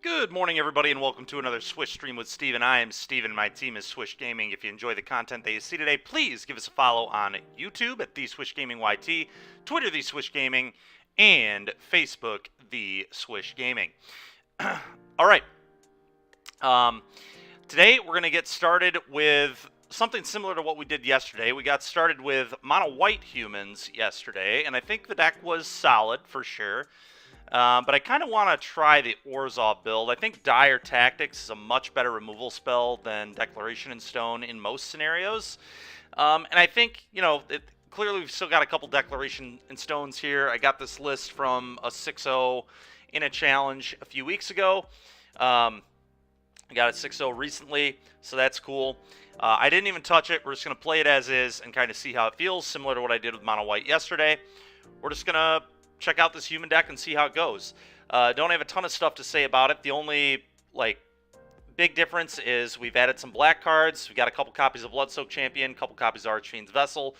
Good morning, everybody, and welcome to another Swish stream with Steven. I am Steven, my team is Swish Gaming. If you enjoy the content that you see today, please give us a follow on YouTube at The Swish Gaming YT, Twitter, The Swish Gaming, and Facebook, The Swish Gaming. All right. Today, we're going to get started with something similar to what we did yesterday. We got started with mono white humans yesterday, and I think the deck was solid for sure. But I kind of want to try the Orzhov build. I think Dire Tactics is a much better removal spell than Declaration in Stone in most scenarios. And I think, you know, clearly we've still got a couple Declaration in Stones here. I got this list from a 6-0 in a challenge a few weeks ago. I got a 6-0 recently, so that's cool. I didn't even touch it. We're just going to play it as is and kind of see how it feels, similar to what I did with Mono White yesterday. We're just going to check out this human deck and see how it goes. Don't have a ton of stuff to say about it. The only, big difference is we've added some black cards. We got a couple copies of Bloodsoaked Champion, a couple copies of Archfiend's Vessel,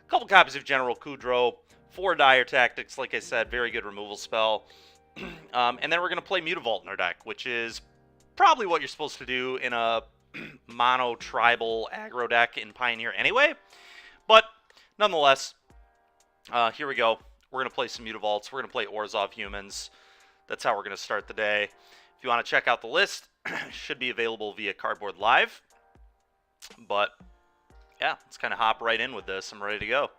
a couple copies of General Kudrow, 4 Dire Tactics, like I said, very good removal spell. And then we're going to play Mutavault in our deck, which is probably what you're supposed to do in a mono tribal aggro deck in Pioneer anyway. But nonetheless, here we go. We're going to play some Mutavaults. We're going to play Orzhov humans. That's how we're going to start the day. If you want to check out the list, it should be available via Cardboard Live. But, yeah, let's kind of hop right in with this. I'm ready to go.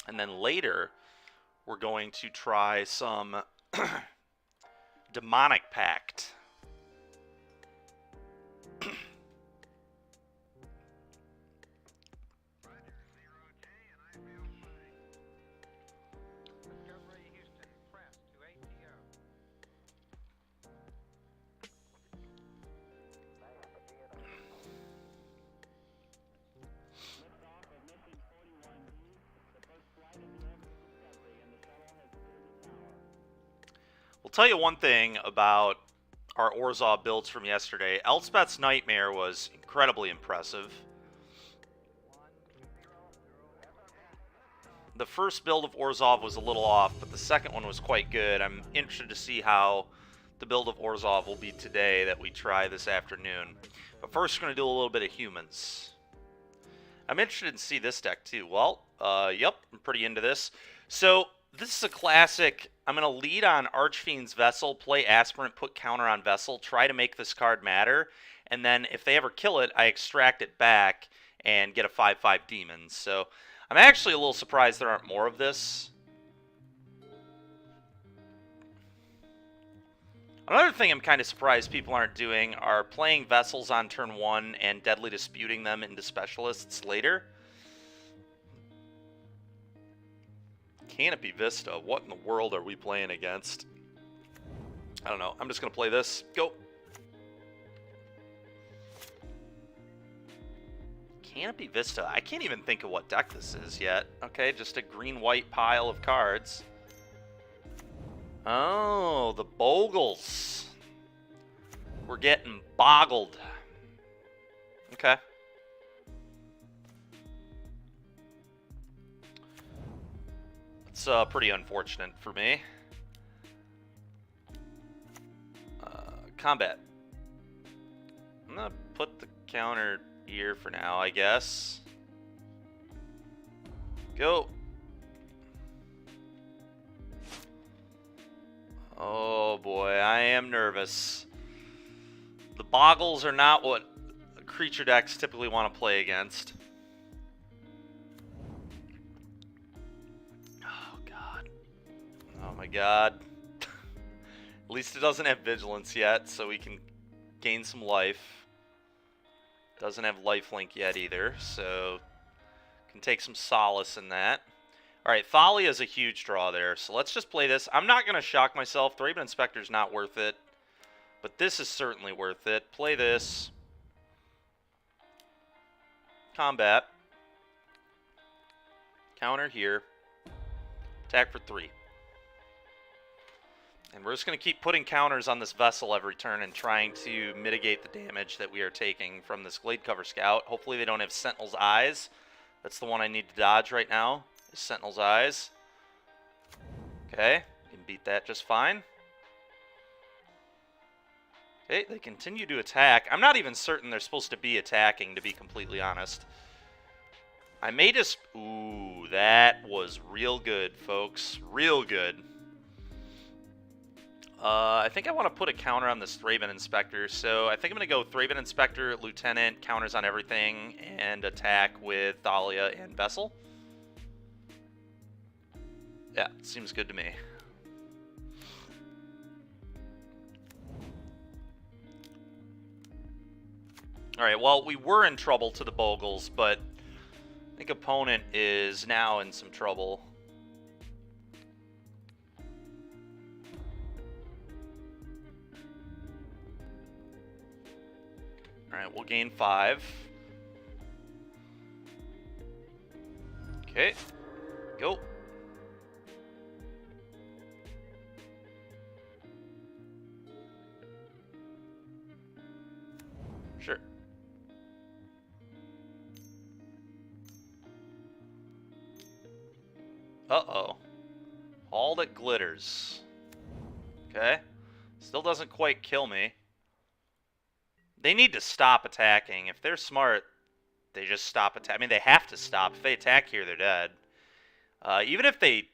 And then later, we're going to try some Demonic Pact. I'll tell you one thing about our Orzhov builds from yesterday. Elspeth's Nightmare was incredibly impressive. The first build of Orzhov was a little off, but the second one was quite good. I'm interested to see how the build of Orzhov will be today that we try this afternoon. But first, we're going to do a little bit of humans. I'm interested to see this deck too. Well, yep, I'm pretty into this. So, this is a classic. I'm going to lead on Archfiend's Vessel, play Aspirant, put counter on Vessel, try to make this card matter, and then if they ever kill it, I extract it back and get a 5/5 demon. So I'm actually a little surprised there aren't more of this. Another thing I'm kind of surprised people aren't doing are playing Vessels on turn 1 and Deadly Disputing them into Specialists later. Canopy Vista, what in the world are we playing against? I don't know. I'm just going to play this. Go. Canopy Vista. I can't even think of what deck this is yet. Okay, just a green-white pile of cards. Oh, the Bogles. We're getting boggled. Okay. It's pretty unfortunate for me. Combat. I'm going to put the counter here for now, I guess. Go. Oh boy, I am nervous. The Boggles are not what creature decks typically want to play against. Oh my god. At least it doesn't have Vigilance yet, so we can gain some life. Doesn't have Lifelink yet either, so can take some solace in that. Alright, Thalia is a huge draw there, so let's just play this. I'm not going to shock myself. Thraben Inspector's not worth it, but this is certainly worth it. Play this. Combat. Counter here. Attack for 3. And we're just going to keep putting counters on this Vessel every turn and trying to mitigate the damage that we are taking from this Gladecover Scout. Hopefully they don't have Sentinel's Eyes. That's the one I need to dodge right now, Sentinel's Eyes. Okay, can beat that just fine. Okay, they continue to attack. I'm not even certain they're supposed to be attacking, to be completely honest. I may just... Ooh, that was real good, folks. Real good. I think I want to put a counter on this Thraben Inspector, so I think I'm going to go Thraben Inspector, Lieutenant, counters on everything, and attack with Thalia and Vessel. Yeah, seems good to me. Alright, well, we were in trouble to the Bogles, but I think opponent is now in some trouble. Alright, we'll gain 5. Okay, go. Sure. Uh-oh. All that glitters. Okay. Still doesn't quite kill me. They need to stop attacking. If they're smart, they just stop attacking. I mean, they have to stop. If they attack here, they're dead. Even if they...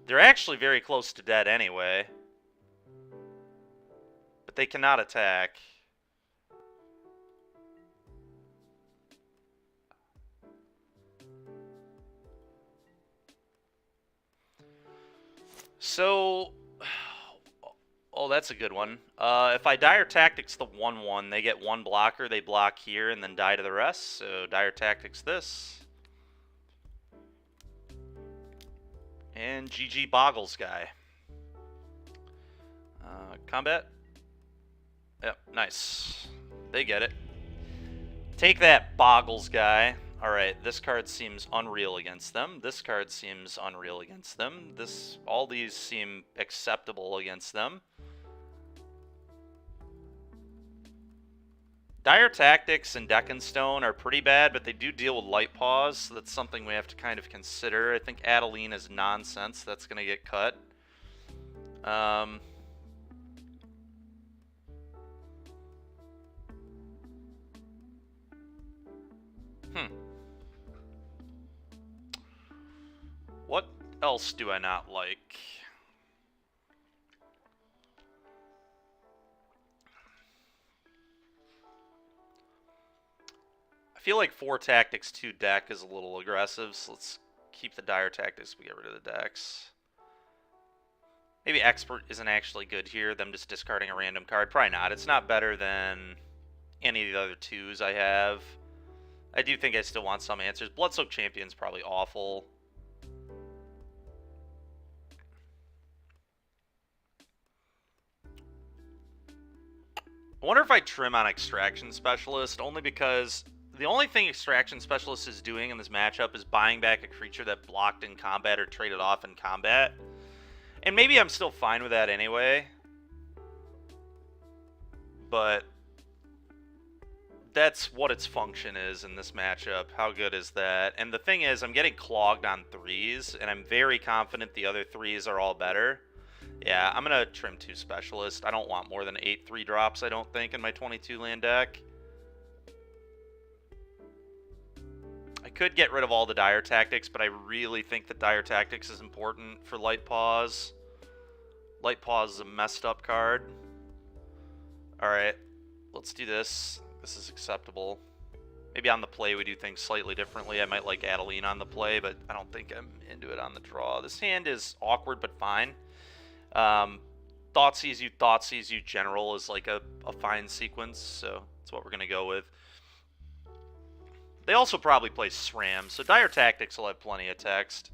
They're actually very close to dead anyway. But they cannot attack. So... Oh, that's a good one. If I Dire Tactics the 1-1, they get 1 blocker, they block here, and then die to the rest. So Dire Tactics this. And GG Boggles guy. Combat. Yep, nice. They get it. Take that, Boggles guy. Alright, this card seems unreal against them. This card seems unreal against them. All these seem acceptable against them. Dire Tactics and Deckenstone are pretty bad, but they do deal with Light Paws, so that's something we have to kind of consider. I think Adeline is nonsense. That's going to get cut. What else do I not like? I feel like 4 Tactics, 2 deck is a little aggressive, so let's keep the Dire Tactics, we get rid of the decks. Maybe Expert isn't actually good here, them just discarding a random card. Probably not. It's not better than any of the other 2s I have. I do think I still want some answers. Bloodsoaked Champion's probably awful. I wonder if I trim on Extraction Specialist, only because the only thing Extraction Specialist is doing in this matchup is buying back a creature that blocked in combat or traded off in combat. And maybe I'm still fine with that anyway. But that's what its function is in this matchup. How good is that? And the thing is, I'm getting clogged on 3s, and I'm very confident the other 3s are all better. Yeah, I'm going to trim 2 Specialist. I don't want more than 8 3-drops, I don't think, in my 22 land deck. I could get rid of all the Dire Tactics, but I really think that Dire Tactics is important for Light Paws. Light Paws is a messed up card. Alright, let's do this. This is acceptable. Maybe on the play we do things slightly differently. I might like Adeline on the play, but I don't think I'm into it on the draw. This hand is awkward, but fine. Thoughtseize You General is like a fine sequence, so that's what we're going to go with. They also probably play SRAM, so Dire Tactics will have plenty of text.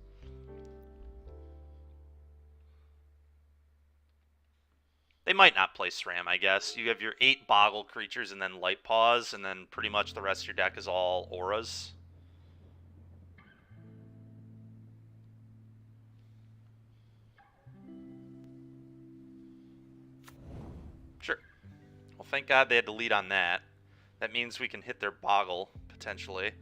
They might not play SRAM, I guess. You have your 8 Boggle creatures and then Light Paws, and then pretty much the rest of your deck is all auras. Sure. Well, thank God they had to lead on that. That means we can hit their Boggle, potentially.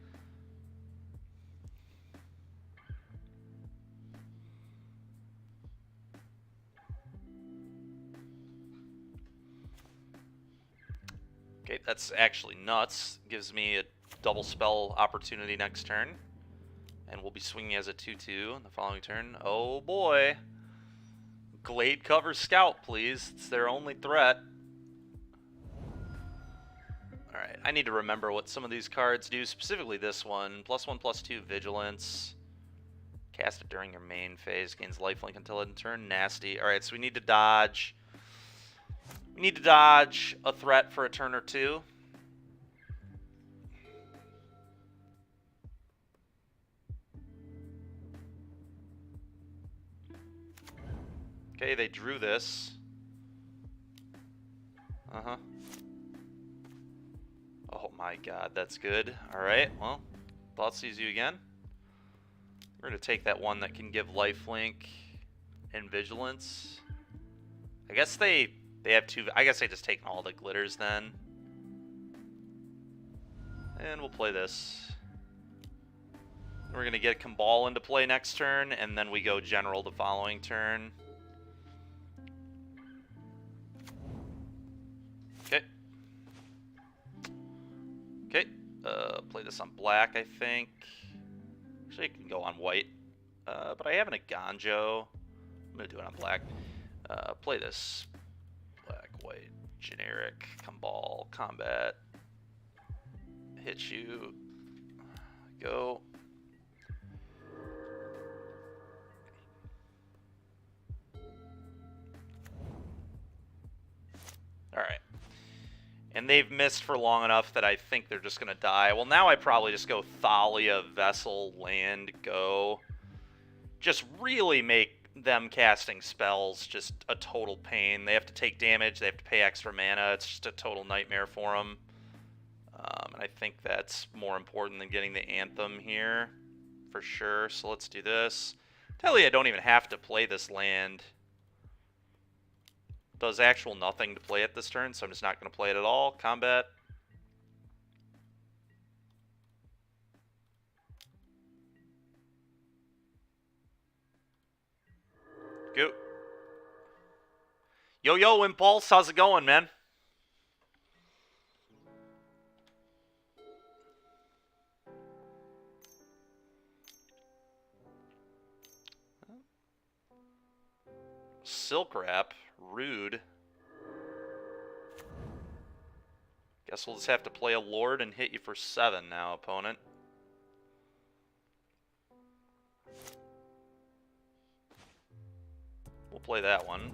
That's actually nuts. Gives me a double spell opportunity next turn. And we'll be swinging as a 2/2 in the following turn. Oh boy. Glade cover scout, please. It's their only threat. Alright, I need to remember what some of these cards do, specifically this one. +1/+2 vigilance. Cast it during your main phase, gains lifelink until end turn. Nasty. Alright, so we need to dodge. We need to dodge a threat for a turn or two. Okay, they drew this. Uh-huh. Oh my god, that's good. Alright, well, Thought sees you again. We're going to take that one that can give lifelink and vigilance. I guess they have two. I guess they just take all the glitters then. And we'll play this. We're going to get Cabal into play next turn, and then we go General the following turn. Okay. Okay. Play this on black, I think. Actually, it can go on white. But I have a Ganjo. I'm going to do it on black. Play this. Black, white, generic, Cabal, combat. Hit you. Go. Alright. And they've missed for long enough that I think they're just going to die. Well, now I probably just go Thalia, Vessel, Land, go. Just really make them casting spells just a total pain. They have to take damage. They have to pay extra mana. It's just a total nightmare for them. And I think that's more important than getting the Anthem here, for sure. So let's do this. Tell you, I don't even have to play this land. Does actual nothing to play it this turn, so I'm just not going to play it at all. Combat. Go. Yo, Impulse, how's it going, man? Silk Wrap. Rude. Guess we'll just have to play a Lord and hit you for 7 now, opponent. We'll play that one.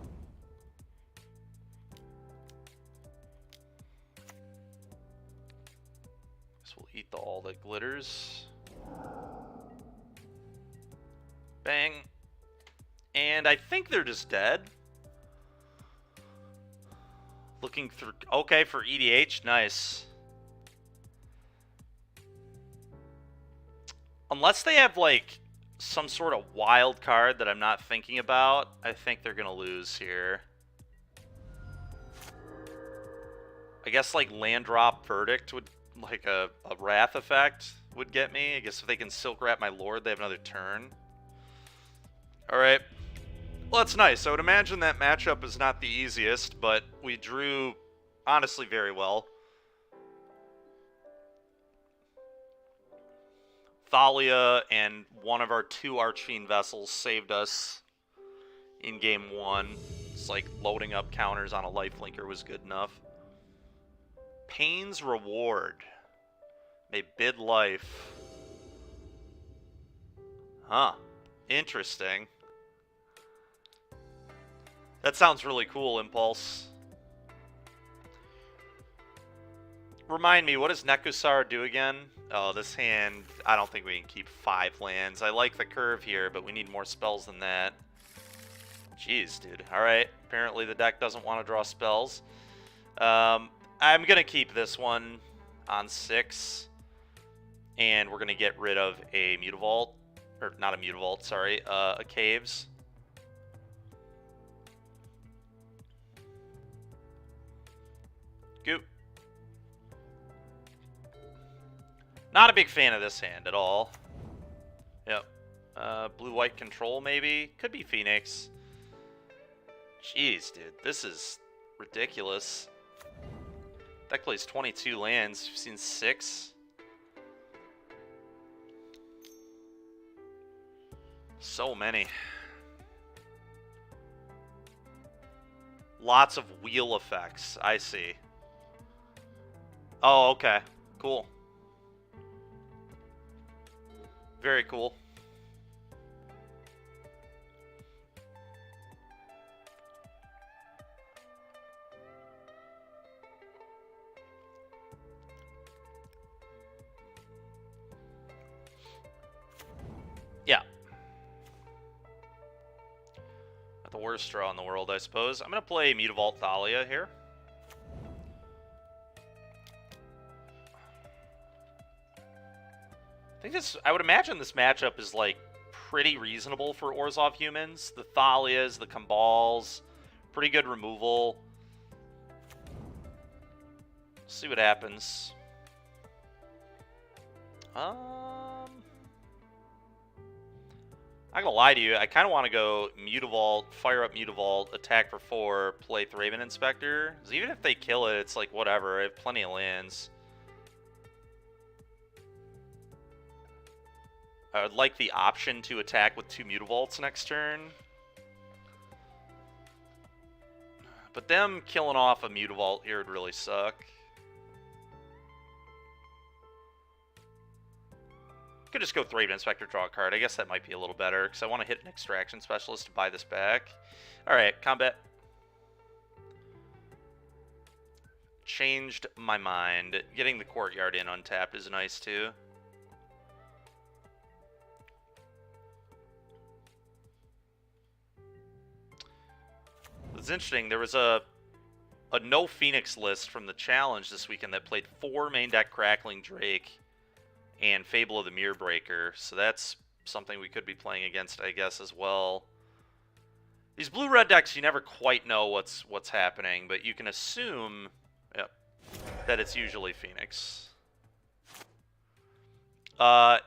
Guess we'll eat all the glitters. Bang. And I think they're just dead. Looking through. Okay, for EDH, nice. Unless they have, like, some sort of wild card that I'm not thinking about, I think they're going to lose here. I guess, like, Land Drop Verdict would, like, a Wrath effect would get me. I guess if they can Silk Wrap my Lord, they have another turn. Alright. Well, that's nice. I would imagine that matchup is not the easiest, but we drew, honestly, very well. Thalia and one of our 2 Archfiend Vessels saved us in game 1. It's like loading up counters on a lifelinker was good enough. Pain's Reward. May bid life. Huh. Interesting. That sounds really cool, Impulse. Remind me, what does Nekusar do again? Oh, this hand, I don't think we can keep 5 lands. I like the curve here, but we need more spells than that. Jeez, dude. Alright, apparently the deck doesn't want to draw spells. I'm going to keep this one on 6. And we're going to get rid of a Mutavault. Or, not a Mutavault, sorry. A Caves. Goop. Not a big fan of this hand at all. Yep. Blue-white control, maybe? Could be Phoenix. Jeez, dude. This is ridiculous. Deck plays 22 lands. You've seen 6. So many. Lots of wheel effects. I see. Oh, okay. Cool. Very cool. Yeah. Not the worst draw in the world, I suppose. I'm going to play Mutavault Thalia here. I would imagine this matchup is, like, pretty reasonable for Orzhov humans. The Thalias, the Kambals, pretty good removal. See what happens. I'm not gonna lie to you, I kind of want to go Mutavault, fire up Mutavault, attack for 4, play Thraben Inspector. Because even if they kill it, it's like, whatever, I have plenty of lands. I would like the option to attack with 2 Mutavaults next turn. But them killing off a Mutavault here would really suck. Could just go Thraben Inspector, draw a card. I guess that might be a little better, because I want to hit an Extraction Specialist to buy this back. Alright, combat. Changed my mind. Getting the Courtyard in untapped is nice, too. It's interesting, there was a no Phoenix list from the challenge this weekend that played 4 main deck Crackling Drake and Fable of the Mirror Breaker, so that's something we could be playing against, I guess, as well. These blue-red decks, you never quite know what's happening, but you can assume, yep, that it's usually Phoenix.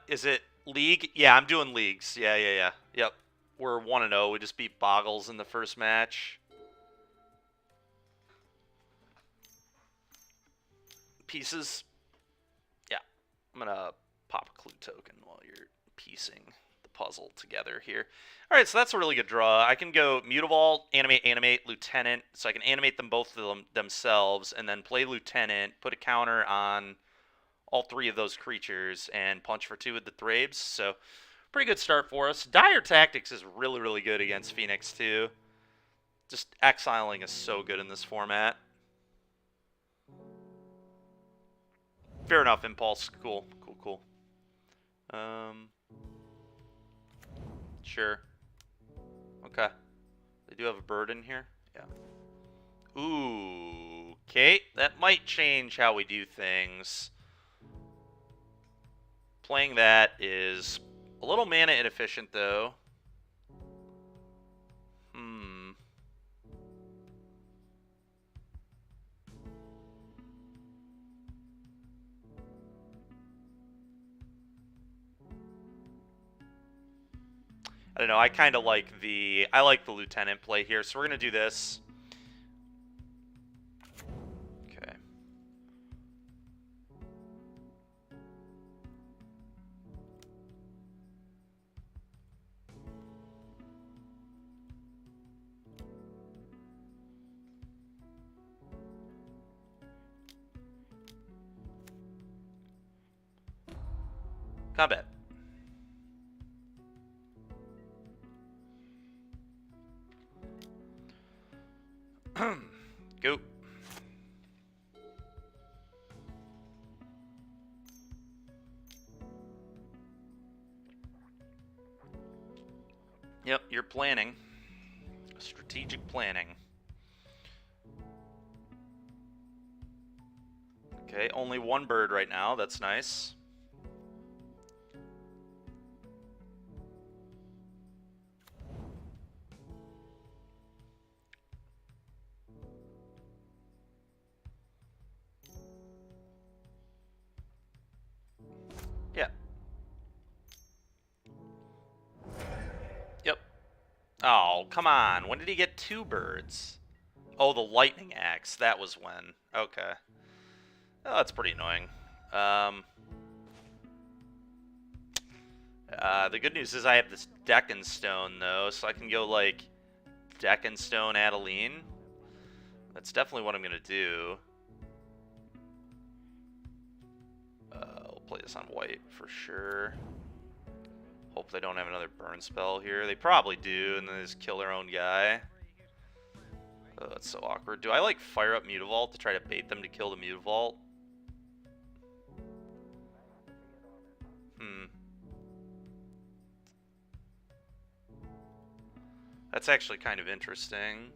Is it League? Yeah, I'm doing Leagues. Yeah. Yep. We're 1-0. We just beat Boggles in the first match. Pieces. Yeah. I'm going to pop a clue token while you're piecing the puzzle together here. All right, so that's a really good draw. I can go Mutavault, animate, Lieutenant. So I can animate them both of them themselves and then play Lieutenant, put a counter on all 3 of those creatures, and punch for 2 with the Thrabes. So pretty good start for us. Dire Tactics is really, really good against Phoenix, too. Just exiling is so good in this format. Fair enough, Impulse. Cool. Sure. Okay. They do have a bird in here? Yeah. Ooh. Okay, that might change how we do things. Playing that is a little mana inefficient, though. I don't know, I kind of like the Lieutenant play here, so we're going to do this. Okay. Combat. Go. Yep, you're planning. Strategic planning. Okay, only 1 bird right now. That's nice. Yeah. Yep. Oh, come on. When did he get 2 birds? Oh, the lightning axe. That was when. Okay. Oh, that's pretty annoying. The good news is I have this Deccan Stone, though, so I can go, like, Deccan Stone Adeline. That's definitely what I'm going to do. We'll play this on white for sure. Hope they don't have another burn spell here. They probably do, and then they just kill their own guy. Oh, that's so awkward. Do I, like, fire up Mutavault to try to bait them to kill the Mutavault? That's actually kind of interesting.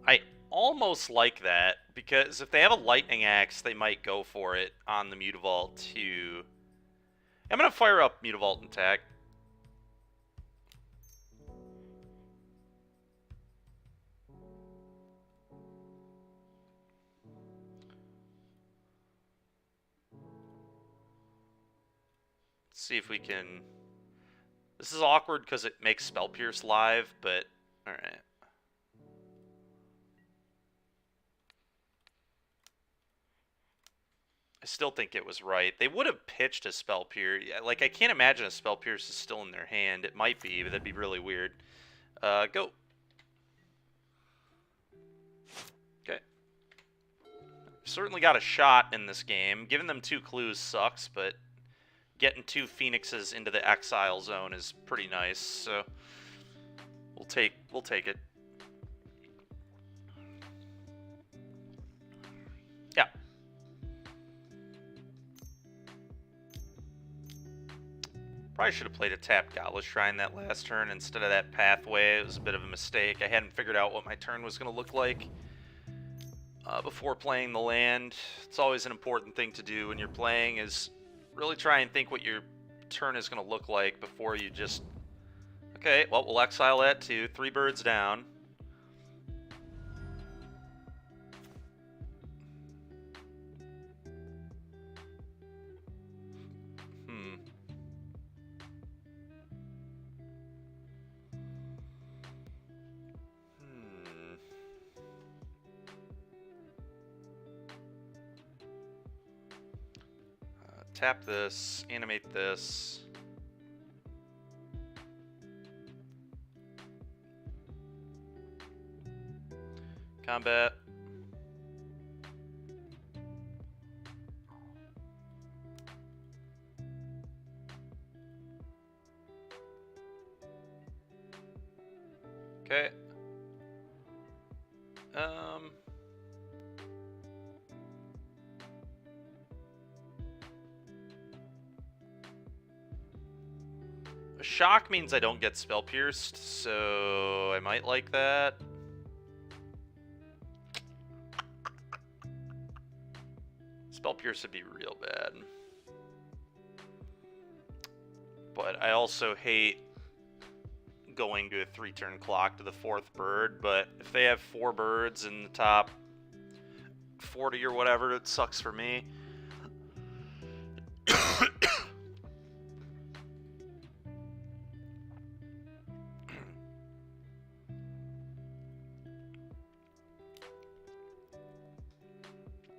I almost like that, because if they have a Lightning Axe, they might go for it on the Mutavault too. I'm going to fire up Mutavault and attack. Let's see if we can... This is awkward because it makes Spell Pierce live, but alright. I still think it was right. They would have pitched a Spell Pierce. Like, I can't imagine a Spell Pierce is still in their hand. It might be, but that'd be really weird. Go. Okay. Certainly got a shot in this game. Giving them 2 clues sucks, but getting 2 Phoenixes into the exile zone is pretty nice, so we'll take it. Yeah. Probably should have played a tapped Godless Shrine that last turn instead of that Pathway. It was a bit of a mistake. I hadn't figured out what my turn was going to look like before playing the land. It's always an important thing to do when you're playing, is really try and think what your turn is going to look like before you just... Okay, well, we'll exile that too. 3 birds down. Tap this, animate this. Combat. Okay. Shock means I don't get spell pierced, so I might like that. Spell pierce would be real bad. But I also hate going to a 3-turn clock to the 4th bird, but if they have 4 birds in the top 40 or whatever, it sucks for me.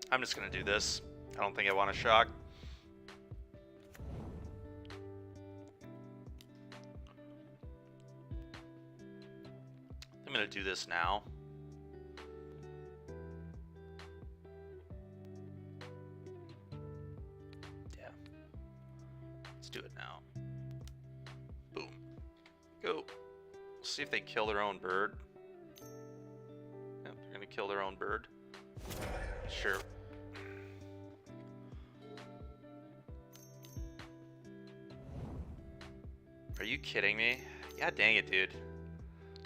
I'm just going to do this. I don't think I want to shock. I'm going to do this now. Yeah. Let's do it now. Boom. Go. See if they kill their own bird. Yep, they're going to kill their own bird. Sure. Are you kidding me? God dang it, dude.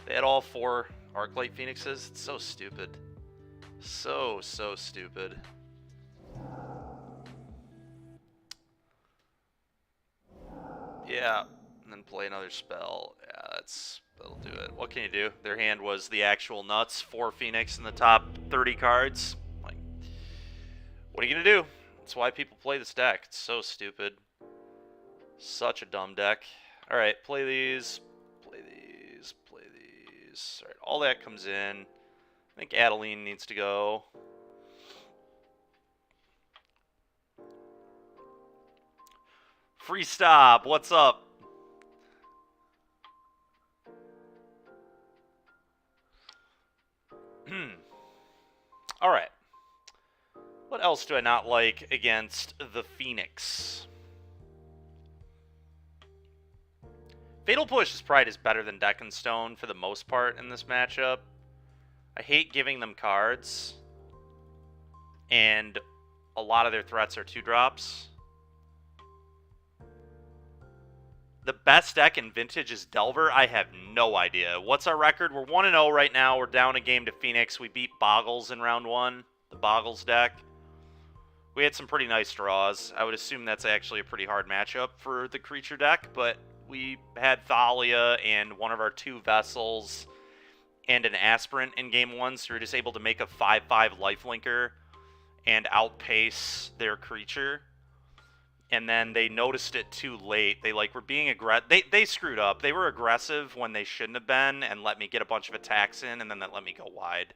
They had all 4 Arclight Phoenixes. It's so stupid. So stupid. Yeah, and then play another spell. Yeah, that'll do it. What can you do? Their hand was the actual nuts. 4 Phoenix in the top 30 cards. Like, what are you gonna do? That's why people play this deck. It's so stupid. Such a dumb deck. All right, play these, play these, play these. All right, all that comes in. I think Adeline needs to go. Free stop, what's up? All right. What else do I not like against the Phoenix? Fatal Push's Pride is better than Deck and Stone for the most part in this matchup. I hate giving them cards, and a lot of their threats are 2-drops. The best deck in Vintage is Delver? I have no idea. What's our record? We're 1-0 right now. We're down a game to Phoenix. We beat Boggles in round 1, the Boggles deck. We had some pretty nice draws. I would assume that's actually a pretty hard matchup for the creature deck, but we had Thalia and one of our 2 Vessels and an Aspirant in game 1, so we were just able to make a 5/5 lifelinker and outpace their creature. And then they noticed it too late. They were being aggressive. They screwed up. They were aggressive when they shouldn't have been and let me get a bunch of attacks in, and then that let me go wide.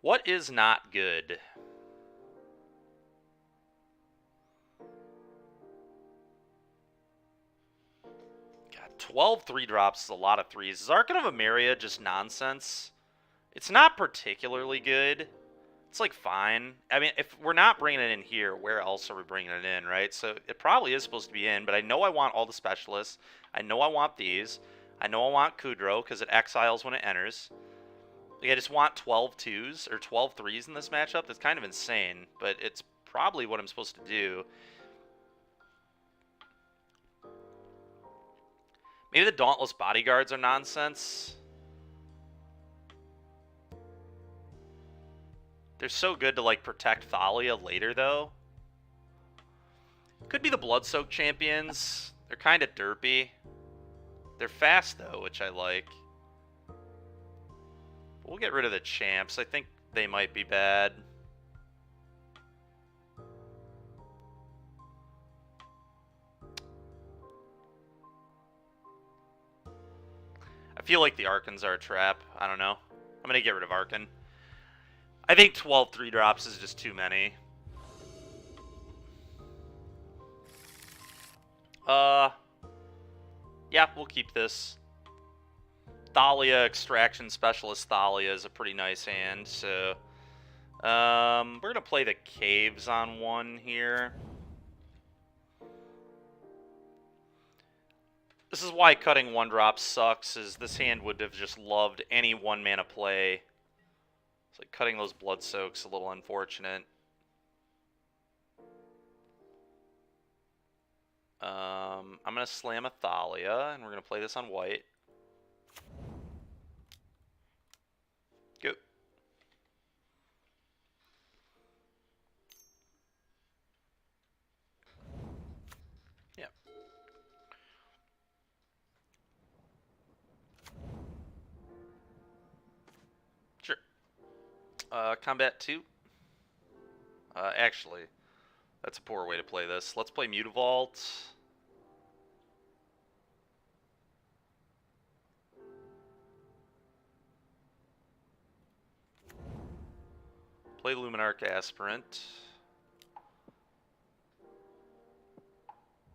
What is not good? God, 12 3-drops is a lot of 3s. Is Archon of Emeria just nonsense? It's not particularly good. It's like fine. I mean, if we're not bringing it in here, where else are we bringing it in, right? So it probably is supposed to be in, but I know I want all the specialists. I know I want these. I know I want Kudrow because it exiles when it enters. Like, I just want 12 2s or 12 3s in this matchup. That's kind of insane, but it's probably what I'm supposed to do. Maybe the Dauntless Bodyguards are nonsense. They're so good to, like, protect Thalia later, though. Could be the Bloodsoaked Champions. They're kind of derpy. They're fast, though, which I like. We'll get rid of the Champs. I think they might be bad. I feel like the Archons are a trap. I don't know. I'm going to get rid of Archon. I think 12 3-drops is just too many. Yeah, we'll keep this. Thalia, Extraction Specialist Thalia is a pretty nice hand, so... we're going to play the Caves on 1 here. This is why cutting 1-drop sucks, is this hand would have just loved any 1-mana play. It's like cutting those Blood Soaks a little unfortunate. I'm going to slam a Thalia, and we're going to play this on white. Go. Yeah. Sure. Combat 2. Actually, that's a poor way to play this. Let's play Mutavault. Play Luminarch Aspirant.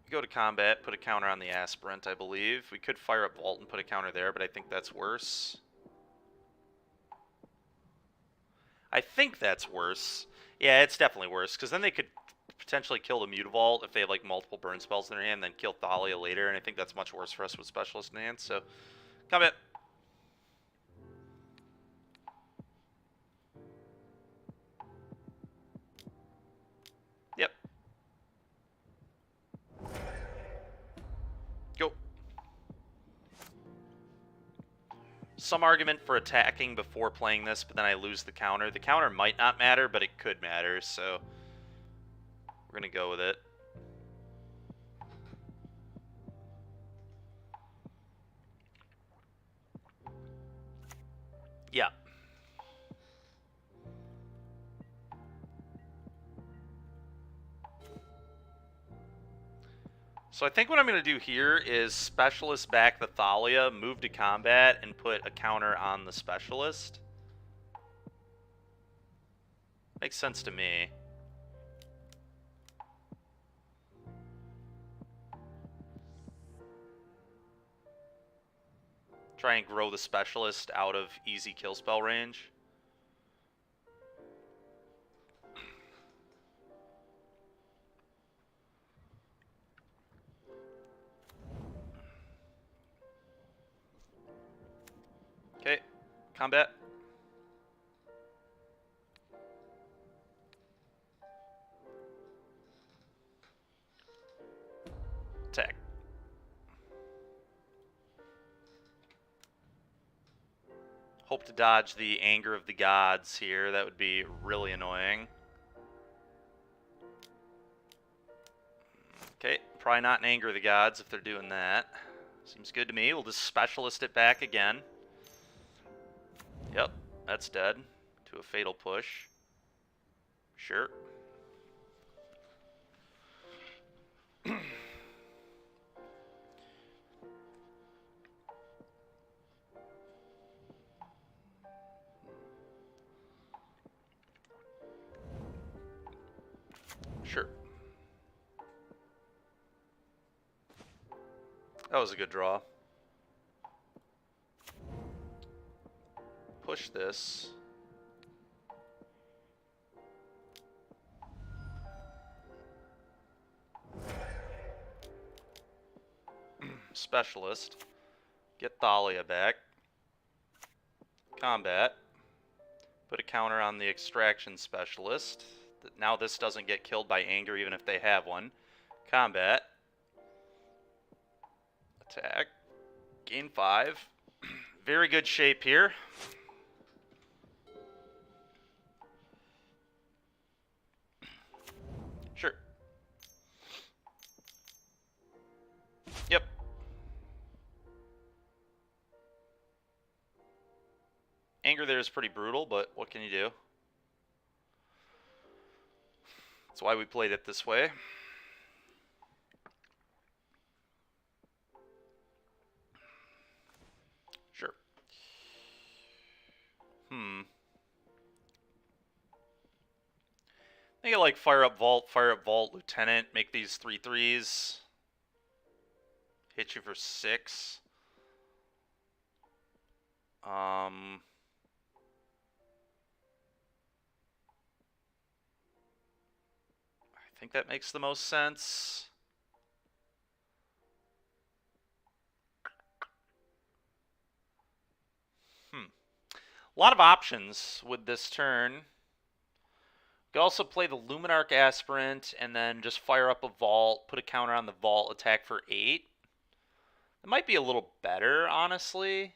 Go to combat, put a counter on the Aspirant, I believe. We could fire up Vault and put a counter there, but I think that's worse. I think that's worse. Yeah, it's definitely worse, because then they could potentially kill the Mutavault if they have like multiple burn spells in their hand, then kill Thalia later, and I think that's much worse for us with Specialist in hand, so... Combat. Yep. Go. Some argument for attacking before playing this, but then I lose the counter. The counter might not matter, but it could matter, so we're going to go with it. Yeah. So I think what I'm going to do here is Specialist back the Thalia, move to combat, and put a counter on the Specialist. Makes sense to me. Try and grow the Specialist out of easy kill spell range. Okay, combat. Attack. Hope to dodge the Anger of the Gods here. That would be really annoying. Okay, probably not an Anger of the Gods if they're doing that. Seems good to me. We'll just Specialist it back again. Yep, that's dead. To a Fatal Push. Sure. Sure. That was a good draw. Push this. Specialist. Get Thalia back. Combat. Put a counter on the Extraction Specialist. Now this doesn't get killed by Anger even if they have one. Combat. Attack. Gain 5. Very good shape here. Sure. Yep. Anger there is pretty brutal, but what can you do? That's why we played it this way. Sure. I think I like Fire Up Vault, Lieutenant, make these 3/3s. Hit you for 6. I think that makes the most sense. A lot of options with this turn. You could also play the Luminarch Aspirant and then just fire up a Vault, put a counter on the Vault, attack for 8. That might be a little better, honestly.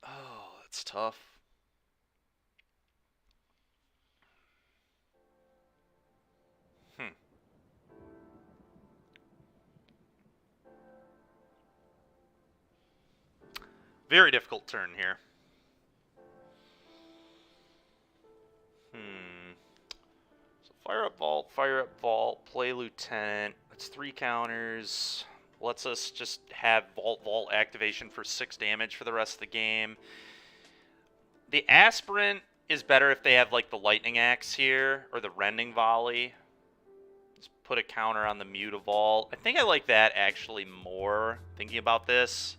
Oh, that's tough. Very difficult turn here. So fire up Vault, play Lieutenant. That's 3 counters. Lets us just have Vault activation for 6 damage for the rest of the game. The Aspirant is better if they have like the Lightning Axe here, or the Rending Volley. Just put a counter on the Mutavault. I think I like that actually more, thinking about this.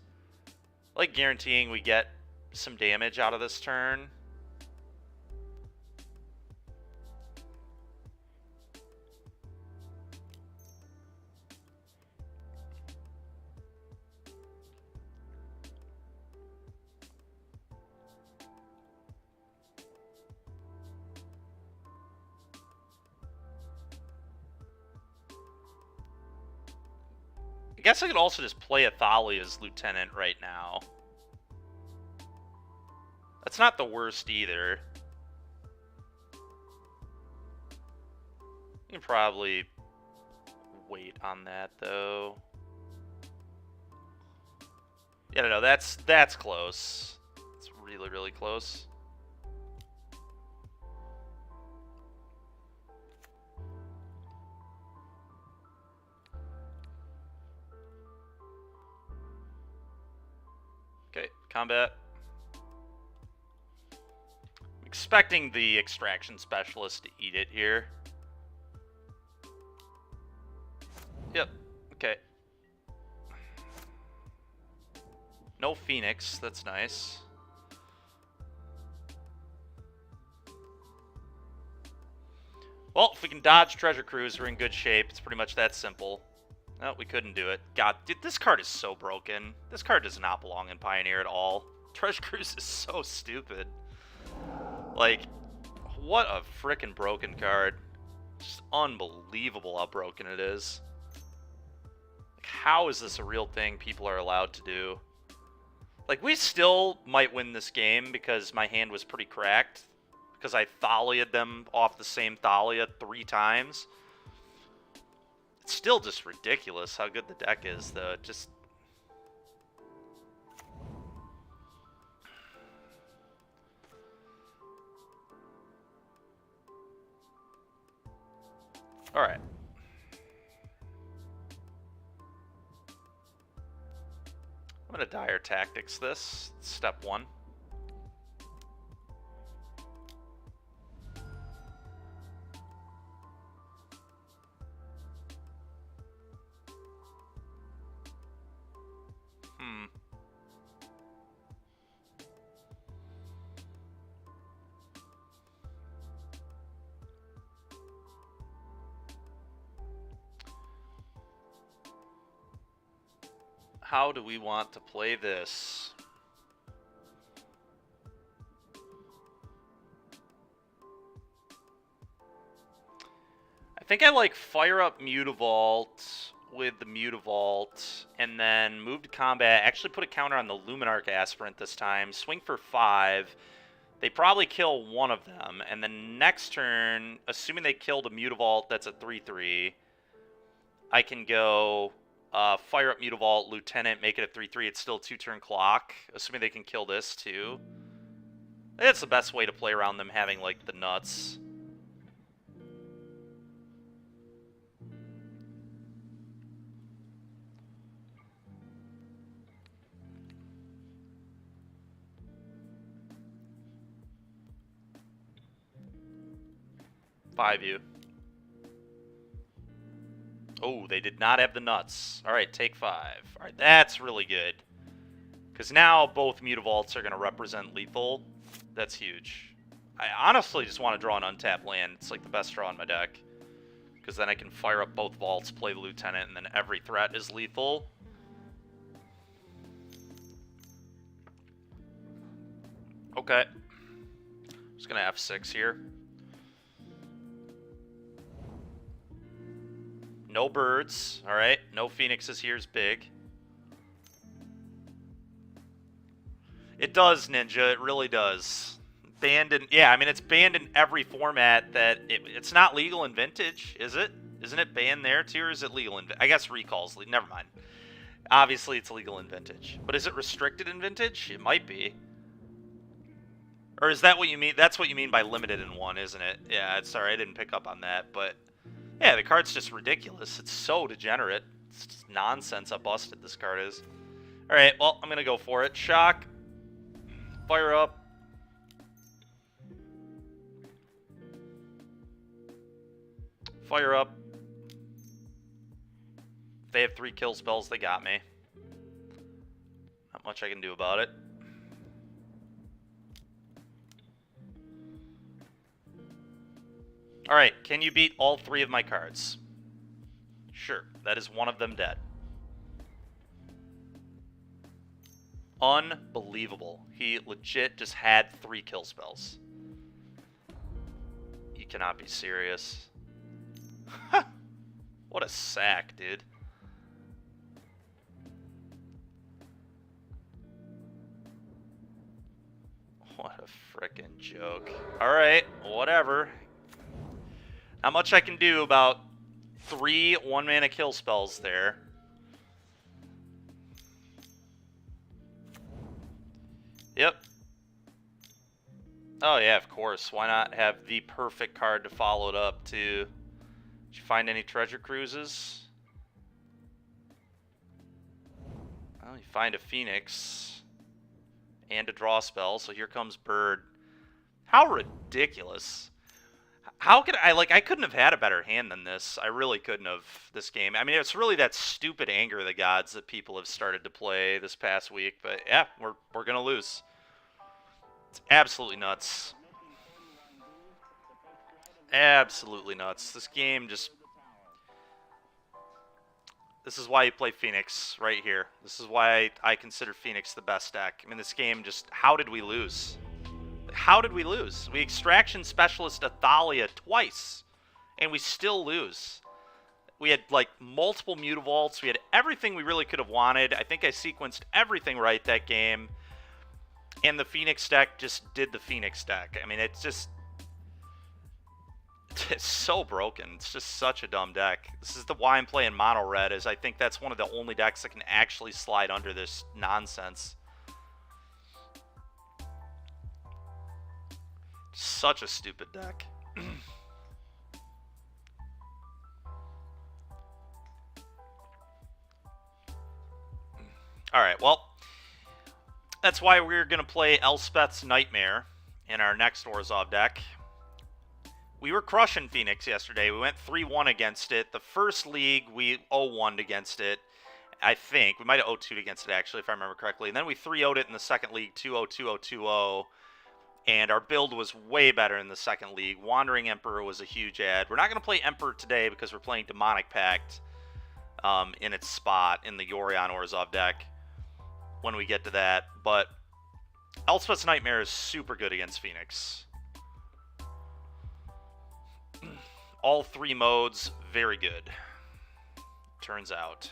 I like guaranteeing we get some damage out of this turn. I guess I could also just play Athalia's Lieutenant right now. That's not the worst either. You can probably wait on that though. Yeah, no, that's close. It's really, really close. combat. I'm expecting the extraction specialist to eat it here. Yep. Okay. No Phoenix. That's nice. Well, if we can dodge Treasure Cruise, we're in good shape. It's pretty much that simple. No, we couldn't do it. God, dude, this card is so broken. This card does not belong in Pioneer at all. Treasure Cruise is so stupid. Like, what a freaking broken card. Just unbelievable how broken it is. Like, how is this a real thing people are allowed to do? Like, we still might win this game because my hand was pretty cracked. Because I Thalia'd them off the same Thalia 3 times. It's still just ridiculous how good the deck is, though. Just... Alright. I'm going to Dire Tactics this. Step 1. How do we want to play this? I think I like fire up Mutavault with the Mutavault, and then move to combat. Actually put a counter on the Luminarch Aspirant this time. Swing for 5. They probably kill one of them, and then next turn, assuming they killed a Mutavault that's a 3/3, I can go... fire up Mutavault, Lieutenant, make it a 3/3. It's still a 2-turn clock, assuming they can kill this too. It's the best way to play around them having, like, the nuts. Five you. Oh, they did not have the nuts. Alright, take 5. Alright, that's really good. Because now both Mutavaults are going to represent lethal. That's huge. I honestly just want to draw an untapped land. It's like the best draw in my deck. Because then I can fire up both vaults, play the Lieutenant, and then every threat is lethal. Okay. Just going to F6 here. No birds, alright. No phoenixes here is big. It does, Ninja. It really does. Banned in... Yeah, I mean, it's banned in every format that... It's not legal in Vintage, is it? Isn't it banned there, too, or is it legal in... I guess Recall's... Never mind. Obviously, it's legal in Vintage. But is it restricted in Vintage? It might be. Or is that what you mean? That's what you mean by limited in 1, isn't it? Yeah, it's sorry. I didn't pick up on that, but... Yeah, the card's just ridiculous. It's so degenerate. It's just nonsense how busted this card is. Alright, well, I'm going to go for it. Shock. Fire up. Fire up. If they have 3 kill spells, they got me. Not much I can do about it. Alright, can you beat all 3 of my cards? Sure, that is one of them dead. Unbelievable. He legit just had 3 kill spells. You cannot be serious. What a sack, dude. What a frickin' joke. Alright, whatever. Not much I can do about 3 1-mana kill spells there. Yep. Oh yeah, of course. Why not have the perfect card to follow it up to? Did you find any treasure cruises? Well, you find a Phoenix. and a draw spell. So here comes Bird. How ridiculous. How could I couldn't have had a better hand than this. I really couldn't have this game. I mean, it's really that stupid Anger of the Gods that people have started to play this past week. But yeah, we're going to lose. It's absolutely nuts. Absolutely nuts. This game just... This is why you play Phoenix right here. This is why I consider Phoenix the best deck. I mean, this game just... How did we lose? How did we lose? We Extraction Specialist Athalia twice, and we still lose. We had, like, multiple Mutavaults. We had everything we really could have wanted. I think I sequenced everything right that game. And the Phoenix deck just did the Phoenix deck. I mean, it's just... It's so broken. It's just such a dumb deck. This is why I'm playing Mono Red, is I think that's one of the only decks that can actually slide under this nonsense. Such a stupid deck. Alright, well, that's why we're going to play Elspeth's Nightmare in our next Orzhov deck. We were crushing Phoenix yesterday. We went 3-1 against it. The first league, we 0-1'd against it, I think. We might have 0-2'd against it, actually, if I remember correctly. And then we 3-0'd it in the second league, 2-0, 2-0, 2-0. And our build was way better in the second league. Wandering Emperor was a huge add. We're not going to play Emperor today because we're playing Demonic Pact in its spot in the Yorion Orzhov deck when we get to that. But Elspeth's Nightmare is super good against Phoenix. All three modes, very good. Turns out.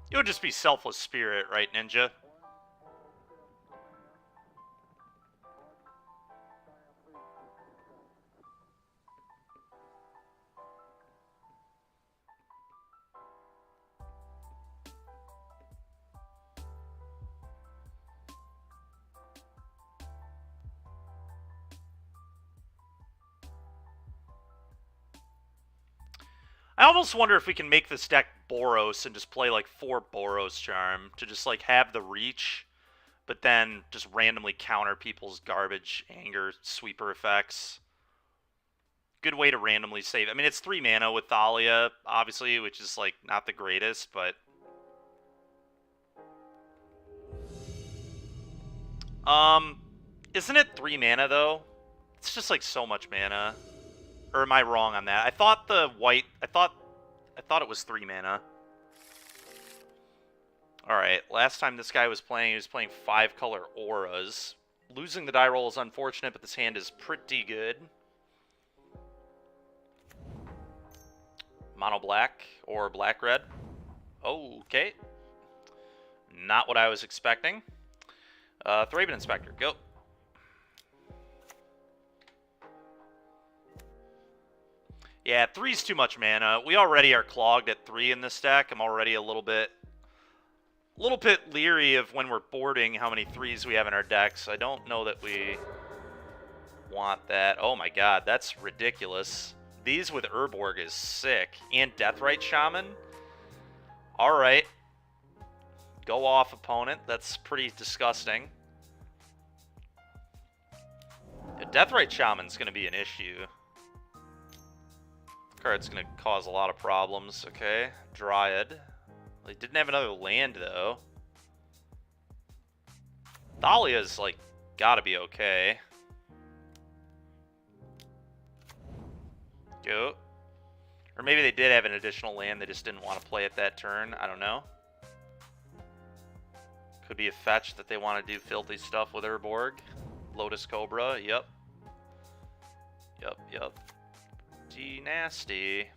It would just be Selfless Spirit, right, Ninja? I almost wonder if we can make this deck Boros and just play like 4 Boros Charm to just like have the reach, but then just randomly counter people's garbage Anger sweeper effects. Good way to randomly save. I mean, it's 3 mana with Thalia, obviously, which is like not the greatest, but isn't it 3 mana though? It's just like so much mana. Or am I wrong on that? I thought the white... I thought it was 3 mana. Alright, last time this guy was playing, he was playing 5-color auras. Losing the die roll is unfortunate, but this hand is pretty good. Mono black or black red. Okay. Not what I was expecting. Thraben Inspector, go. Yeah, 3's too much mana. We already are clogged at 3 in this deck. I'm already a little bit leery of when we're boarding how many 3s we have in our deck, so I don't know that we want that. Oh my god, that's ridiculous. These with Urborg is sick. And Deathrite Shaman? Alright. Go off, opponent. That's pretty disgusting. A Deathrite Shaman's going to be an issue. Card's going to cause a lot of problems. Okay, Dryad. They didn't have another land, though. Thalia's, like, gotta be okay. Go. Or maybe they did have an additional land, they just didn't want to play it that turn. I don't know. Could be a fetch that they want to do filthy stuff with Urborg. Lotus Cobra, yep. Yep. Nasty.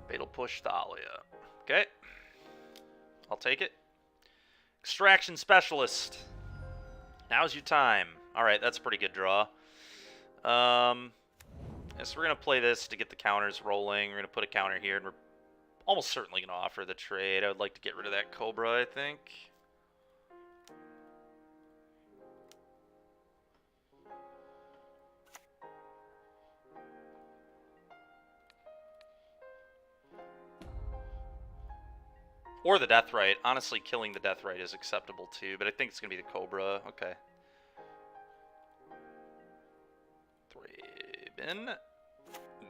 Fatal Push Thalia. Okay. I'll take it. Extraction Specialist. Now's your time. Alright, that's a pretty good draw. So we're going to play this to get the counters rolling. We're going to put a counter here, and we're almost certainly going to offer the trade. I would like to get rid of that Cobra, I think. Or the Deathrite. Honestly, killing the Deathrite is acceptable too, but I think it's going to be the Cobra. Okay. Thraben.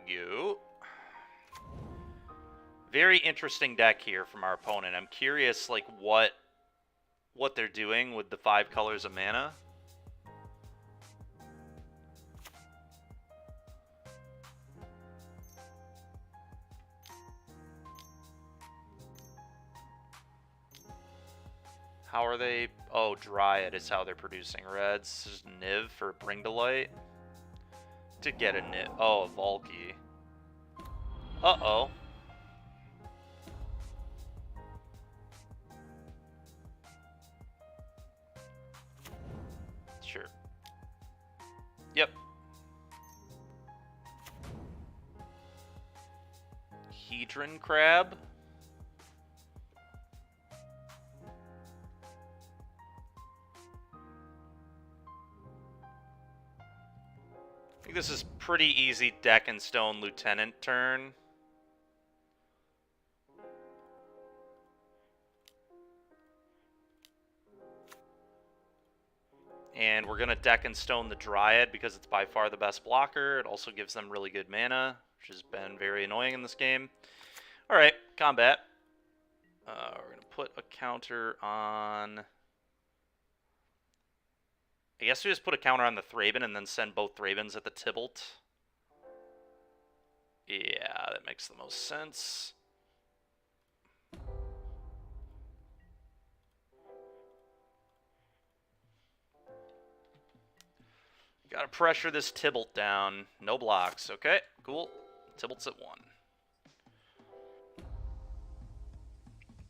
Go. Very interesting deck here from our opponent. I'm curious, like, what they're doing with the 5 colors of mana. How are they? Oh, Dryad is how they're producing reds. This is Niv for Bring to Light. To get a Niv. Oh, a Valky. Uh-oh. Sure. Yep. Hedron Crab. I think this is pretty easy Deck and Stone Lieutenant turn. And we're going to Deck and Stone the Dryad because it's by far the best blocker. It also gives them really good mana, which has been very annoying in this game. Alright, combat. We're going to put a counter on... I guess we just put a counter on the Thraben and then send both Thrabens at the Tibalt. Yeah, that makes the most sense. Gotta pressure this Tibalt down. No blocks. Okay, cool. Tibalt's at 1.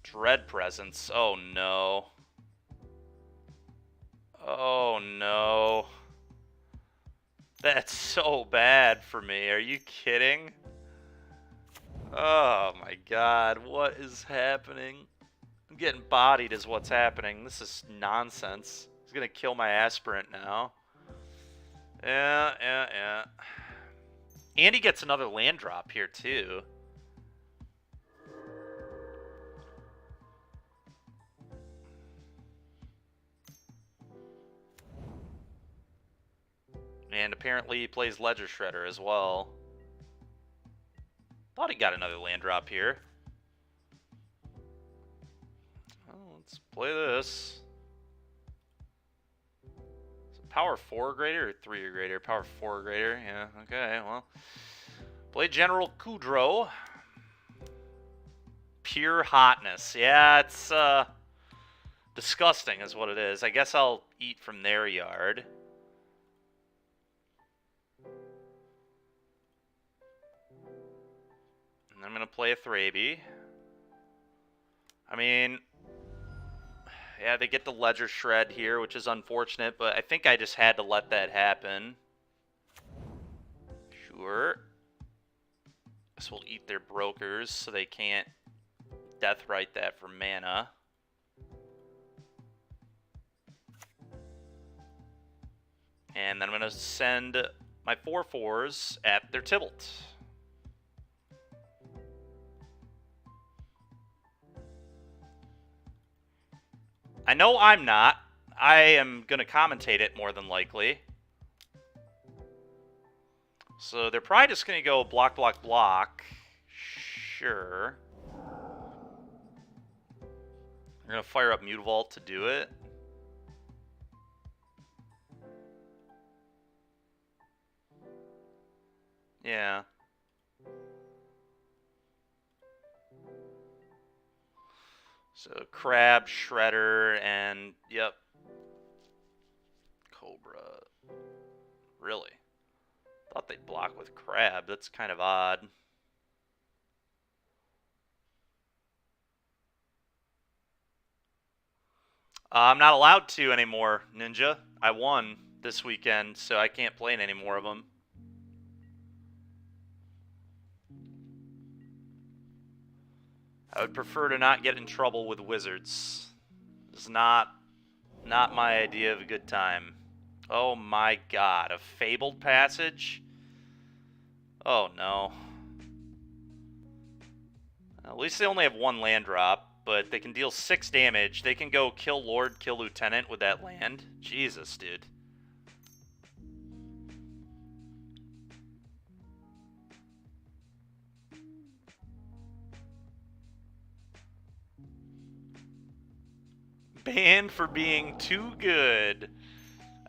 Dread Presence. Oh, no. Oh, no. That's so bad for me. Are you kidding? Oh, my God. What is happening? I'm getting bodied is what's happening. This is nonsense. He's going to kill my Aspirant now. Yeah. And he gets another land drop here, too. And apparently he plays Ledger Shredder as well. Thought he got another land drop here. Well, let's play this. Is it power 4 or greater or 3 or greater? Power 4 or greater. Yeah, okay, well. Play General Kudro. Pure hotness. Yeah, it's disgusting is what it is. I guess I'll eat from their yard. I'm going to play a Thraby. I mean, yeah, they get the Ledger Shred here, which is unfortunate, but I think I just had to let that happen. Sure. This will eat their brokers so they can't Deathrite that for mana. And then I'm going to send my 4/4s at their Tibalt. I know I'm not. I am going to commentate it more than likely. So they're probably just going to go block, block, block. Sure. We're going to fire up Mutavault to do it. Yeah. So Crab, Shredder, and yep. Cobra. Really? Thought they'd block with Crab. That's kind of odd. I'm not allowed to anymore, Ninja. I won this weekend, so I can't play any more of them. I would prefer to not get in trouble with wizards. It's not my idea of a good time. Oh my god, a Fabled Passage? Oh no. At least they only have one land drop. but they can deal 6 damage. They can go kill Lord, kill Lieutenant with that land. Jesus, dude. Banned for being too good.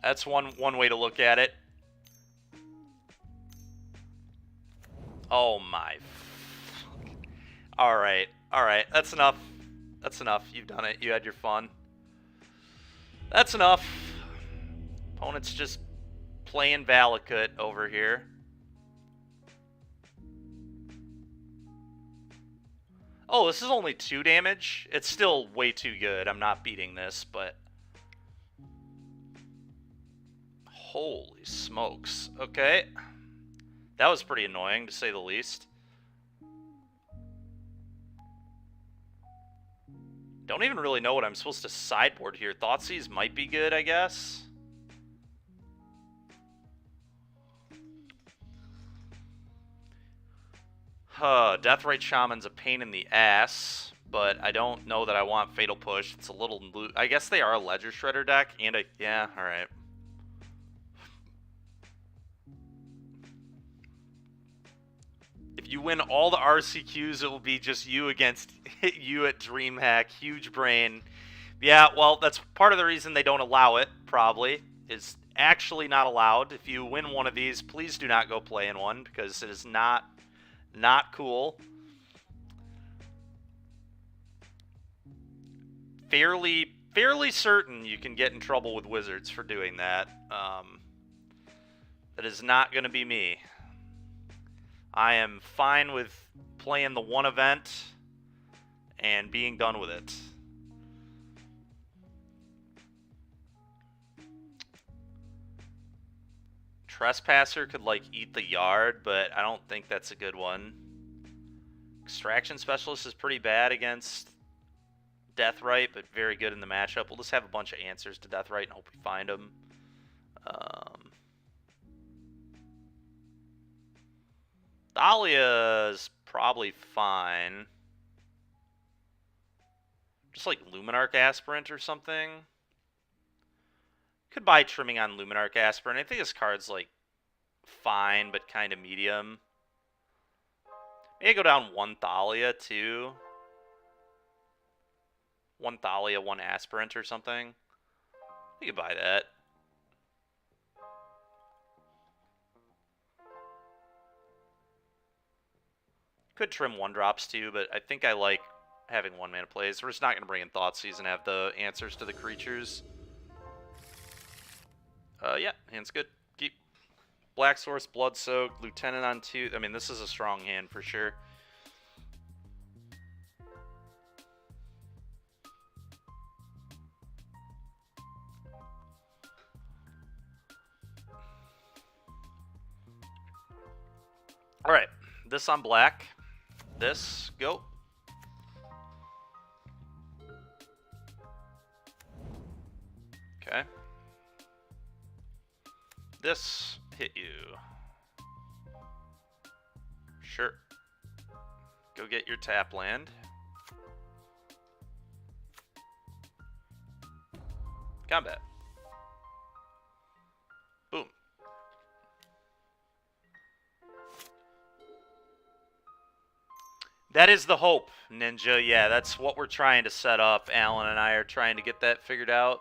That's one way to look at it. Oh my. Alright. Alright. That's enough. That's enough. You've done it. You had your fun. That's enough. Opponent's just playing Valakut over here. Oh, this is only 2 damage? It's still way too good. I'm not beating this, but... Holy smokes. Okay. That was pretty annoying, to say the least. Don't even really know what I'm supposed to sideboard here. Thoughtseize might be good, I guess. Deathrite Shaman's a pain in the ass, but I don't know that I want Fatal Push. It's a little... I guess they are a Ledger Shredder deck, and a... Yeah, alright. If you win all the RCQs, it will be just you against you at DreamHack. Huge brain. Yeah, well, that's part of the reason they don't allow it, probably, is actually not allowed. If you win one of these, please do not go play in one, because it is not cool. Fairly certain you can get in trouble with Wizards for doing that. That is not going to be me. I am fine with playing the one event and being done with it. Trespasser could, like, eat the yard, but I don't think that's a good one. Extraction Specialist is pretty bad against Deathrite, but very good in the matchup. We'll just have a bunch of answers to Deathrite and hope we find them. Thalia's probably fine. Just like Luminarch Aspirant or something. Could buy Trimming on Luminarch Aspirant. I think this card's like fine, but kind of medium. Maybe go down 1 Thalia too. 1 Thalia, 1 Aspirant or something. You could buy that. Could trim 1-drops too, but I think I like having 1-mana plays. We're just not going to bring in Thoughtseize and have the answers to the creatures. Yeah, hand's good. Keep. Black Source, Blood Soak, Lieutenant on 2. I mean, this is a strong hand for sure. Alright, this on black. This, go. Okay. This, hit you. Sure. Go get your tap land. Combat. Boom. That is the hope, Ninja. Yeah, that's what we're trying to set up. Alan and I are trying to get that figured out.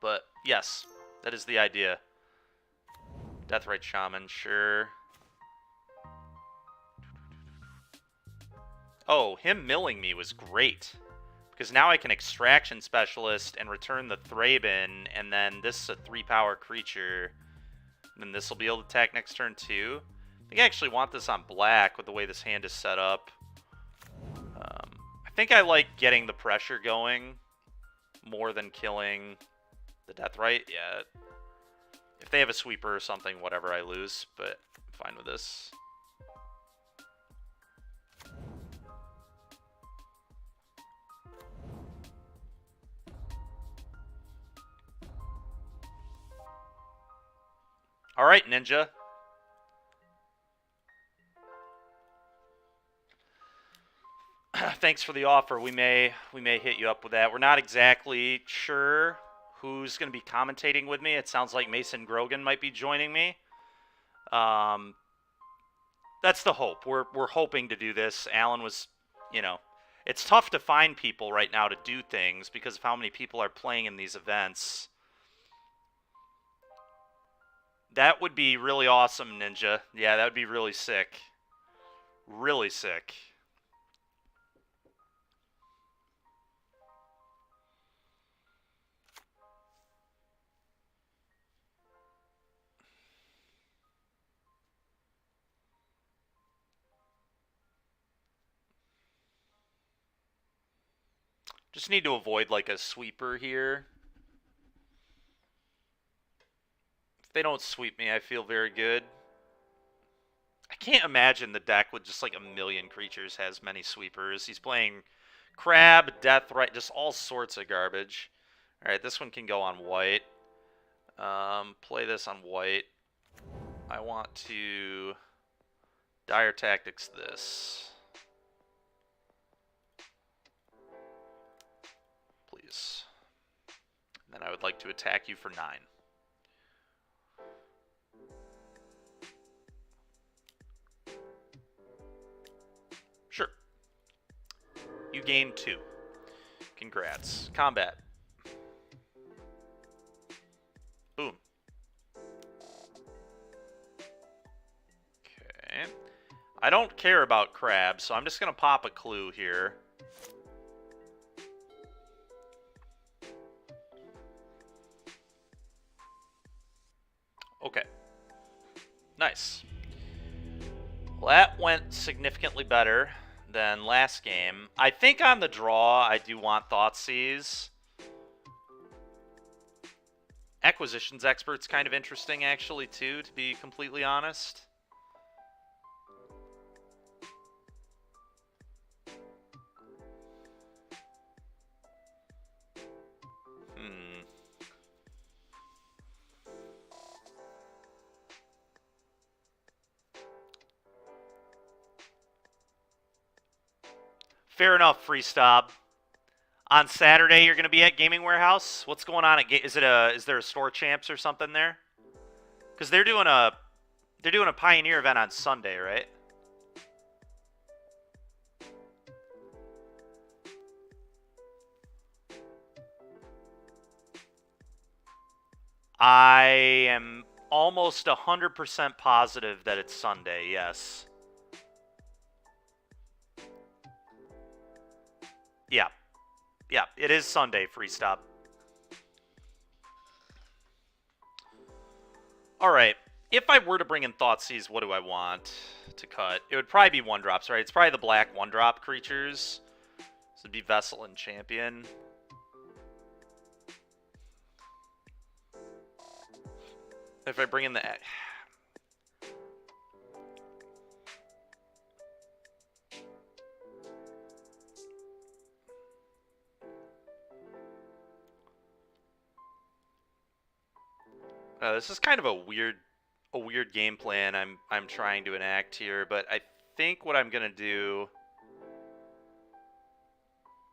But, yes, that is the idea. Deathrite Shaman, sure. Oh, him milling me was great. Because now I can Extraction Specialist and return the Thraben, and then this is a 3-power creature. And then this will be able to attack next turn too. I think I actually want this on black with the way this hand is set up. I think I like getting the pressure going more than killing the Deathrite. Yeah. If they have a sweeper or something, whatever, I lose. But I'm fine with this. Alright, Ninja. thanks for the offer. We may hit you up with that. We're not exactly sure who's going to be commentating with me. It sounds like Mason Grogan might be joining me. That's the hope. We're hoping to do this. Alan was, it's tough to find people right now to do things because of how many people are playing in these events. That would be really awesome, Ninja. Yeah, that would be really sick. Really sick. Just need to avoid like a sweeper here. If they don't sweep me, I feel very good. I can't imagine the deck with just like a million creatures has many sweepers. He's playing Crab, Death, right, just all sorts of garbage. All right, this one can go on white. Play this on white. I want to Dire Tactics this. Please. And then I would like to attack you for 9. Sure. You gain 2. Congrats. Combat. Boom. Okay. I don't care about crabs, so I'm just going to pop a clue here. Okay. Nice. Well, that went significantly better than last game. I think on the draw, I do want Thoughtseize. Acquisitions Expert's kind of interesting, actually, too, to be completely honest. Fair enough, Freestop. On Saturday, you're going to be at Gaming Warehouse. What's going on at is there a store champs or something there? Because they're doing a Pioneer event on Sunday, right? I am almost 100% positive that it's Sunday. Yes. Yeah. Yeah, it is Sunday, Freestop. All right. If I were to bring in Thoughtseize, what do I want to cut? It would probably be 1-drops, right? It's probably the black 1-drop creatures. So it'd be Vessel and Champion. If I bring in the... this is kind of a weird game plan I'm trying to enact here, but I think what I'm gonna do.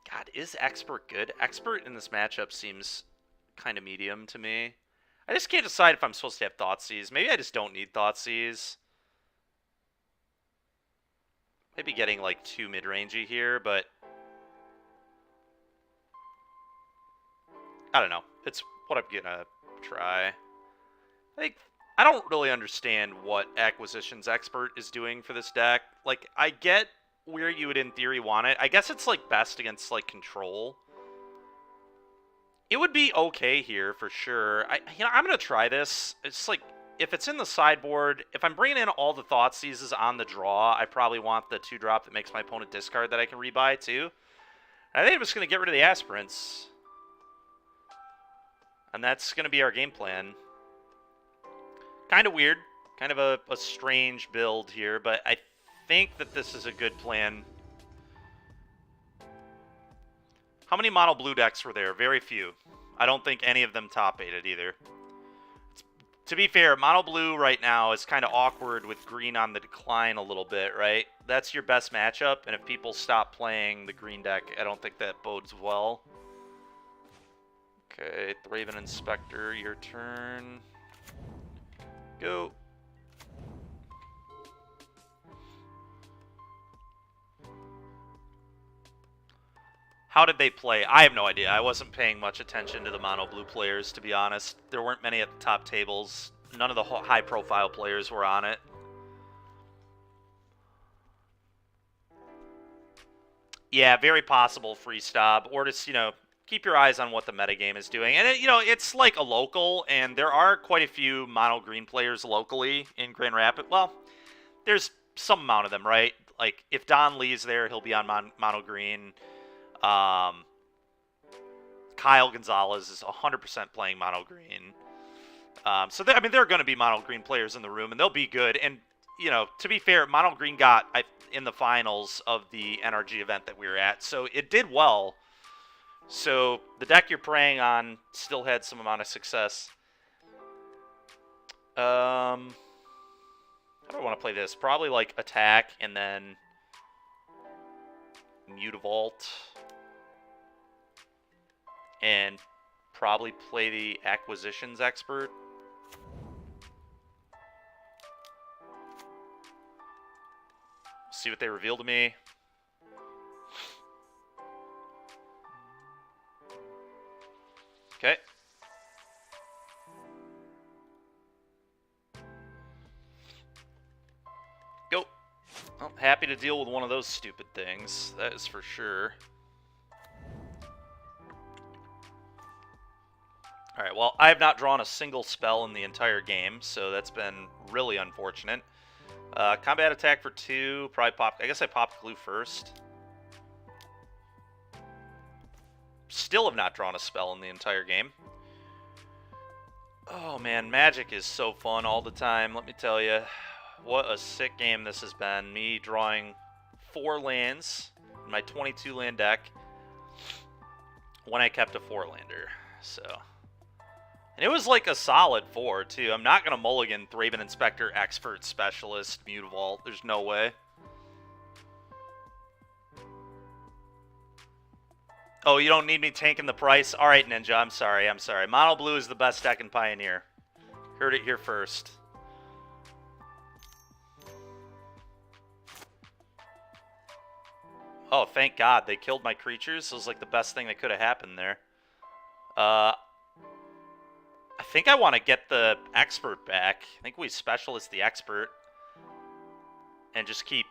God, is Expert good? Expert in this matchup seems kind of medium to me. I just can't decide if I'm supposed to have Thoughtseize. Maybe I just don't need Thoughtseize. Maybe getting like too mid-rangey here, but I don't know. It's what I'm gonna try. I don't really understand what Acquisitions Expert is doing for this deck. Like, I get where you would in theory want it. I guess it's like best against like Control. It would be okay here for sure. I'm gonna try this. It's like if it's in the sideboard, if I'm bringing in all the Thoughtseizes on the draw, I probably want the 2-drop that makes my opponent discard that I can rebuy too. And I think I'm just gonna get rid of the Aspirants, and that's gonna be our game plan. Kind of weird. Kind of a strange build here, but I think that this is a good plan. How many mono blue decks were there? Very few. I don't think any of them top 8'd either. It's To be fair, mono blue right now is kind of awkward with green on the decline a little bit, right? That's your best matchup, and if people stop playing the green deck, I don't think that bodes well. Okay, Thraben Inspector, your turn. Go. How did they play? I have no idea. I wasn't paying much attention to the mono blue players, to be honest. There weren't many at the top tables. None of the high-profile players were on it. Yeah, very possible free stop, or just, you know, keep your eyes on what the metagame is doing. And, you know, it's like a local, and there are quite a few mono green players locally in Grand Rapids. Well, there's some amount of them, right? Like, if Don Lee's there, he'll be on mono green. Kyle Gonzalez is 100% playing mono green. So, I mean, there are going to be mono green players in the room, and they'll be good. And, you know, to be fair, mono green got in the finals of the NRG event that we were at, so it did well. So the deck you're preying on still had some amount of success. How do I want to play this? Probably like attack and then Mutavault. And probably play the Acquisitions Expert. See what they reveal to me. Okay. Go. Well, happy to deal with one of those stupid things. That is for sure. Alright, well, I have not drawn a single spell in the entire game, so that's been really unfortunate. Combat attack for 2, probably pop. I guess I popped glue first. Still have not drawn a spell in the entire game. Oh man, Magic is so fun all the time, let me tell you. What a sick game this has been. Me drawing 4 lands in my 22 land deck when I kept a 4-lander, so. And it was like a solid 4, too. I'm not going to mulligan Thraben Inspector, Expert, Specialist, Mutavault. There's no way. Oh, you don't need me tanking the price? All right, Ninja, I'm sorry. Mono Blue is the best deck in Pioneer. Heard it here first. Oh, thank God. They killed my creatures. It was like the best thing that could have happened there. I think I want to get the Expert back. I think we Specialist the Expert. And just keep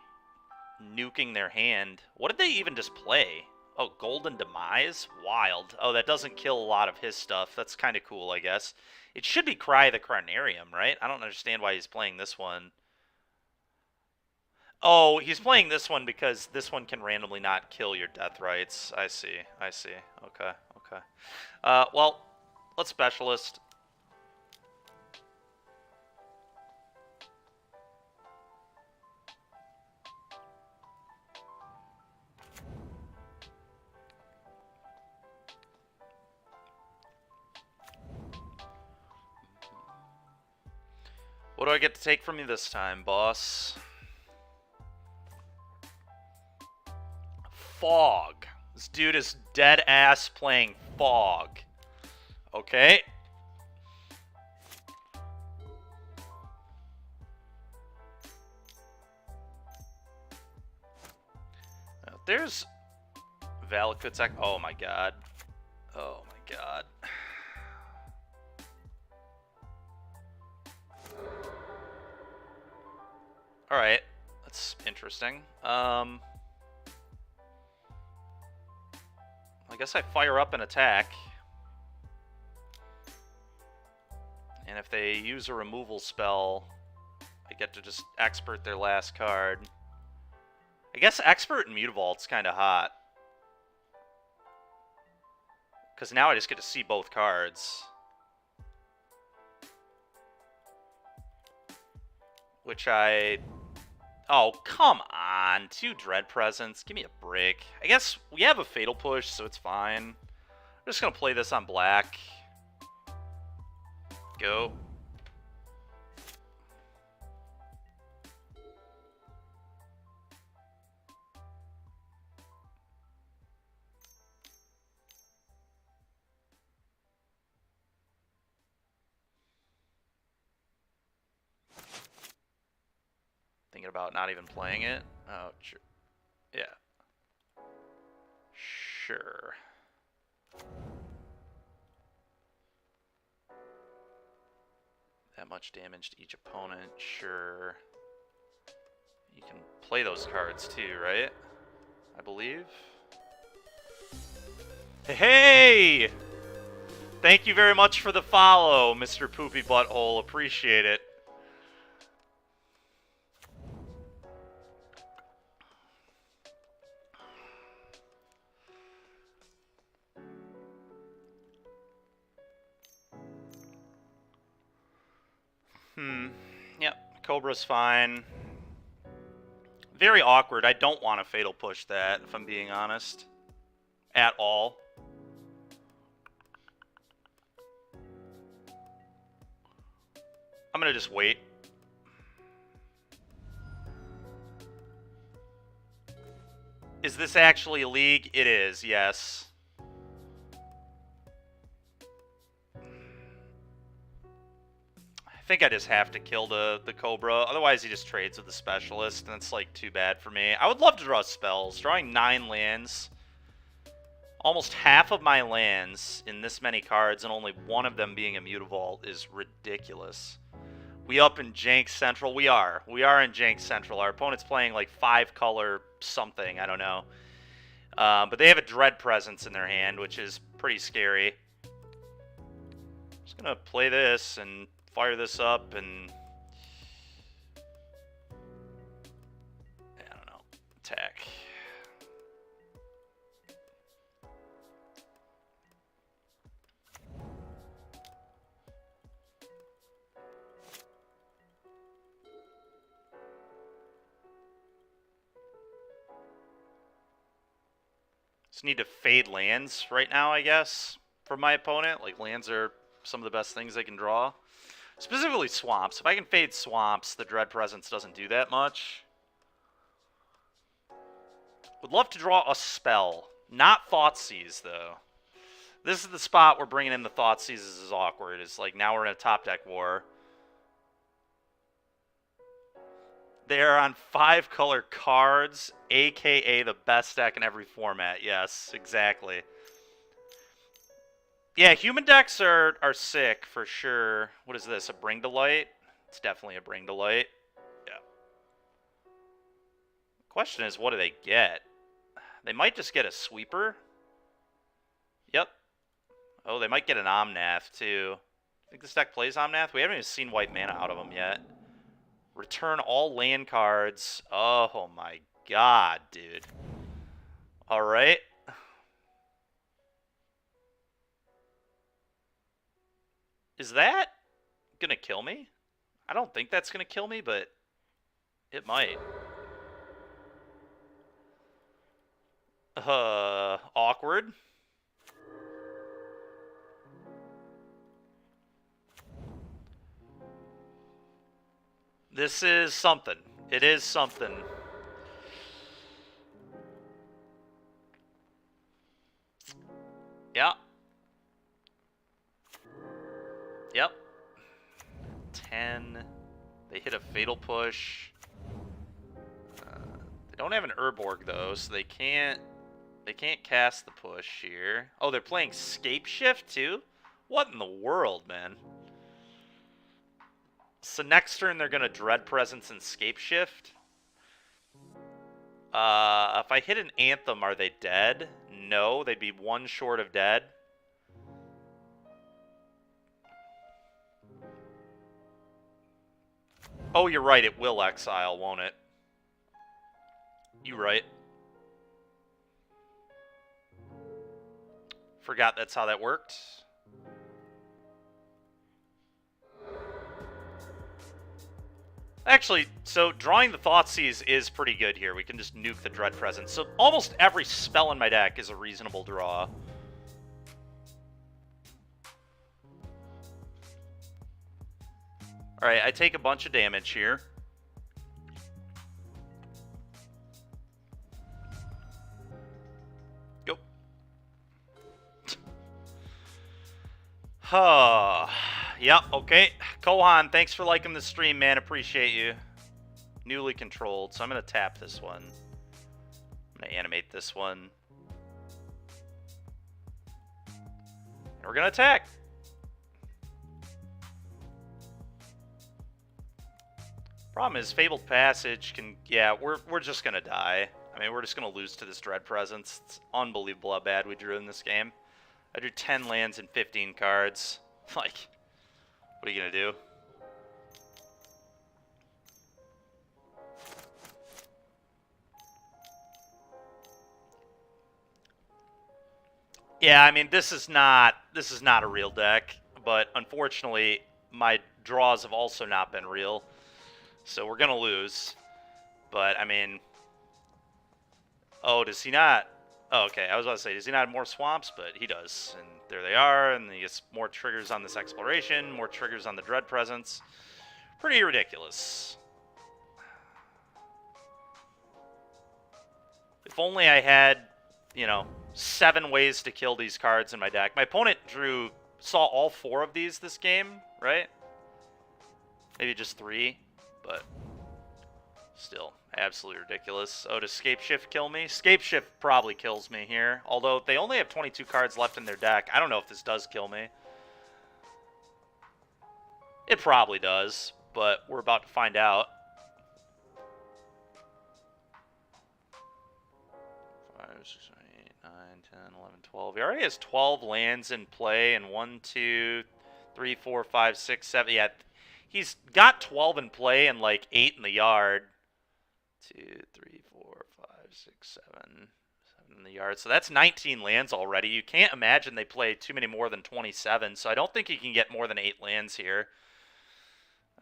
nuking their hand. What did they even just play? Oh, Golden Demise? Wild. Oh, that doesn't kill a lot of his stuff. That's kind of cool, I guess. It should be Cry the Carnarium, right? I don't understand why he's playing this one. Oh, he's playing this one because this one can randomly not kill your Death Rights. I see. Okay. Well, let's Specialist. What do I get to take from you this time, boss? Fog. This dude is dead ass playing Fog. Okay. Now, there's Valakut's. Oh my god. Oh my god. Alright, that's interesting. I guess I fire up an attack. And if they use a removal spell, I get to just Expert their last card. I guess Expert and Mutavault's kind of hot. Because now I just get to see both cards. Which I... Oh, come on. 2 Dread Presence. Give me a break. I guess we have a Fatal Push, so it's fine. I'm just going to play this on black. Go. thinking about not even playing it. Oh, sure. Yeah. Sure. That much damage to each opponent, sure. You can play those cards too, right? I believe. Hey! Thank you very much for the follow, Mr. Poopy Butthole. Appreciate it. Yep, Cobra's fine. Very awkward. I don't want to Fatal Push that, if I'm being honest. At all. I'm going to just wait. Is this actually a league? It is, yes. I think I just have to kill the Cobra. Otherwise, he just trades with the Specialist, and it's, like, too bad for me. I would love to draw spells. Drawing 9 lands. Almost half of my lands in this many cards, and only one of them being a Mutavault, is ridiculous. We up in Jank Central? We are. We are in Jank Central. Our opponent's playing, like, 5-color something. I don't know. But they have a Dread Presence in their hand, which is pretty scary. Just gonna play this and fire this up and I don't know, attack. Just need to fade lands right now, I guess, for my opponent. Like, lands are some of the best things they can draw. Specifically swamps. If I can fade swamps, the Dread Presence doesn't do that much. Would love to draw a spell. Not Thoughtseize, though. This is the spot where bringing in the Thoughtseizes is awkward. It's like, now we're in a top deck war. They're on 5-color cards, a.k.a. the best deck in every format. Yes, exactly. Yeah, human decks are sick, for sure. What is this, a Bring to Light? It's definitely a Bring to Light. Yeah. Question is, what do they get? They might just get a Sweeper. Yep. Oh, they might get an Omnath, too. I think this deck plays Omnath? We haven't even seen white mana out of them yet. Return all land cards. Oh my god, dude. Alright. Is that gonna kill me? I don't think that's gonna kill me, but it might. Awkward. This is something. It is something. Yeah. Yep. 10. They hit a Fatal Push. They don't have an Urborg, though, so they can't cast the push here. Oh, they're playing Scape Shift, too? What in the world, man? So next turn, they're going to Dread Presence and Scape Shift. If I hit an Anthem, are they dead? No, they'd be one short of dead. Oh, you're right. It will exile, won't it? You're right. Forgot that's how that worked. Actually, so drawing the Thoughtseize is pretty good here. We can just nuke the Dread Presence. So almost every spell in my deck is a reasonable draw. Alright, I take a bunch of damage here. Go. Huh. Yep, okay. Kohan, thanks for liking the stream, man. Appreciate you. Newly controlled, so I'm going to tap this one. I'm going to animate this one. And we're going to attack. Problem is, Fabled Passage can... Yeah, we're just going to die. I mean, we're just going to lose to this Dread Presence. It's unbelievable how bad we drew in this game. I drew 10 lands and 15 cards. Like, what are you going to do? Yeah, I mean, this is not a real deck, but unfortunately, my draws have also not been real. So we're going to lose. But, I mean... Oh, does he not? Oh, okay. I was about to say, does he not have more swamps? But he does. And there they are. And he gets more triggers on this exploration. More triggers on the Dread Presence. Pretty ridiculous. If only I had, you know, 7 ways to kill these cards in my deck. My opponent saw all 4 of these this game, right? Maybe just 3, but still, absolutely ridiculous. Oh, does Scape Shift kill me? Scape Shift probably kills me here, although they only have 22 cards left in their deck. I don't know if this does kill me. It probably does, but we're about to find out. 5, 6, 7, 8, 9, 10, 11, 12. He already has 12 lands in play, and 1, 2, 3, 4, 5, 6, 7. Yeah, he's got 12 in play and like 8 in the yard. 2, 3, 4, 5, 6, 7 in the yard. So that's 19 lands already. You can't imagine they play too many more than 27. So I don't think he can get more than 8 lands here.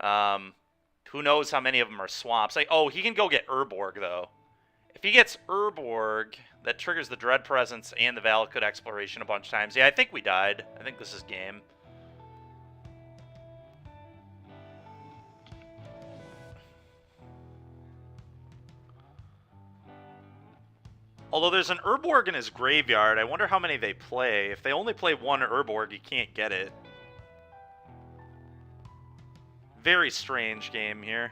Who knows how many of them are swamps? Oh, he can go get Urborg though. If he gets Urborg, that triggers the Dread Presence and the Valakut Exploration a bunch of times. Yeah, I think we died. I think this is game. Although there's an Urborg in his graveyard, I wonder how many they play. If they only play 1 Urborg, you can't get it. Very strange game here.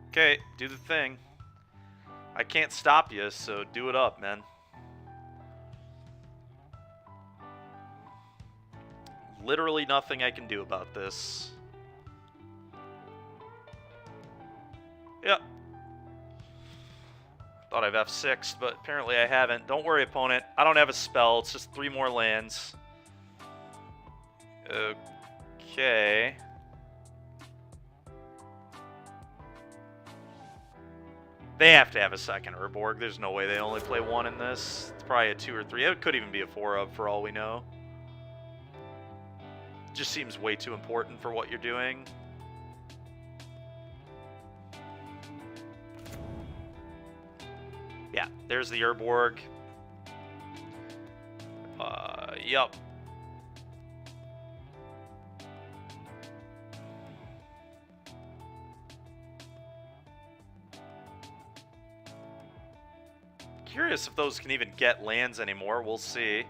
Okay, do the thing. I can't stop you, so do it up, man. Literally nothing I can do about this. Yep. Thought I've F6'd, but apparently I haven't. Don't worry, opponent. I don't have a spell. It's just 3 more lands. Okay. They have to have a second Urborg. There's no way they only play 1 in this. It's probably a 2 or 3. It could even be a 4-of for all we know. Just seems way too important for what you're doing. Yeah, there's the Urborg. Yup. Curious if those can even get lands anymore. We'll see.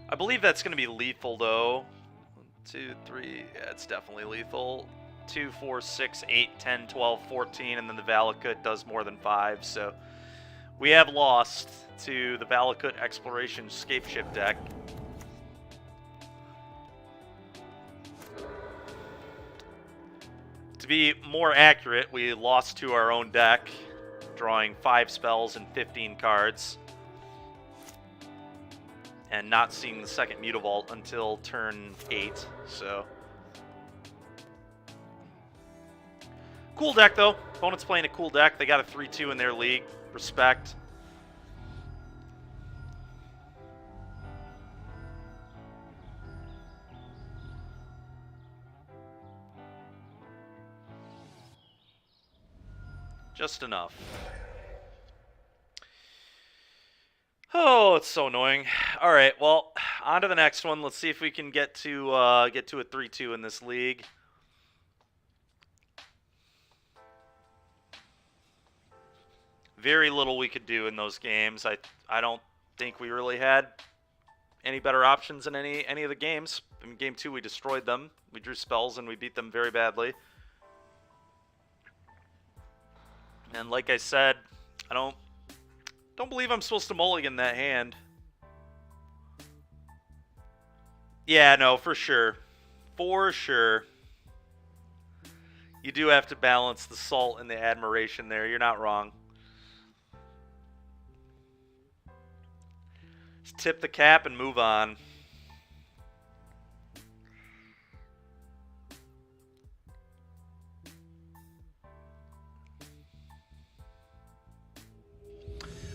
I believe that's going to be lethal, though. 1, 2, 3. Yeah, it's definitely lethal. 2, 4, 6, 8, 10, 12, 14, and then the Valakut does more than 5, so we have lost to the Valakut Exploration Scape Shift deck. To be more accurate, we lost to our own deck, drawing 5 spells and 15 cards, and not seeing the second Mutavault until turn 8, so... Cool deck, though. Opponent's playing a cool deck. They got a 3-2 in their league. Respect. Just enough. Oh, it's so annoying. All right, well, on to the next one. Let's see if we can get to a 3-2 in this league. Very little we could do in those games. I don't think we really had any better options in any of the games. In game 2, we destroyed them. We drew spells and we beat them very badly. And like I said, I don't believe I'm supposed to mulligan that hand. Yeah, no, for sure. For sure. You do have to balance the salt and the admiration there. You're not wrong. Just tip the cap and move on.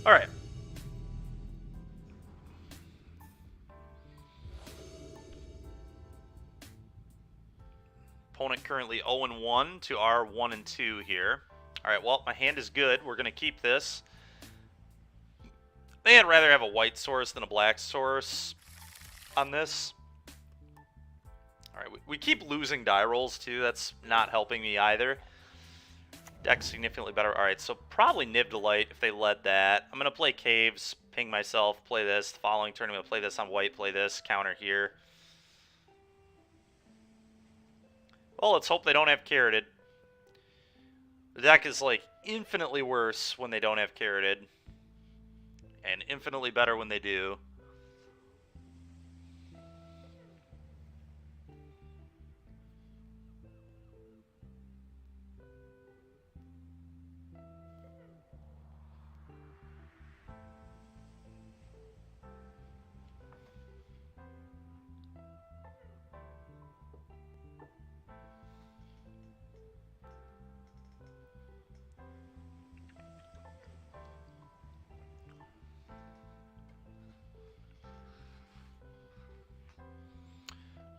All right. Opponent currently 0-1 to our 1-2 here. All right, well, my hand is good. We're going to keep this. I think I'd rather have a white source than a black source on this. All right, we keep losing die rolls, too. That's not helping me either. Deck's significantly better. All right, so probably Niv Delight if they led that. I'm going to play Caves, ping myself, play this. The following turn, I'm going to play this on white, play this, counter here. Well, let's hope they don't have Carroted. The deck is, like, infinitely worse when they don't have Carroted. And infinitely better when they do.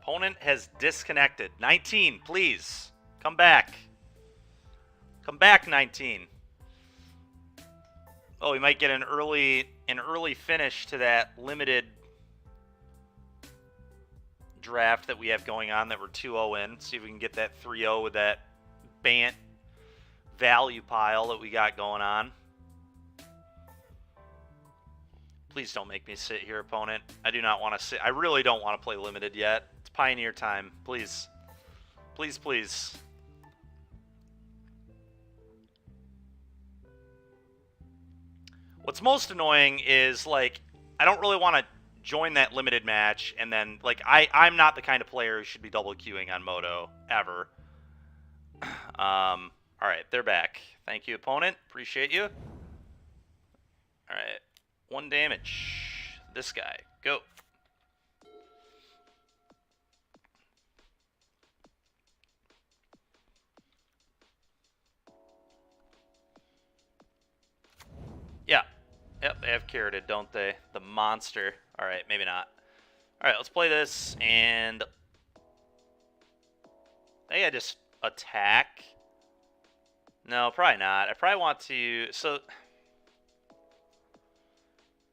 Opponent has disconnected. 19, please. Come back. Come back, 19. Oh, we might get an early finish to that limited draft that we have going on that we're 2-0 in. See if we can get that 3-0 with that Bant value pile that we got going on. Please don't make me sit here, opponent. I do not want to sit. I really don't want to play limited yet. It's Pioneer time. Please. Please, please. What's most annoying is, like, I don't really want to join that limited match, and then, like, I'm not the kind of player who should be double queuing on Moto, ever. Alright, they're back. Thank you, opponent. Appreciate you. Alright. 1 damage. This guy. Go. Yeah. Yep, they have Carroted, don't they? The monster. Alright, maybe not. Alright, let's play this, and I think I just attack. No, probably not. I probably want to... So...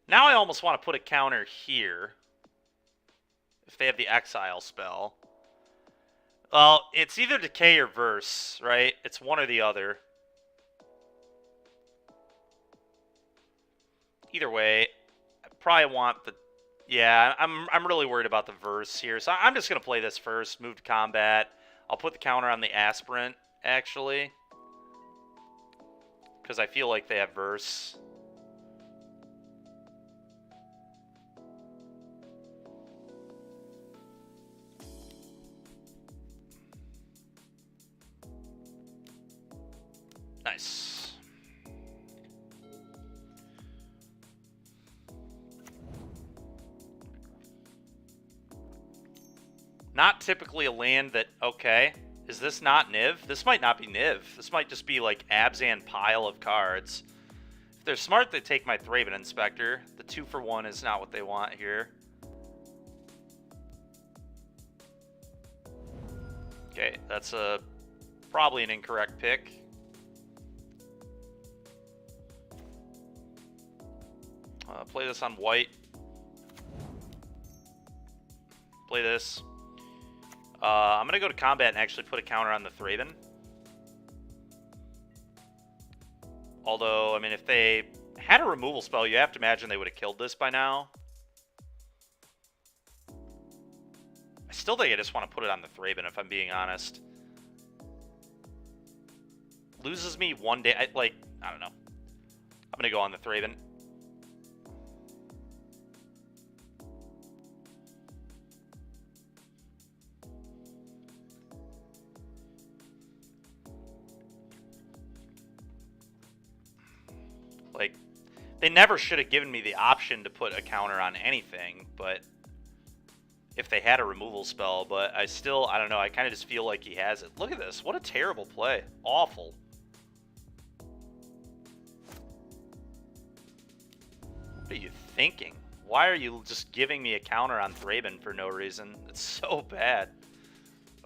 Now I almost want to put a counter here. If they have the Exile spell. Well, it's either Decay or Verse, right? It's one or the other. Either way, I probably want the... Yeah, I'm really worried about the Verse here. So I'm just going to play this first, move to combat. I'll put the counter on the Aspirant, actually. Because I feel like they have Verse. Nice. Not typically a land that... Okay. Is this not Niv? This might not be Niv. This might just be like Abzan pile of cards. If they're smart, they take my Thraben Inspector. The 2-for-1 is not what they want here. Okay, that's probably an incorrect pick. Play this on white. Play this. I'm going to go to combat and actually put a counter on the Thraben. Although, I mean, if they had a removal spell, you have to imagine they would have killed this by now. I still think I just want to put it on the Thraben, if I'm being honest. Loses me one day. I don't know. I'm going to go on the Thraben. Like, they never should have given me the option to put a counter on anything, but if they had a removal spell, but I don't know, I kind of just feel like he has it. Look at this. What a terrible play. Awful. What are you thinking? Why are you just giving me a counter on Thraben for no reason? It's so bad.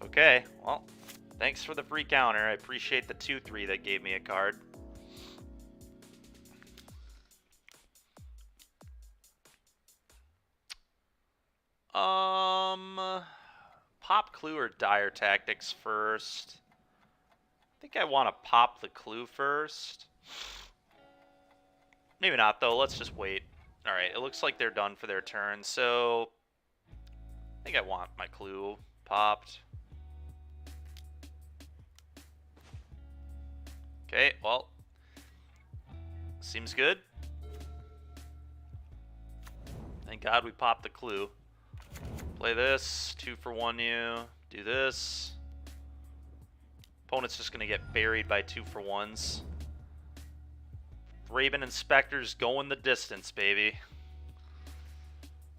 Okay, well, thanks for the free counter. I appreciate the 2-3 that gave me a card. Pop Clue or Dire Tactics first? I think I want to pop the Clue first. Maybe not, though. Let's just wait. Alright, it looks like they're done for their turn, so I think I want my Clue popped. Okay, well, seems good. Thank God we popped the Clue. Play this, 2 for 1 you, do this. Opponent's just going to get buried by 2 for 1s. Thraben Inspector's going the distance, baby.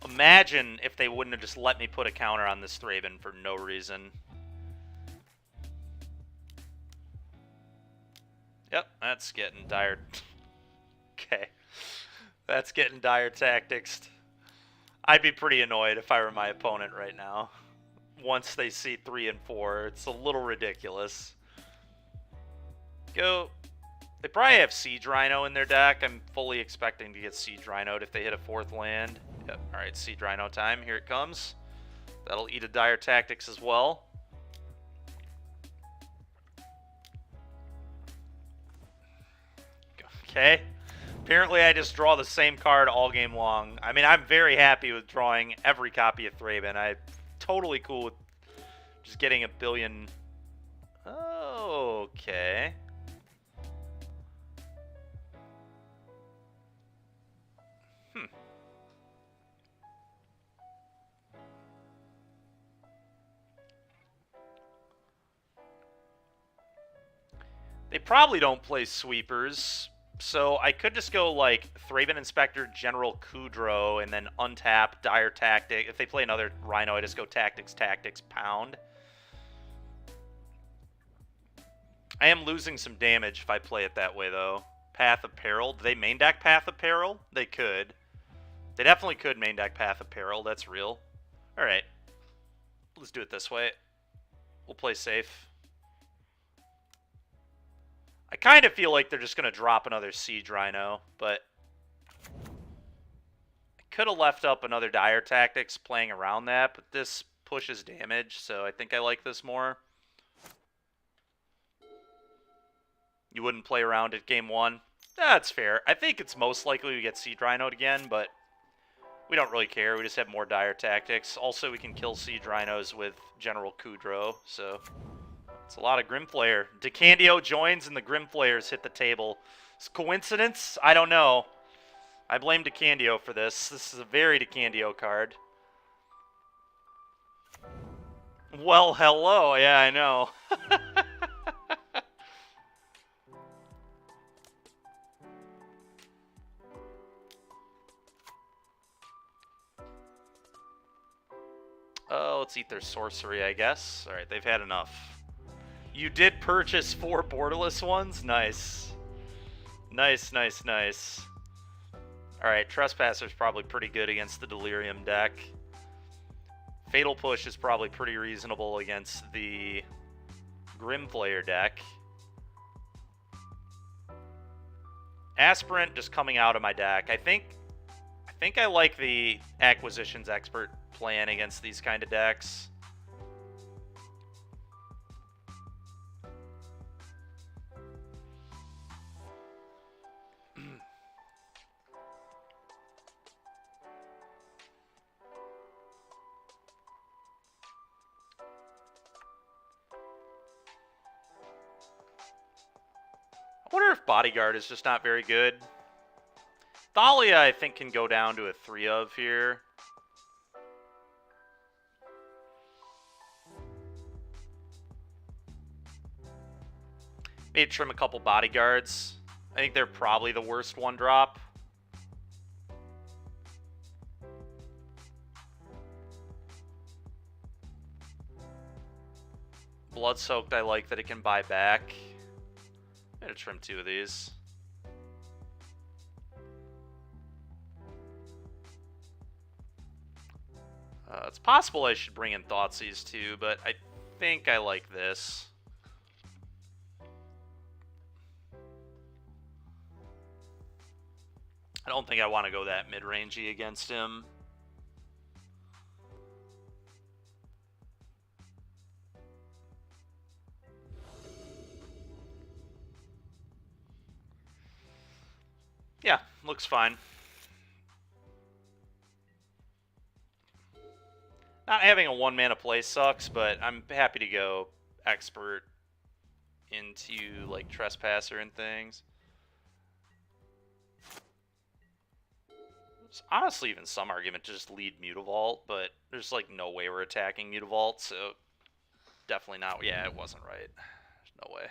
Imagine if they wouldn't have just let me put a counter on this Thraben for no reason. Yep, that's getting dire. Okay. That's getting Dire Tactics. I'd be pretty annoyed if I were my opponent right now. Once they see 3 and 4, it's a little ridiculous. Go. They probably have Siege Rhino in their deck. I'm fully expecting to get Siege Rhino'd if they hit a 4th land. Yep. Alright, Siege Rhino time. Here it comes. That'll eat a Dire Tactics as well. Okay. Apparently I just draw the same card all game long. I mean, I'm very happy with drawing every copy of Thraben. I'm totally cool with just getting a billion. Okay. They probably don't play sweepers. So I could just go like Thraben Inspector, General Kudrow, and then untap Dire Tactic. If they play another Rhino, I just go Tactics, Tactics, Pound. I am losing some damage if I play it that way, though. Path of Peril. Do they main deck Path of Peril? They could. They definitely could main deck Path of Peril. That's real. Alright. Let's do it this way. We'll play safe. I kind of feel like they're just going to drop another Siege Rhino, but I could have left up another Dire Tactics playing around that, but this pushes damage, so I think I like this more. You wouldn't play around at game 1? That's fair. I think it's most likely we get Siege Rhino'd again, but we don't really care. We just have more Dire Tactics. Also, we can kill Siege Rhinos with General Kudrow, so it's a lot of Grimflayer. DeCandio joins and the Grimflayers hit the table. It's coincidence? I don't know. I blame DeCandio for this. This is a very DeCandio card. Well, hello. Yeah, I know. Let's eat their sorcery, I guess. Alright, they've had enough. You did purchase 4 borderless ones? Nice. Nice, nice, nice. Alright, Trespasser's probably pretty good against the Delirium deck. Fatal Push is probably pretty reasonable against the Grimflayer deck. Aspirant just coming out of my deck. I think I like the Acquisitions Expert plan against these kind of decks. Bodyguard is just not very good. Thalia, I think, can go down to a 3 of here. Maybe trim a couple Bodyguards. I think they're probably the worst 1-drop. Blood-Soaked, I like that it can buy back. I'm going to trim 2 of these. It's possible I should bring in Thoughtseize too, but I think I like this. I don't think I want to go that mid-rangey against him. Yeah, looks fine. Not having a 1-mana play sucks, but I'm happy to go Expert into, like, Trespasser and things. There's honestly even some argument to just lead Mutavault, but there's, like, no way we're attacking Mutavault, so definitely not. Yeah, it wasn't right. There's no way.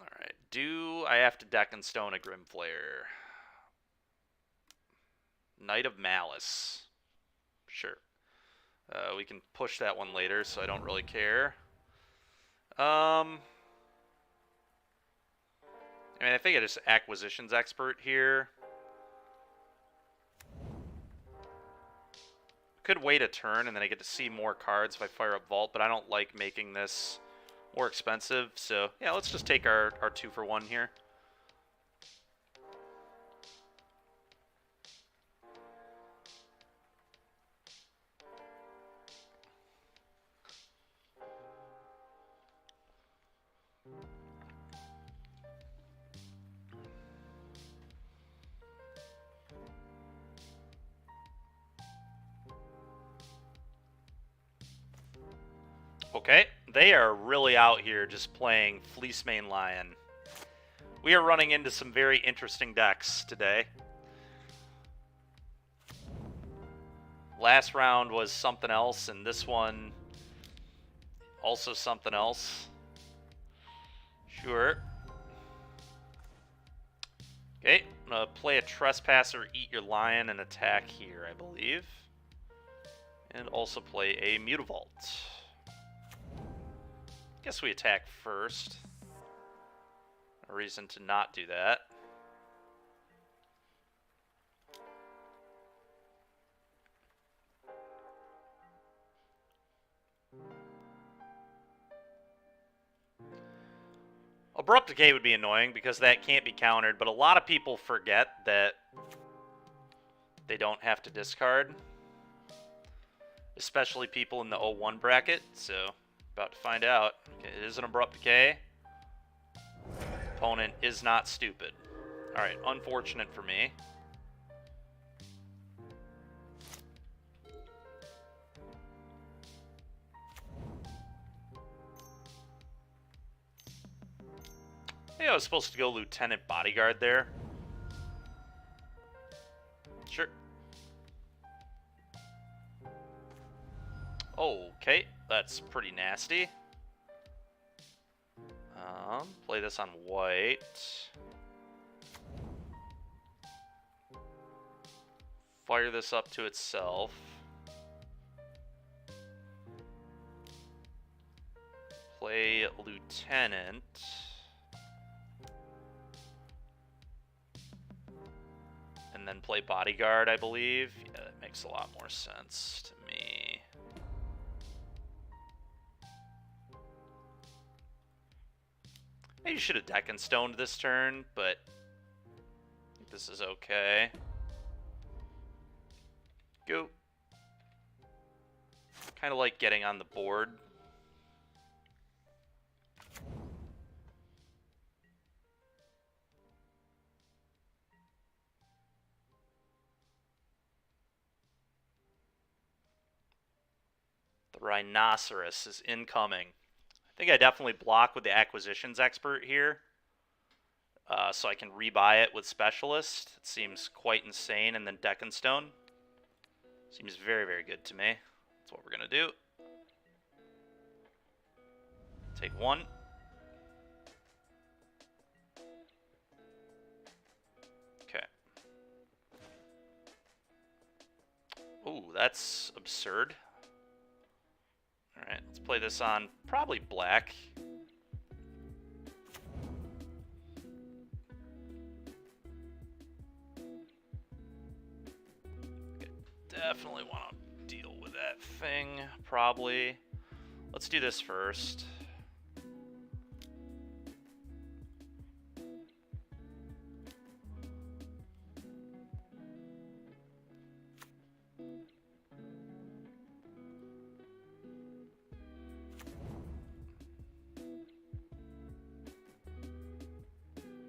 Alright, do I have to deck and stone a Grimflayer? Knight of Malice. Sure. We can push that one later, so I don't really care. I mean, I think I just Acquisitions Expert here. Could wait a turn, and then I get to see more cards if I fire up Vault, but I don't like making this more expensive, so yeah, let's just take our 2-for-1 here. Okay, they are really out here just playing Fleecemane Lion. We are running into some very interesting decks today. Last round was something else, and this one also something else. Sure. Okay, I'm going to play a Trespasser, eat your lion, and attack here, I believe. And also play a Mutavault. Guess we attack first. No reason to not do that. Abrupt Decay would be annoying because that can't be countered, but a lot of people forget that they don't have to discard. Especially people in the 0-1 bracket, so about to find out. Okay, it is an Abrupt Decay. Opponent is not stupid. Alright, unfortunate for me. Hey, I was supposed to go Lieutenant Bodyguard there. Sure. Okay, that's pretty nasty. Play this on white. Fire this up to itself. Play Lieutenant. And then play Bodyguard, I believe. Yeah, that makes a lot more sense to me. Maybe you should have deck and stoned this turn, but I think this is okay. Go. Kind of like getting on the board. The Rhinoceros is incoming. I think I definitely block with the Acquisitions Expert here. so I can rebuy it with Specialist. It seems quite insane, and then Deck and Stone. Seems very, very good to me. That's what we're going to do. Take one. Okay. Ooh, that's absurd. Alright, let's play this on probably black. Definitely want to deal with that thing, probably. Let's do this first.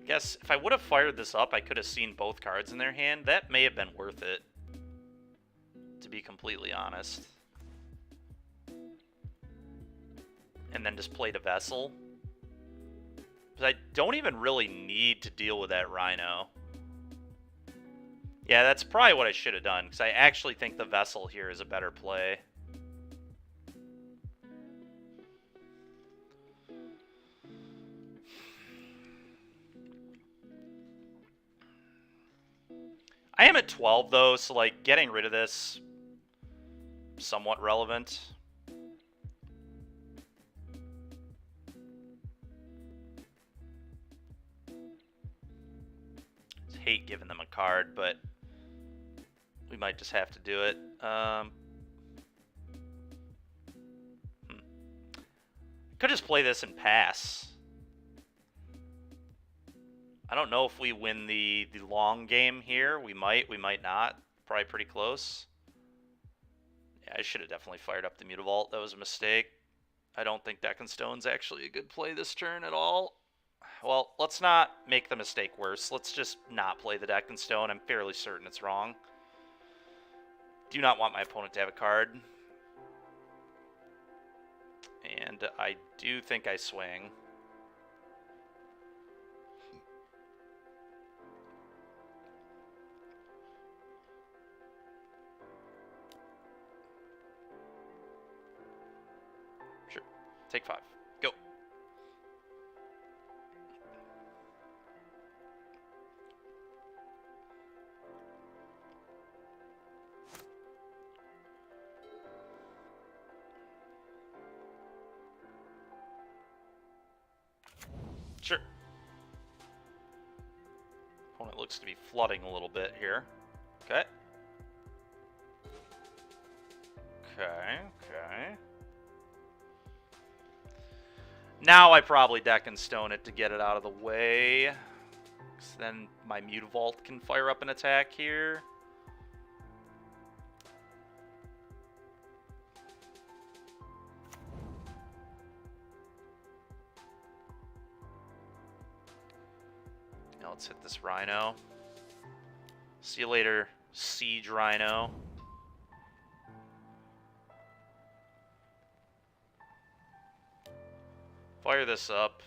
I guess if I would have fired this up, I could have seen both cards in their hand. That may have been worth it, to be completely honest. And then just played a Vessel. But I don't even really need to deal with that Rhino. Yeah, that's probably what I should have done, because I actually think the Vessel here is a better play. I am at 12, though, so, like, getting rid of this, somewhat relevant. I hate giving them a card, but we might just have to do it. Could just play this and pass. I don't know if we win the long game here. We might not. Probably pretty close. Yeah, I should have definitely fired up the Mutavault. That was a mistake. I don't think Deck and Stone's actually a good play this turn at all. Well, let's not make the mistake worse. Let's just not play the Deck and Stone. I'm fairly certain it's wrong. Do not want my opponent to have a card. And I do think I swing. Sure. Take 5. Go. Sure. Opponent looks to be flooding a little bit here. Okay. Okay. Now I probably Deck and Stone it to get it out of the way. 'Cause then my Mutavault can fire up an attack here. Now let's hit this Rhino. See you later, Siege Rhino. Fire this up.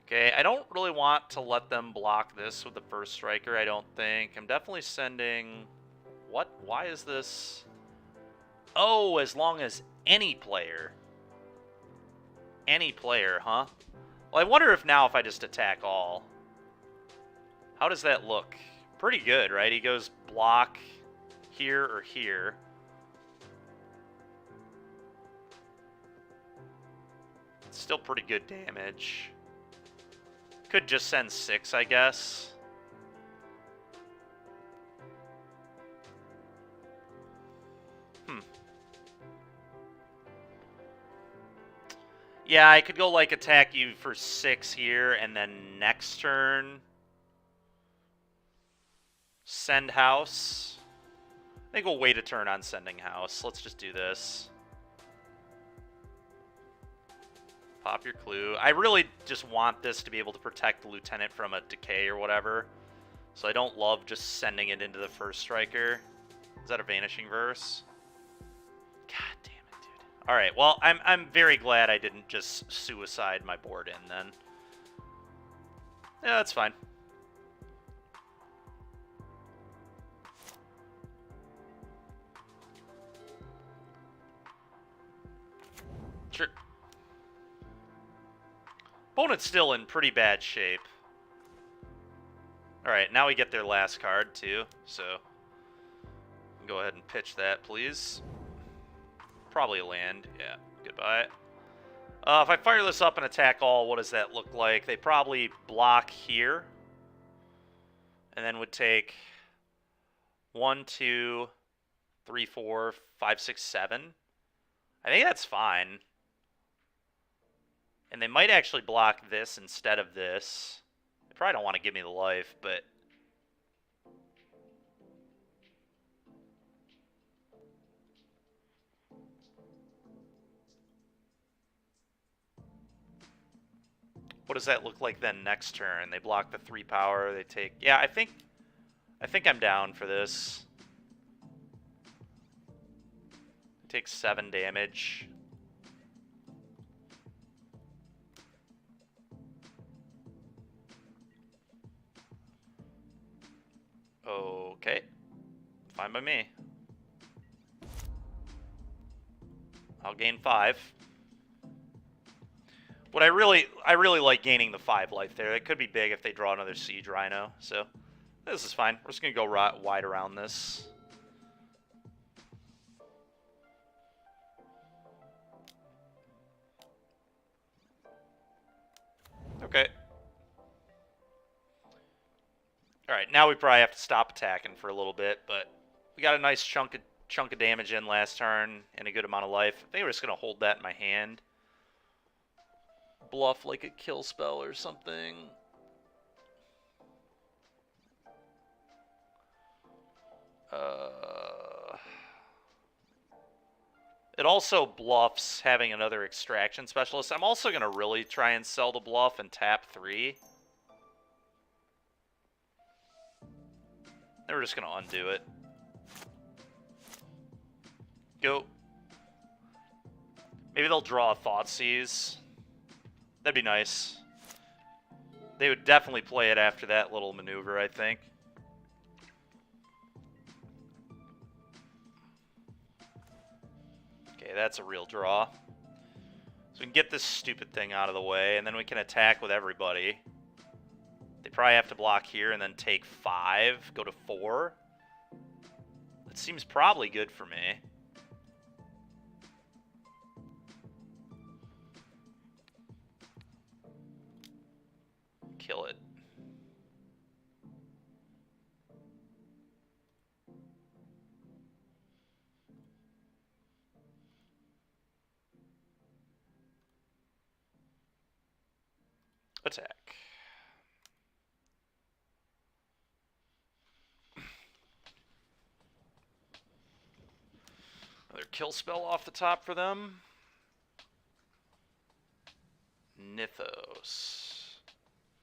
Okay, I don't really want to let them block this with the first striker, I don't think. I'm definitely sending... What? Why is this... Oh, as long as any player. Any player, huh? Well, I wonder if now if I just attack all. How does that look? Pretty good, right? He goes block here or here. It's still pretty good damage. Could just send 6, I guess. Yeah, I could go, like, attack you for 6 here, and then next turn... Send house. I think we'll wait a turn on sending house. Let's just do this. Pop your clue. I really just want this to be able to protect the lieutenant from a decay or whatever. So I don't love just sending it into the first striker. Is that a vanishing verse? God damn it, dude. All right, well, I'm very glad I didn't just suicide my board in then. Yeah, that's fine. Sure. Opponent's still in pretty bad shape. Alright, now we get their last card, too, so go ahead and pitch that, please. Probably a land. Yeah, goodbye. If I fire this up and attack all, what does that look like? They probably block here. And then would take 1, 2, 3, 4, 5, 6, 7. I think that's fine. And they might actually block this instead of this. They probably don't want to give me the life, but... what does that look like then next turn? They block the 3 power, they take... yeah, I think I'm down for this. Take 7 damage. Okay. Fine by me. I'll gain 5. What I really like gaining the 5 life there. It could be big if they draw another Siege Rhino. So this is fine. We're just gonna go wide around this. Okay. All right, now we probably have to stop attacking for a little bit, but we got a nice chunk of damage in last turn and a good amount of life. I think we're just gonna hold that in my hand. Bluff like a kill spell or something. It also bluffs having another extraction specialist. I'm also going to really try and sell the bluff and tap 3. Then we're just going to undo it. Go. Maybe they'll draw a Thoughtseize. That'd be nice. They would definitely play it after that little maneuver, I think. Okay, that's a real draw. So we can get this stupid thing out of the way, and then we can attack with everybody. They probably have to block here and then take 5, go to 4. That seems probably good for me. Kill it. Attack. Another kill spell off the top for them. Nithos.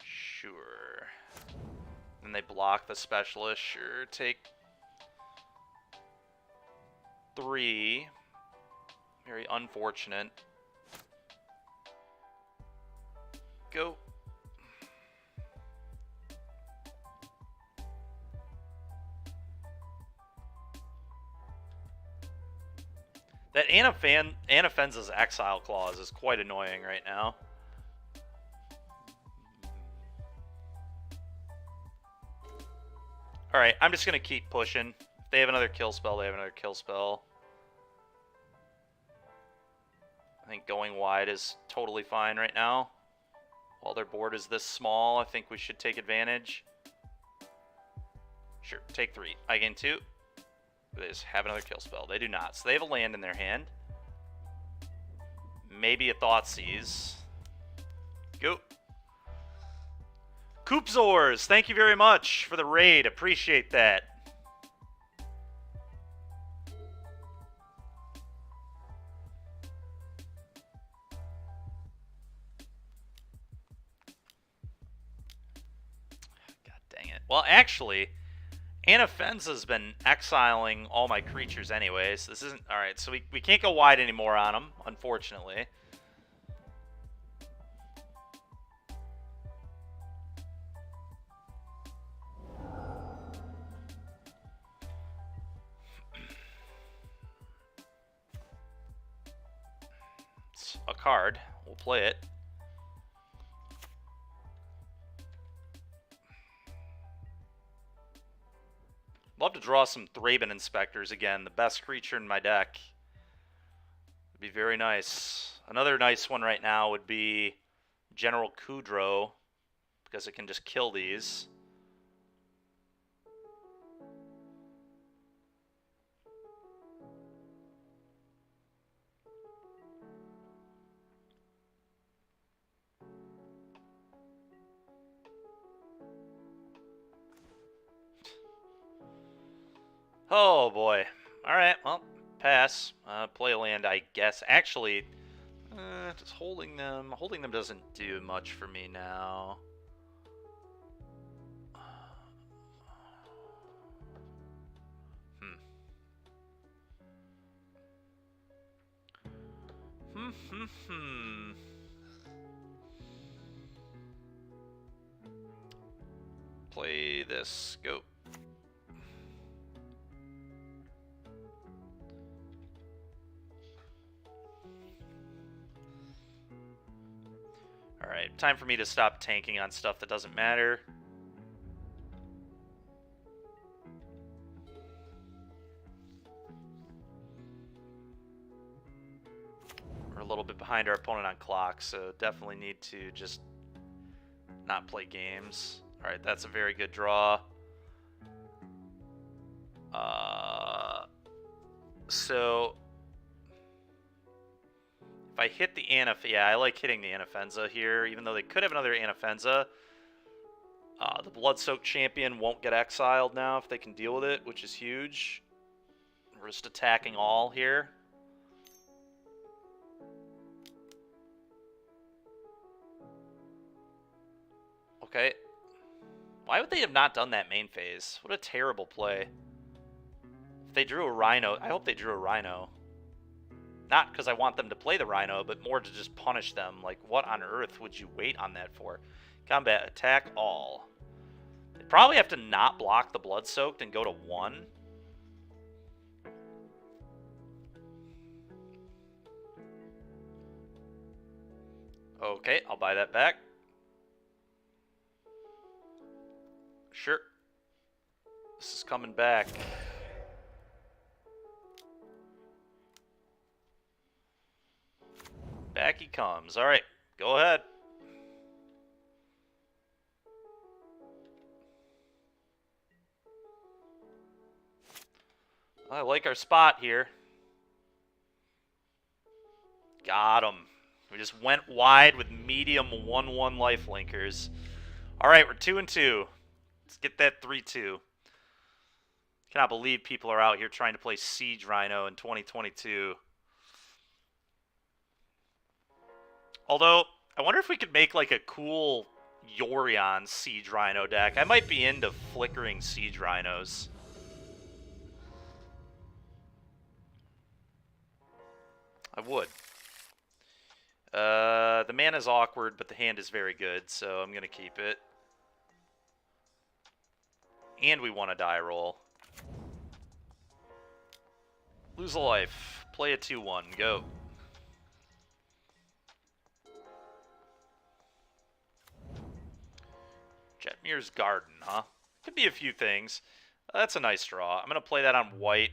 Sure. And they block the specialist. Sure. Take 3. Very unfortunate. Go. That Anafenza's exile clause is quite annoying right now. Alright, I'm just going to keep pushing. If they have another kill spell, they have another kill spell. I think going wide is totally fine right now. While their board is this small, I think we should take advantage. Sure, take 3. I gain 2. They just have another kill spell. They do not. So they have a land in their hand. Maybe a Thoughtseize. Go. Koopzors, thank you very much for the raid. Appreciate that. God dang it. Well, actually, Anafenza's been exiling all my creatures anyway, so this isn't... Alright, so we can't go wide anymore on them, unfortunately. It's a card. We'll play it. Love to draw some Thraben Inspectors again, the best creature in my deck. Would be very nice. Another nice one right now would be General Kudrow, because it can just kill these. Oh boy. Alright, well, pass. Play a land, I guess. Actually, just holding them doesn't do much for me now. Play this. Go. Alright, time for me to stop tanking on stuff that doesn't matter. We're a little bit behind our opponent on clock, so definitely need to just not play games. Alright, that's a very good draw. So if I hit the Anafenza, yeah, I like hitting the Anafenza here, even though they could have another Anafenza. The Blood-Soaked Champion won't get exiled now if they can deal with it, which is huge. We're just attacking all here. Okay. Why would they have not done that main phase? What a terrible play. If they drew a Rhino, I hope they drew a Rhino. Not because I want them to play the Rhino, but more to just punish them. Like, what on earth would you wait on that for? Combat, attack all. They probably have to not block the Blood-Soaked and go to 1. Okay, I'll buy that back. Sure. This is coming back. Back he comes. Alright, go ahead. I like our spot here. Got him. We just went wide with medium 1/1 lifelinkers. Alright, we're 2-2. Let's get that 3-2. Cannot believe people are out here trying to play Siege Rhino in 2022. Although, I wonder if we could make like a cool Yorion Siege Rhino deck. I might be into flickering Siege Rhinos. I would. The mana's awkward, but the hand is very good, so I'm going to keep it. And we want a die roll. Lose a life. Play a 2-1. Go. Jetmir's Garden, huh? Could be a few things. That's a nice draw. I'm going to play that on white.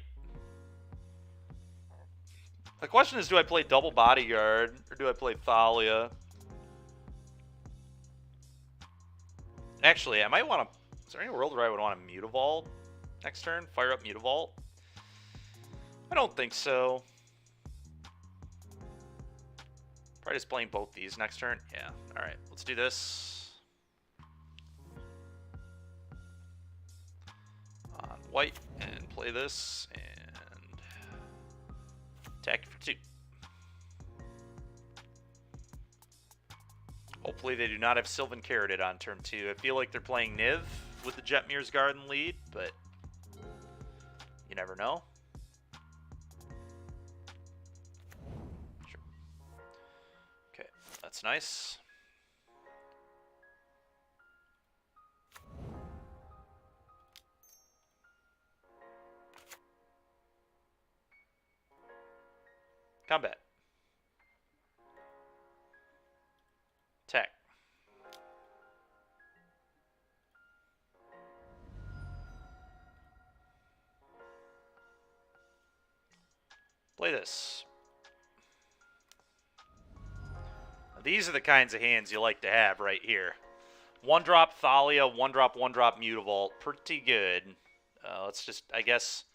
The question is, do I play Double Bodyguard or do I play Thalia? Actually, I might want to... Is there any world where I would want a Mutavault next turn? Fire up Mutavault? I don't think so. Probably just playing both these next turn. Yeah. Alright, let's do this. On white, and play this, and attack for 2. Hopefully they do not have Sylvan Carroted on turn 2. I feel like they're playing Niv with the Jetmir's Garden lead, but You never know. Sure. Okay, that's nice. Combat. Attack. Play this. Now, these are the kinds of hands you like to have right here. 1-drop Thalia, 1-drop, 1-drop Mutavault. Pretty good. Let's just, I guess...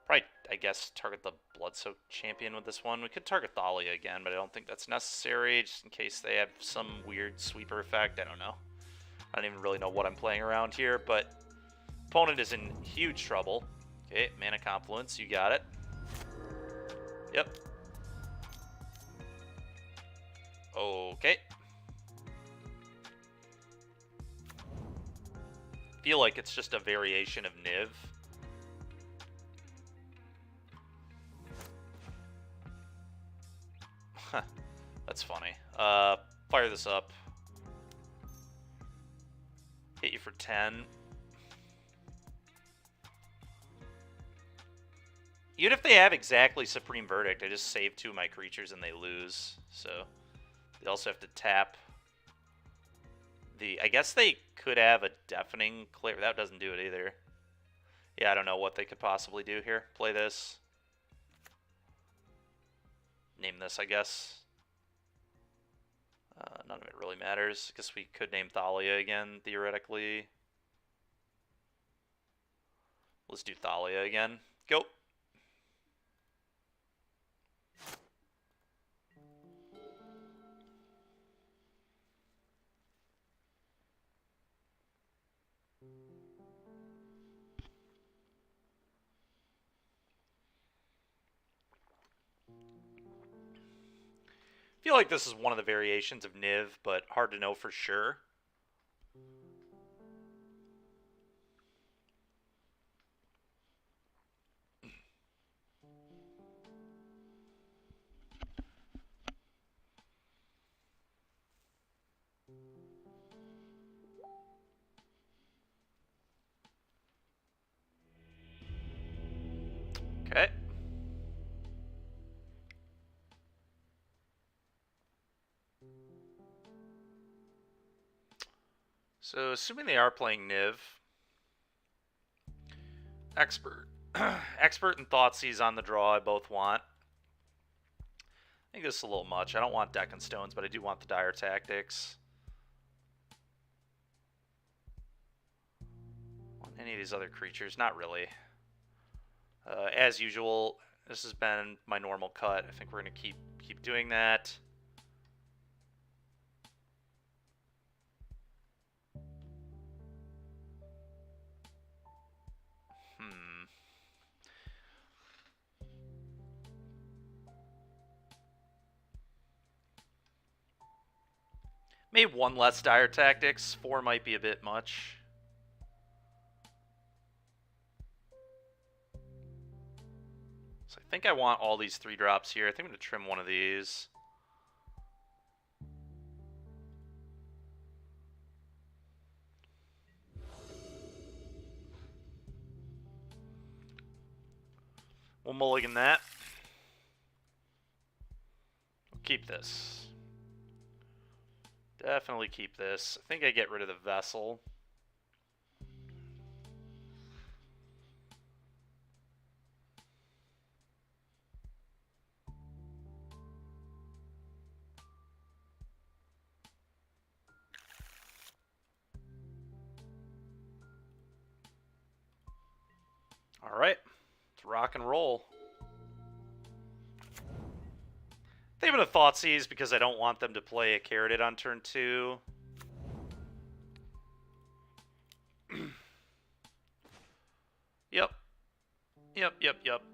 Probably, I guess, target the Blood-Soaked Champion with this one. We could target Thalia again, but I don't think that's necessary, just in case they have some weird sweeper effect. I don't know. I don't even really know what I'm playing around here, but opponent is in huge trouble. Okay, Mana Confluence, you got it. Yep. Okay. Feel like it's just a variation of Niv. That's funny. Fire this up. Hit you for 10. Even if they have exactly Supreme Verdict, I just save 2 of my creatures and they lose. So they also have to tap the... I guess they could have a Deafening Clear. That doesn't do it either. Yeah, I don't know what they could possibly do here. Play this. Name this, I guess. None of it really matters. I guess we could name Thalia again, theoretically. Let's do Thalia again. Go. I feel like this is one of the variations of Niv, but hard to know for sure. Okay. So, assuming they are playing Niv, Expert. Expert and Thoughtseize on the draw I both want. I think this is a little much. I don't want Deck and Stones, but I do want the Dire Tactics. Want any of these other creatures? Not really. As usual, this has been my normal cut. I think we're going to keep doing that. Maybe 1 less Dire Tactics. 4 might be a bit much. So I think I want all these 3-drops here. I think I'm going to trim one of these. We'll mulligan that. We'll keep this. Definitely keep this. I think I get rid of the Vessel. All right, let's rock and roll. They have a Thoughtseize because I don't want them to play a Carroted on turn 2. Yep.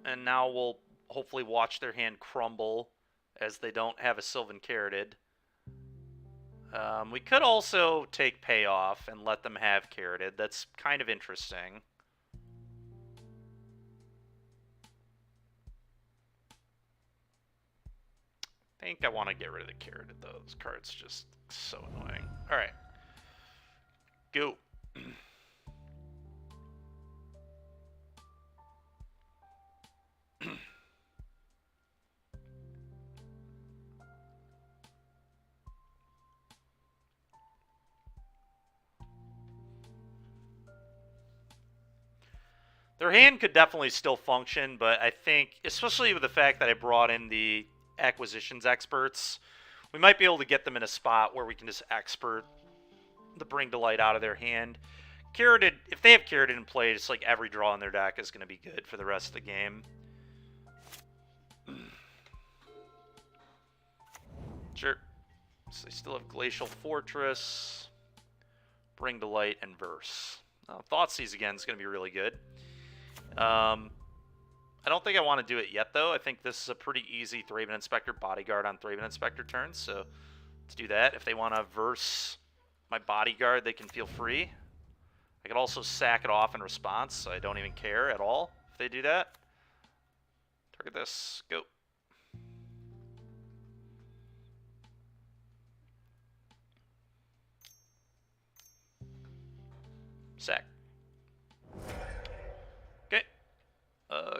And now we'll hopefully watch their hand crumble as they don't have a Sylvan Carroted. We could also take Payoff and let them have Carroted. That's kind of interesting. I think I want to get rid of the Carroted, though. This card's just so annoying. Alright. Go. Their hand could definitely still function, but I think, especially with the fact that I brought in the acquisitions experts, we might be able to get them in a spot where we can just expert the Bring to Light out of their hand. Carroted, if they have Carroted in play, just like every draw in their deck is going to be good for the rest of the game. Sure. So they still have Glacial Fortress, Bring to Light, and Verse. Thoughtseize again is going to be really good. I don't think I want to do it yet, though. I think this is a pretty easy Thraben Inspector Bodyguard on Thraben Inspector turn, so let's do that. If they want to verse my Bodyguard, they can feel free. I could also sack it off in response, so I don't even care at all if they do that. Target this. Go. Sack. Okay.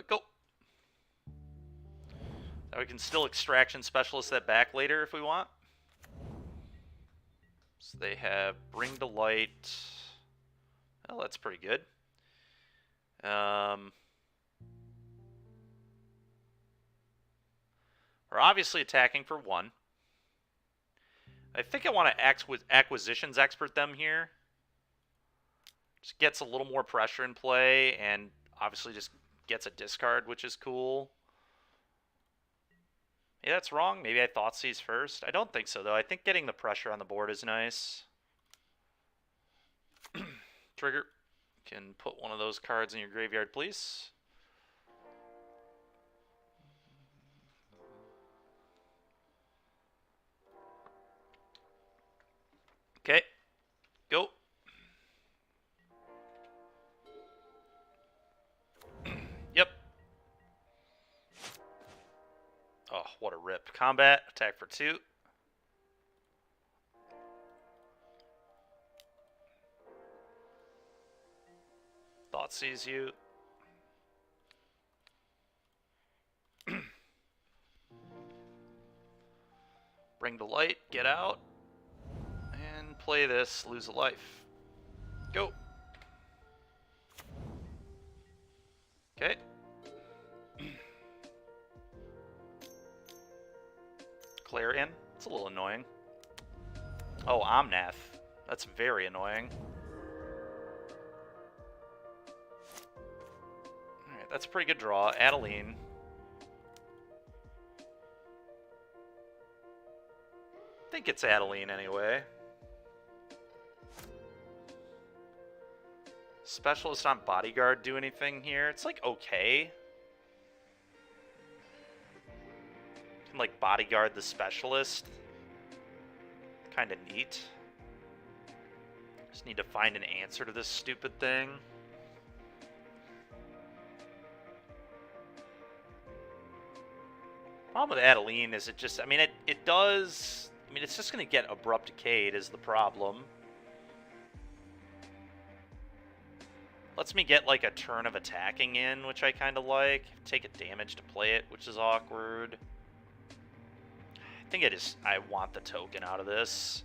Go. Now we can still Extraction Specialist that back later if we want. So they have Bring to Light. Well, that's pretty good. We're obviously attacking for 1. I think I want to Acquisitions Expert them here. Just gets a little more pressure in play, and obviously just gets a discard, which is cool. Yeah, that's wrong. Maybe I Thoughtseize first. I don't think so, though. I think getting the pressure on the board is nice. Trigger. Can put one of those cards in your graveyard, please. Okay. Go. Yep. Oh, what a rip. Combat. Attack for 2. Thoughtseize you. Bring to Light. Get out. And play this. Lose a life. Go. Okay. Clarion. It's a little annoying. Oh, Omnath. That's very annoying. Alright, that's a pretty good draw. Adeline. I think it's Adeline anyway. Specialist on Bodyguard do anything here? It's like okay. Can like Bodyguard the Specialist. Kind of neat. Just need to find an answer to this stupid thing. Problem with Adeline is it just, I mean, it does, I mean, it's just going to get Abrupt Decayed is the problem. Lets me get like a turn of attacking in, which I kind of like. Take a damage to play it, which is awkward. I think I want the token out of this.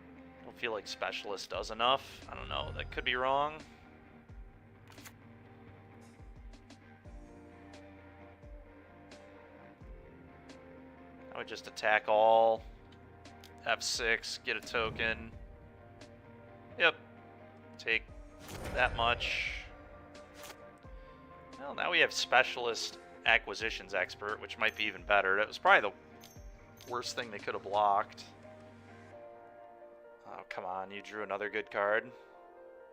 I don't feel like Specialist does enough. I don't know, that could be wrong. I would just attack all. F6, get a token. Yep. Take that much. Well, now we have Specialist Acquisitions Expert, which might be even better. That was probably the worst thing they could have blocked. Oh, come on. You drew another good card.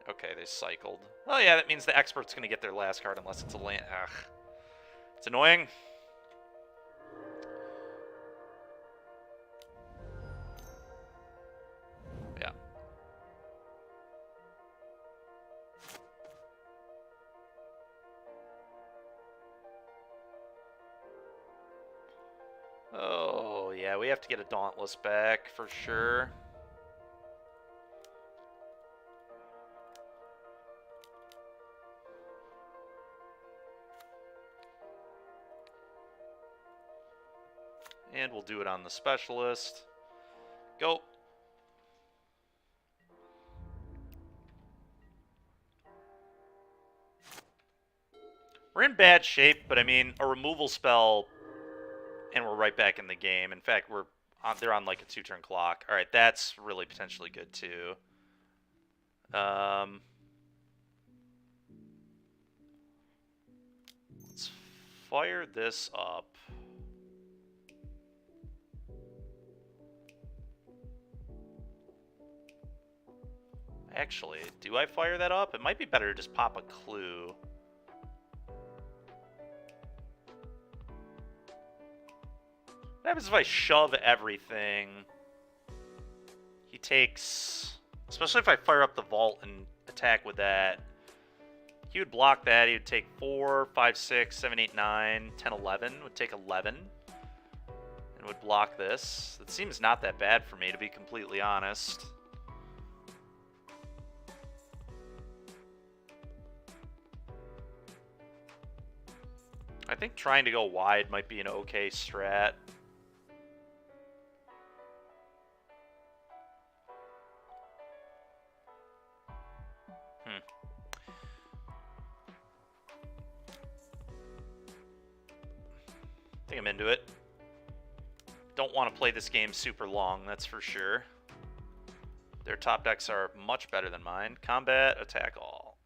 Okay, they cycled. Oh, yeah, that means the Expert's going to get their last card unless it's a land. Ugh. It's annoying. Yeah, we have to get a Dauntless back for sure. And we'll do it on the Specialist. Go. We're in bad shape, but I mean, a removal spell, and we're right back in the game. In fact, they're on like a 2-turn clock. All right, that's really potentially good too. Let's fire this up. Actually, do I fire that up? It might be better to just pop a clue. What happens if I shove everything? He takes... Especially if I fire up the vault and attack with that. He would block that. He would take 4, 5, 6, 7, 8, 9, 10, 11. Would take 11. And would block this. It seems not that bad for me, to be completely honest. I think trying to go wide might be an okay strat. I think I'm into it. Don't want to play this game super long, that's for sure. Their top decks are much better than mine. Combat, attack all.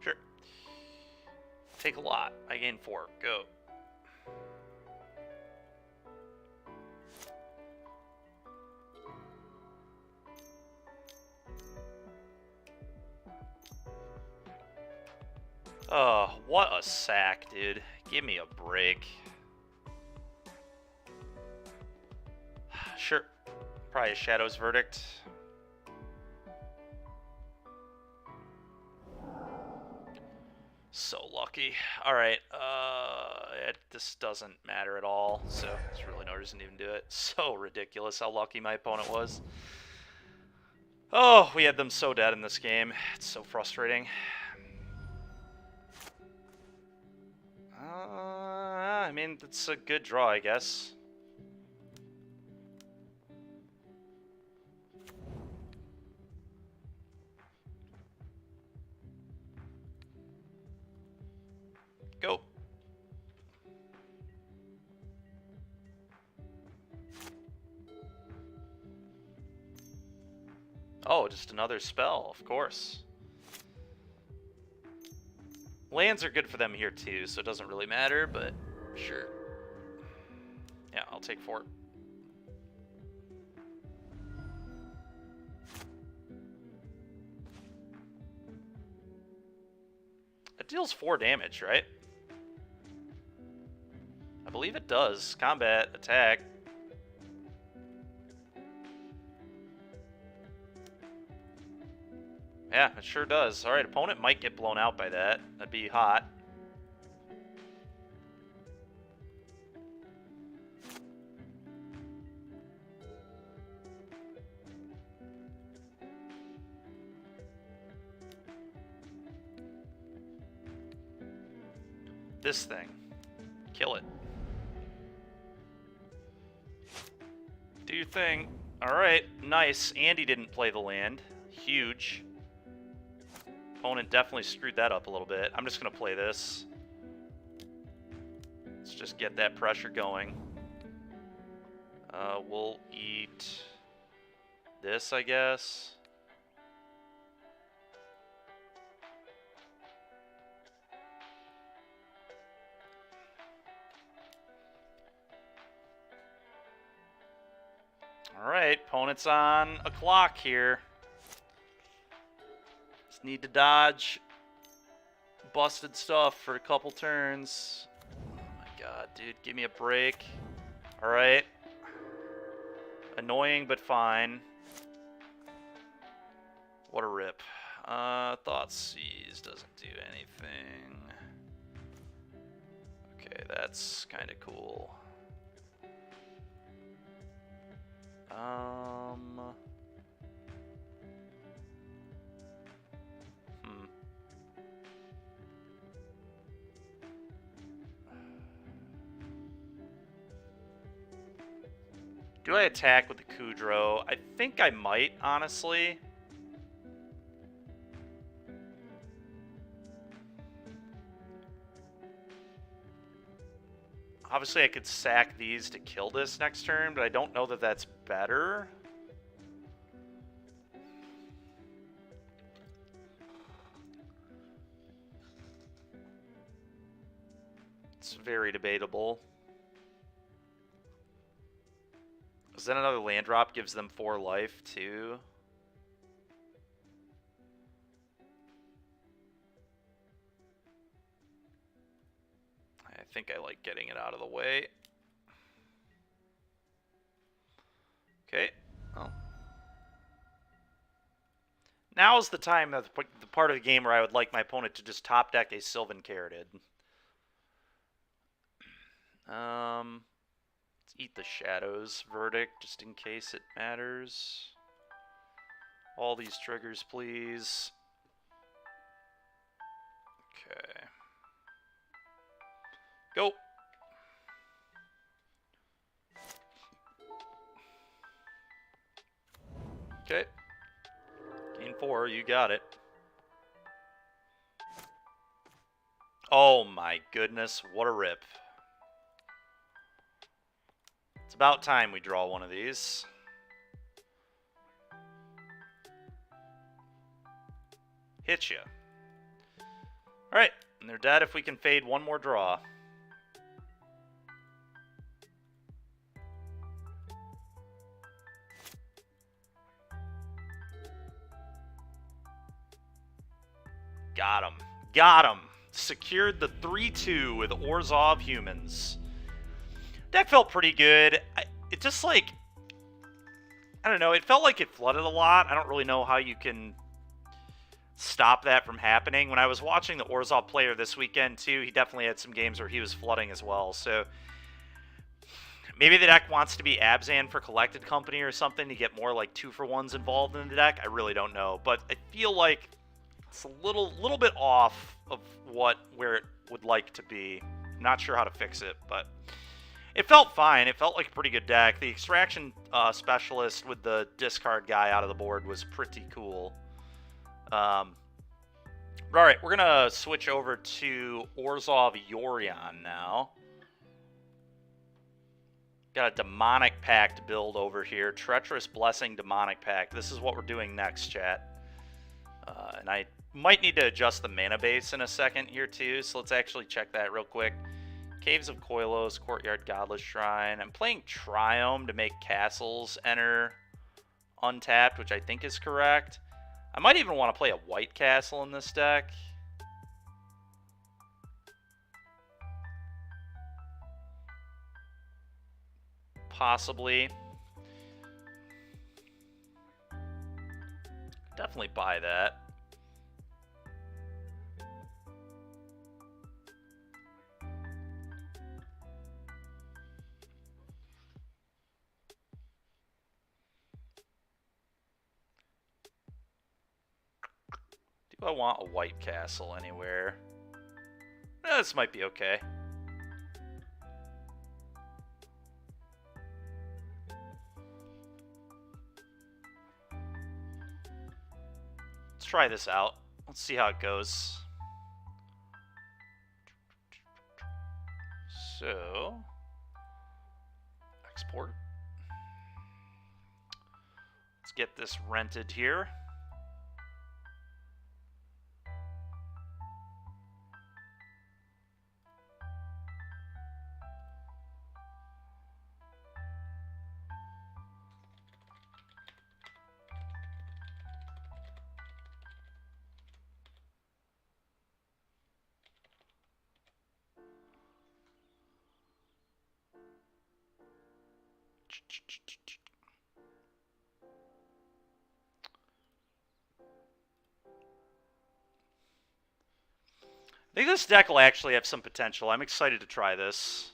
Sure. Take a lot. I gain 4. Go. Oh, what a sack, dude. Give me a break. Sure. Probably a Shadow's Verdict. So lucky. Alright, this doesn't matter at all, so there's really no reason to even do it. So ridiculous how lucky my opponent was. Oh, we had them so dead in this game. It's so frustrating. I mean, it's a good draw, I guess. Go. Oh, just another spell, of course. Lands are good for them here too, so it doesn't really matter, but sure. Yeah, I'll take 4. It deals 4 damage, right? I believe it does. Combat, attack. Yeah, it sure does. Alright, opponent might get blown out by that. That'd be hot. This thing. Kill it. Do your thing. Alright, nice. Andy didn't play the land. Huge. Opponent definitely screwed that up a little bit. I'm just going to play this. Let's just get that pressure going. We'll eat this, I guess. Alright, opponent's on a clock here. Just need to dodge busted stuff for a couple turns. Oh my god, dude, give me a break. Alright. Annoying, but fine. What a rip. Thoughtseize doesn't do anything. Okay, that's kind of cool. Do I attack with the Kudro? I think I might, honestly. Obviously, I could sack these to kill this next turn, but I don't know that that's better. It's very debatable. Because then another land drop gives them 4 life, too. I think I like getting it out of the way. Okay. Well. Now's the time, the part of the game where I would like my opponent to just top deck a Sylvan Caryatid. Let's eat the Shadows verdict, just in case it matters. All these triggers, please. Okay. Go! Okay. Gain 4, you got it. Oh my goodness, what a rip. It's about time we draw one of these. Hit you. Alright, and they're dead if we can fade one more draw. Got him. Got him. Secured the 3-2 with Orzhov humans. Deck felt pretty good. It just like, I don't know, it felt like it flooded a lot. I don't really know how you can stop that from happening. When I was watching the Orzhov player this weekend too, he definitely had some games where he was flooding as well. So maybe the deck wants to be Abzan for Collected Company or something to get more like 2-for-1s involved in the deck. I really don't know, but I feel like it's a little bit off of where it would like to be. Not sure how to fix it, but it felt fine. It felt like a pretty good deck. The Extraction Specialist with the discard guy out of the board was pretty cool. All right, we're going to switch over to Orzhov Yorion now. Got a Demonic Pact build over here. Treacherous Blessing, Demonic Pact. This is what we're doing next, chat. And I might need to adjust the mana base in a second here, too. So let's actually check that real quick. Caves of Koilos, Courtyard Godless Shrine. I'm playing Triome to make castles enter untapped, which I think is correct. I might even want to play a white castle in this deck. Possibly. Definitely buy that. Do I want a white castle anywhere? This might be okay. Let's try this out. Let's see how it goes. So, export. Let's get this rented here. I think this deck will actually have some potential. I'm excited to try this.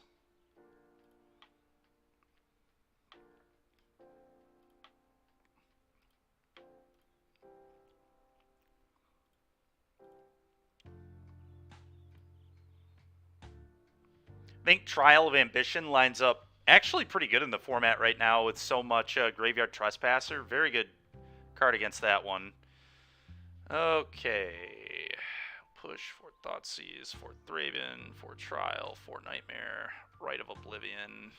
I think Trial of Ambition lines up actually pretty good in the format right now with so much Graveyard Trespasser. Very good card against that one. Okay. Push for Thoughtseize, for Thraben, for Trial, for Nightmare, Rite of Oblivion.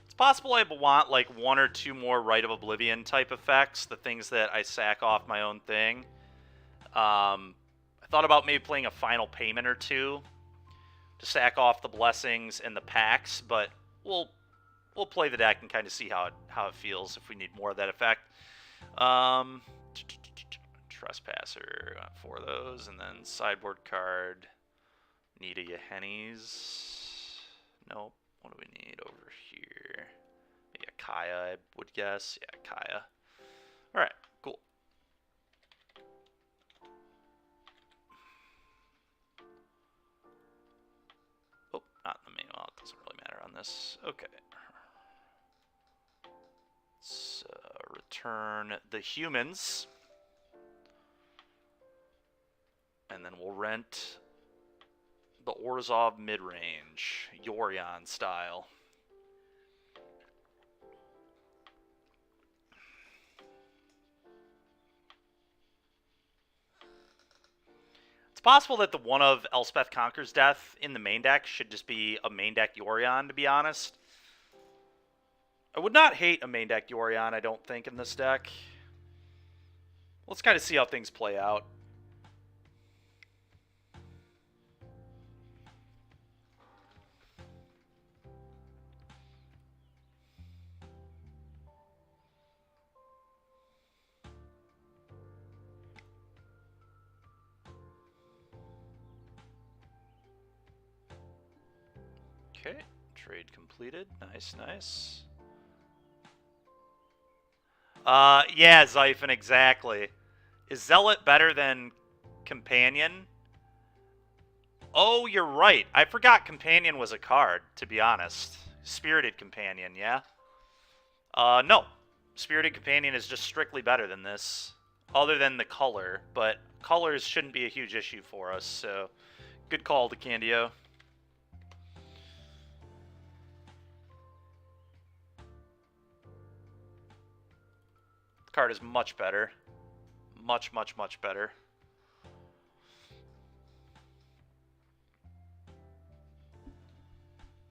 It's possible I want like 1 or 2 more Rite of Oblivion type effects, the things that I sack off my own thing. I thought about maybe playing a Final Payment or 2 to sack off the Blessings and the Pacts, but we'll play the deck and kind of see how it feels if we need more of that effect. Trespasser, got 4 of those, and then sideboard card. Need a Hennies. Nope. What do we need over here? Maybe a Kaya, I would guess. Yeah, Kaya. Alright, cool. Oh, not in the main. Well, it doesn't really matter on this. Okay. Let's return the humans. And then we'll rent the Orzhov mid-range, Yorion style. It's possible that the one of Elspeth Conquers Death in the main deck should just be a main deck Yorion, to be honest. I would not hate a main deck Yorion, I don't think, in this deck. Let's kind of see how things play out. Okay, trade completed. Nice, nice. Yeah, Zyphon, exactly. Is Zealot better than Companion? Oh, you're right. I forgot Companion was a card, to be honest. Spirited Companion, yeah? No. Spirited Companion is just strictly better than this. Other than the color, but colors shouldn't be a huge issue for us, so good call to Candio. The card is much better. Much, much, much better.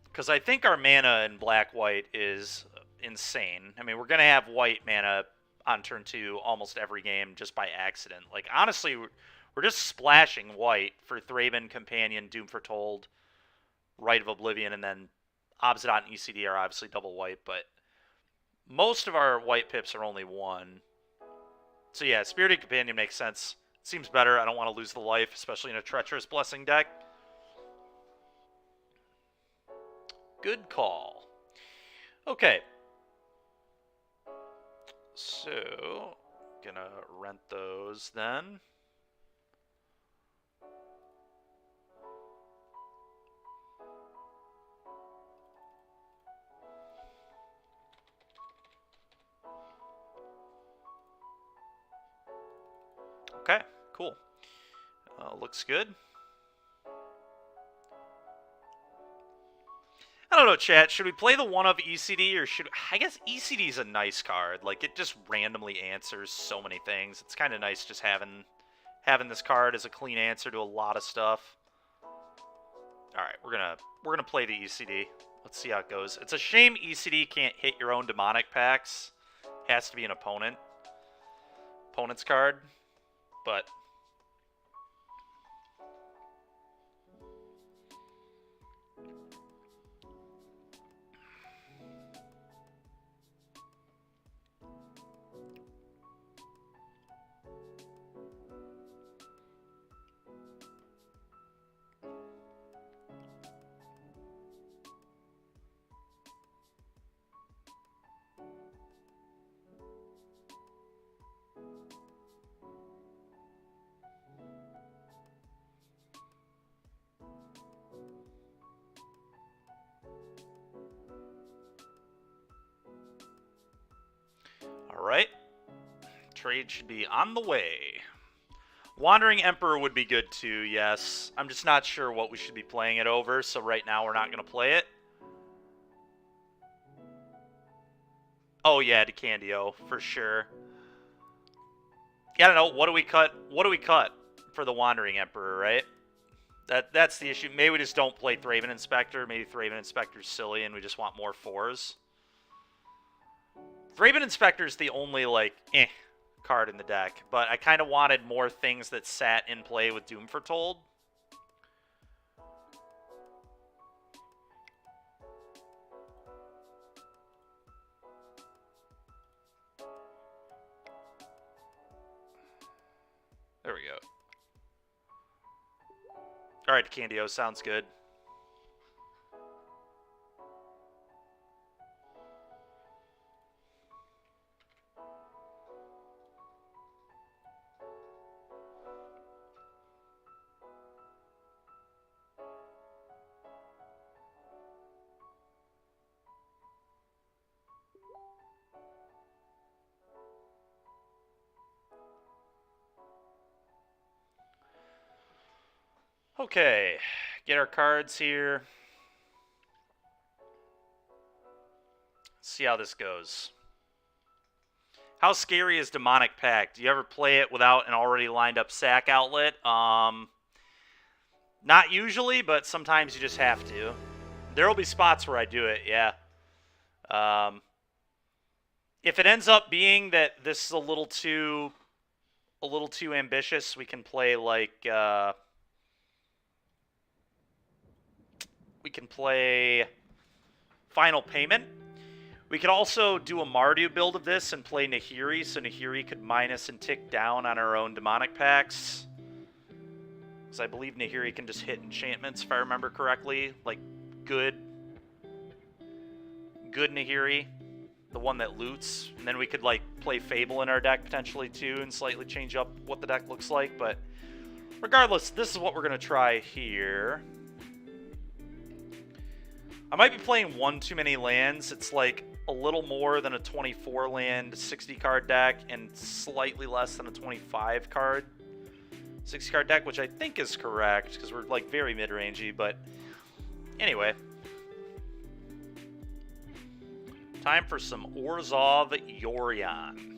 Because I think our mana in black-white is insane. I mean, we're going to have white mana on turn 2 almost every game just by accident. Like, honestly, we're just splashing white for Thraben, Companion, Doom Foretold, Rite of Oblivion, and then Obsidian and ECD are obviously double white, but most of our white pips are only 1. So yeah, Spirited Companion makes sense. Seems better. I don't want to lose the life, especially in a Treacherous Blessing deck. Good call. Okay. So, gonna rent those then. Okay, cool. Looks good. I don't know, chat. Should we play the one of ECD or should... I guess ECD is a nice card. Like, it just randomly answers so many things. It's kind of nice just having this card as a clean answer to a lot of stuff. Alright, we're gonna play the ECD. Let's see how it goes. It's a shame ECD can't hit your own demonic packs. Has to be an opponent's card. But Trade should be on the way. Wandering Emperor would be good too, yes. I'm just not sure what we should be playing it over, so right now we're not going to play it. Oh yeah, DeCandio, for sure. Yeah, I don't know. What do we cut? What do we cut for the Wandering Emperor, right? That's the issue. Maybe we just don't play Thraben Inspector. Maybe Thraben Inspector's silly and we just want more 4s. Thraben Inspector's the only, like, card in the deck. But I kind of wanted more things that sat in play with Doom Foretold. There we go. Alright, Candio, sounds good. Okay, get our cards here. Let's see how this goes. How scary is Demonic Pact? Do you ever play it without an already lined up sack outlet? Not usually, but sometimes you just have to. There will be spots where I do it, yeah. If it ends up being that this is a little too ambitious, we can play like we can play Final Payment. We could also do a Mardu build of this and play Nahiri, so Nahiri could minus and tick down on our own Demonic Pacts. Because I believe Nahiri can just hit enchantments, if I remember correctly. Like, good Nahiri. The one that loots. And then we could, like, play Fable in our deck, potentially, too, and slightly change up what the deck looks like. But regardless, this is what we're going to try here. I might be playing one too many lands. It's like a little more than a 24 land 60 card deck and slightly less than a 25 card 60 card deck, which I think is correct because we're like very mid-rangey, but anyway. Time for some Orzhov Yorion.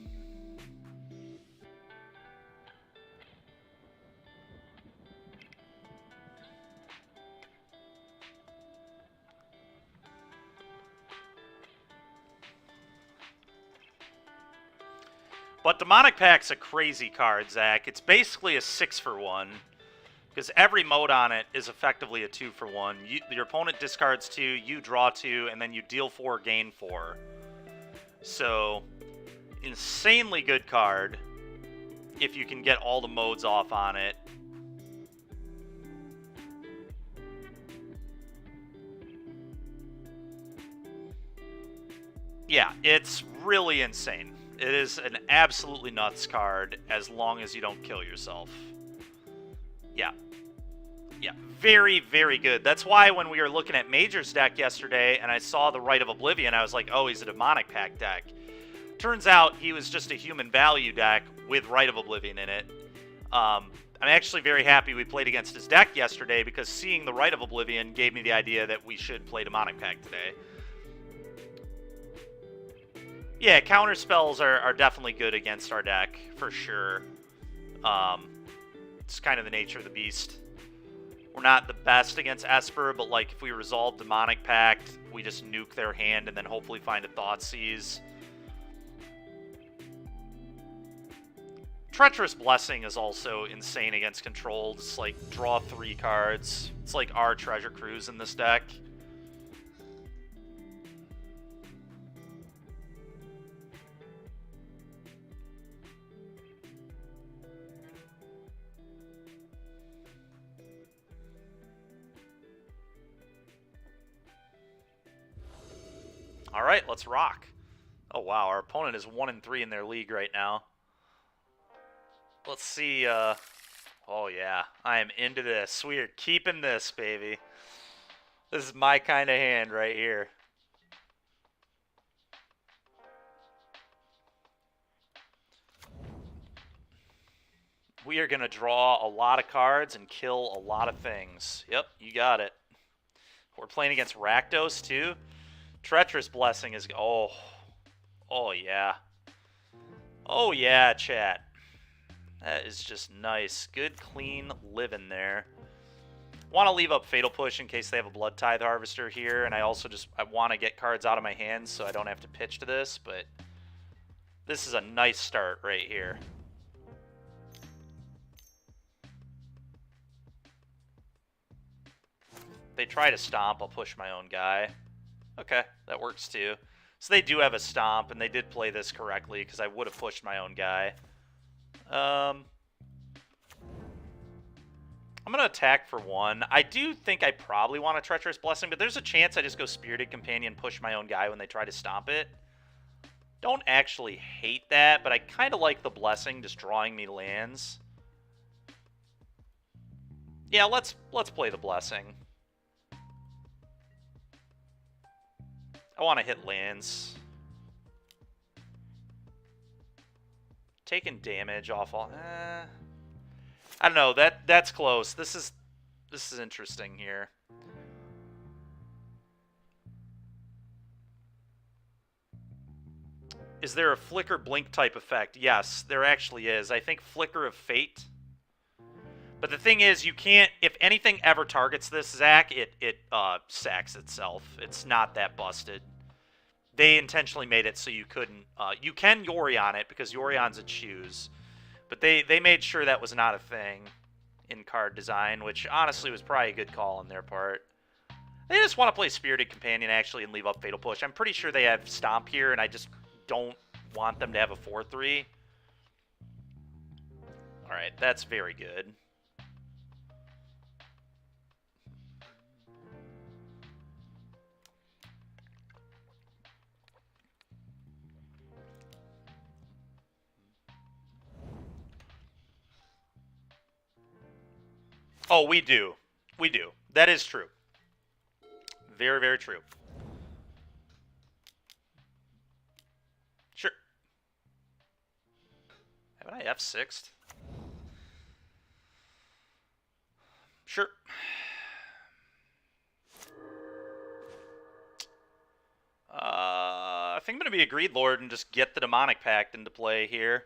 But Demonic Pact's a crazy card, Zach. It's basically a 6-for-1. Because every mode on it is effectively a 2-for-1. Your opponent discards 2, you draw 2, and then you deal 4, gain 4. So, insanely good card if you can get all the modes off on it. Yeah, it's really insane. It is an absolutely nuts card as long as you don't kill yourself. Yeah. Yeah, very, very good. That's why when we were looking at Major's deck yesterday and I saw the Rite of Oblivion, I was like, oh, he's a Demonic Pact deck. Turns out he was just a human value deck with Rite of Oblivion in it. I'm actually very happy we played against his deck yesterday because seeing the Rite of Oblivion gave me the idea that we should play Demonic Pact today. Yeah, counter spells are definitely good against our deck, for sure. It's kind of the nature of the beast. We're not the best against Esper, but like if we resolve Demonic Pact, we just nuke their hand and then hopefully find a Thoughtseize. Treacherous Blessing is also insane against control. Just like draw 3 cards. It's like our Treasure Cruise in this deck. All right, let's rock. Oh, wow. Our opponent is 1-3 in their league right now. Let's see. Oh, yeah. I am into this. We are keeping this, baby. This is my kind of hand right here. we are going to draw a lot of cards and kill a lot of things. Yep, you got it. We're playing against Rakdos, too. Treacherous Blessing is... Oh. Oh, yeah. Oh, yeah, chat. That is just nice. Good, clean living there. Want to leave up Fatal Push in case they have a Blood Tithe Harvester here, and I also just want to get cards out of my hands so I don't have to pitch to this, but this is a nice start right here. If they try to stomp, I'll push my own guy. Okay, that works too. So they do have a stomp, and they did play this correctly because I would have pushed my own guy. I'm going to attack for 1. I do think I probably want a Treacherous Blessing, but there's a chance I just go Spirited Companion, push my own guy when they try to stomp it. Don't actually hate that, but I kind of like the Blessing just drawing me lands. Yeah, let's play the Blessing. I want to hit lands. Taking damage off all... I don't know. That's close. This is interesting here. Is there a Flicker Blink type effect? Yes, there actually is. I think Flicker of Fate. But the thing is, you can't... If anything ever targets this, Zach, it sacks itself. It's not that busted. They intentionally made it so you couldn't... you can Yori on it, because Yorion's a choose. But they made sure that was not a thing in card design, which honestly was probably a good call on their part. They just want to play Spirited Companion, actually, and leave up Fatal Push. I'm pretty sure they have Stomp here, and I just don't want them to have a 4-3. Alright, that's very good. Oh, we do. We do. That is true. Very, very true. Sure. Haven't I F6'd? Sure. I think I'm going to be a Greed Lord and just get the Demonic Pact into play here.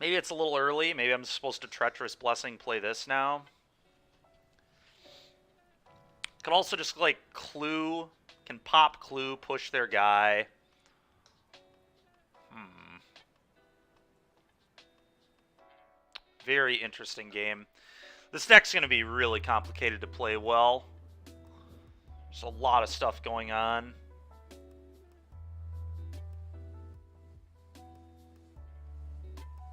Maybe it's a little early. Maybe I'm supposed to Treacherous Blessing play this now. Could also just, like, Clue. Can pop Clue, push their guy. Very interesting game. This deck's going to be really complicated to play well. There's a lot of stuff going on.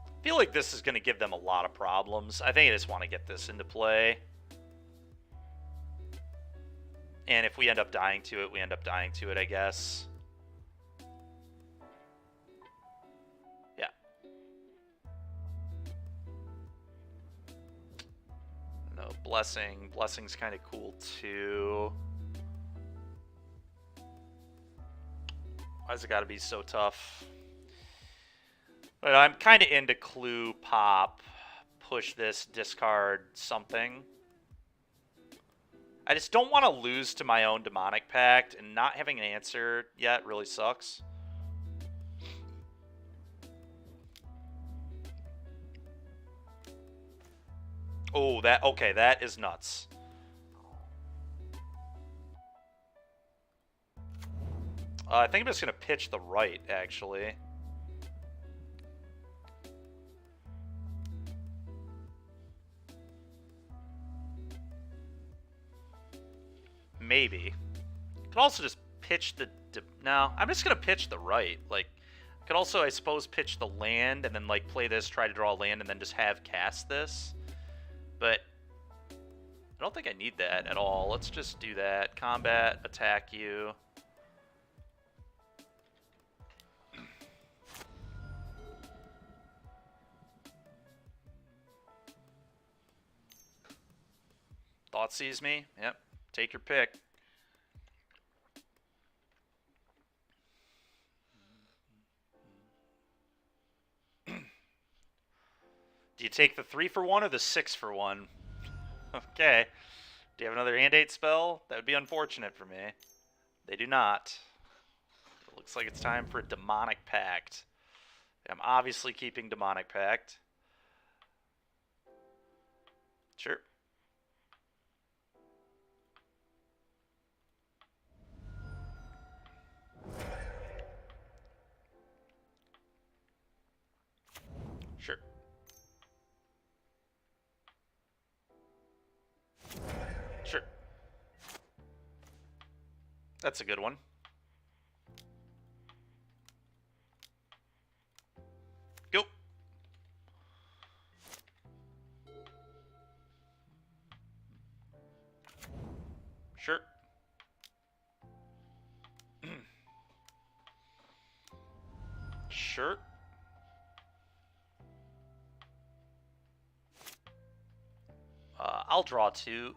I feel like this is going to give them a lot of problems. I think I just want to get this into play. And if we end up dying to it, we end up dying to it, I guess. Yeah. No, Blessing. Blessing's kind of cool, too. Why's it got to be so tough? But I'm kind of into Clue, pop, push this, discard something. I just don't want to lose to my own Demonic Pact, and not having an answer yet really sucks. Oh, okay, that is nuts. I think I'm just going to pitch the right, actually. Maybe. Could also just pitch the... No, I'm just going to pitch the right. Like, I could also, I suppose, pitch the land and then, like, play this, try to draw a land, and then just have cast this. But I don't think I need that at all. Let's just do that. Combat, attack you. Thought sees me? Yep. Take your pick. take the 3-for-1 or the 6-for-1? Okay. Do you have another Hand 8 spell? That would be unfortunate for me. They do not. It looks like it's time for a Demonic Pact. I'm obviously keeping Demonic Pact. Sure. Sure. Sure. That's a good one. Go. Sure. Sure. I'll draw 2.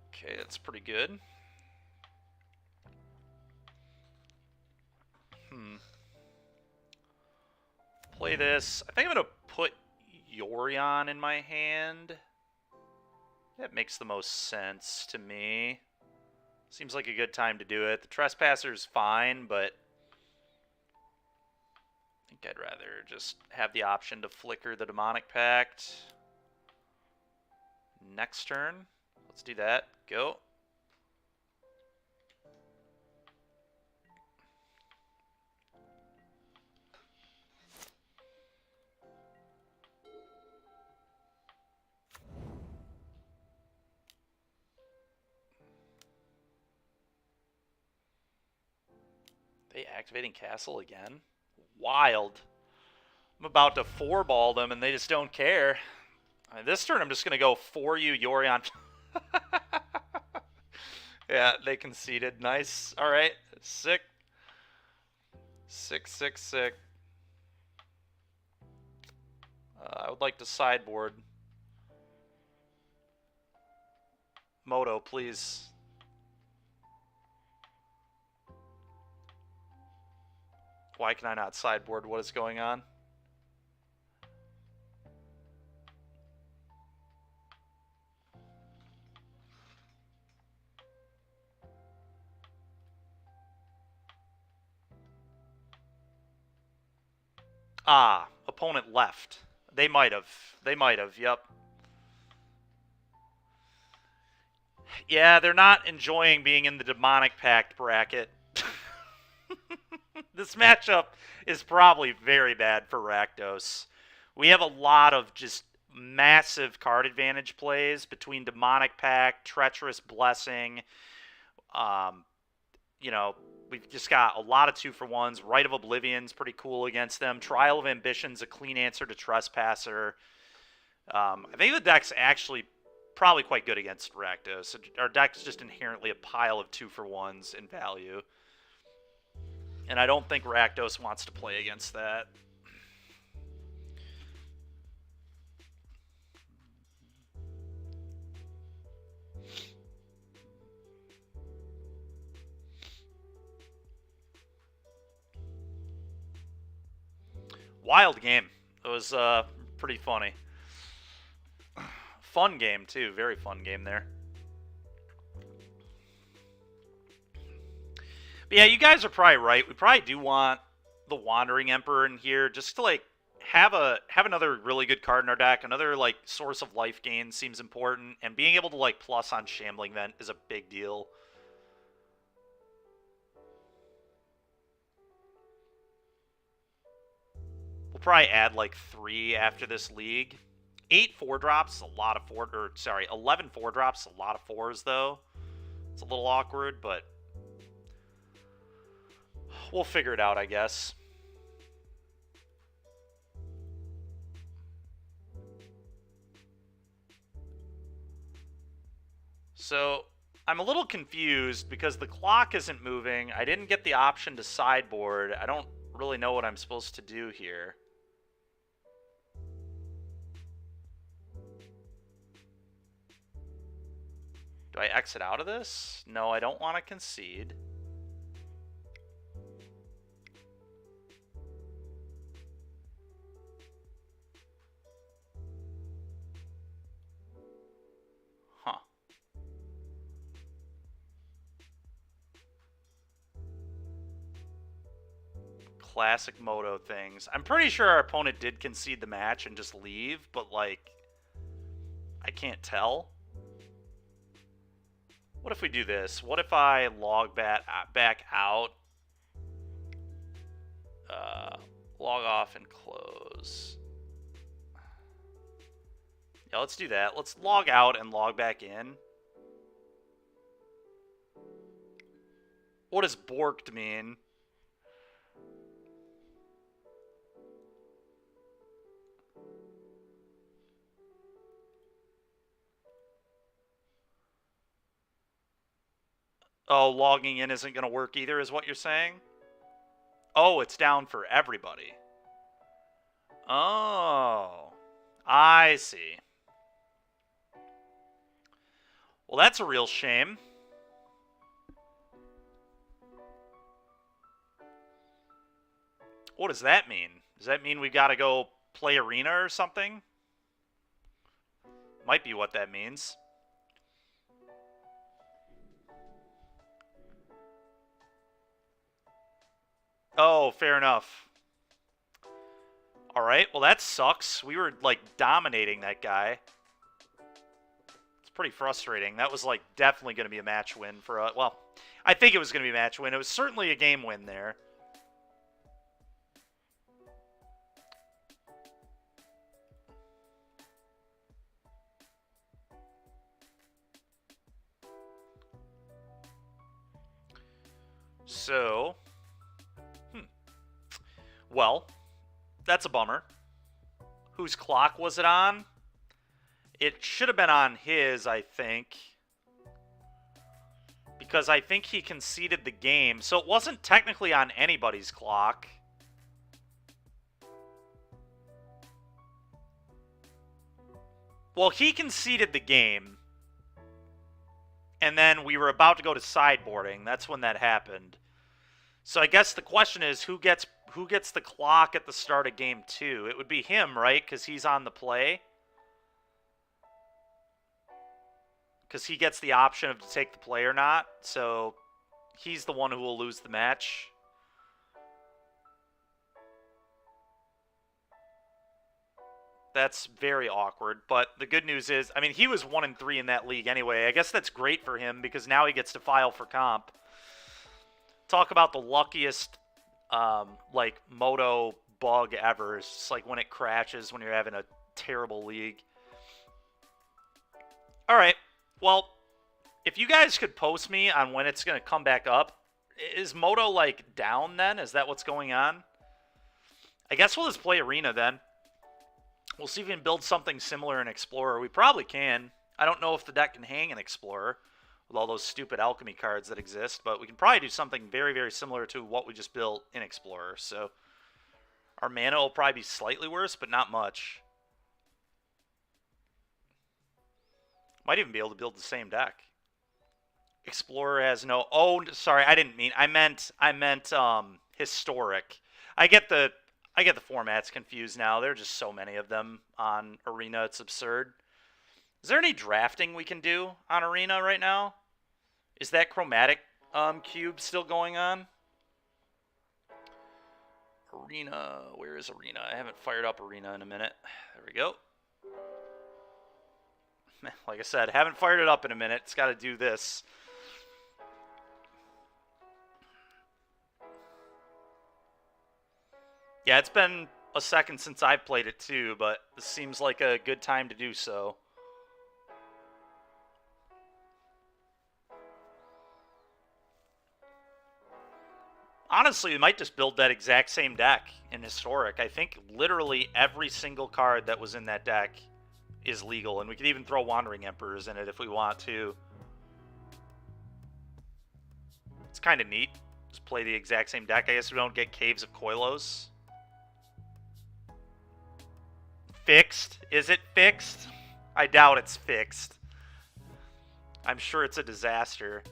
Okay, that's pretty good. Play this. I think I'm going to put Yorion in my hand. That makes the most sense to me. Seems like a good time to do it. The Trespasser's fine, but I think I'd rather just have the option to flicker the Demonic Pact. Next turn. Let's do that. Go. They activating Castle again? Wild. I'm about to 4-ball them, and they just don't care. This turn, I'm just going to go for you, Yorion. Yeah, they conceded. Nice. All right. Sick. Sick, sick, sick. I would like to sideboard. Moto, please. Why can I not sideboard? What is going on? Ah, opponent left. They might have. They might have, yep. Yeah, they're not enjoying being in the Demonic Pact bracket. This matchup is probably very bad for Rakdos. We have a lot of just massive card advantage plays between Demonic Pact, Treacherous Blessing. You know, we've just got a lot of 2-for-1s. Rite of Oblivion's pretty cool against them. Trial of Ambition's a clean answer to Trespasser. I think the deck's actually probably quite good against Rakdos. Our deck's just inherently a pile of 2-for-1s in value. And I don't think Rakdos wants to play against that. Wild game. It was pretty funny. Fun game, too. Very fun game there. But yeah, you guys are probably right. We probably do want the Wandering Emperor in here just to, like, have another really good card in our deck. Another, like, source of life gain seems important. And being able to, like, plus on Shambling Vent is a big deal. We'll probably add, like, 3 after this league. 8 4-drops, a lot of 11 4-drops, a lot of 4s, though. It's a little awkward, but we'll figure it out, I guess. So, I'm a little confused because the clock isn't moving. I didn't get the option to sideboard. I don't really know what I'm supposed to do here. Do I exit out of this? No, I don't want to concede. classic Moto things. I'm pretty sure our opponent did concede the match and just leave, but, like, I can't tell. What if we do this? What if I log back out? Log off and close. Yeah, let's do that. Let's log out and log back in. What does borked mean? Oh, logging in isn't going to work either, is what you're saying? Oh, it's down for everybody. Oh, I see. Well, that's a real shame. What does that mean? Does that mean we got to go play arena or something? Might be what that means. Oh, fair enough. Alright, well that sucks. We were, like, dominating that guy. It's pretty frustrating. That was, like, definitely going to be a match win for us. Well, I think it was going to be a match win. It was certainly a game win there. So, well, that's a bummer. Whose clock was it on? It should have been on his, I think. Because I think he conceded the game. So it wasn't technically on anybody's clock. Well, he conceded the game. And then we were about to go to sideboarding. That's when that happened. So I guess the question is, who gets the clock at the start of game 2? It would be him, right? Because he's on the play. Because he gets the option of to take the play or not. So he's the one who will lose the match. That's very awkward. But the good news is, I mean, he was 1-3 in that league anyway. I guess that's great for him because now he gets to file for comp. Talk about the luckiest, like, Moto bug ever. It's just like when it crashes when you're having a terrible league. All right. Well, if you guys could post me on when it's going to come back up. Is Moto, like, down then? Is that what's going on? I guess we'll just play Arena then. We'll see if we can build something similar in Explorer. We probably can. I don't know if the deck can hang in Explorer with all those stupid alchemy cards that exist, but we can probably do something very, very similar to what we just built in Explorer. So our mana will probably be slightly worse, but not much. Might even be able to build the same deck. Explorer has no... Oh, sorry, I didn't mean... I meant historic. I get the formats confused now. There are just so many of them on Arena. It's absurd. Is there any drafting we can do on Arena right now? Is that chromatic cube still going on? Arena. Where is Arena? I haven't fired up Arena in a minute. There we go. Like I said, haven't fired it up in a minute. It's got to do this. Yeah, it's been a second since I've played it too, but this seems like a good time to do so. Honestly, we might just build that exact same deck in Historic. I think literally every single card that was in that deck is legal, and we could even throw Wandering Emperors in it if we want to. It's kind of neat. Just play the exact same deck. I guess we don't get Caves of Koilos. Fixed? Is it fixed? I doubt it's fixed. I'm sure it's a disaster.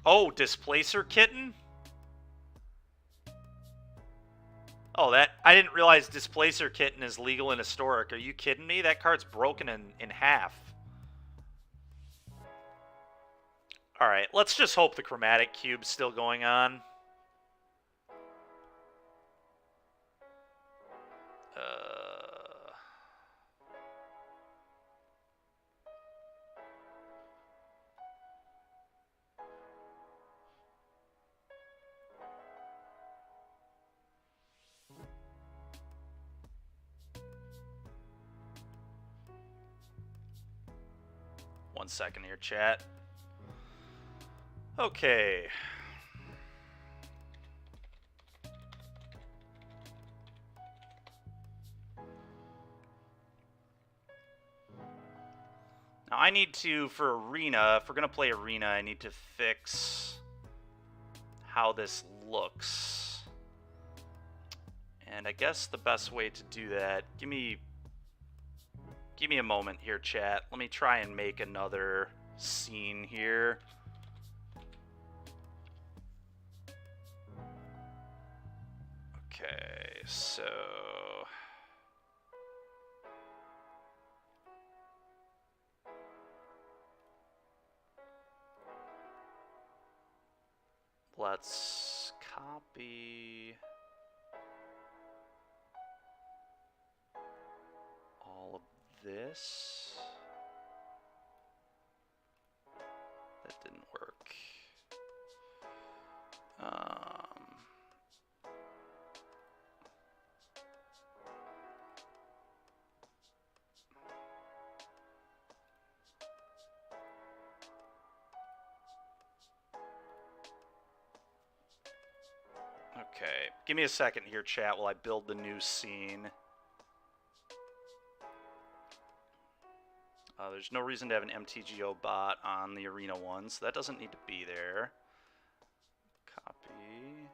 Oh, Displacer Kitten? Oh, that... I didn't realize Displacer Kitten is legal in Historic. Are you kidding me? That card's broken in half. Alright, let's just hope the chromatic cube's still going on. One second here, chat. Okay. Now I need to, for Arena, if we're going to play Arena, I need to fix how this looks. And I guess the best way to do that, give me a moment here, chat. Let me try and make another scene here. Okay, so let's copy all of this. That didn't work. Okay, give me a second here, chat, while I build the new scene. There's no reason to have an MTGO bot on the Arena one, so that doesn't need to be there. Copy.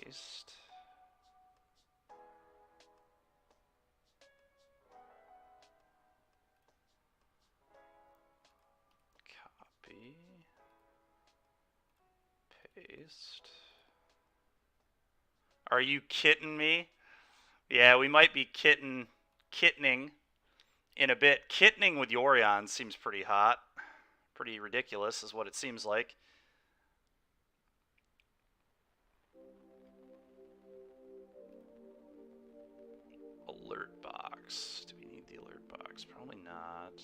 Paste. Copy. Paste. Are you kidding me? Yeah, we might be kittening in a bit. Kittening with Yorion seems pretty hot. Pretty ridiculous is what it seems like. Alert box. Do we need the alert box? Probably not.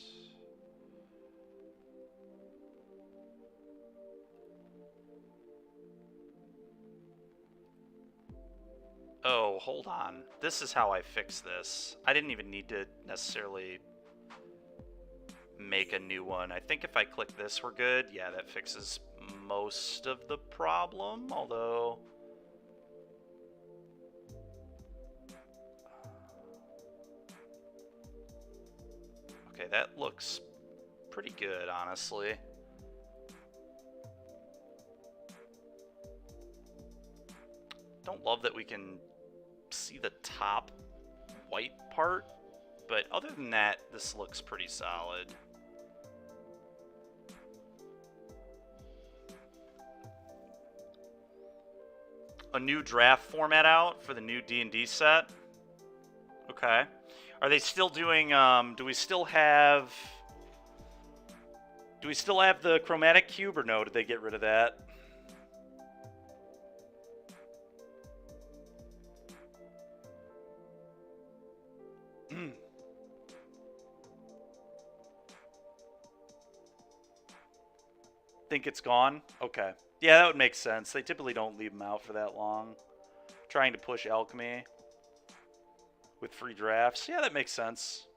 Oh, hold on. This is how I fix this. I didn't even need to necessarily make a new one. I think if I click this, we're good. Yeah, that fixes most of the problem, although... Okay, that looks pretty good, honestly. Don't love that we can see the top white part, but other than that, this looks pretty solid. A new draft format out for the new D&D set. Okay. Are they still doing, do we still have the chromatic cube, or no? Did they get rid of that? Think it's gone? Okay. Yeah, that would make sense. They typically don't leave them out for that long. Trying to push alchemy with free drafts. Yeah, that makes sense.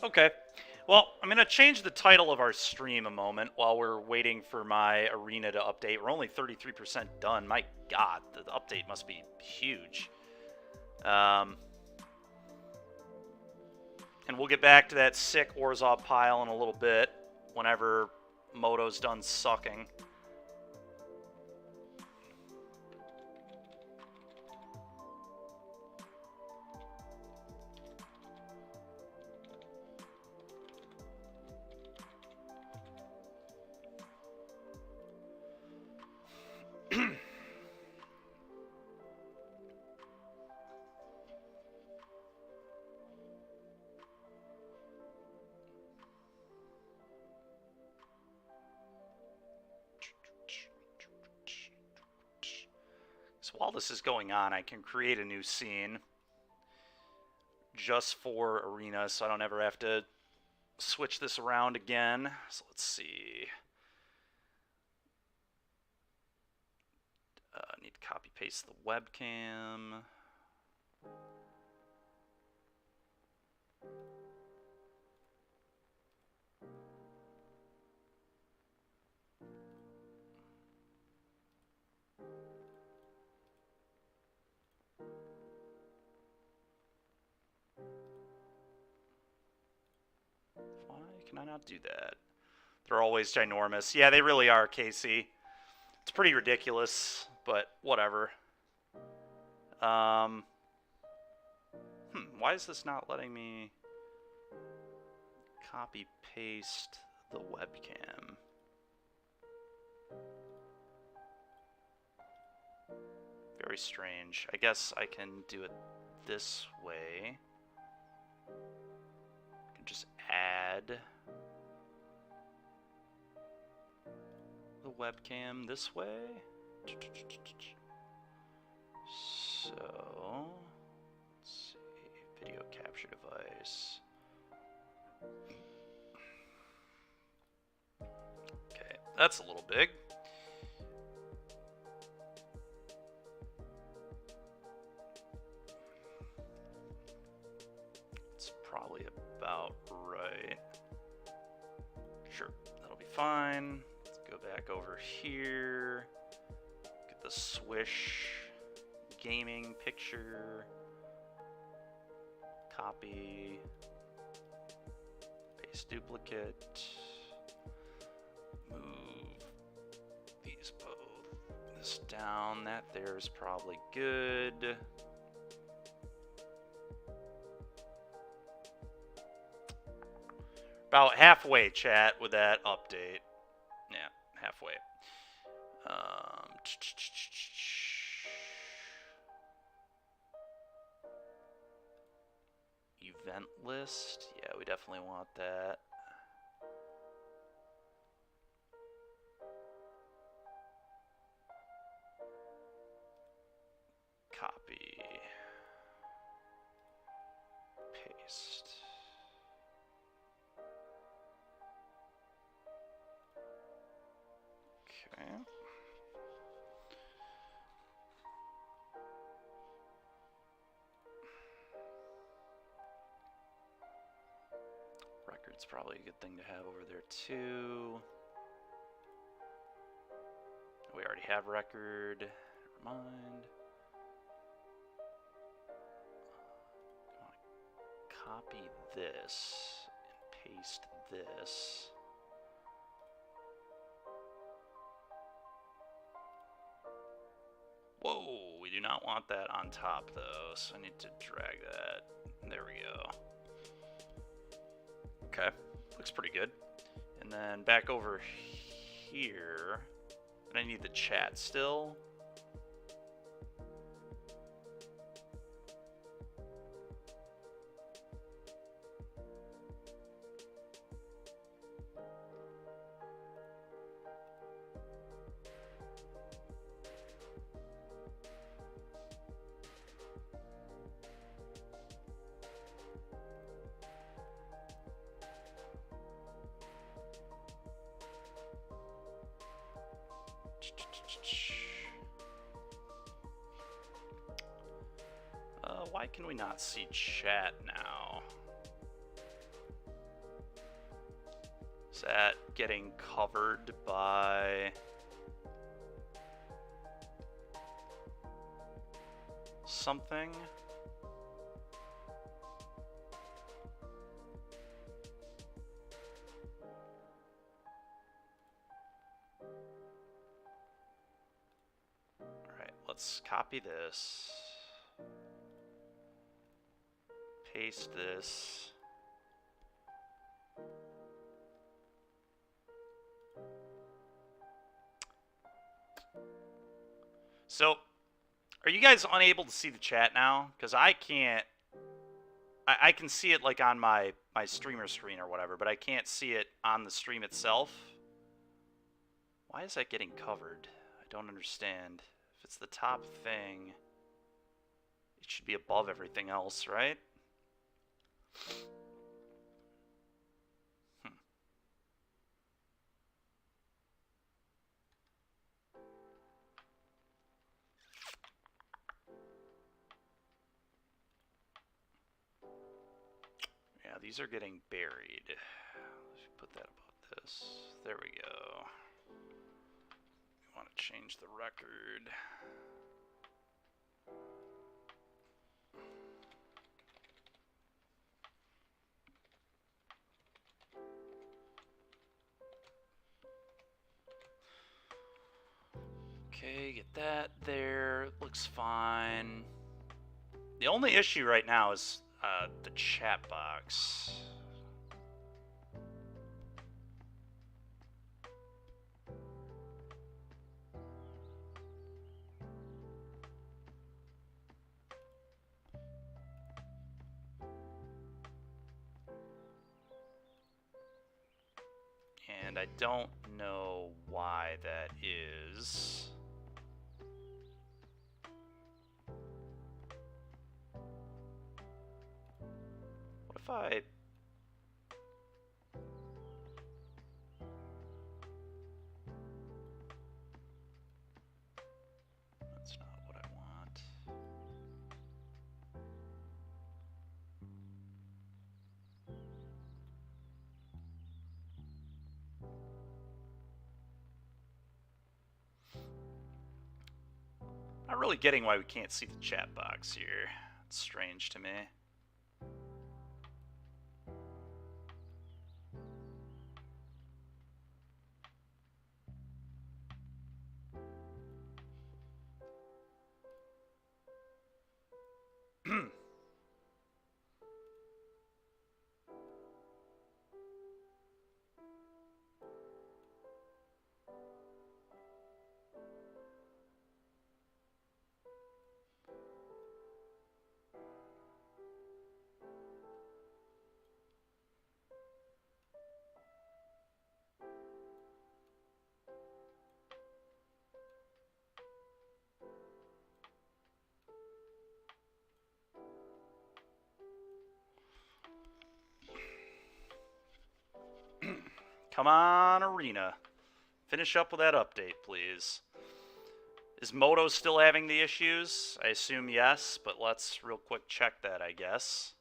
Okay. Well, I'm going to change the title of our stream a moment while we're waiting for my arena to update. We're only 33% done. My God, the update must be huge. And we'll get back to that sick Orzhov pile in a little bit, whenever Moto's done sucking. while this is going on, I can create a new scene just for Arena, so I don't ever have to switch this around again. So let's see. I need to copy paste the webcam. Why can I not do that? They're always ginormous. Yeah, they really are, Casey. It's pretty ridiculous, but whatever. Why is this not letting me copy paste the webcam? Very strange. I guess I can do it this way. I can just add the webcam this way. So, let's see, video capture device. Okay, that's a little big. It's probably about right. Sure, that'll be fine. Let's go back over here. Get the Swish gaming picture. Copy. Paste duplicate. Move these both. This down. That there is probably good. About halfway, chat, with that update. Yeah, halfway. Event list. Yeah, we definitely want that. Copy. Paste. Okay. Record's probably a good thing to have over there too. We already have record. Never mind. Copy this and paste this. Whoa, we do not want that on top though, so I need to drag that. There we go. Okay, looks pretty good. And then back over here, and I need the chat still. Why can we not see chat now? Is that getting covered by something? Alright, let's copy this. Paste this. So, are you guys unable to see the chat now? Because I can't. I can see it like on my streamer screen or whatever, but I can't see it on the stream itself. Why is that getting covered? I don't understand. If it's the top thing, it should be above everything else, right? Yeah, these are getting buried. Let's put that about this. There we go. We want to change the record. Okay, get that there. Looks fine. The only issue right now is the chat box. And I don't know why that is. What if I... That's not what I want. Not really getting why we can't see the chat box here. It's strange to me. Come on, Arena. Finish up with that update, please. Is Moto still having the issues? I assume yes, but let's real quick check that, I guess.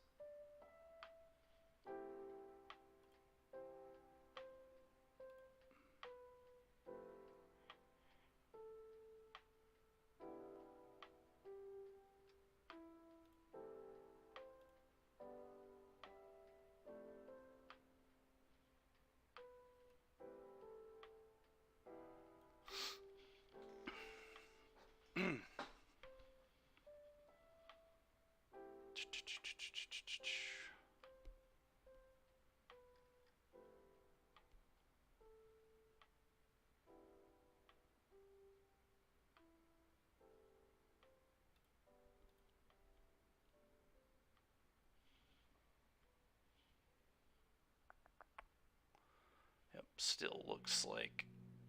Yep, still looks like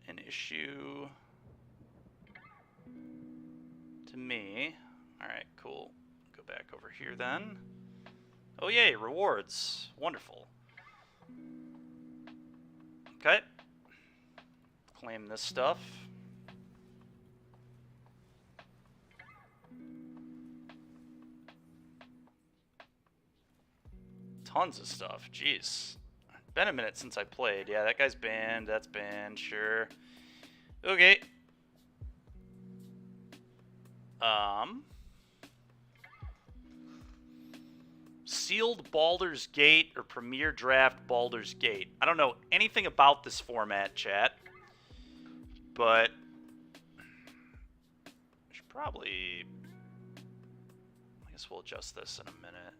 an issue to me. Alright, cool. Go back over here then. Oh yay, rewards. Wonderful. Okay. Claim this stuff. Tons of stuff, jeez. Been a minute since I played. Yeah, that guy's banned, that's banned, sure. Okay. Sealed Baldur's Gate or Premier Draft Baldur's Gate. I don't know anything about this format, chat. But I should probably... I guess we'll adjust this in a minute.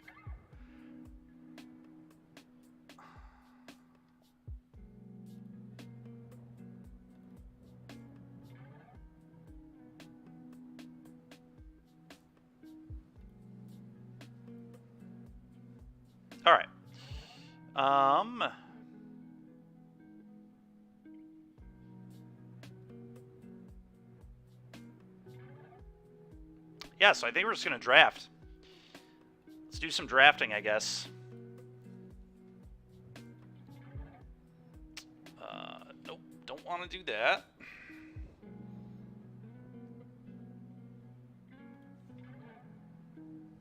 All right. Yeah, so I think we're just going to draft. Let's do some drafting, I guess. Nope, don't want to do that.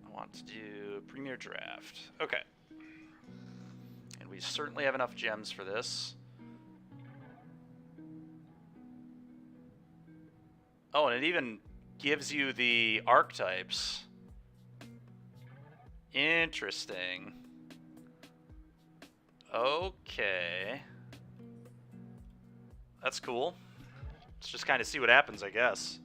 I want to do Premier Draft. Okay. And we certainly have enough gems for this. Oh, and it even gives you the archetypes. Interesting. Okay. That's cool. Let's just kind of see what happens, I guess.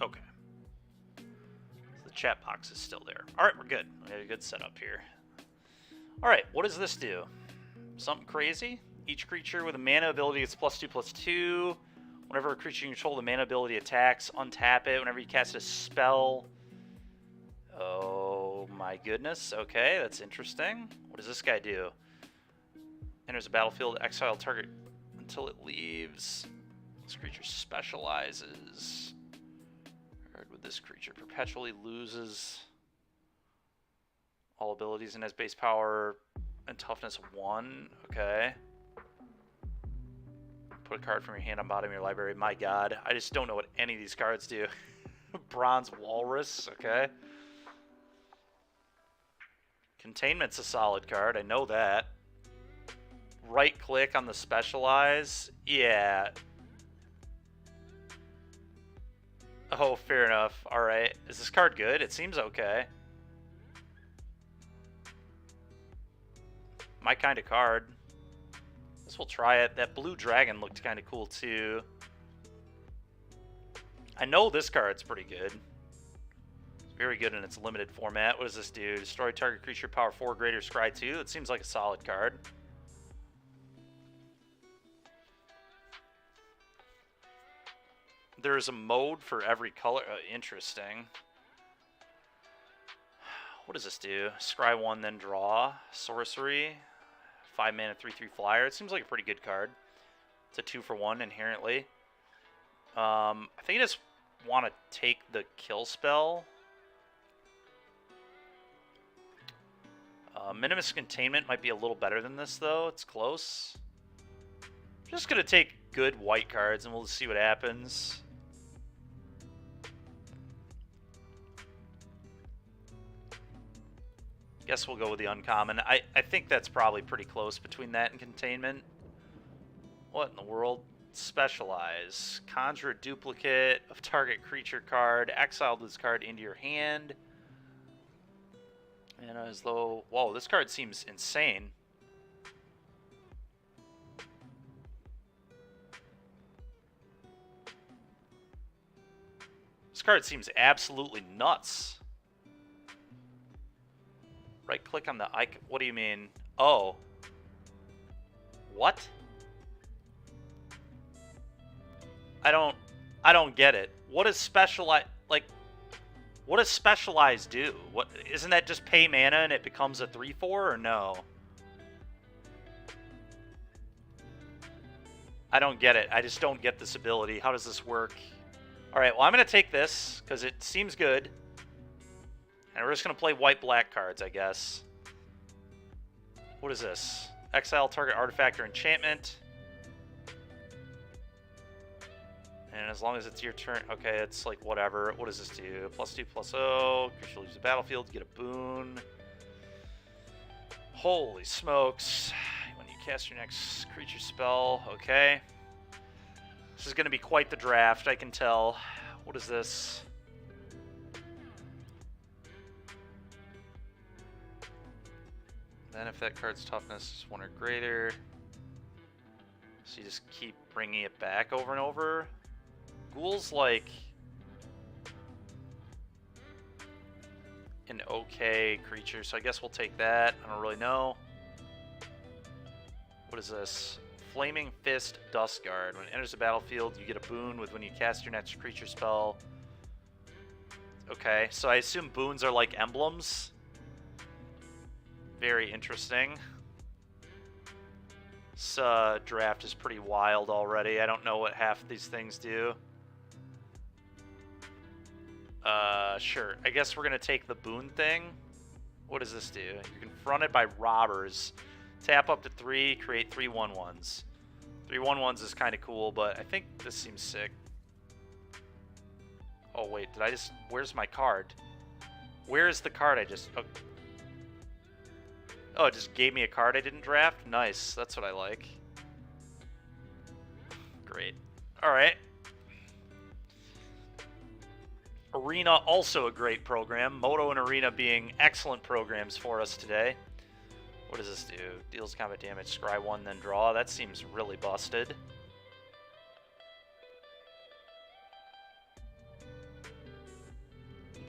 Okay. So the chat box is still there. All right, we're good. We have a good setup here. All right, what does this do? Something crazy? Each creature with a mana ability gets +2/+2. Whenever a creature you control the mana ability attacks, untap it. Whenever you cast a spell. Oh my goodness. Okay, that's interesting. What does this guy do? Enters a battlefield, exile target until it leaves. This creature specializes. Card with this creature perpetually loses all abilities and has base power and toughness 1. Okay. Put a card from your hand on bottom of your library. My god. I just don't know what any of these cards do. Bronze Walrus. Okay. Containment's a solid card. I know that. Right click on the specialize. Yeah. Oh, fair enough. Alright. Is this card good? It seems okay. My kind of card. Guess we'll try it. That blue dragon looked kind of cool too. I know this card's pretty good. It's very good in its limited format. What does this do? Destroy target creature power 4 greater, scry 2. It seems like a solid card. There's a mode for every color. Interesting. What does this do? Scry 1, then draw. Sorcery. 5 mana, 3/3 flyer. It seems like a pretty good card. It's a 2-for-1 inherently. I think I just want to take the kill spell. Minimus Containment might be a little better than this, though. It's close. I'm just going to take good white cards, and we'll see what happens. Guess we'll go with the uncommon. I think that's probably pretty close between that and Containment. What in the world? Specialize. Conjure a duplicate of target creature card. Exile this card into your hand. And as though... Whoa, this card seems insane. This card seems absolutely nuts. Right click on the icon. What do you mean? Oh. What? I don't get it. What does specialize, like, what does specialize do? What, isn't that just pay mana and it becomes a 3/4 or no? I don't get it. I just don't get this ability. How does this work? All right, well, I'm going to take this because it seems good. And we're just going to play white-black cards, I guess. What is this? Exile target artifact or enchantment. And as long as it's your turn... Okay, it's like whatever. What does this do? +2/+0. Creature leaves the battlefield. Get a boon. Holy smokes. When you cast your next creature spell. Okay. This is going to be quite the draft, I can tell. What is this? Then if that card's toughness is 1 or greater, so you just keep bringing it back over and over. Ghoul's like an okay creature, so I guess we'll take that. I don't really know. What is this? Flaming Fist Dustguard. When it enters the battlefield, you get a boon with when you cast your next creature spell. Okay, so I assume boons are like emblems. Very interesting. This draft is pretty wild already. I don't know what half these things do. Sure. I guess we're going to take the boon thing. What does this do? You're confronted by robbers. Tap up to 3, create 3 1/1s. 3 1/1s is kind of cool, but I think this seems sick. Oh, wait. Did I just... Where's my card? Where is the card I just... Oh, it just gave me a card I didn't draft? Nice. That's what I like. Great. Alright. Arena, also a great program. Moto and Arena being excellent programs for us today. What does this do? Deals combat damage, scry 1, then draw. That seems really busted.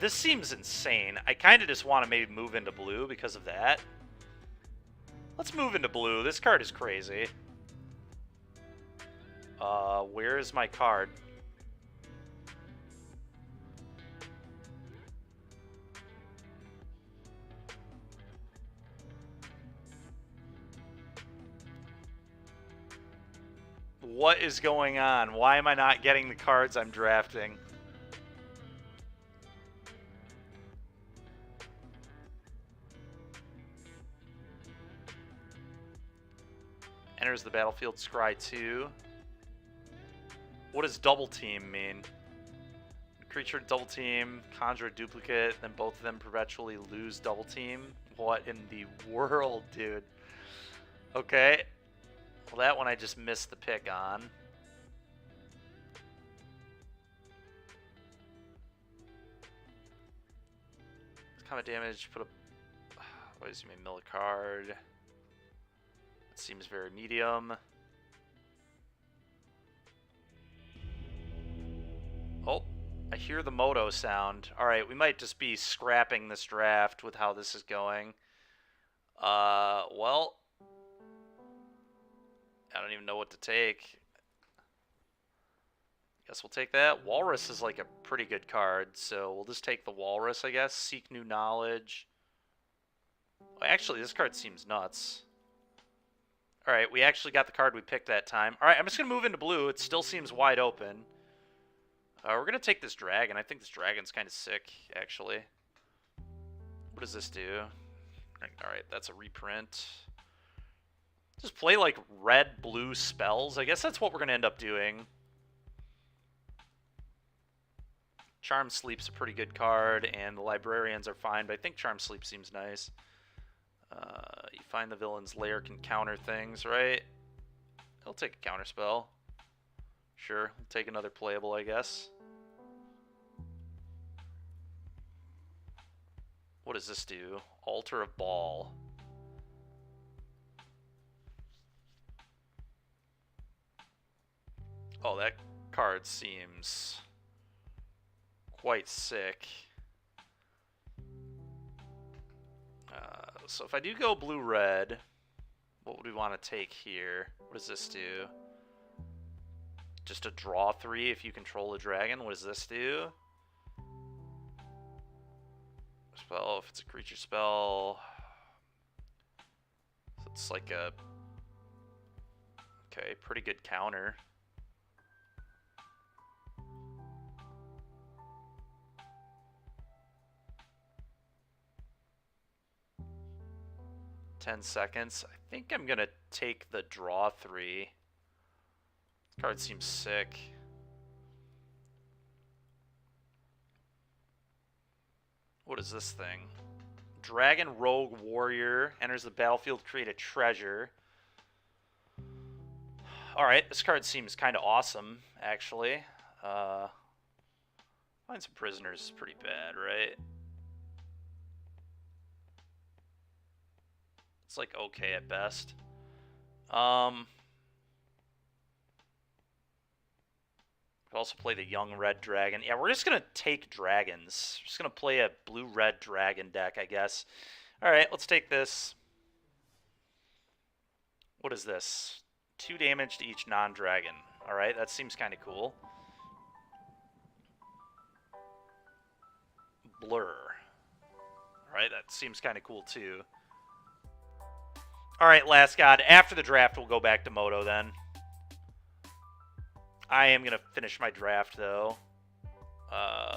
This seems insane. I kind of just want to maybe move into blue because of that. Let's move into blue. This card is crazy. Where is my card? What is going on? Why am I not getting the cards I'm drafting? Enters the battlefield, scry 2. What does double team mean? Creature double team, conjure a duplicate, then both of them perpetually lose double team? What in the world, dude? Okay. Well, that one I just missed the pick on. Combat damage, put a... What is you mean, mill a card? It seems very medium. Oh, I hear the moto sound. Alright, we might just be scrapping this draft with how this is going. Well... I don't even know what to take. Guess we'll take that. Walrus is like a pretty good card, so we'll just take the Walrus, I guess. Seek new knowledge. Well, actually, this card seems nuts. Alright, we actually got the card we picked that time. Alright, I'm just going to move into blue. It still seems wide open. We're going to take this dragon. I think this dragon's kind of sick, actually. What does this do? Alright, that's a reprint. Just play, like, red-blue spells. I guess that's what we're going to end up doing. Charm Sleep's a pretty good card, and the Librarians are fine, but I think Charm Sleep seems nice. You find the villain's lair can counter things, right? He'll take a counter spell. Sure, we'll take another playable, I guess. What does this do? Altar of Ball. Oh, that card seems quite sick. So if I do go blue-red, what would we want to take here? What does this do? Just a draw 3 if you control a dragon. What does this do? Spell, if it's a creature spell. So it's like a... Okay, pretty good counter. $10. I think I'm gonna take the draw 3. This card seems sick. What is this thing? Dragon Rogue Warrior enters the battlefield, create a treasure. Alright, this card seems kind of awesome, actually. Find some prisoners is pretty bad, right? It's like okay at best. Could also play the young red dragon. Yeah, we're just gonna take dragons. Just gonna play a blue-red dragon deck, I guess. Alright, let's take this. What is this? 2 damage to each non-dragon. Alright, that seems kind of cool. Blur. Alright, that seems kind of cool too. Alright, last god. After the draft, we'll go back to Moto then. I am going to finish my draft though.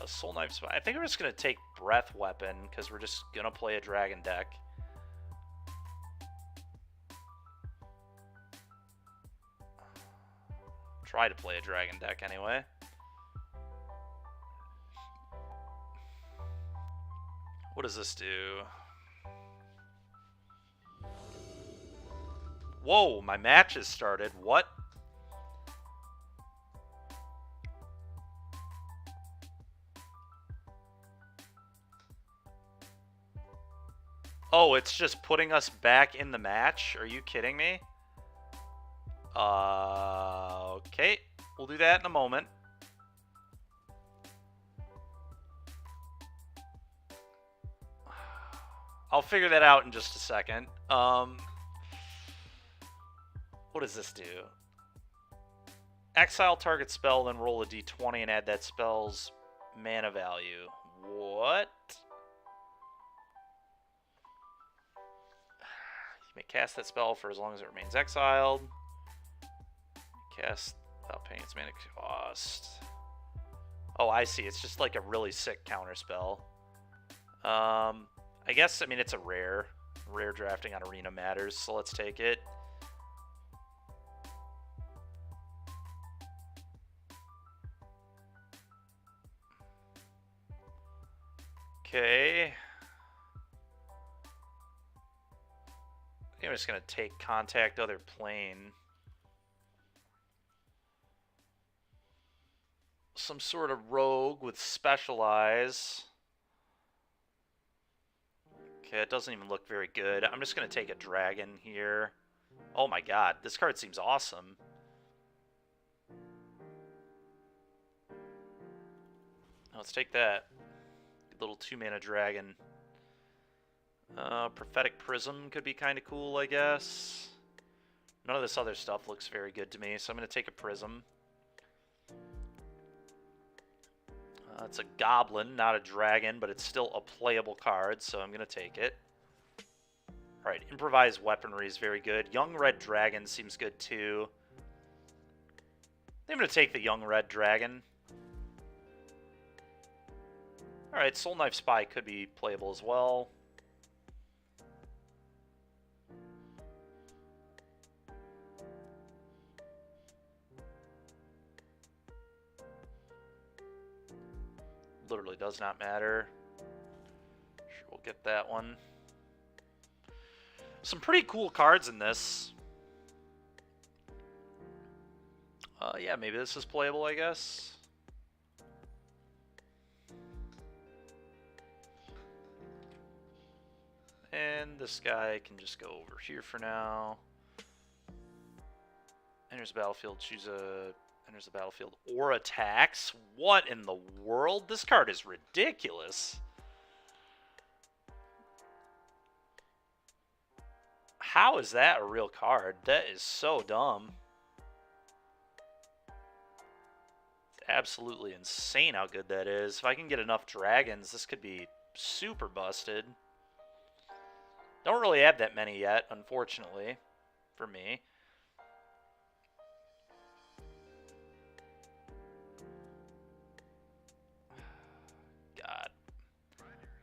Soul Knife Spy. I think we're just going to take Breath Weapon because we're just going to play a dragon deck. Try to play a dragon deck anyway. What does this do? Whoa, my match has started. What? Oh, it's just putting us back in the match? Are you kidding me? Okay. We'll do that in a moment. I'll figure that out in just a second. What does this do? Exile target spell, then roll a d20 and add that spell's mana value. What? You may cast that spell for as long as it remains exiled. Cast without paying its mana cost. Oh, I see. It's just like a really sick counter spell. I guess, I mean, it's a rare. Rare drafting on Arena matters, so let's take it. Okay. I think I'm just going to take Contact Other Plane. Some sort of rogue with Specialize. Okay, it doesn't even look very good. I'm just going to take a dragon here. Oh my god, this card seems awesome. Let's take that. Little 2-mana dragon. Prophetic Prism could be kind of cool, I guess. None of this other stuff looks very good to me, so I'm going to take a Prism. It's a goblin, not a dragon, but it's still a playable card, so I'm going to take it. Alright, Improvised Weaponry is very good. Young Red Dragon seems good too. I'm going to take the Young Red Dragon. Alright, Soul Knife Spy could be playable as well. Literally does not matter. Sure, we'll get that one. Some pretty cool cards in this. Yeah, maybe this is playable, I guess. And this guy can just go over here for now. Enters the battlefield, choose a... Enters the battlefield or attacks. What in the world? This card is ridiculous. How is that a real card? That is so dumb. It's absolutely insane how good that is. If I can get enough dragons, this could be super busted. Don't really have that many yet, unfortunately, for me.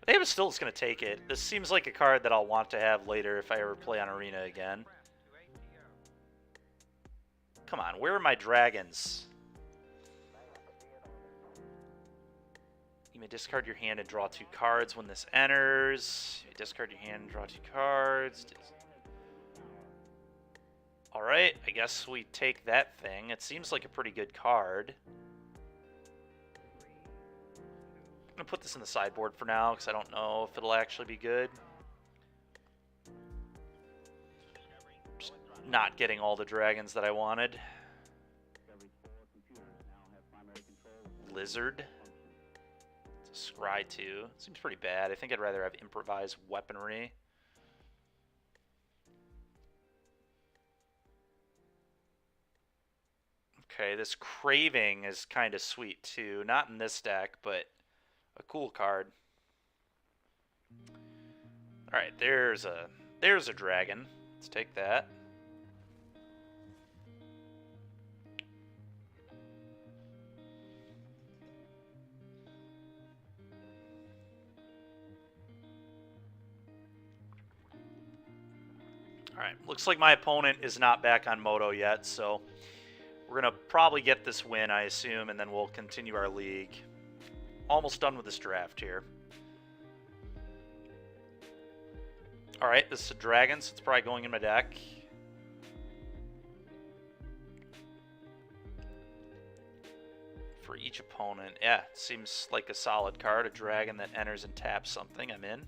I think I'm still just going to take it. This seems like a card that I'll want to have later if I ever play on Arena again. Come on, where are my dragons? You may discard your hand and draw 2 cards when this enters. You may discard your hand and draw 2 cards. Alright, I guess we take that thing. It seems like a pretty good card. I'm going to put this in the sideboard for now because I don't know if it'll actually be good. Just not getting all the dragons that I wanted. Lizard. It's a Scry 2. Seems pretty bad. I think I'd rather have Improvised Weaponry. Okay, this Craving is kind of sweet too. Not in this deck, but a cool card. All right, there's a dragon. Let's take that. All right, looks like my opponent is not back on Moto yet, so we're going to probably get this win, I assume, and then we'll continue our league. Almost done with this draft here. All right, this is a dragon, so it's probably going in my deck. For each opponent. Yeah, seems like a solid card. A dragon that enters and taps something. I'm in.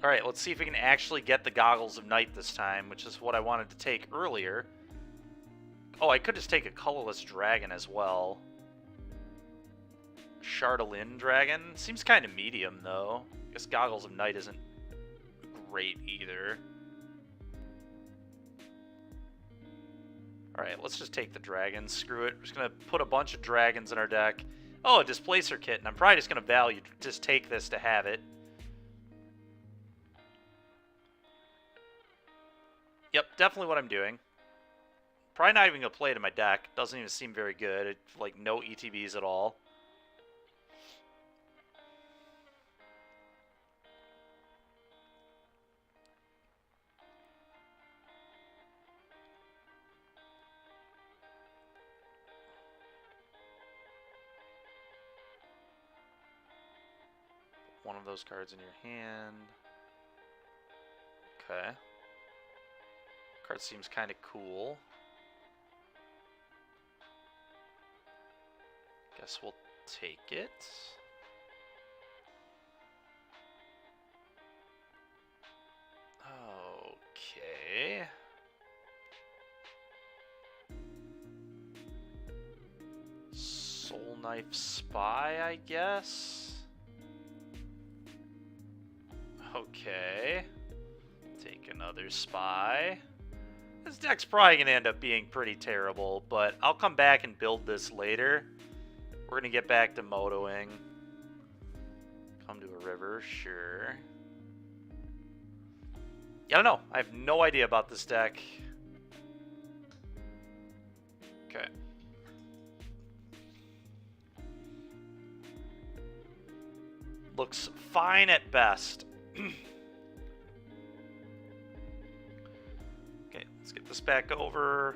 Alright, let's see if we can actually get the Goggles of Night this time, which is what I wanted to take earlier. Oh, I could just take a colorless dragon as well. Chardalyn dragon? Seems kind of medium, though. I guess Goggles of Night isn't great either. Alright, let's just take the dragons. Screw it. We're just going to put a bunch of dragons in our deck. Oh, a Displacer Kit, and I'm probably just going to just take this to have it. Yep, definitely what I'm doing. Probably not even going to play it in my deck. Doesn't even seem very good. It, like, no ETBs at all. One of those cards in your hand. Okay. Card seems kind of cool. Guess we'll take it. Okay. Soul Knife Spy, I guess. Okay. Take another Spy. This deck's probably going to end up being pretty terrible, but I'll come back and build this later. We're going to get back to motoing. Come to a river, sure. Yeah, I don't know. I have no idea about this deck. Okay. Looks fine at best. Okay, let's get this back over.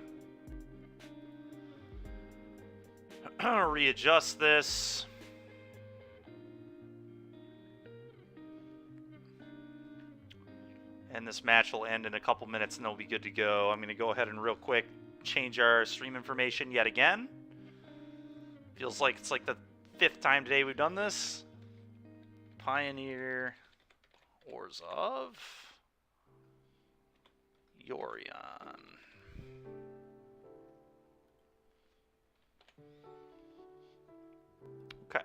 Readjust this. And this match will end in a couple minutes and it'll be good to go. I'm going to go ahead and real quick change our stream information yet again. Feels like it's like the 5th time today we've done this. Pioneer, Orzhov, Yorion. Okay.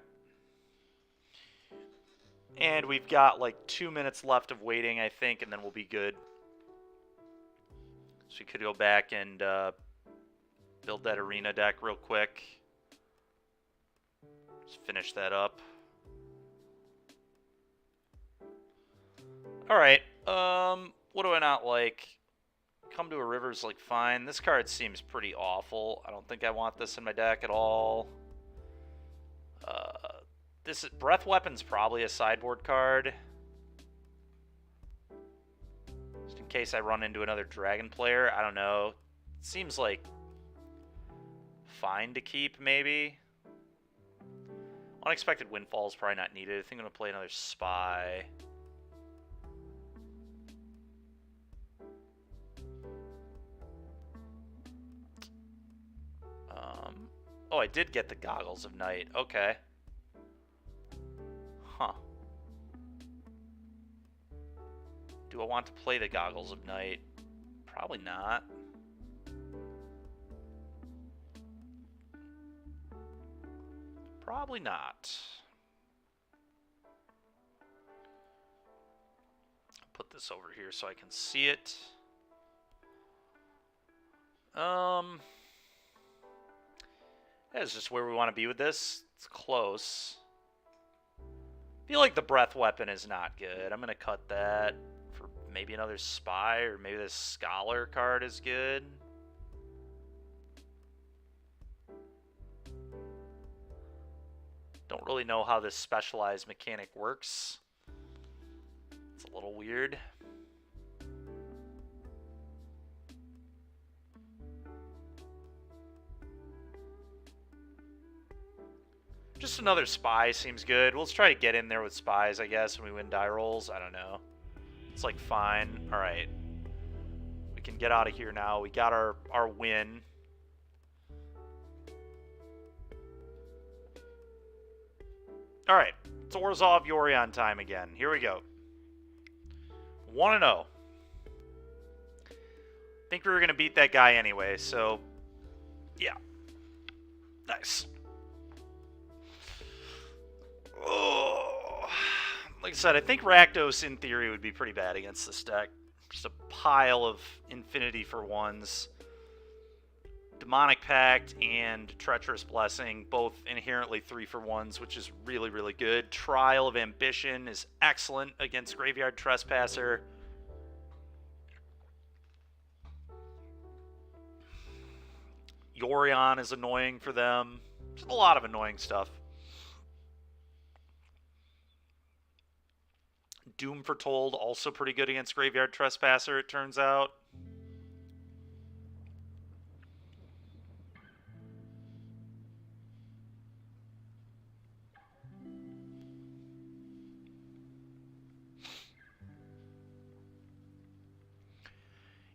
And we've got like 2 minutes left of waiting, I think, and then we'll be good. So we could go back and build that arena deck real quick. Just finish that up. Alright, what do I not like? Come to a River's like fine. This card seems pretty awful. I don't think I want this in my deck at all. This Breath Weapon's probably a sideboard card. Just in case I run into another dragon player. I don't know. It seems like fine to keep, maybe. Unexpected Windfall is probably not needed. I think I'm going to play another Spy. Oh, I did get the Goggles of Night. Okay. Huh. Do I want to play the Goggles of Night? Probably not. Probably not. put this over here so I can see it. That is just where we want to be with this. It's close. I feel like the breath weapon is not good. I'm going to cut that for maybe another spy, or maybe this scholar card is good. Don't really know how this specialized mechanic works. It's a little weird. Just another spy seems good. We'll try to get in there with spies, I guess, when we win die rolls. I don't know. It's like fine. All right. We can get out of here now. We got our win. All right. It's Orzhov Yorion time again. Here we go. 1-0. Think we were going to beat that guy anyway, so yeah. Nice. Oh. Like I said, I think Rakdos in theory would be pretty bad against this deck. Just a pile of infinity for ones. Demonic Pact and Treacherous Blessing, both inherently 3-for-1s, which is really, really good. Trial of Ambition is excellent against Graveyard Trespasser. Yorion is annoying for them. Just a lot of annoying stuff. Doom Foretold, also pretty good against Graveyard Trespasser, it turns out.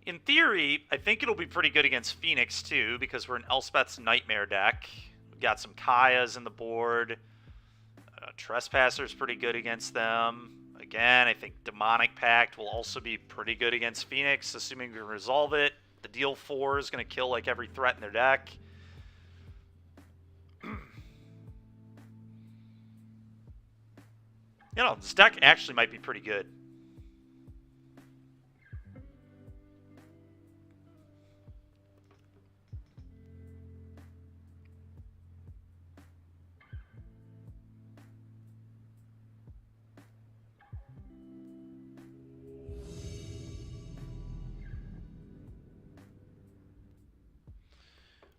In theory, I think it'll be pretty good against Phoenix, too, because we're in Elspeth's Nightmare deck. We've got some Kayas in the board. Trespasser's pretty good against them. Again, I think Demonic Pact will also be pretty good against Phoenix, assuming we can resolve it. The deal 4 is going to kill, like, every threat in their deck. You know, this deck actually might be pretty good.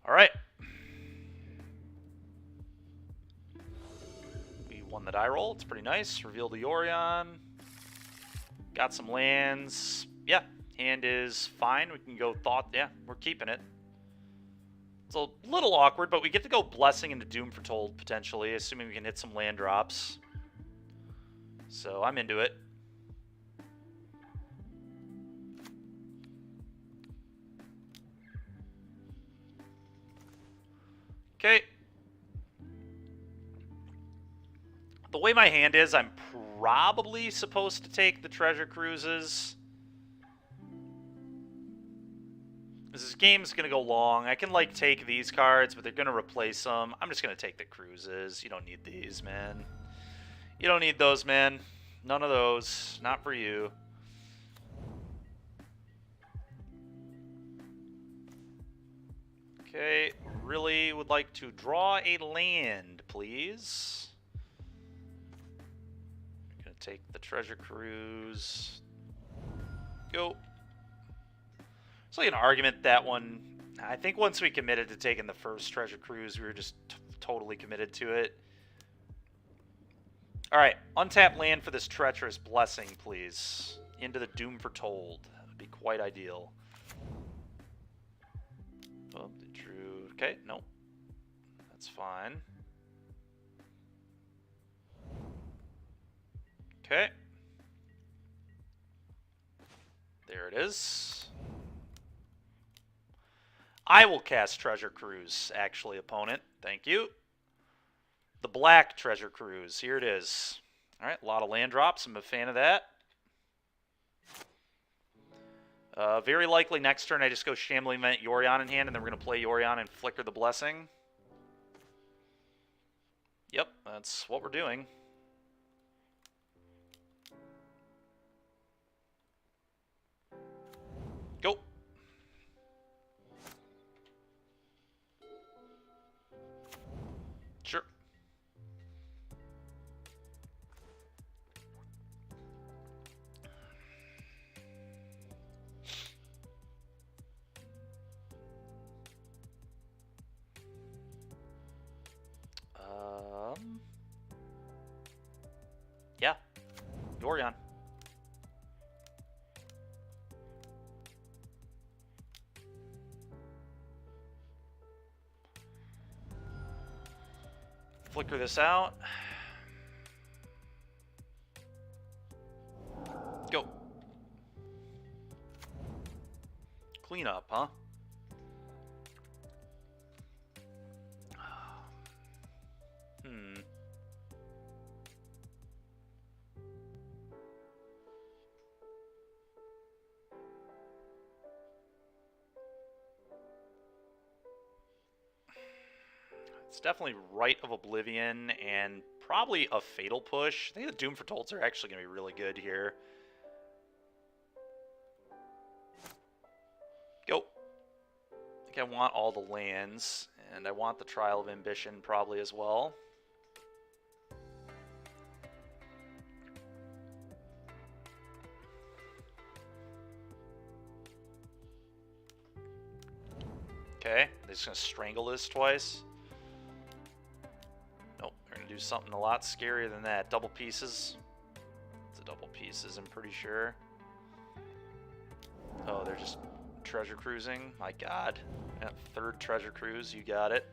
All right. We won the die roll. It's pretty nice. Reveal the Yorion. Got some lands. Yeah, hand is fine. We can go Thought. Yeah, we're keeping it. It's a little awkward, but we get to go Blessing into Doom Foretold, potentially, assuming we can hit some land drops. So I'm into it. Okay. The way my hand is, I'm probably supposed to take the Treasure Cruises. This game's going to go long. I can, like, take these cards, but they're going to replace them. I'm just going to take the Cruises. You don't need these, man. You don't need those, man. None of those. Not for you. Okay, really would like to draw a land, please. I'm gonna take the Treasure Cruise. Go. It's like an argument that one. I think once we committed to taking the first Treasure Cruise, we were just totally committed to it. All right, untap land for this Treacherous Blessing, please. Into the Doom Foretold. That would be quite ideal. Oh, Intrude. Okay, no. That's fine. Okay. There it is. I will cast Treasure Cruise, actually, opponent. Thank you. The black Treasure Cruise. Here it is. All right, a lot of land drops. I'm a fan of that. Very likely next turn I just go Shambling Vent, Yorion in hand, and then we're going to play Yorion and Flicker the Blessing. Yep, that's what we're doing. Yorion. Flicker this out. Go. Clean up, huh? It's definitely Rite of Oblivion and probably a Fatal Push. I think the Doom Fortolds are actually going to be really good here. Go. I think I want all the lands, and I want the Trial of Ambition probably as well. Okay, they're just going to strangle this twice. Nope, they're going to do something a lot scarier than that. Double pieces. It's a double pieces, I'm pretty sure. Oh, they're just treasure cruising. My god. Yeah, third treasure cruise, you got it.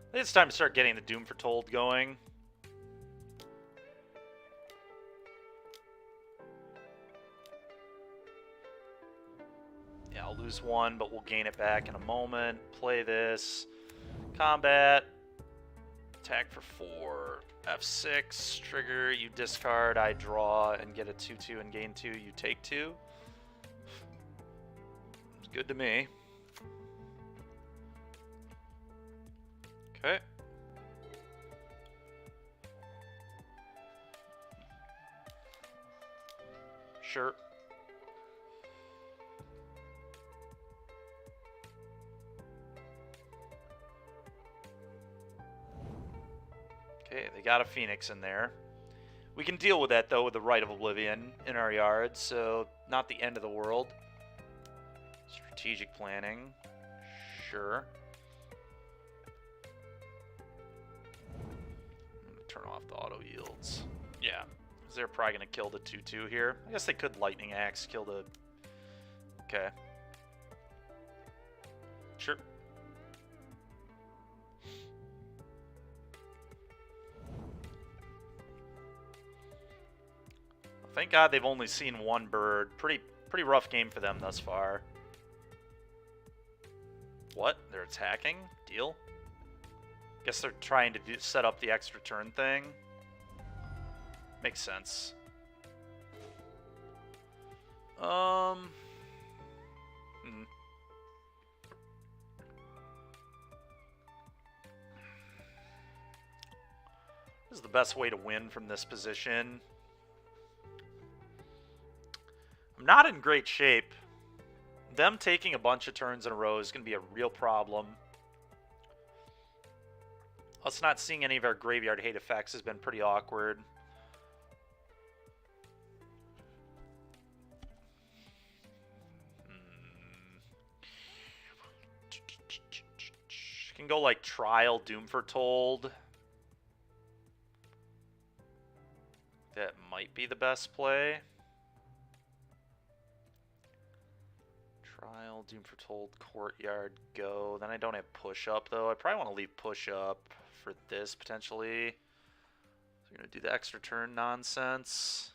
I think it's time to start getting the Doom Foretold going. Yeah, I'll lose one, but we'll gain it back in a moment. Play this. Combat. Attack for 4. F6. Trigger. You discard. I draw and get a 2-2 and gain 2. You take 2. It's good to me. Okay. Sure. Okay, they got a Phoenix in there. We can deal with that, though, with the Rite of Oblivion in our yard, so not the end of the world. Strategic planning. Sure. Turn off the auto yields. Yeah, because they're probably going to kill the 2-2 here. I guess they could Lightning Axe, kill the... Okay. Sure. Thank God they've only seen one bird. Pretty rough game for them thus far. What? They're attacking? Deal? Guess they're trying to set up the extra turn thing. Makes sense. This is the best way to win from this position. I'm not in great shape. Them taking a bunch of turns in a row is going to be a real problem. Us not seeing any of our graveyard hate effects has been pretty awkward. Can go like Trial, Doom Foretold. That might be the best play. Trial, Doom Foretold, Courtyard, go. Then I don't have Push Up, though. I probably want to leave Push Up for this, potentially. So we're going to do the extra turn nonsense.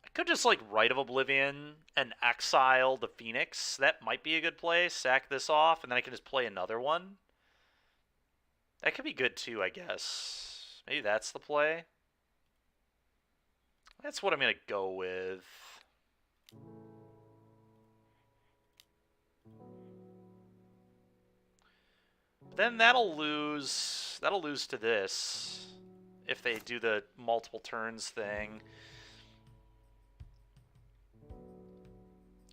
I could just, like, Rite of Oblivion and exile the Phoenix. That might be a good play. Sack this off, and then I can just play another one. That could be good too, I guess. Maybe that's the play. That's what I'm going to go with. Then that'll lose to this if they do the multiple turns thing.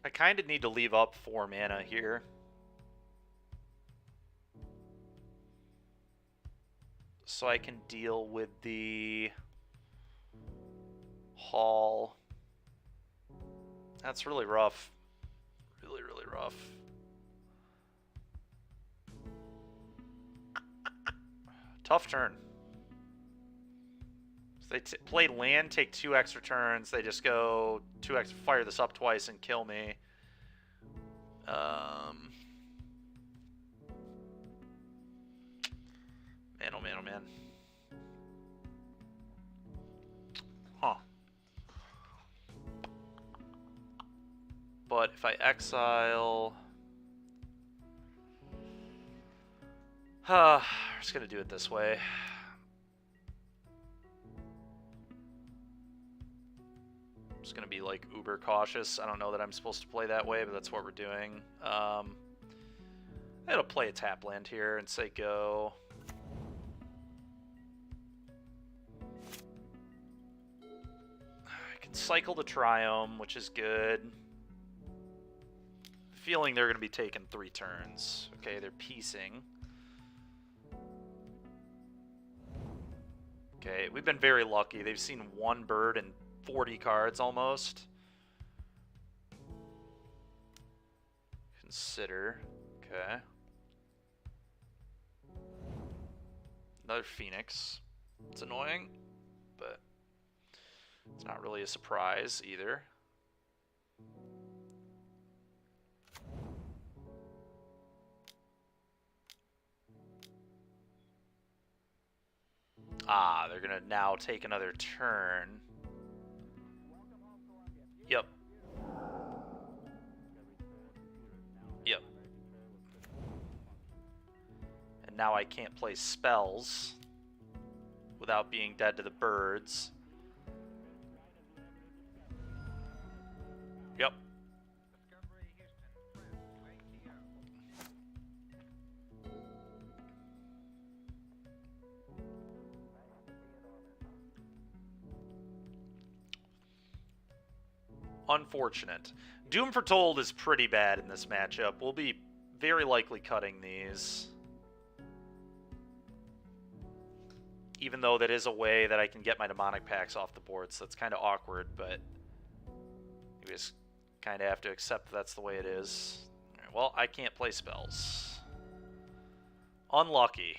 I kind of need to leave up 4 mana here. so I can deal with the Hall. That's really rough. Really, really rough. Tough turn. So they play land, take 2 extra turns. They just go 2 extra, fire this up twice and kill me. Man, oh man, oh man. Huh. But if I exile... I'm just going to do it this way. I'm just going to be like uber cautious. I don't know that I'm supposed to play that way, but that's what we're doing. It'll play a tap land here and say go. I can cycle the Triome, which is good. Feeling they're going to be taking 3 turns. Okay, they're piecing. Okay, we've been very lucky. They've seen 1 bird and 40 cards almost. Consider. Okay. Another Phoenix. It's annoying, but it's not really a surprise either. Ah, they're going to now take another turn. Yep. Yep. And now I can't play spells without being dead to the birds. Yep. Unfortunate. Doom Foretold is pretty bad in this matchup. We'll be very likely cutting these. Even though that is a way that I can get my Demonic Pacts off the board, so that's kind of awkward, but you just kind of have to accept that's the way it is. All right, well, I can't play spells. Unlucky.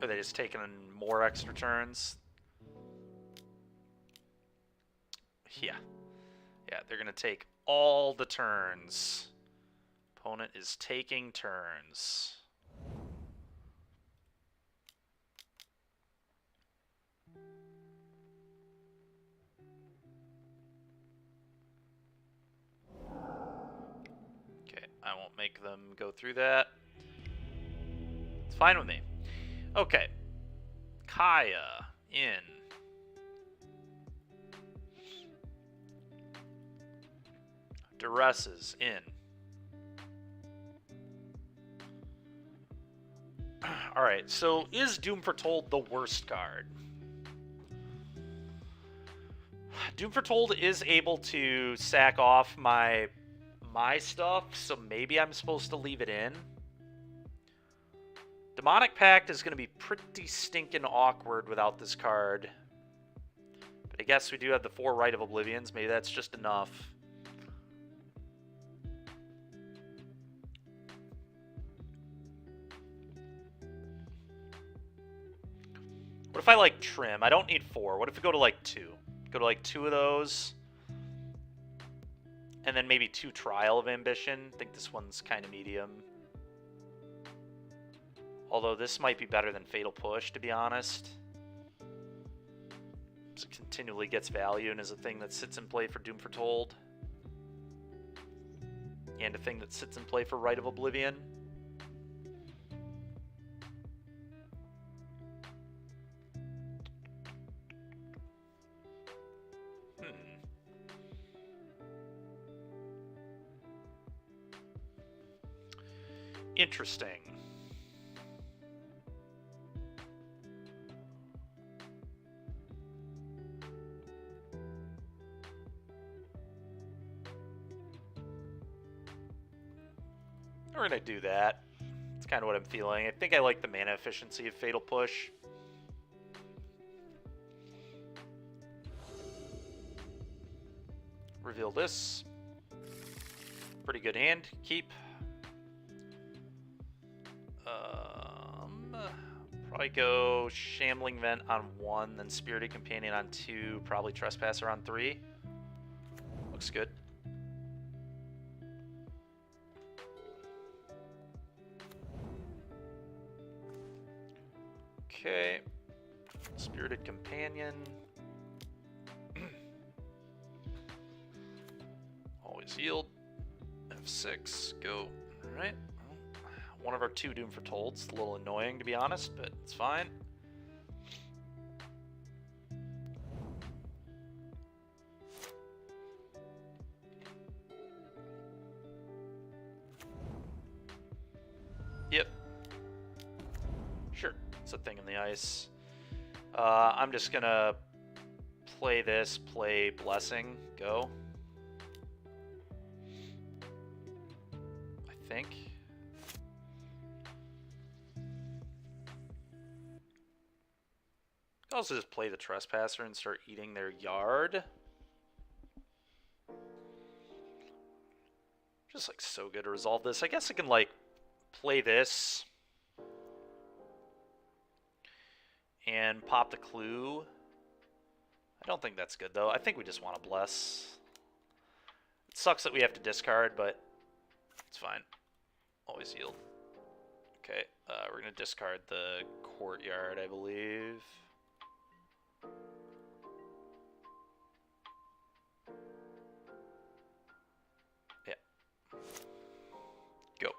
Are they just taking more extra turns? Yeah. Yeah, they're going to take all the turns. Opponent is taking turns. Okay, I won't make them go through that. It's fine with me. Okay. Kaya in. Duresses in. Alright, so is Doom Foretold the worst card? Doom Foretold is able to sack off my stuff, so maybe I'm supposed to leave it in. Demonic Pact is going to be pretty stinking awkward without this card. But I guess we do have the 4 Rite of Oblivions. Maybe that's just enough. What if I, like, trim? I don't need 4. What if we go to, like, 2? Go to, like, 2 of those. And then maybe 2 Trial of Ambition. I think this one's kind of medium. Although this might be better than Fatal Push, to be honest. It continually gets value and is a thing that sits in play for Doom Foretold. And a thing that sits in play for Rite of Oblivion. Interesting. We're going to do that. It's kind of what I'm feeling. I think I like the mana efficiency of Fatal Push. Reveal this. Pretty good hand. Keep. Probably go Shambling Vent on 1, then Spirited Companion on 2, probably Trespasser on 3. Looks good. Okay. Spirited Companion. Always yield. F6. Go. Alright. One of our 2 Doom Foretold's a little annoying, to be honest, but it's fine. Yep. Sure. It's a thing in the ice. I'm just gonna play this, play Blessing, go. I think. I could also just play the Trespasser and start eating their yard. Just like so good to resolve this. I guess I can like play this and pop the clue. I don't think that's good though. I think we just want to bless. It sucks that we have to discard, but it's fine. Always yield. Okay, we're gonna discard the Courtyard, I believe. Yeah. Go.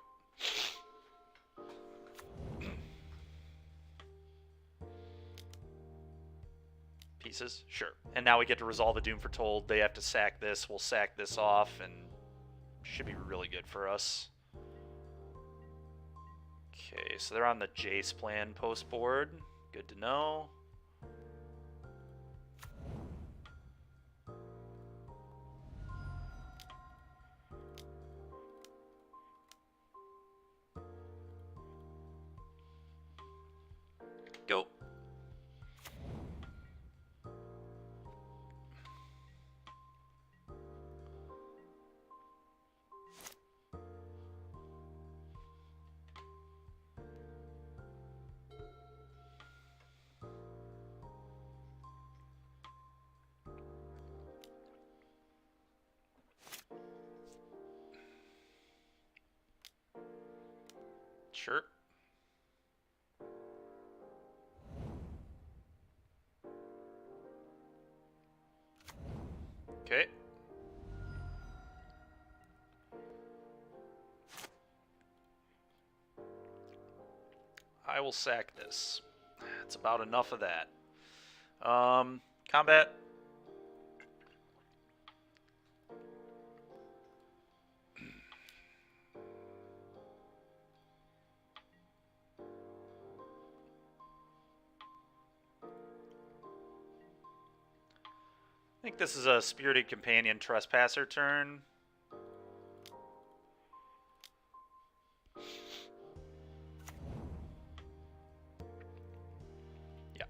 Pieces? Sure. And now we get to resolve the Doom Foretold. They have to sack this. We'll sack this off, and should be really good for us. Okay, so they're on the Jace plan post board. Good to know. Go. Sure. Okay. I will sack this. It's about enough of that. Combat. I think this is a Spirited Companion Trespasser turn. Yeah.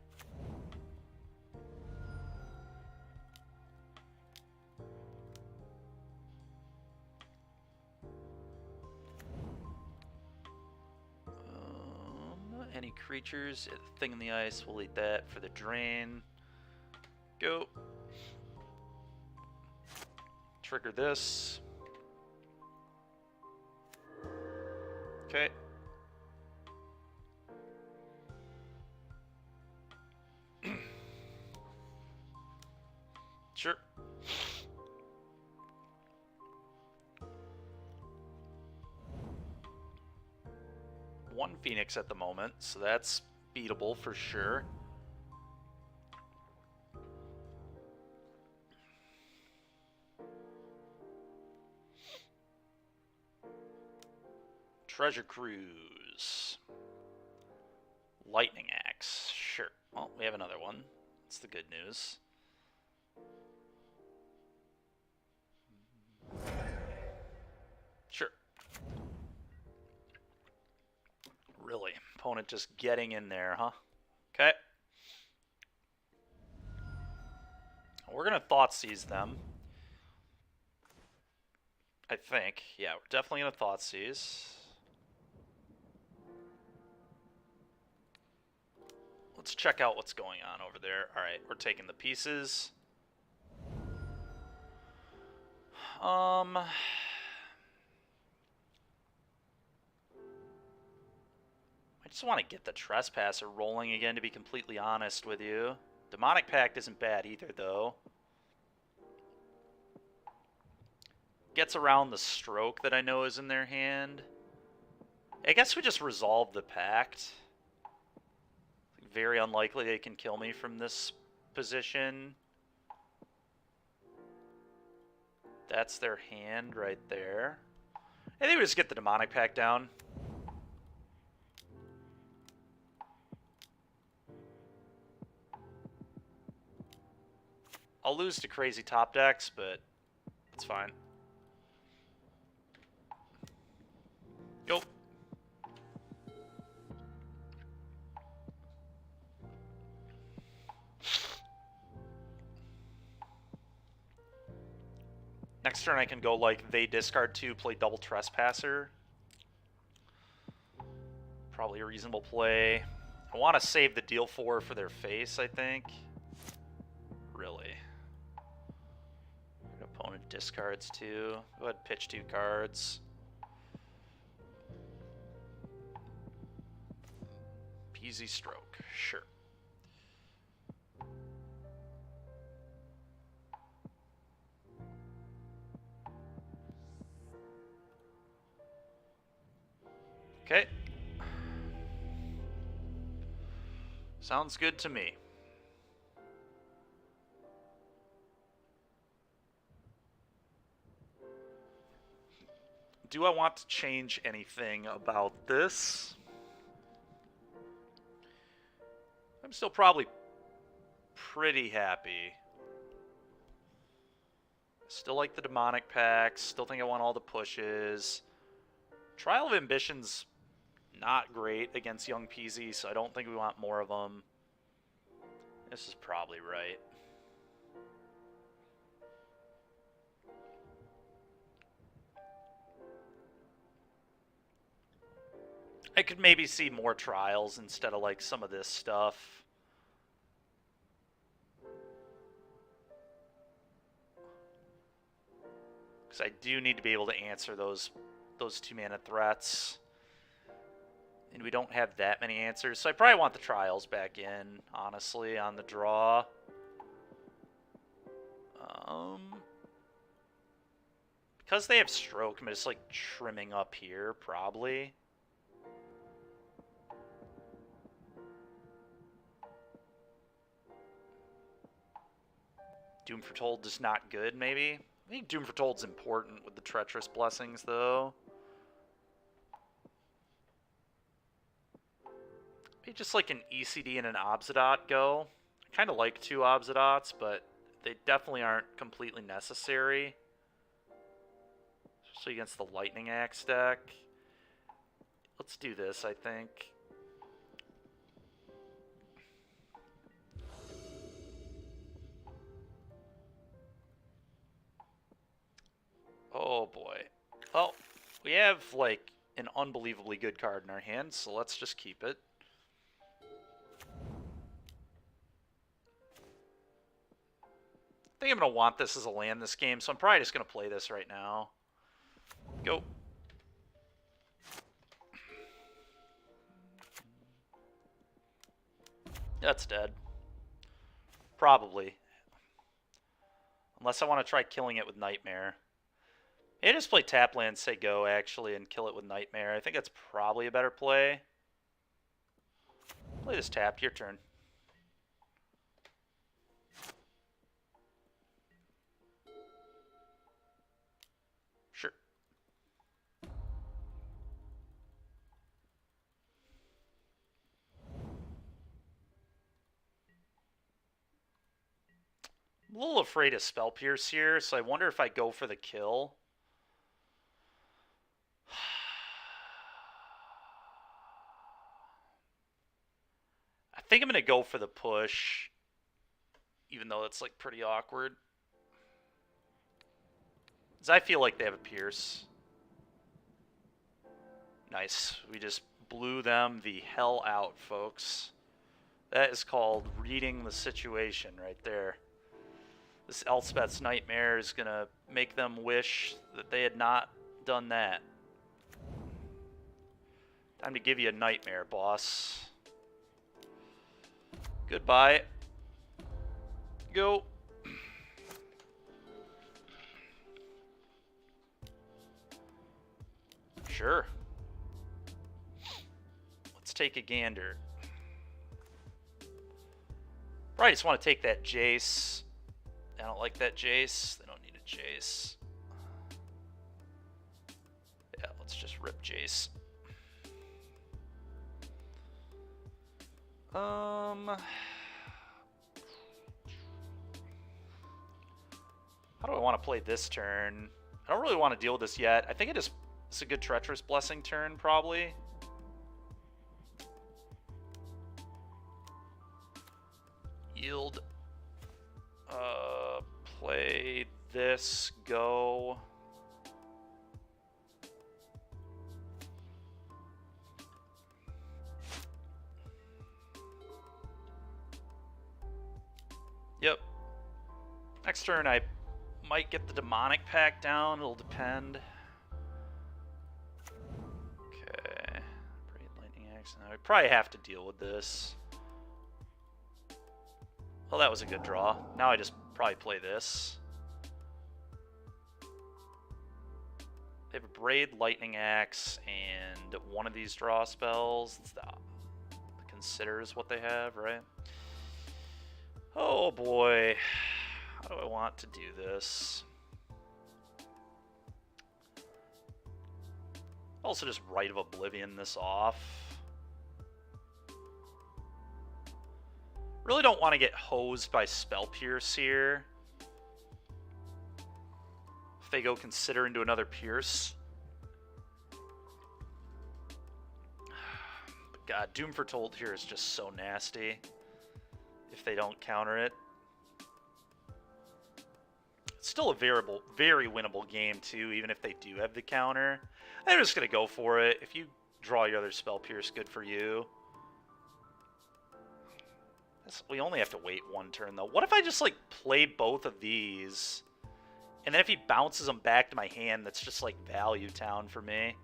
Any creatures, thing in the ice, we'll eat that for the drain. Go. Trigger this. Okay. Sure. One Phoenix at the moment, so that's beatable for sure. Treasure Cruise. Lightning Axe. Sure. Well, we have another one. That's the good news. Sure. Really? Opponent just getting in there, huh? Okay. We're going to Thoughtseize them. I think. Yeah, we're definitely going to Thoughtseize. Let's check out what's going on over there. Alright, we're taking the pieces. I just want to get the Trespasser rolling again, to be completely honest with you. Demonic Pact isn't bad either, though. Gets around the stroke that I know is in their hand. I guess we just resolve the Pact. Very unlikely they can kill me from this position. That's their hand right there. I think we just get the Demonic Pact down. I'll lose to crazy top decks, but it's fine. Go. Next turn I can go like they discard 2, play double Trespasser. Probably a reasonable play. I want to save the deal 4 for their face, I think. Really. Opponent discards 2. Go ahead, pitch 2 cards. Peasy stroke, sure. Okay. Sounds good to me. Do I want to change anything about this? I'm still probably pretty happy. Still like the Demonic Pacts. Still think I want all the pushes. Trial of Ambition's not great against Young Peasy, so I don't think we want more of them. This is probably right. I could maybe see more trials instead of like some of this stuff. Because I do need to be able to answer those 2-mana threats. And we don't have that many answers, so I probably want the trials back in, honestly, on the draw. Because they have stroke, I'm just like trimming up here, probably. Doom Foretold is not good, maybe? I think Doom Foretold's important with the Treacherous Blessings, though. Maybe just like an ECD and an Obsidian go. I kind of like 2 Obsidians, but they definitely aren't completely necessary. Especially against the Lightning Axe deck. Let's do this, I think. Oh boy. Well, we have like an unbelievably good card in our hands, so let's just keep it. I think I'm going to want this as a land this game, so I'm probably just going to play this right now. Go. That's dead. Probably. Unless I want to try killing it with Nightmare. Maybe just play tap land, say go, actually, and kill it with Nightmare. I think that's probably a better play. Play this tapped. Your turn. Sure. I'm a little afraid of Spell Pierce here, so I wonder if I go for the kill. think I'm going to go for the push, even though it's like pretty awkward. Because I feel like they have a Pierce. Nice. We just blew them the hell out, folks. That is called reading the situation right there. This Elspeth's Nightmare is going to make them wish that they had not done that. Time to give you a nightmare, boss. Goodbye. Go. Sure. Let's take a gander. Right, just want to take that Jace. I don't like that Jace. They don't need a Jace. Yeah, let's just rip Jace. How do I want to play this turn? I don't really want to deal with this yet. I think it's a good Treacherous Blessing turn, probably. Yield. Play this, go. Yep. Next turn I might get the Demonic Pact down, it'll depend. Okay. Braid Lightning Axe. Now I probably have to deal with this. Well, that was a good draw. Now I just probably play this. They have a Braid, Lightning Axe, and one of these draw spells. It's the Consider is what they have, right? Oh boy. How do I want to do this? Also just Rite of Oblivion this off. Really don't want to get hosed by Spell Pierce here. If they go Consider into another Pierce. But God, Doom Foretold here is just so nasty. If they don't counter it. It's still a very winnable game too, even if they do have the counter. I'm just going to go for it. If you draw your other Spell Pierce, good for you. We only have to wait one turn, though. What if I just, like, play both of these, and then if he bounces them back to my hand, that's just, like, Value Town for me?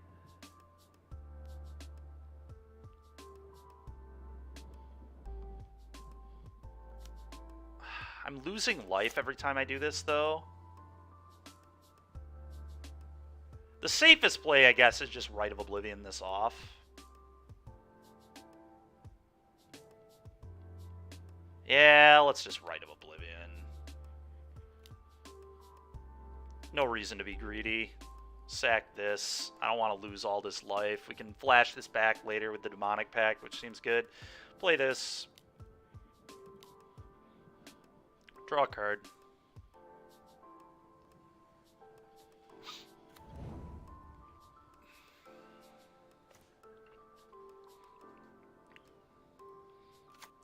I'm losing life every time I do this, though. The safest play, I guess, is just Rite of Oblivion this off. Yeah, let's just Rite of Oblivion. No reason to be greedy. Sack this. I don't want to lose all this life. We can flash this back later with the Demonic Pact, which seems good. Play this. Draw a card.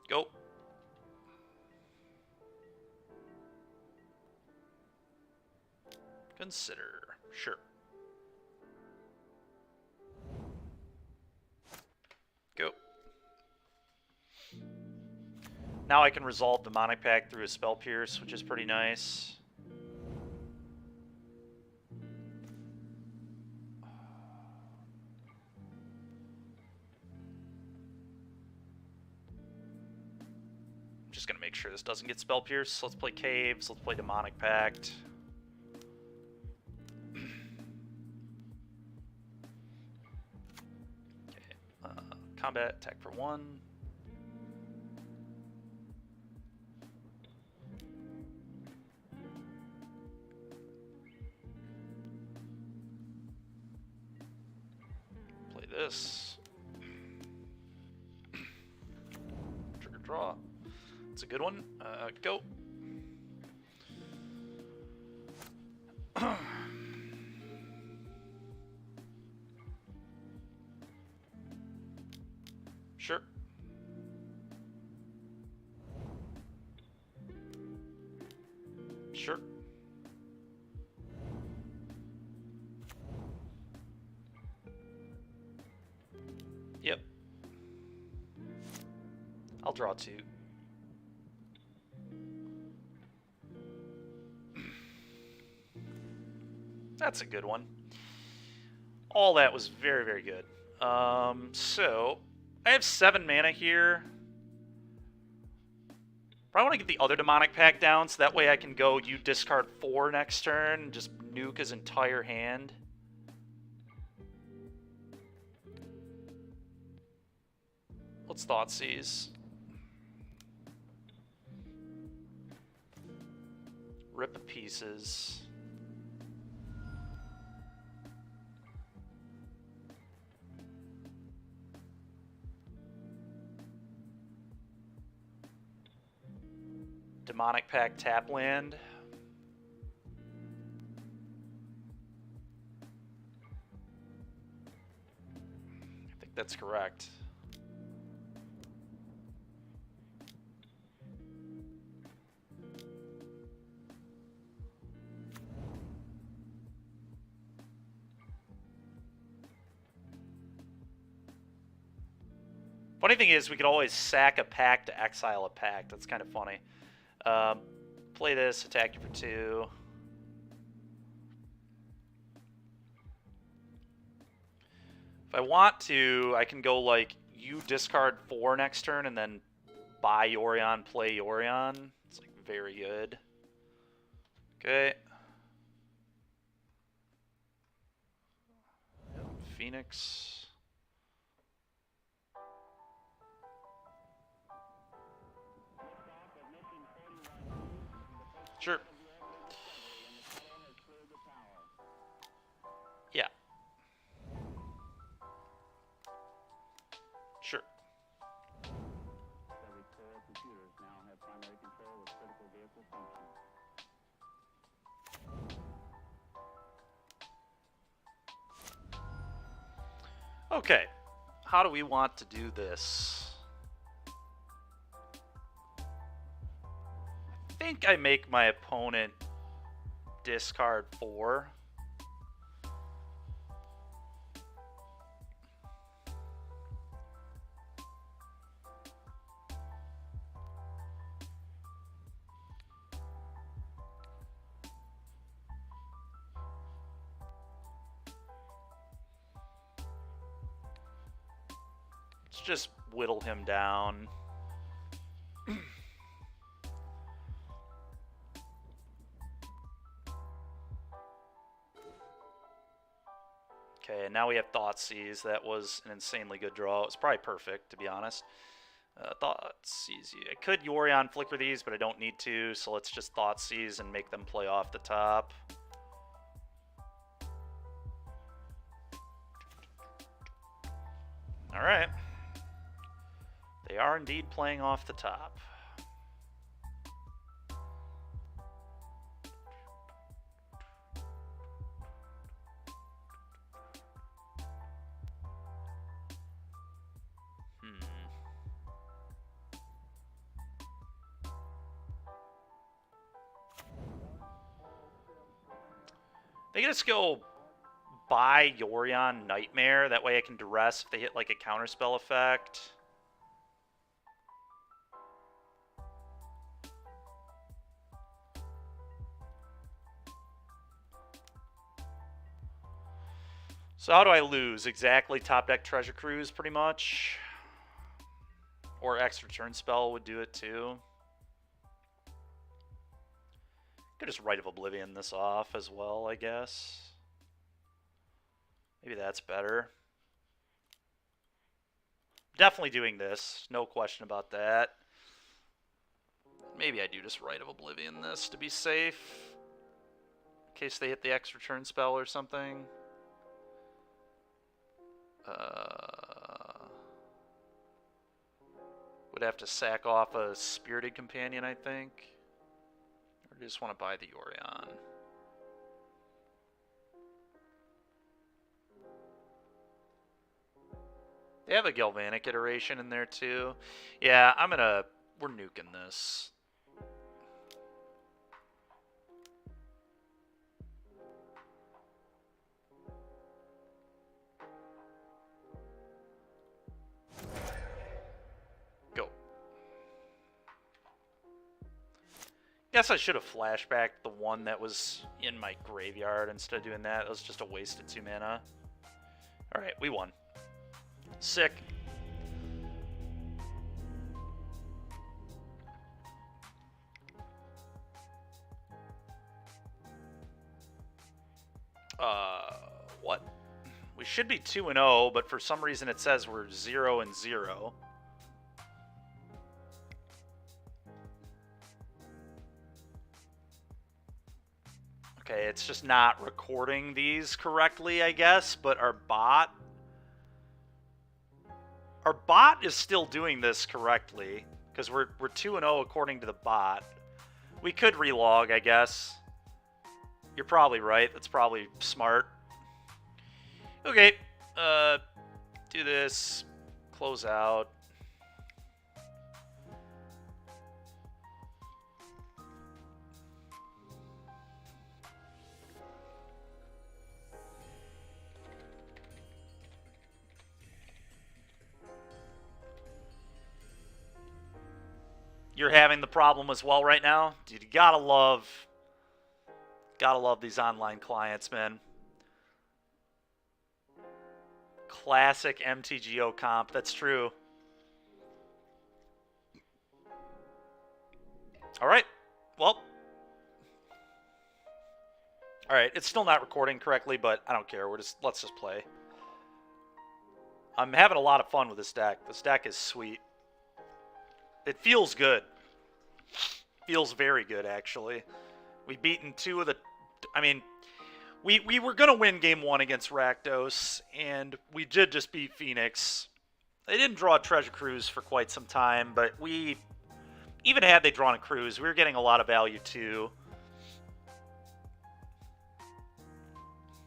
Go. Consider. Sure. Go. Now I can resolve Demonic Pact through a Spell Pierce, which is pretty nice. I'm just going to make sure this doesn't get Spell Pierce. Let's play Caves. Let's play Demonic Pact. Combat, attack for 1. Play this. Trigger draw. It's a good one. Go. Sure. Sure. Yep. I'll draw 2. That's a good one. All that was very, very good. So, I have 7 mana here. Probably want to get the other Demonic Pact down, so that way I can go, you discard 4 next turn, and just nuke his entire hand. Let's Thoughtseize. Rip to pieces. Demonic Pact tap land. I think that's correct. Funny thing is, we could always sack a Pact to exile a Pact. That's kind of funny. Play this, attack you for 2. If I want to, I can go like, you discard 4 next turn and then buy Yorion, play Yorion. It's like very good. Okay. Phoenix. Sure. Yeah. Sure. Okay. How do we want to do this? I think I make my opponent discard 4. Let's just whittle him down. Okay, and now we have Thoughtseize. That was an insanely good draw. It was probably perfect, to be honest. Thoughtseize. I could Yorion flicker these, but I don't need to, so let's just Thoughtseize and make them play off the top. Alright. They are indeed playing off the top. They can just go buy Yorion Nightmare. That way I can duress if they hit like a counterspell effect. So how do I lose? Exactly top deck Treasure Cruise pretty much. Or extra turn spell would do it too. Could just Rite of Oblivion this off as well, I guess. Maybe that's better. Definitely doing this, no question about that. Maybe I do just Rite of Oblivion this to be safe. In case they hit the extra turn spell or something. Would have to sack off a Spirited Companion, I think. Or just want to buy the Yorion. They have a Galvanic iteration in there too. Yeah, we're nuking this. Guess I should have flashbacked the one that was in my graveyard instead of doing that. That was just a wasted 2 mana. Alright, we won. Sick. What? We should be 2-0, but for some reason it says we're 0-0. Okay, it's just not recording these correctly, I guess, but our bot is still doing this correctly, because we're 2-0 according to the bot. We could relog, I guess. You're probably right. That's probably smart. Okay, do this, close out. You're having the problem as well right now? Dude, you gotta love these online clients, man. Classic MTGO comp, that's true. Alright, well. Alright, it's still not recording correctly, but I don't care. Let's just play. I'm having a lot of fun with this deck. This deck is sweet. It feels good. Feels very good, actually. We've beaten 2 of the... I mean, we were going to win Game 1 against Rakdos, and we did just beat Phoenix. They didn't draw a Treasure Cruise for quite some time, but we... Even had they drawn a Cruise, we were getting a lot of value, too.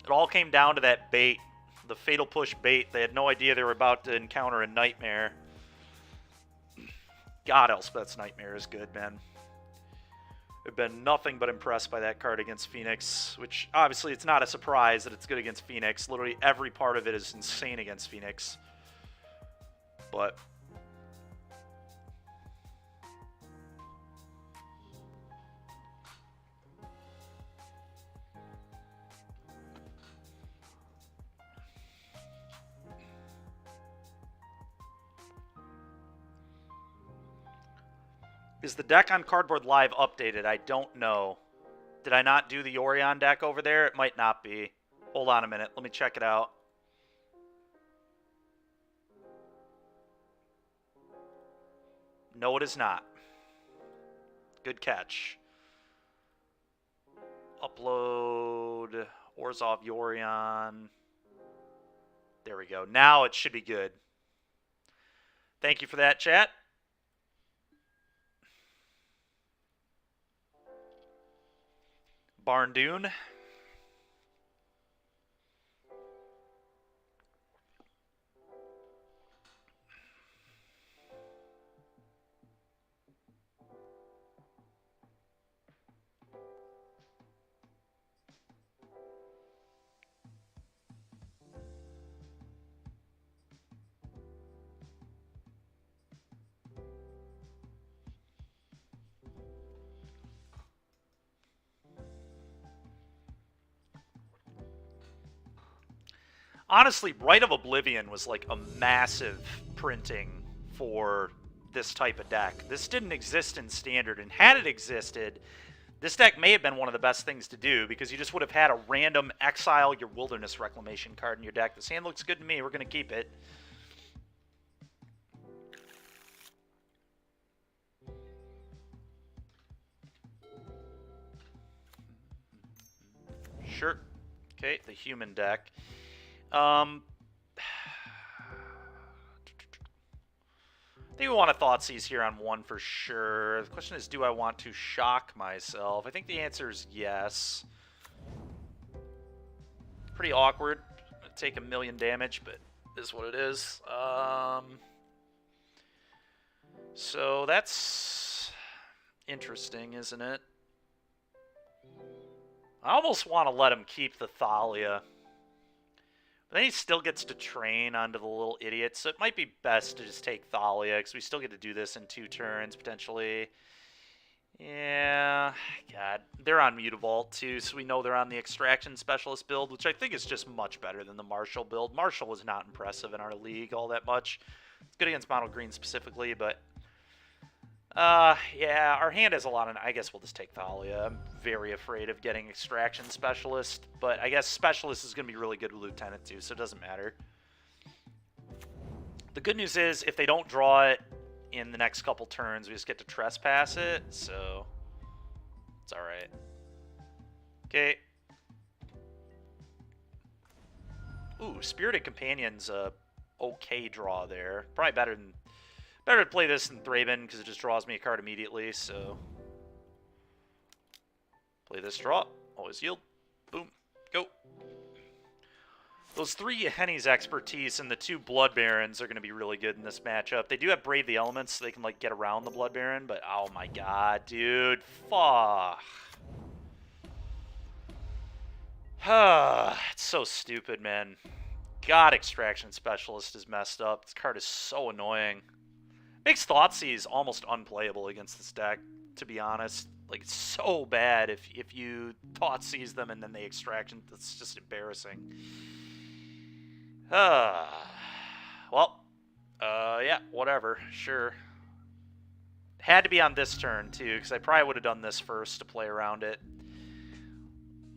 It all came down to that bait. The Fatal Push bait. They had no idea they were about to encounter a Nightmare. God, Elspeth's Nightmare is good, man. I've been nothing but impressed by that card against Phoenix, which obviously it's not a surprise that it's good against Phoenix. Literally every part of it is insane against Phoenix. But is the deck on Cardboard Live updated? I don't know. Did I not do the Orion deck over there? It might not be. Hold on a minute. Let me check it out. No, it is not. Good catch. Upload Orzhov Orion. There we go. Now it should be good. Thank you for that, chat. Barn Dune. Honestly, Rite of Oblivion was like a massive printing for this type of deck. This didn't exist in Standard, and had it existed, this deck may have been one of the best things to do, because you just would have had a random exile your Wilderness Reclamation card in your deck. This hand looks good to me. We're going to keep it. Sure. Okay, the human deck. I think we want to Thoughtseize here on 1 for sure. The question is, do I want to shock myself? I think the answer is yes. Pretty awkward. Take 1,000,000 damage, but it is what it is. So that's interesting, isn't it? I almost want to let him keep the Thalia. But then he still gets to train onto the little idiot, so it might be best to just take Thalia, because we still get to do this in 2 turns, potentially. Yeah, God. They're on Mutavault, too, so we know they're on the Extraction Specialist build, which I think is just much better than the Marshall build. Marshall was not impressive in our league all that much. It's good against Mono Green specifically, but... yeah, our hand has a lot of... I guess we'll just take Thalia. I'm very afraid of getting Extraction Specialist, but I guess Specialist is going to be really good with Lieutenant, too, so it doesn't matter. The good news is, if they don't draw it in the next couple turns, we just get to trespass it, so it's alright. Okay. Ooh, Spirited Companion's a okay draw there. Probably better to play this than Thraben, because it just draws me a card immediately, so play this draw. Always yield. Boom. Go. Those 3 Henny's Expertise and the 2 Blood Barons are going to be really good in this matchup. They do have Brave the Elements, so they can, like, get around the Blood Baron, but oh my god, dude. Fuck. It's so stupid, man. God, Extraction Specialist is messed up. This card is so annoying. Makes Thoughtseize almost unplayable against this deck, to be honest. Like, it's so bad if you Thoughtseize them and then they Extraction. It's just embarrassing. Well, yeah, whatever, sure. Had to be on this turn, too, because I probably would have done this first to play around it.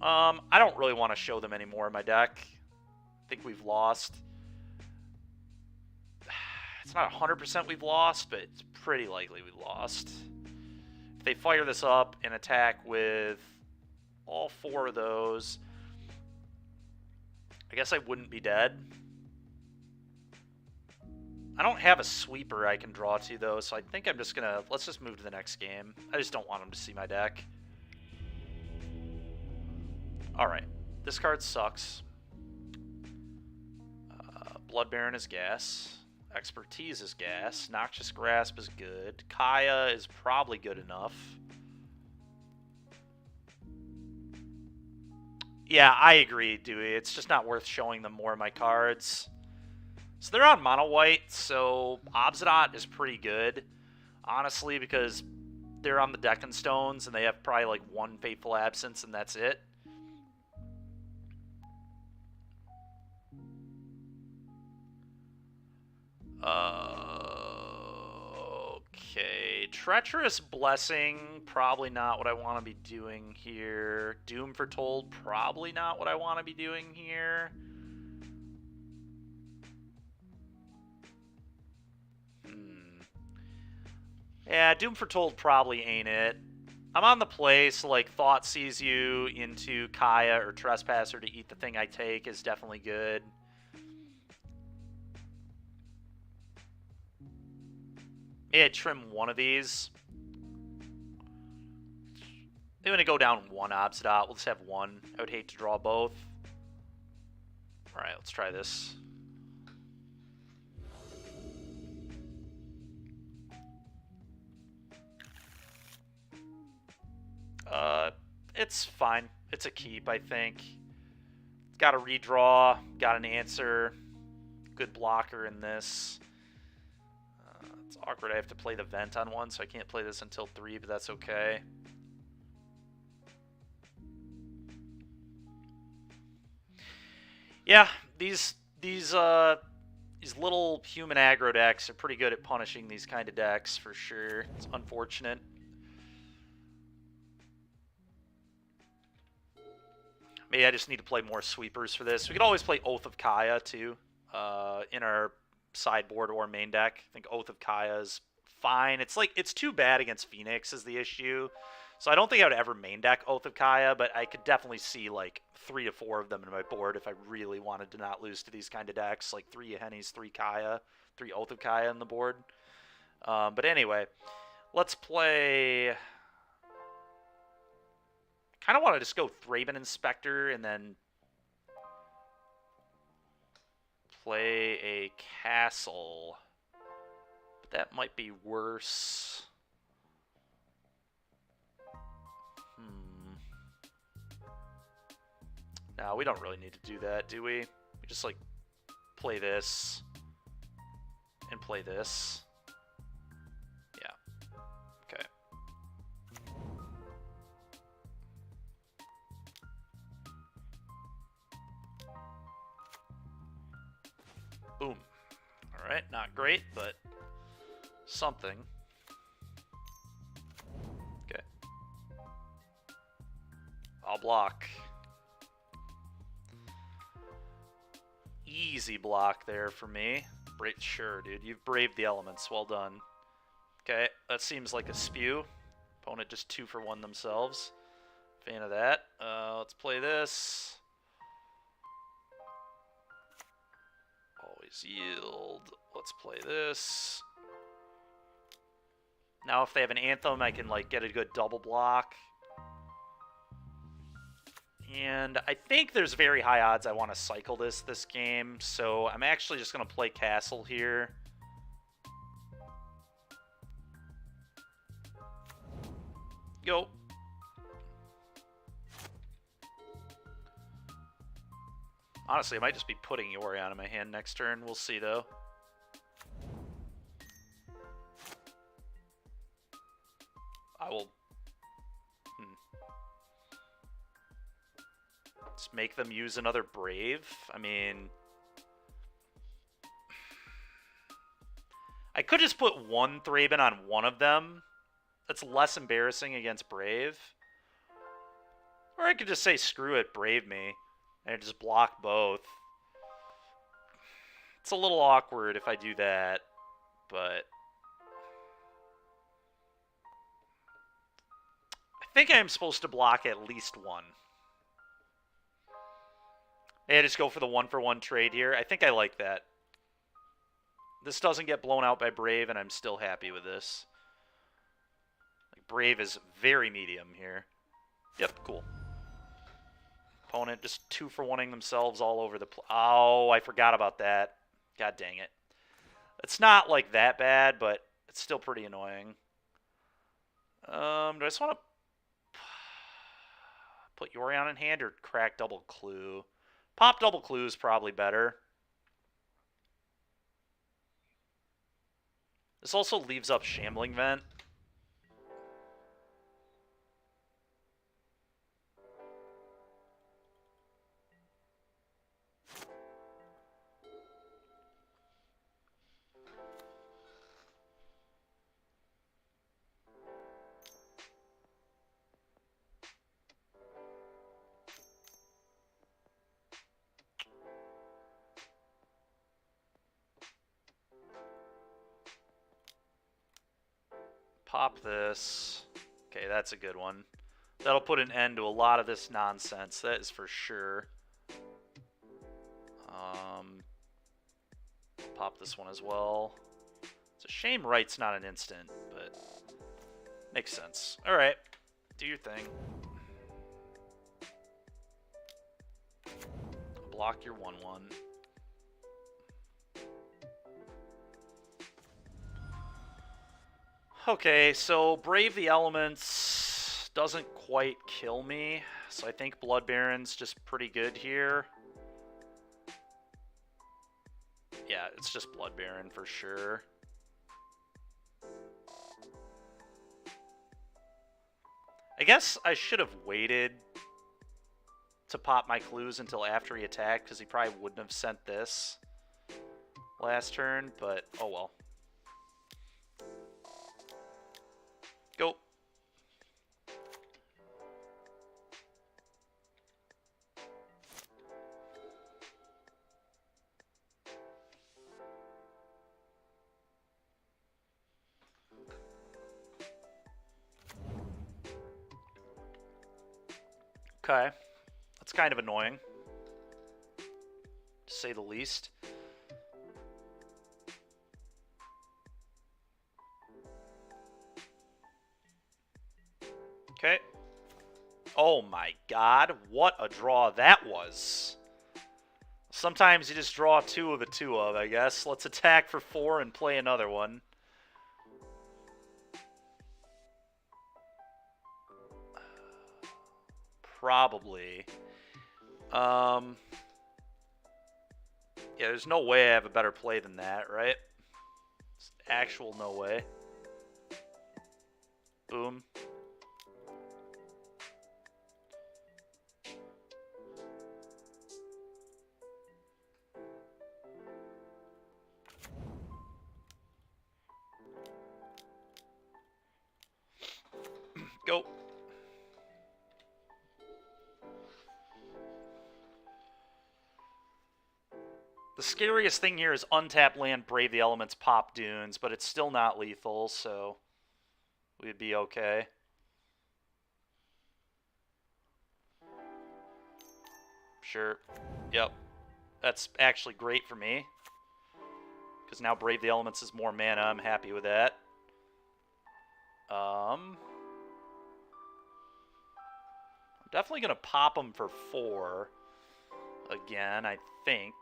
I don't really want to show them anymore in my deck. I think we've lost. It's not 100% we've lost, but it's pretty likely we lost. If they fire this up and attack with all 4 of those, I guess I wouldn't be dead. I don't have a sweeper I can draw to, though, so I think I'm just going to... Let's just move to the next game. I just don't want them to see my deck. Alright. This card sucks. Blood Baron is gas. Expertise is gas. Noxious Grasp is good. Kaya is probably good enough. Yeah, I agree, Dewey. It's just not worth showing them more of my cards. So they're on mono white, so Obsidian is pretty good, honestly, because they're on the Deccan Stones, and they have probably like 1 Fateful Absence, and that's it. Okay, Treacherous Blessing, probably not what I want to be doing here. Doom Foretold, probably not what I want to be doing here. Yeah, Doom Foretold probably ain't it. I'm on the play, so like Thoughtseize you into Kaya or Trespasser to eat the thing I take is definitely good. Maybe I'd trim one of these. I'm going to go down 1 Obsidian. We'll just have 1. I would hate to draw both. Alright, let's try this. It's fine. It's a keep, I think. Got a redraw. Got an answer. Good blocker in this. It's awkward. I have to play the vent on 1, so I can't play this until 3, but that's okay. Yeah, these little human aggro decks are pretty good at punishing these kind of decks, for sure. It's unfortunate. Maybe I just need to play more sweepers for this. We could always play Oath of Kaya, too, in our sideboard or main deck. I think Oath of Kaya is fine. It's like, it's too bad against Phoenix is the issue. So I don't think I would ever main deck Oath of Kaya, but I could definitely see like 3 to 4 of them in my board if I really wanted to not lose to these kind of decks. Like 3 Hennies, 3 Kaya, 3 Oath of Kaya on the board. But anyway, let's play... Kind of want to just go Thraben Inspector and then play a castle. But that might be worse. No, we don't really need to do that, do we? We just, like, play this and play this. Yeah. Okay. Boom. Alright, not great, but something. Okay. I'll block. Easy block there for me. Sure, dude. You've braved the elements. Well done. Okay, that seems like a spew. Opponent just 2 for 1 themselves. Fan of that. Let's play this. Always yield. Let's play this. Now if they have an Anthem, I can like get a good double block. And I think there's very high odds I want to cycle this game, so I'm actually just going to play Castle here. Go. Honestly, I might just be putting Yorion in my hand next turn. We'll see, though. I will... Let's make them use another Brave. I mean... I could just put one Thraben on one of them. That's less embarrassing against Brave. Or I could just say, screw it, Brave me. And just block both. It's a little awkward if I do that, but... I think I am supposed to block at least one. And just go for the 1-for-1 trade here. I think I like that. This doesn't get blown out by Brave, and I'm still happy with this. Like, Brave is very medium here. Yep, cool. Opponent just 2-for-1ing themselves all over the oh, I forgot about that. God dang it. It's not like that bad, but it's still pretty annoying. Do I just want to put Yorion in hand or crack Double Clue? Pop Double Clue is probably better. This also leaves up Shambling Vent. Pop this. Okay, that's a good one. That'll put an end to a lot of this nonsense. That is for sure. Pop this one as well. It's a shame Right's not an instant, but makes sense. Alright, do your thing. Block your 1-1. Okay, so Brave the Elements doesn't quite kill me, so I think Blood Baron's just pretty good here. Yeah, it's just Blood Baron for sure. I guess I should have waited to pop my clues until after he attacked, because he probably wouldn't have sent this last turn, but oh well. Go. Okay. That's kind of annoying, to say the least. Okay. Oh my god, what a draw that was. Sometimes you just draw 2 of the 2 of, I guess. Let's attack for 4 and play another one. Probably. Yeah, there's no way I have a better play than that, right? It's actual no way. Boom. The scariest thing here is untap land, Brave the Elements, pop Dunes, but it's still not lethal, so we'd be okay. Sure. Yep. That's actually great for me. Because now Brave the Elements is more mana. I'm happy with that. I'm definitely going to pop them for 4. Again, I think.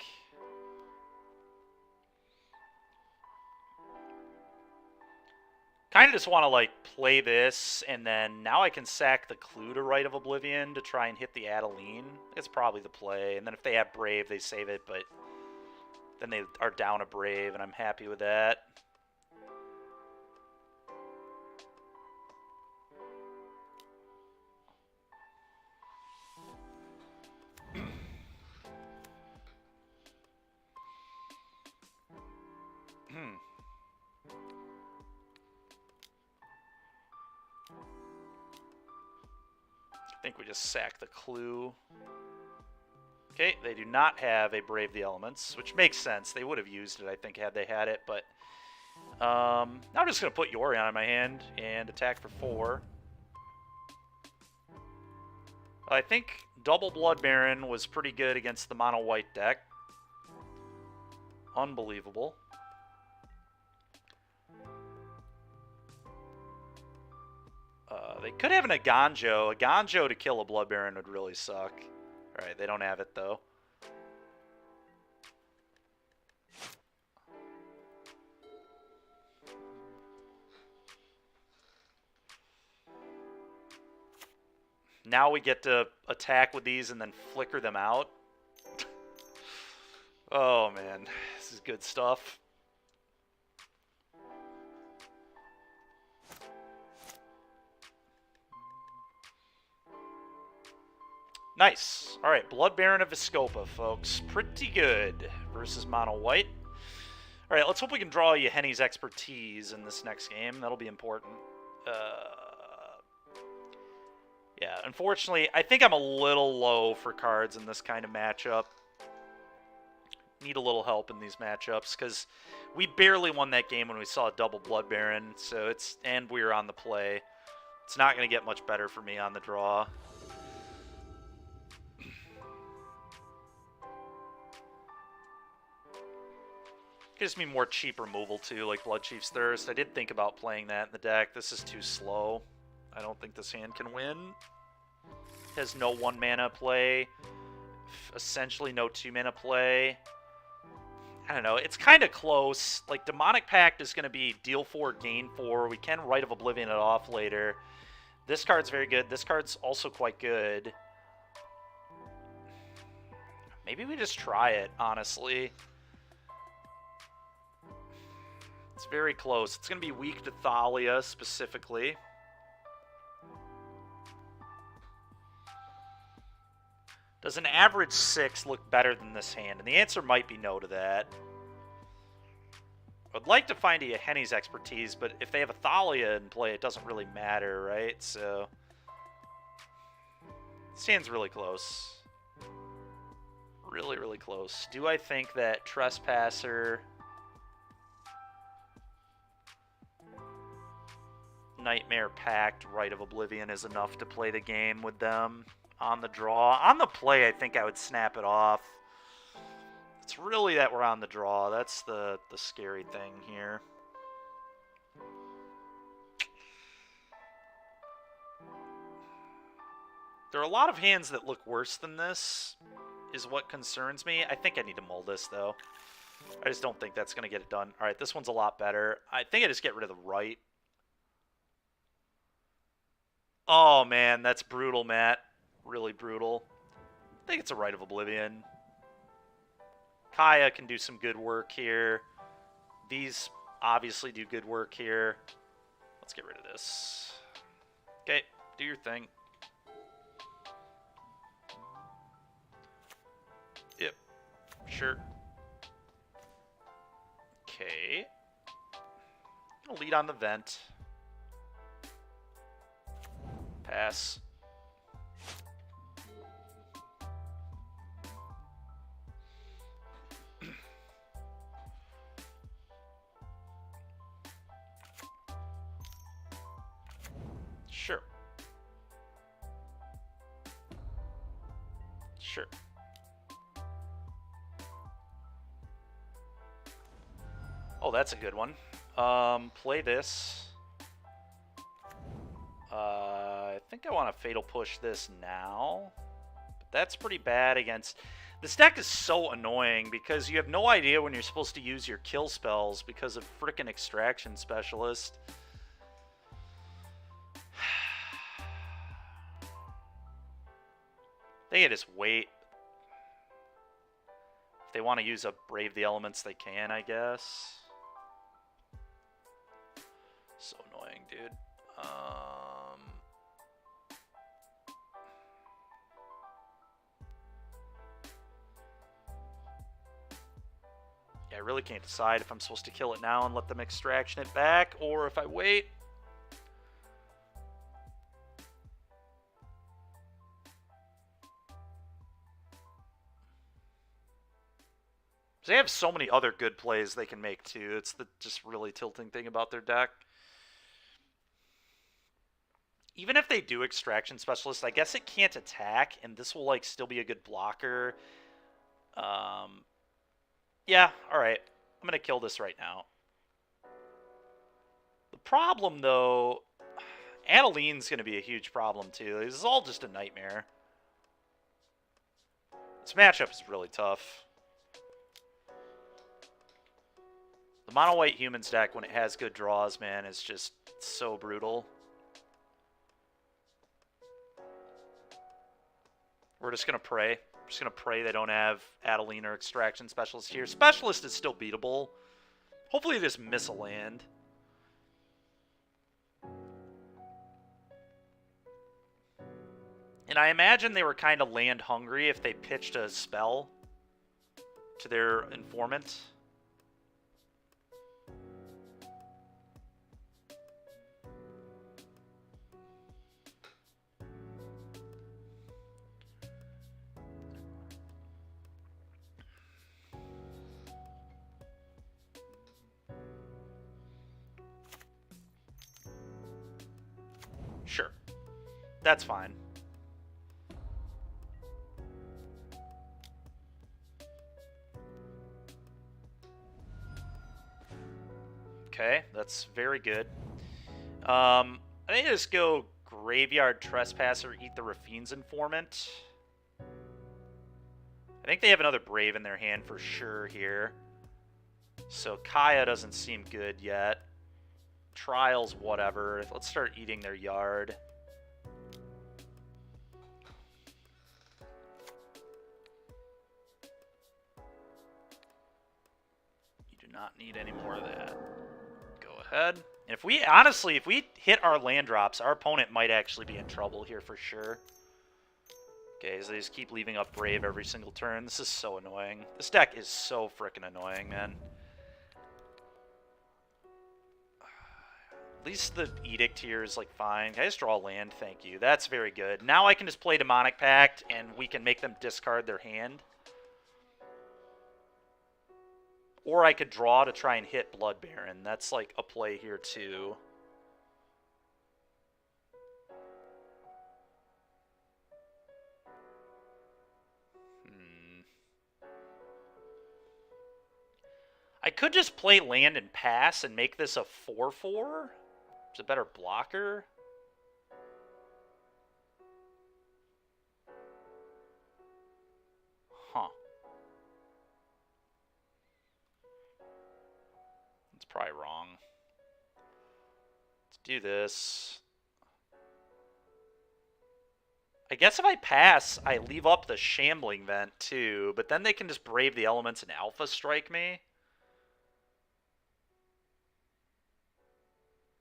Kind of just want to, like, play this, and then now I can sack the Clue to Rite of Oblivion to try and hit the Adeline. It's probably the play. And then if they have Brave, they save it, but then they are down a Brave, and I'm happy with that. I think we just sack the Clue. Okay, they do not have a Brave the Elements, which makes sense. They would have used it, I think, had they had it, but now I'm just going to put Yorion in my hand and attack for 4. I think double Blood Baron was pretty good against the mono white deck. Unbelievable. They could have an Aganjo. Aganjo to kill a Blood Baron would really suck. Alright, they don't have it, though. Now we get to attack with these and then flicker them out. Oh, man. This is good stuff. Nice. All right, Blood Baron of Viscopa, folks. Pretty good versus Mono White. All right, let's hope we can draw Yahenni's Expertise in this next game. That'll be important. Yeah, unfortunately, I think I'm a little low for cards in this kind of matchup. Need a little help in these matchups because we barely won that game when we saw a double Blood Baron. So and we were on the play. It's not going to get much better for me on the draw. Gives me more cheap removal too, like Blood Chief's Thirst. I did think about playing that in the deck. This is too slow. I don't think this hand can win. Has no 1 mana play. Essentially no 2 mana play. I don't know. It's kind of close. Like, Demonic Pact is going to be deal 4, gain 4. We can Rite of Oblivion it off later. This card's very good. This card's also quite good. Maybe we just try it, honestly. It's very close. It's going to be weak to Thalia, specifically. Does an average 6 look better than this hand? And the answer might be no to that. I'd like to find a Yahenni's Expertise, but if they have a Thalia in play, it doesn't really matter, right? So, this hand's really close. Really, really close. Do I think that Trespasser, Nightmare Pact, Rite of Oblivion is enough to play the game with them on the draw? On the play, I think I would snap it off. It's really that we're on the draw. That's the scary thing here. There are a lot of hands that look worse than this, is what concerns me. I think I need to mull this, though. I just don't think that's going to get it done. All right, this one's a lot better. I think I just get rid of the right. Oh, man, that's brutal, Matt. Really brutal. I think it's a Rite of Oblivion. Kaya can do some good work here. These obviously do good work here. Let's get rid of this. Okay, do your thing. Yep, sure. Okay. I'll lead on the vent. Pass. Sure. Oh, that's a good one. Play this. I think I want to Fatal Push this now. But that's pretty bad against... This deck is so annoying because you have no idea when you're supposed to use your kill spells because of frickin' Extraction Specialist. They can just wait. If they want to use a Brave the Elements, they can, I guess. So annoying, dude. Yeah, I really can't decide if I'm supposed to kill it now and let them Extraction it back, or if I wait. They have so many other good plays they can make too. It's the just really tilting thing about their deck. Even if they do Extraction Specialist, I guess it can't attack, and this will like still be a good blocker. Yeah, alright. I'm gonna kill this right now. The problem though, Adeline's gonna be a huge problem too. This is all just a nightmare. This matchup is really tough. The mono white humans deck, when it has good draws, man, is just so brutal. We're just going to pray. We're just going to pray they don't have Adeline or Extraction Specialist here. Specialist is still beatable. Hopefully they just miss a land. And I imagine they were kind of land hungry if they pitched a spell to their informant. Sure. That's fine. Okay, that's very good. I think I just go Graveyard Trespasser, eat the Rafine's Informant. I think they have another Brave in their hand for sure here. So Kaya doesn't seem good yet. Trials, whatever. Let's start eating their yard. You do not need any more of that. Go ahead. And if we, honestly, if we hit our land drops, our opponent might actually be in trouble here for sure. Okay, so they just keep leaving up Brave every single turn. This is so annoying. This deck is so freaking annoying, man. At least the Edict here is, like, fine. Can I just draw land? Thank you. That's very good. Now I can just play Demonic Pact, and we can make them discard their hand. Or I could draw to try and hit Blood Baron. That's, like, a play here, too. I could just play land and pass and make this a 4/4. It's a better blocker. Huh. That's probably wrong. Let's do this. I guess if I pass, I leave up the Shambling Vent too, but then they can just Brave the Elements and Alpha Strike me.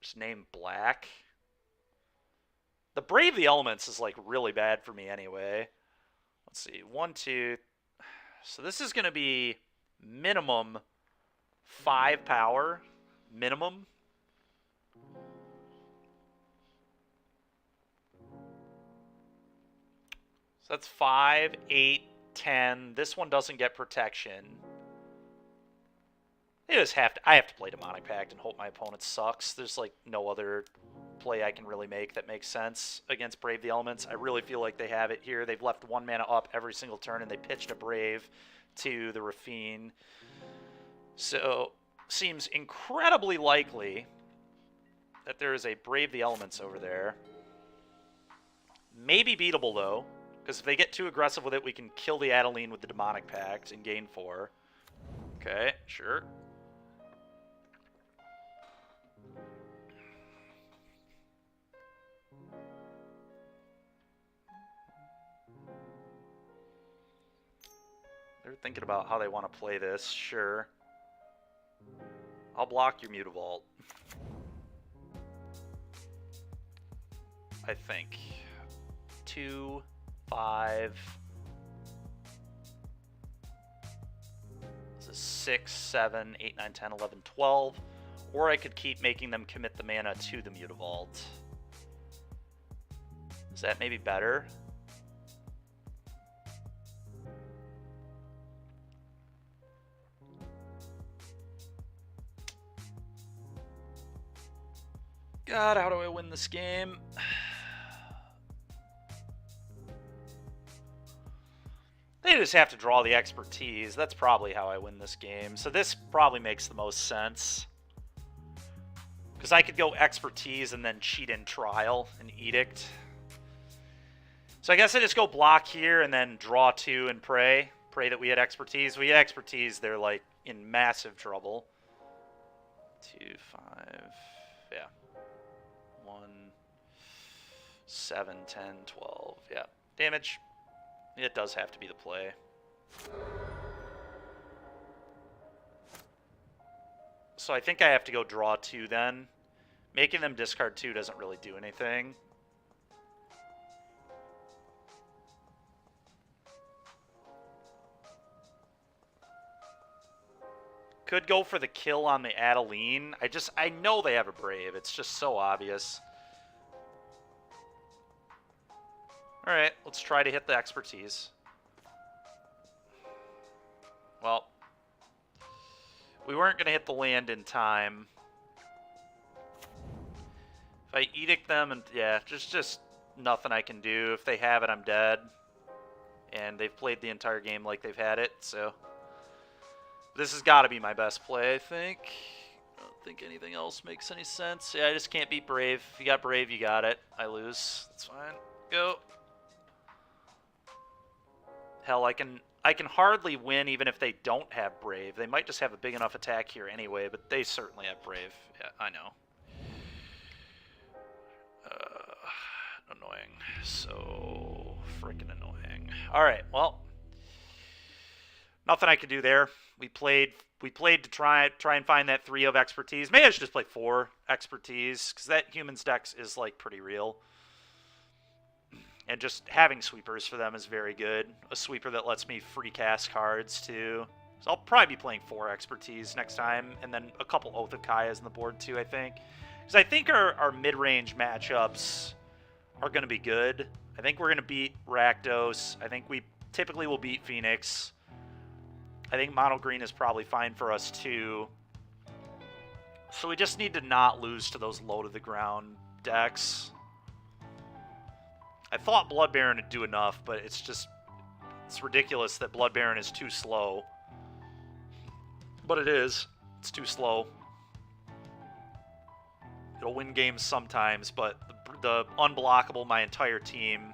Just name Black. The Brave the Elements is like really bad for me anyway. Let's see. 1, 2. So this is going to be minimum 5 power. Minimum. So that's 5, 8, 10. This one doesn't get protection. I have to play Demonic Pact and hope my opponent sucks. There's like no other play I can really make that makes sense against Brave the Elements. I really feel like they have it here. They've left 1 mana up every single turn, and they pitched a Brave to the Rafine. So, seems incredibly likely that there is a Brave the Elements over there. Maybe beatable, though, because if they get too aggressive with it, we can kill the Adeline with the Demonic Pact and gain 4. Okay, sure. They're thinking about how they want to play this, sure. I'll block your Mutavault. I think. 2, 5. This is 6, 7, 8, 9, 10, 11, 12. Or I could keep making them commit the mana to the Mutavault. Is that maybe better? God, how do I win this game? They just have to draw the expertise. That's probably how I win this game. So this probably makes the most sense. Because I could go expertise and then cheat in trial and edict. So I guess I just go block here and then draw 2 and pray. Pray that we had expertise. If we had expertise, they're like in massive trouble. 2, 5, yeah. 1, 7, 10, 12, yeah. Damage. It does have to be the play. So I think I have to go draw 2 then. Making them discard 2 doesn't really do anything. Could go for the kill on the Adeline. I know they have a Brave. It's just so obvious. Alright, let's try to hit the expertise. Well, we weren't going to hit the land in time. If I edict them, and yeah, just nothing I can do. If they have it, I'm dead. And they've played the entire game like they've had it, so... This has got to be my best play, I think. I don't think anything else makes any sense. Yeah, I just can't beat Brave. If you got Brave, you got it. I lose. That's fine. Go. Hell, I can hardly win even if they don't have Brave. They might just have a big enough attack here anyway, but they certainly have Brave. Yeah, I know. Annoying. So freaking annoying. All right, well, nothing I could do there. We played to try and find that 3 of expertise. Maybe I should just play 4 expertise, because that humans dex is like pretty real. And just having sweepers for them is very good. A sweeper that lets me free cast cards too. So I'll probably be playing 4 expertise next time, and then a couple Oath of Kaya's on the board too, I think. Because I think our mid-range matchups are going to be good. I think we're going to beat Rakdos. I think we typically will beat Phoenix. I think mono green is probably fine for us too. So we just need to not lose to those low to the ground decks. I thought Blood Baron would do enough, but it's ridiculous that Blood Baron is too slow. But it is. It's too slow. It'll win games sometimes, but the unblockable my entire team.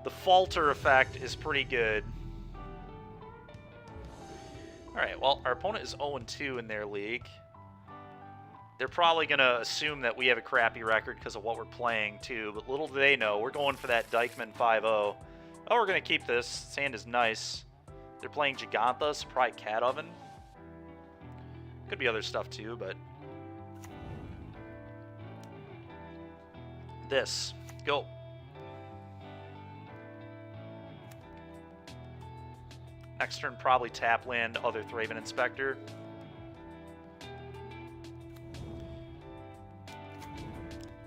The falter effect is pretty good. Alright, well, our opponent is 0-2 in their league. They're probably going to assume that we have a crappy record because of what we're playing, too. But little do they know, we're going for that Dykeman 5-0. Oh, we're going to keep this. Sand is nice. They're playing Gigantha, probably Cat Oven. Could be other stuff, too, but... This. Go. Next turn, probably tap land, other Thraben Inspector.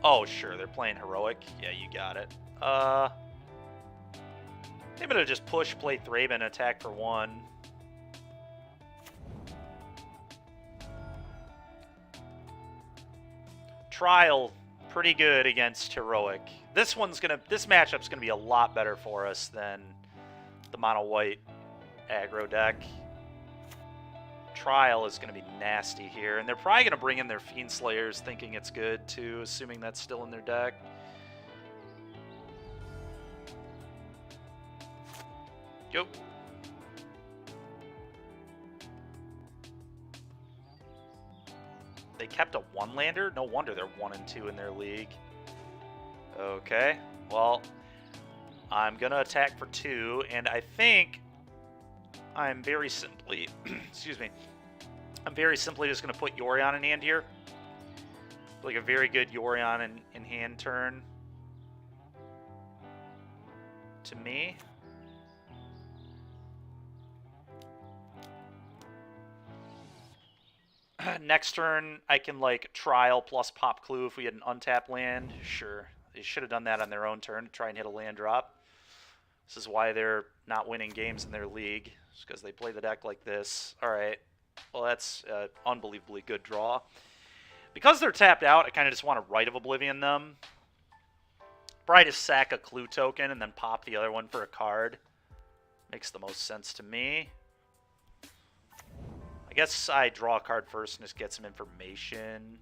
Oh, sure, they're playing Heroic. Yeah, you got it. I'm gonna just push, play Thraben, attack for 1. Trial pretty good against Heroic. This matchup's gonna be a lot better for us than the mono white aggro deck. Trial is gonna be nasty here, and they're probably gonna bring in their Fiend Slayers thinking it's good too, assuming that's still in their deck. Go. They kept a one-lander? No wonder they're 1 and 2 in their league. Okay, well, I'm gonna attack for 2, and I think I'm very simply, excuse me, I'm very simply just gonna put Yorion in hand here. Like a very good Yorion in hand turn. To me. Next turn, I can, like, Trial plus Pop Clue if we had an untapped land. Sure. They should have done that on their own turn to try and hit a land drop. This is why they're not winning games in their league. It's because they play the deck like this. Alright. Well, that's an unbelievably good draw. Because they're tapped out, I kind of just want to Rite of Oblivion them. Probably just sack a Clue token and then pop the other one for a card. Makes the most sense to me. I guess I draw a card first and just get some information.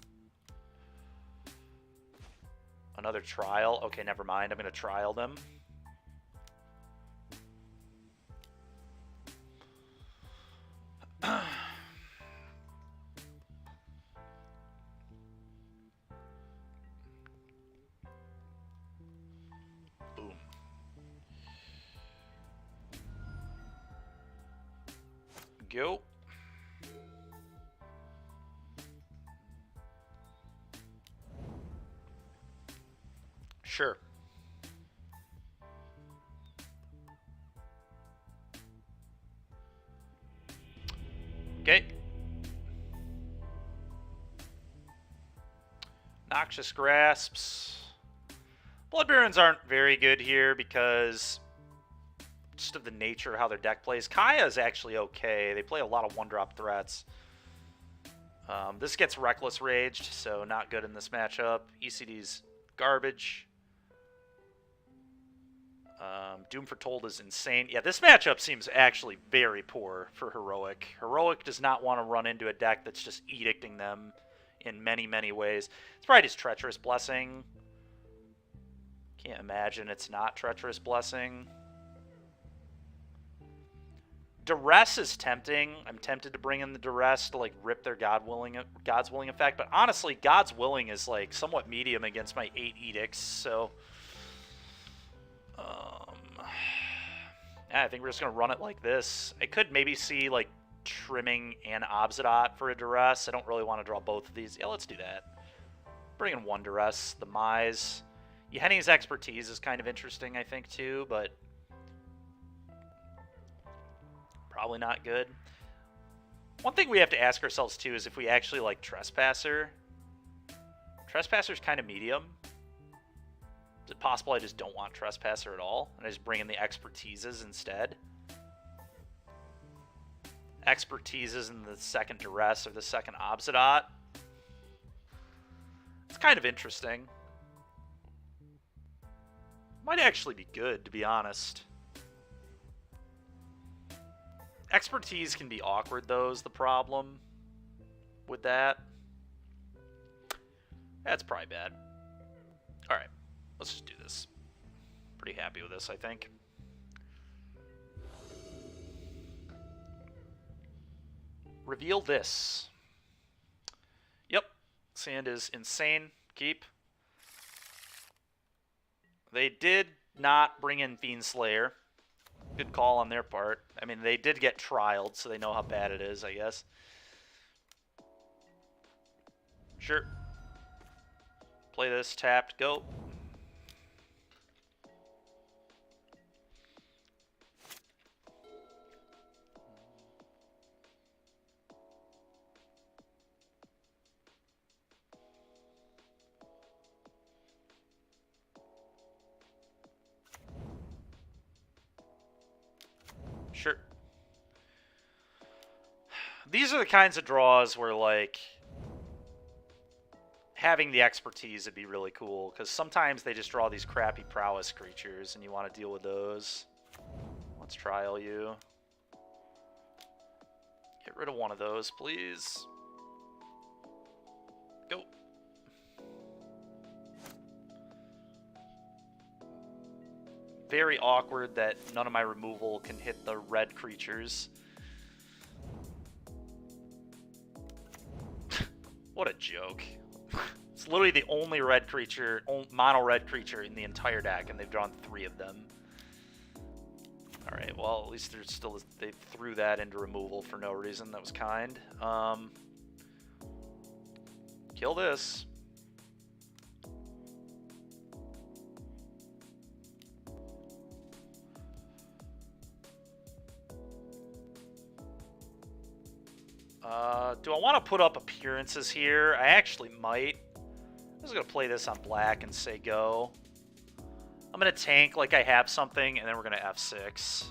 Another Trial. Okay, never mind. I'm going to Trial them. Boom. Go. Sure. Okay. Noxious Grasps. Blood Barons aren't very good here because just of the nature of how their deck plays. Kaya is actually okay. They play a lot of one-drop threats. This gets Reckless Raged, so not good in this matchup. ECD's garbage. Doom Foretold is insane. Yeah, this matchup seems actually very poor for Heroic. Heroic does not want to run into a deck that's just edicting them in many, many ways. It's probably just Treacherous Blessing. Can't imagine it's not Treacherous Blessing. Duress is tempting. I'm tempted to bring in the Duress to like rip their God's Willing effect, but honestly, God's Willing is like somewhat medium against my 8 Edicts, so yeah, I think we're just gonna run it like this. I could maybe see like trimming and Obsidian for a Duress. I don't really want to draw both of these. Yeah, let's do that. Bring in one Duress, the Mise. Yeheni's Expertise is kind of interesting, I think, too, but probably not good. One thing we have to ask ourselves, too, is if we actually like Trespasser. Trespasser's kind of medium. Is it possible I just don't want Trespasser at all, and I just bring in the Expertises instead? Expertises in the second Duress or the second Obsidian. It's kind of interesting. Might actually be good, to be honest. Expertise can be awkward, though, is the problem with that. That's probably bad. Alright, let's just do this. Pretty happy with this, I think. Reveal this. Yep, Sand is insane. Keep. They did not bring in Fiend Slayer. Good call on their part. I mean, they did get trialed, so they know how bad it is, I guess. Sure. Play this, tapped, go. Sure. These are the kinds of draws where, like, having the expertise would be really cool, because sometimes they just draw these crappy prowess creatures, and you want to deal with those. Let's trial you. Get rid of one of those, please. Go. Very awkward that none of my removal can hit the red creatures. What a joke. It's literally the only red creature, mono red creature in the entire deck, and they've drawn 3 of them. Alright, well, at least there's still, they threw that into removal for no reason. That was kind. Kill this. Do I want to put up appearances here? I actually might. I'm just going to play this on black and say go. I'm going to tank like I have something, and then we're going to F6.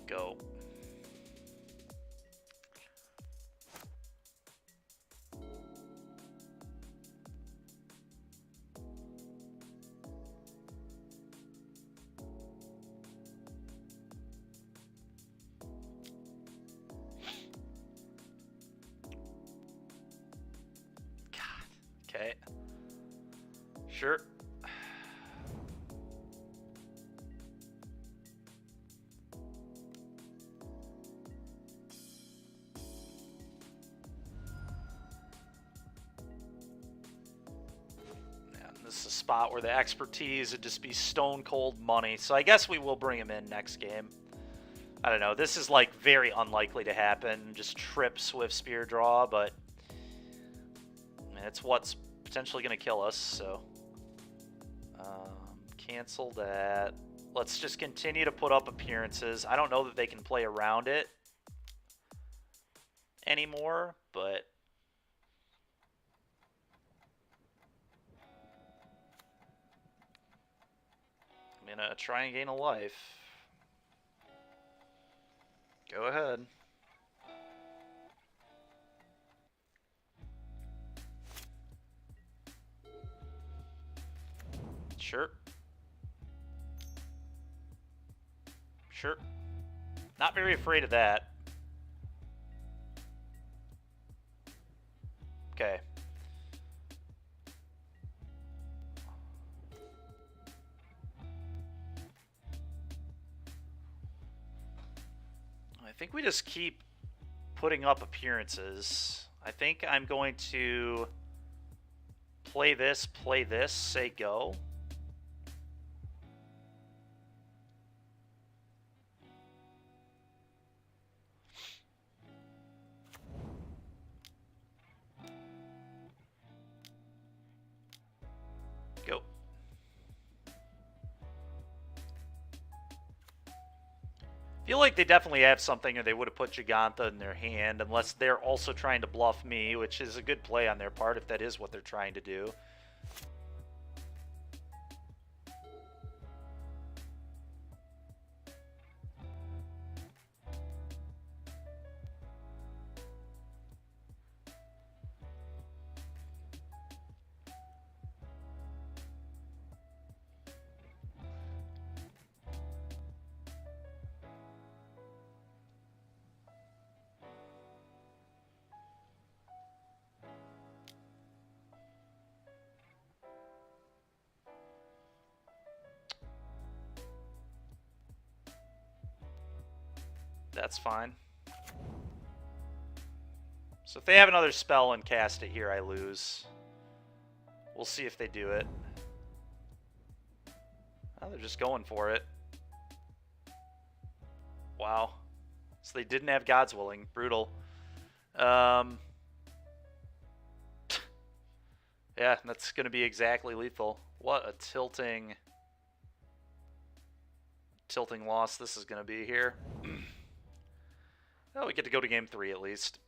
Go. Okay. Sure. And this is a spot where the expertise would just be stone cold money. So I guess we will bring him in next game. I don't know. This is like very unlikely to happen. Just trip Swift Spear draw, but it's what's potentially going to kill us, so cancel that. Let's just continue to put up appearances. I don't know that they can play around it anymore, but I'm going to try and gain a life. Go ahead. Sure. Sure. Not very afraid of that. Okay. I think we just keep putting up appearances. I think I'm going to play this, say go. Go. Feel like they definitely have something, or they would have put Giganta in their hand, unless they're also trying to bluff me, which is a good play on their part if that is what they're trying to do. That's fine. So if they have another spell and cast it here, I lose. We'll see if they do it. Oh, they're just going for it. Wow. So they didn't have God's Willing. Brutal. Yeah, that's going to be exactly lethal. What a tilting loss this is going to be here. Oh, we get to go to game 3 at least.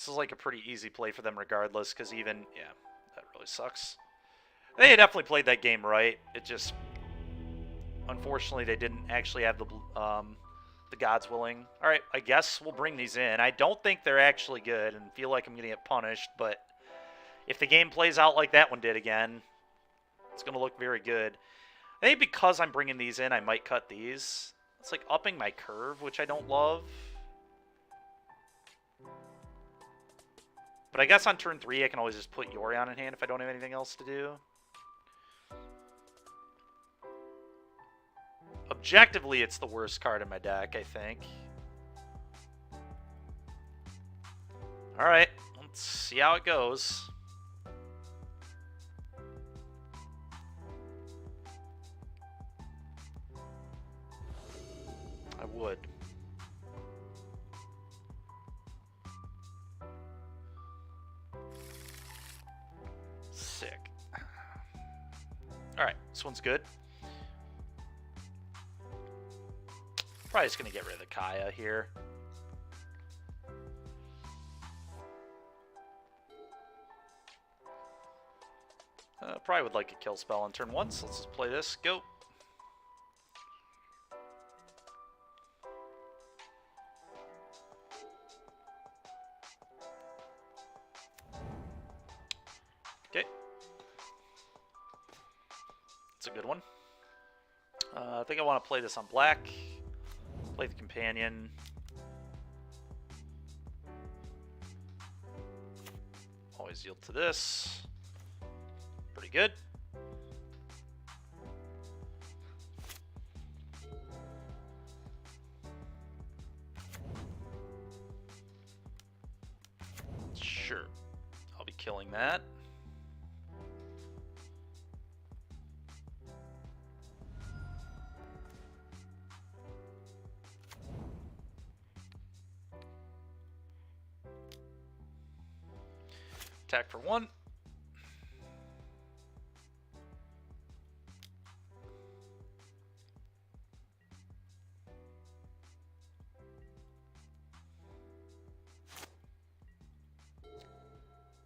This is like a pretty easy play for them regardless, because even, yeah, that really sucks. They definitely played that game right. It just, unfortunately, they didn't actually have the God's willing. All right, I guess we'll bring these in. I don't think they're actually good and feel like I'm going to get punished, but if the game plays out like that one did again, it's going to look very good. I think because I'm bringing these in, I might cut these. It's like upping my curve, which I don't love. But I guess on turn 3, I can always just put Yorion in hand if I don't have anything else to do. Objectively, it's the worst card in my deck, I think. Alright, let's see how it goes. I would. Sick. Alright, this one's good. Probably just going to get rid of the Kaya here. Probably would like a kill spell on turn 1, so let's just play this. Go. Okay. That's a good one. I think I want to play this on black. Play the companion. Always yield to this. Pretty good. Sure. I'll be killing that. Attack for 1.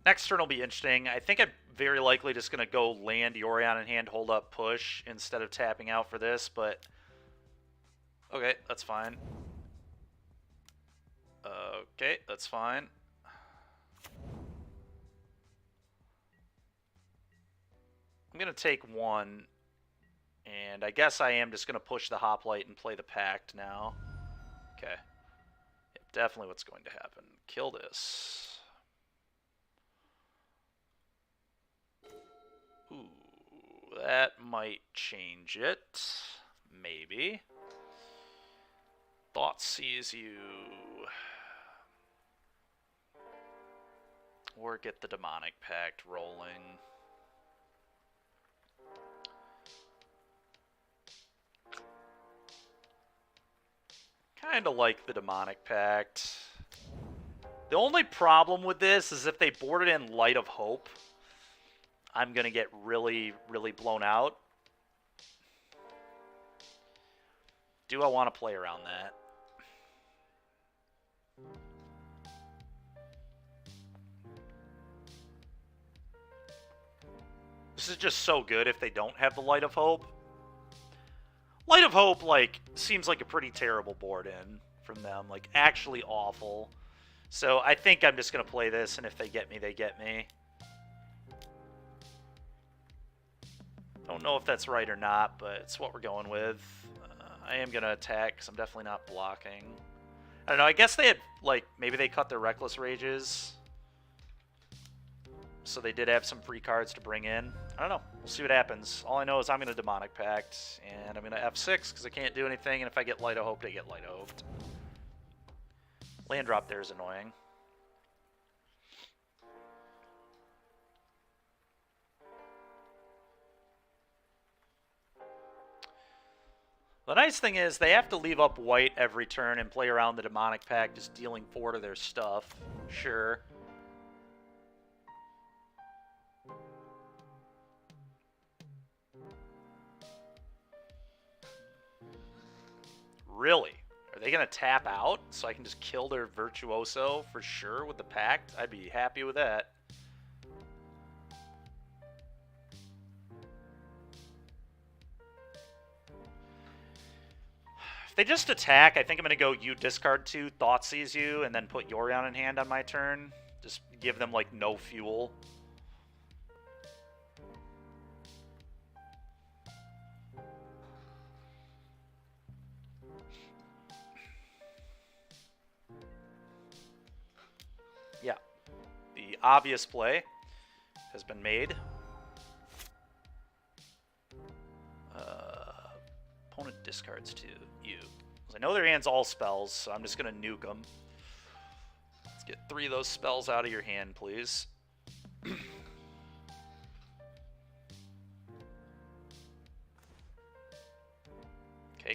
Next turn will be interesting. I think I'm very likely just going to go land Yorion in hand, hold up, push, instead of tapping out for this, but... Okay, that's fine. Okay, that's fine. I'm going to take 1, and I guess I am just going to push the Hoplite and play the Pact now. Okay. Yep, definitely what's going to happen. Kill this. Ooh, that might change it. Maybe. Thought sees you. Or get the Demonic Pact rolling. Kinda like the Demonic Pact. The only problem with this is if they boarded in Light of Hope, I'm going to get really, really blown out. Do I want to play around that? This is just so good if they don't have the Light of Hope. Light of Hope, like, seems like a pretty terrible board in from them. Like, actually awful. So I think I'm just going to play this, and if they get me, they get me. Don't know if that's right or not, but it's what we're going with. I am going to attack, because I'm definitely not blocking. I don't know, I guess they had, like, maybe they cut their Reckless Rages. So they did have some free cards to bring in. I don't know. We'll see what happens. All I know is I'm going to Demonic Pact, and I'm going to F6 because I can't do anything, and if I get Light of Hope, I get Light of Hope. Land drop there is annoying. The nice thing is they have to leave up white every turn and play around the Demonic Pact, just dealing 4 to their stuff. Sure. Really? Are they going to tap out so I can just kill their Virtuoso for sure with the Pact? I'd be happy with that. If they just attack, I think I'm going to go you discard 2, Thoughtseize you, and then put Yorion in hand on my turn. Just give them, like, no fuel. Yeah. The obvious play has been made. Opponent discards 2. You. I know their hand's all spells, so I'm just going to nuke them. Let's get 3 of those spells out of your hand, please. Okay,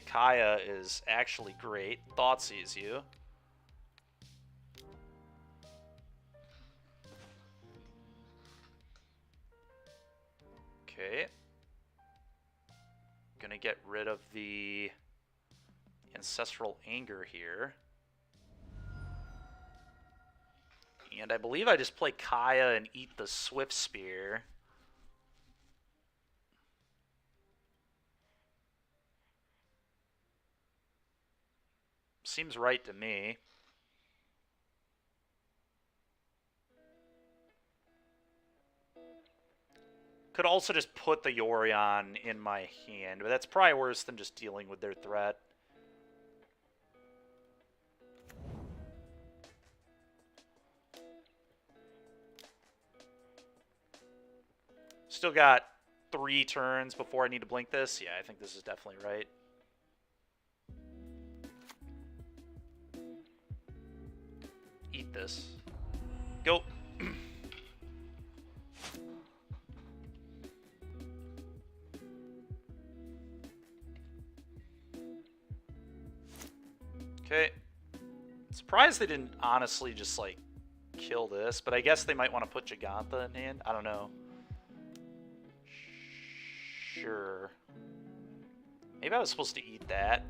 Kaya is actually great. Thoughtseize you. Okay. Gonna get rid of the Ancestral Anger here. And I believe I just play Kaya and eat the Swift Spear. Seems right to me. Could also just put the Yorion in my hand, but that's probably worse than just dealing with their threat. Still got 3 turns before I need to blink this. Yeah, I think this is definitely right. Eat this. Go. Okay. Surprised they didn't honestly just, like, kill this, but I guess they might want to put Gigantha in hand. I don't know. Sure. Maybe I was supposed to eat that.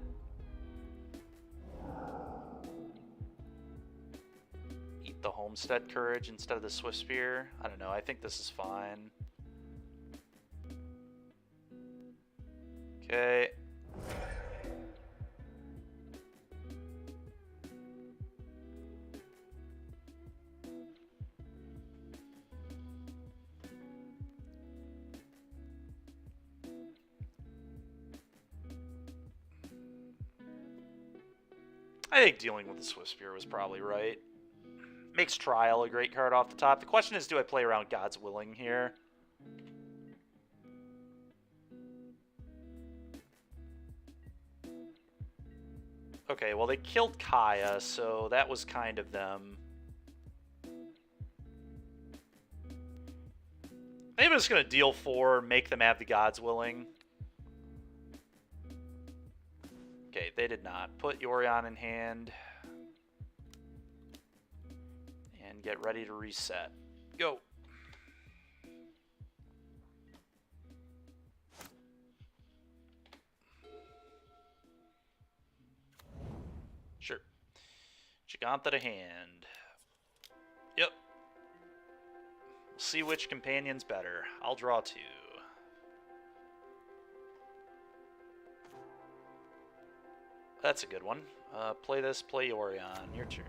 Eat the Homestead Courage instead of the Swift Spear. I don't know. I think this is fine. Okay. I think dealing with the Swift Spear was probably right. Makes Trial a great card off the top. The question is, do I play around God's Willing here? Okay, well, they killed Kaya, so that was kind of them. Maybe I'm just going to deal 4, make them have the God's Willing. Okay, they did not. Put Yorion in hand. And get ready to reset. Go. Sure. Gigantha to hand. Yep. We'll see which companion's better. I'll draw 2. That's a good one. Play this, play Yorion. Your turn.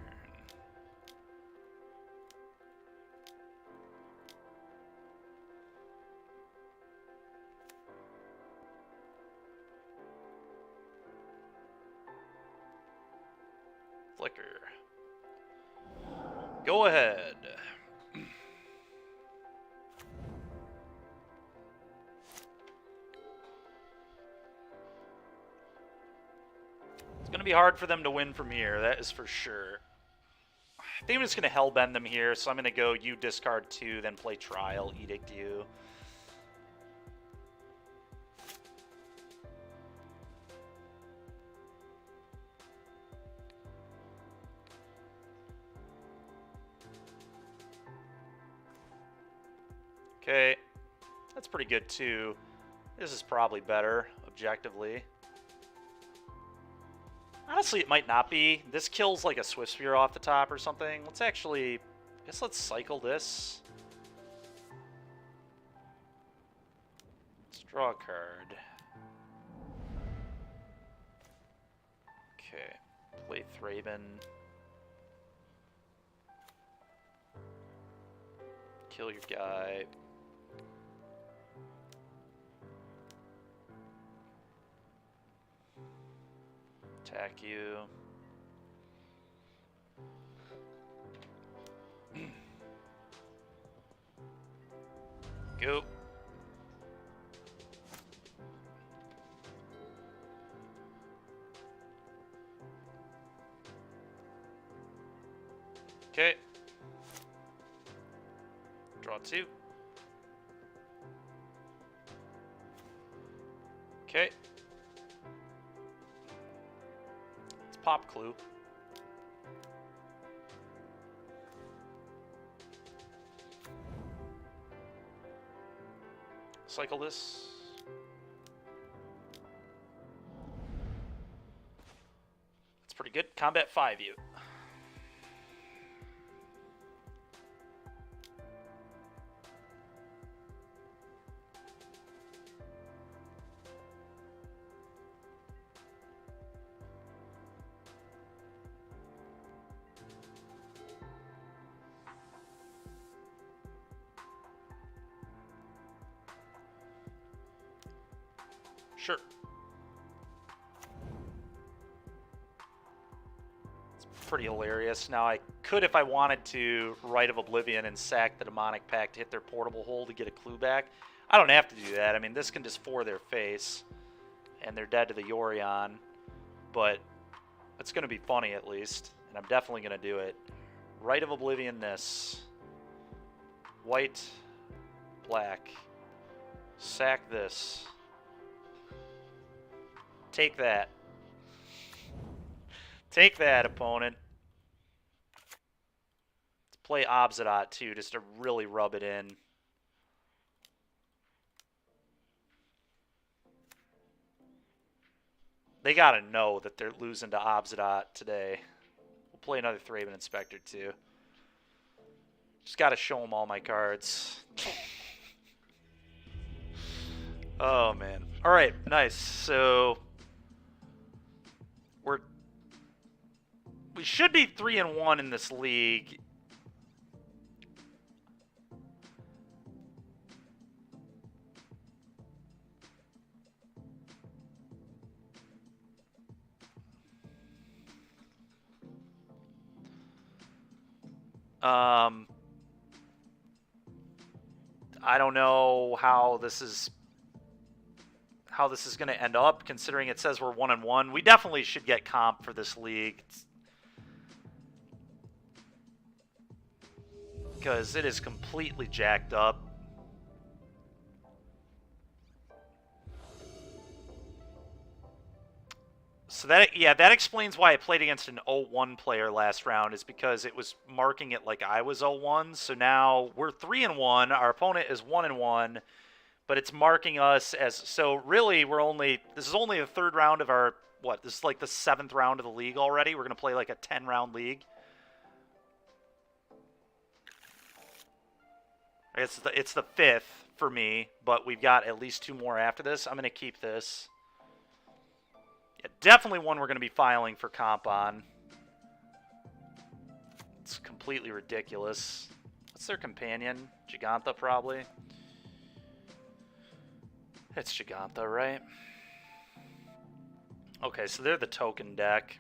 Flicker. Go ahead. It's going to be hard for them to win from here, that is for sure. I think I'm just going to hellbend them here, so I'm going to go you discard 2, then play Trial, Edict you. Okay, that's pretty good too. This is probably better, objectively. Honestly, it might not be. This kills like a Swift Spear off the top or something. Let's actually... I guess let's cycle this. Let's draw a card. Okay. Play Thraben. Kill your guy. Attack you. Go. Okay. Draw 2. Okay. Let's pop Clue. Cycle this. That's pretty good. Combat 5 you. Sure. It's pretty hilarious. Now I could, if I wanted to, Rite of Oblivion and sack the Demonic Pact to hit their portable hole to get a clue back. I don't have to do that. I mean, this can just four their face, and they're dead to the Yorion. But it's going to be funny at least, and I'm definitely going to do it. Rite of Oblivion this. White, black. Sack this. Take that. Take that, opponent. Let's play Obsidian too, just to really rub it in. They gotta know that they're losing to Obsidian today. We'll play another Thraben Inspector too. Just gotta show them all my cards. Oh man. Alright, nice. So we should be 3-1 in this league. I don't know how this is going to end up, considering it says we're 1-1. We definitely should get comp for this league, because it is completely jacked up. So that explains why I played against an 0-1 player last round, is because it was marking it like I was 0-1. So now we're 3-1. Our opponent is 1-1, but it's marking us as, so really this is only the third round of our, this is like the 7th round of the league already. We're going to play like a 10-round league. I guess it's the 5th for me, but we've got at least 2 more after this. I'm going to keep this. Yeah, definitely one we're going to be filing for comp on. It's completely ridiculous. What's their companion? Giganta, probably. It's Giganta, right? Okay, so they're the token deck.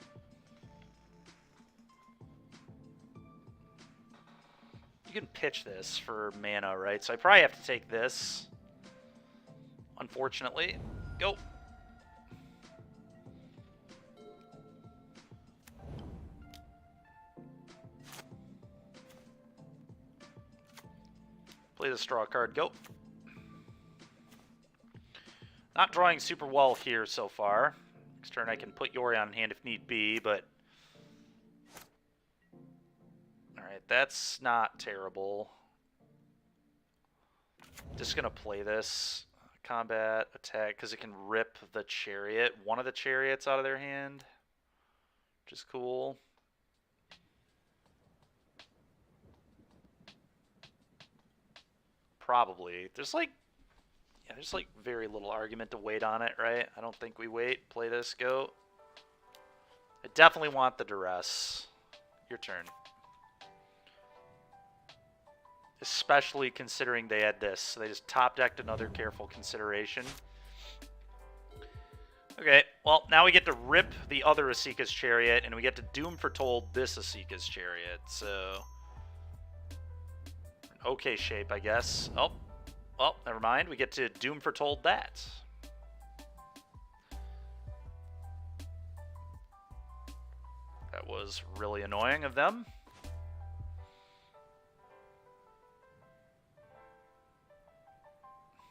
You can pitch this for mana, right? So I probably have to take this. Unfortunately. Go. Play the straw card. Go. Not drawing super well here so far. Next turn I can put Yorion in hand if need be, but... Alright, that's not terrible. Just going to play this. Combat, attack, because it can rip the chariot. One of the chariots out of their hand. which is cool. Probably. There's like very little argument to wait on it, right? I don't think we wait. Play this, go. I definitely want the duress. Your turn. Especially considering they had this. So they just top decked another careful consideration. Okay, well, now we get to rip the other Asika's Chariot, and we get to Doom Foretold this Asika's Chariot. So, okay shape, I guess. Oh, never mind. We get to Doom Foretold that. That was really annoying of them.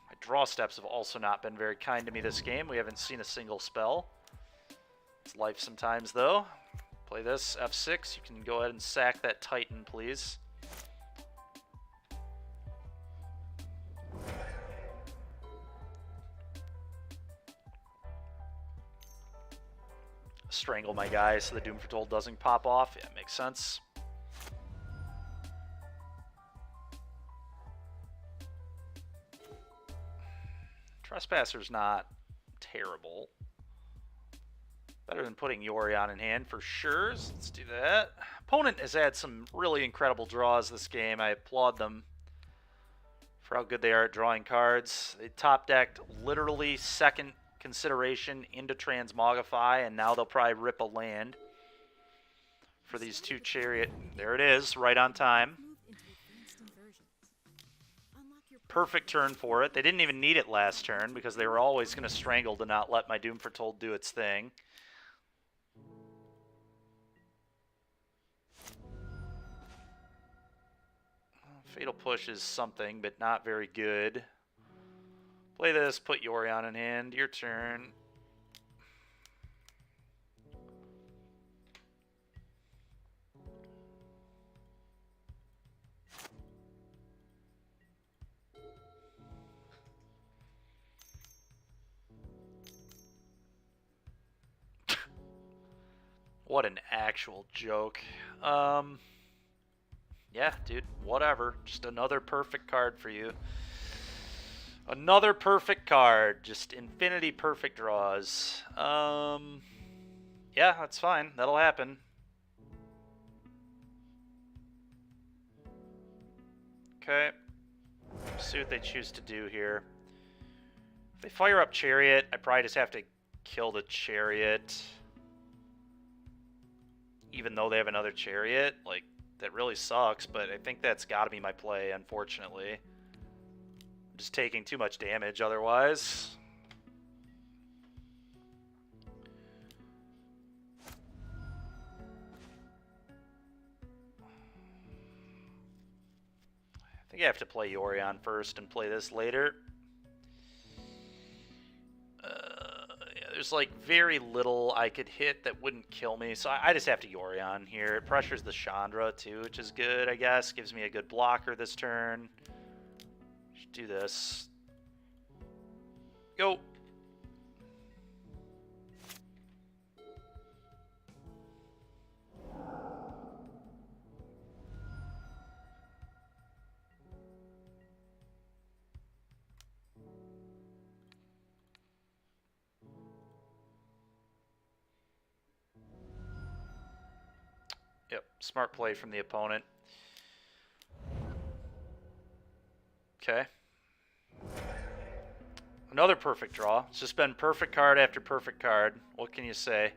My draw steps have also not been very kind to me this game. We haven't seen a single spell. It's life sometimes, though. Play this, F6. You can go ahead and sack that Titan, please. Strangle my guy so the Doom Foretold doesn't pop off. Yeah, makes sense. Trespasser's not terrible. Better than putting Yorion in hand for sure. So let's do that. Opponent has had some really incredible draws this game. I applaud them for how good they are at drawing cards. They top decked literally second consideration into Transmogrify, and now they'll probably rip a land for these two Chariot. There it is, right on time. Perfect turn for it. They didn't even need it last turn because they were always going to strangle to not let my Doom Foretold do its thing. Fatal Push is something, but not very good. Play this, put Yorion in hand. Your turn. What an actual joke. Yeah, dude, whatever. Just another perfect card for you. Another perfect card. Just infinity perfect draws. Yeah, that's fine. That'll happen. Okay. See what they choose to do here. If they fire up Chariot, I probably just have to kill the Chariot. Even though they have another Chariot. Like, that really sucks, but I think that's got to be my play, unfortunately. I'm just taking too much damage otherwise. I think I have to play Yorion first and play this later. Yeah, there's like very little I could hit that wouldn't kill me, so I just have to Yorion here. It pressures the Chandra too, which is good, I guess. Gives me a good blocker this turn. Should do this. Go. Yep, smart play from the opponent. Okay. Another perfect draw. It's just been perfect card after perfect card. What can you say?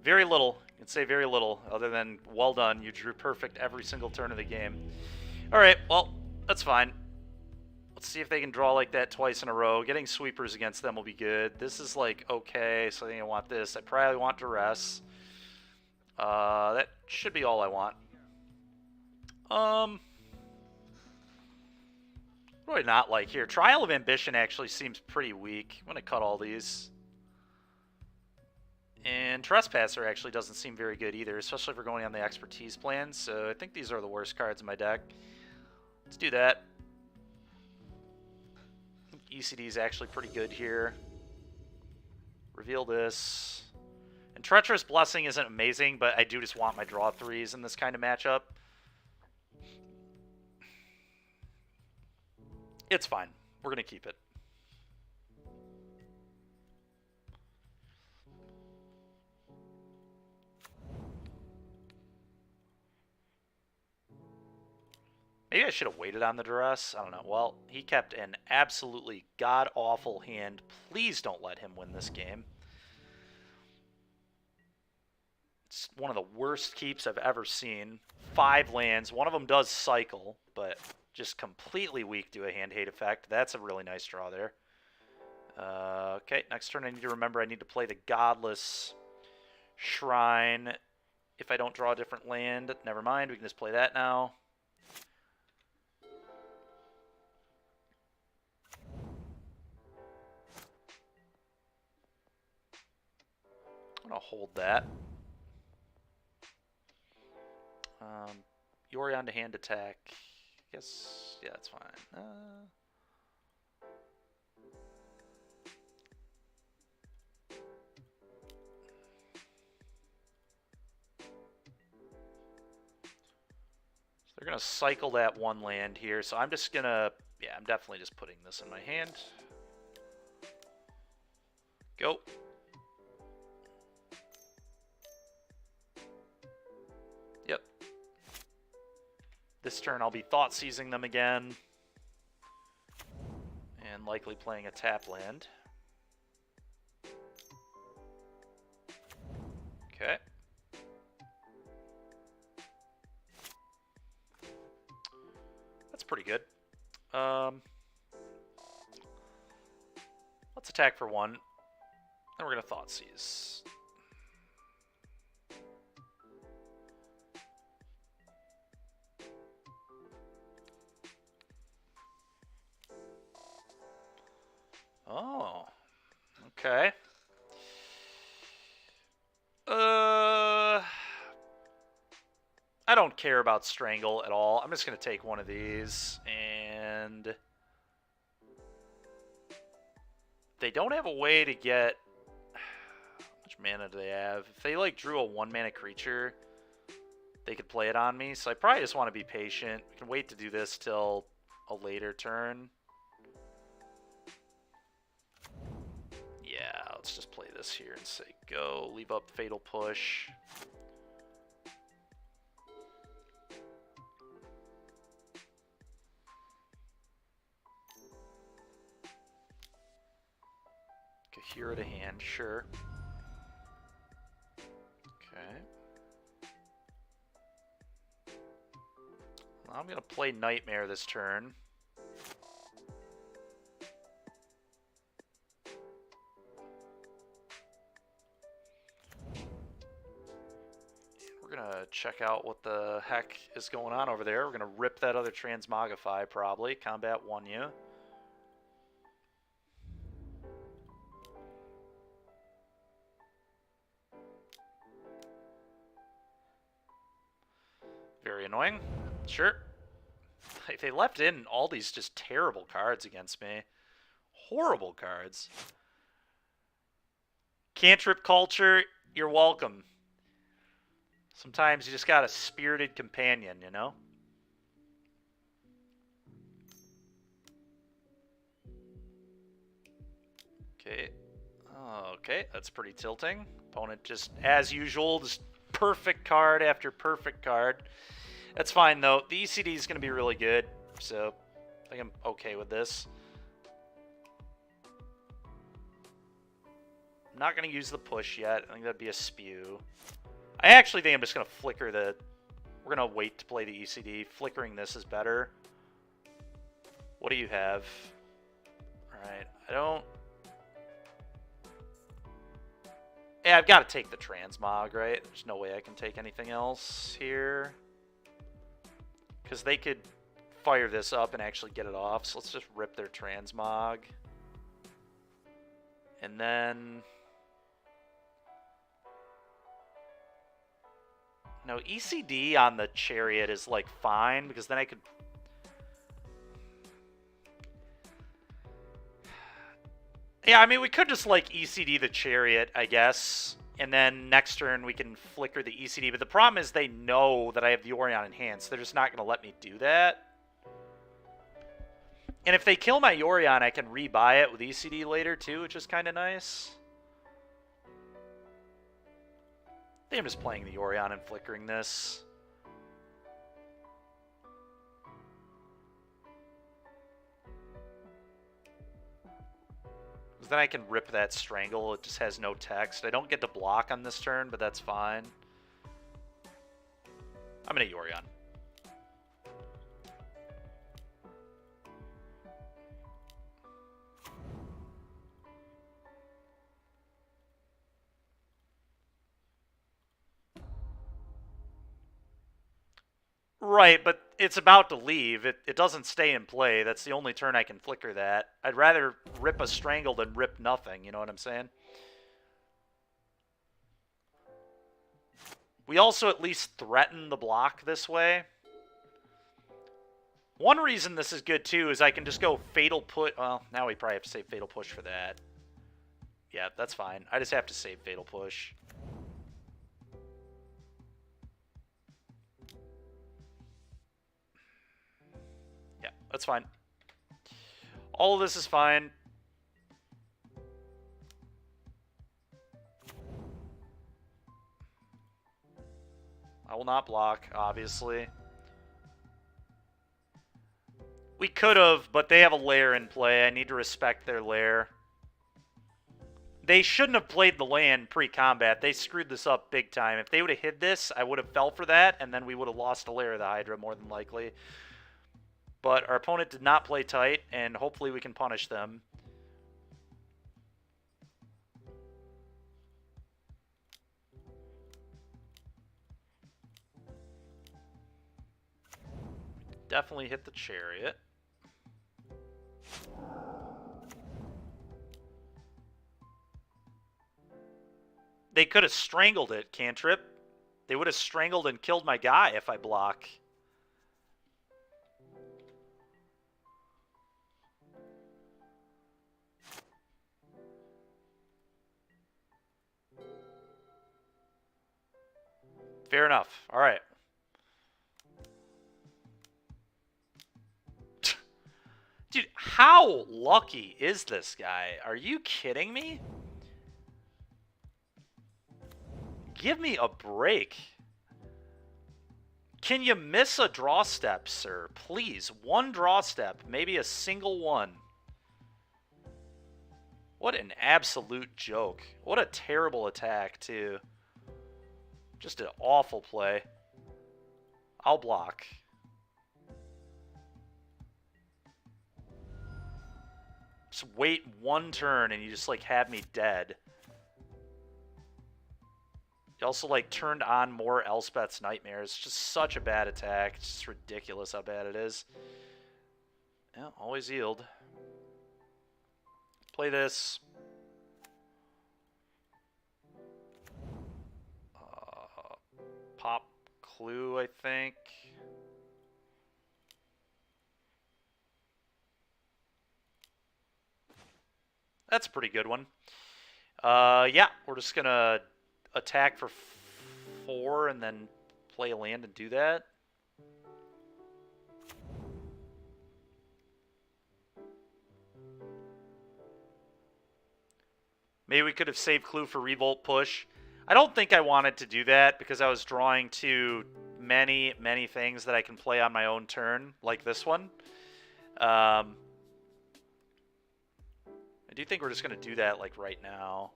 Very little. You can say very little, other than well done. You drew perfect every single turn of the game. Alright, well, that's fine. Let's see if they can draw like that twice in a row. Getting sweepers against them will be good. This is like okay, so I think I want this. I probably want duress. That should be all I want. What do I not like here? Trial of Ambition actually seems pretty weak. I'm going to cut all these. And Trespasser actually doesn't seem very good either, especially if we're going on the expertise plan. So I think these are the worst cards in my deck. Let's do that. I think ECD is actually pretty good here. Reveal this. And Treacherous Blessing isn't amazing, but I do just want my draw 3s in this kind of matchup. It's fine. We're going to keep it. Maybe I should have waited on the duress. I don't know. Well, he kept an absolutely god-awful hand. Please don't let him win this game. It's one of the worst keeps I've ever seen. 5 lands. One of them does cycle, but just completely weak to a hand hate effect. That's a really nice draw there. Okay, next turn I need to remember I need to play the Godless Shrine. If I don't draw a different land, never mind. We can just play that now. I'm going to hold that. Yorion to hand attack. I guess, yeah, that's fine. So they're going to cycle that 1 land here. So I'm just going to, yeah, I'm definitely just putting this in my hand. Go. Yep. This turn I'll be Thought Seizing them again. And likely playing a tap land. Okay. That's pretty good. Let's attack for 1. Then we're going to Thought Seize. Oh. Okay. I don't care about Strangle at all. I'm just going to take one of these, and they don't have a way to get... How much mana do they have? If they, like, drew a 1-mana creature, they could play it on me, so I probably just want to be patient. We can wait to do this till a later turn. Yeah, let's just play this here and say go. Leave up Fatal Push. Kahira to hand, sure. Okay. Well, I'm going to play Nightmare this turn. We're going to check out what the heck is going on over there. We're going to rip that other Transmogrify, probably. Combat 1 you. Very annoying. Sure. They left in all these just terrible cards against me. Horrible cards. Cantrip Culture, you're welcome. Sometimes you just got a spirited companion, you know? Okay. Okay, that's pretty tilting. Opponent just, as usual, just perfect card after perfect card. That's fine, though. The ECD is going to be really good, so I think I'm okay with this. I'm not going to use the push yet. I think that'd be a spew. I actually think I'm just going to flicker the... We're going to wait to play the ECD. Flickering this is better. What do you have? Alright, I don't... Yeah, I've got to take the Transmog, right? There's no way I can take anything else here. Because they could fire this up and actually get it off. So let's just rip their Transmog. And then... No, ECD on the Chariot is, like, fine. Because then I could... Yeah, I mean, we could just, like, ECD the Chariot, I guess. And then next turn we can flicker the ECD. But the problem is they know that I have the Orion enhanced. They're just not going to let me do that. And if they kill my Yorion, I can rebuy it with ECD later too, which is kind of nice. I think I'm just playing the Yorion and flickering this. Because then I can rip that Strangle. It just has no text. I don't get to block on this turn, but that's fine. I'm going to Yorion. Right, but it's about to leave. It doesn't stay in play. That's the only turn I can flicker that. I'd rather rip a Strangle than rip nothing, you know what I'm saying? We also at least threaten the block this way. One reason this is good, too, is I can just go Fatal Push. Well, now we probably have to save Fatal Push for that. Yeah, that's fine. I just have to save Fatal Push. Yeah, that's fine. All of this is fine. I will not block, obviously. We could have, but they have a lair in play. I need to respect their lair. They shouldn't have played the land pre-combat. They screwed this up big time. If they would have hid this, I would have fell for that, and then we would have lost a lair of the Hydra more than likely. But our opponent did not play tight, and hopefully we can punish them. Definitely hit the Chariot. They could have strangled it, Cantrip. They would have strangled and killed my guy if I block. Fair enough. All right. Dude, how lucky is this guy? Are you kidding me? Give me a break. Can you miss a draw step, sir? Please, one draw step, maybe a single one. What an absolute joke. What a terrible attack, too. Just an awful play. I'll block. Just wait one turn and you just, like, have me dead. You also, like, turned on more Elspeth's Nightmares. It's just such a bad attack. It's just ridiculous how bad it is. Yeah, always yield. Play this. Pop Clue, I think. That's a pretty good one. Yeah, we're just going to attack for 4 and then play a land and do that. Maybe we could have saved Clue for Revolt Push. I don't think I wanted to do that because I was drawing to many, many things that I can play on my own turn, like this one. I do think we're just going to do that, like, right now.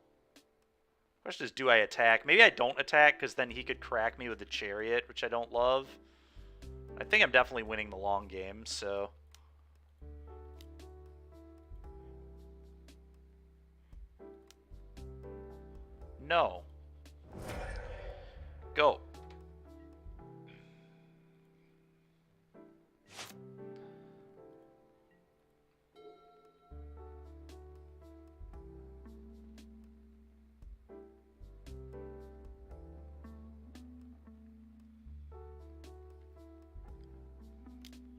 Question is, do I attack? Maybe I don't attack because then he could crack me with the Chariot, which I don't love. I think I'm definitely winning the long game, so... No. Go.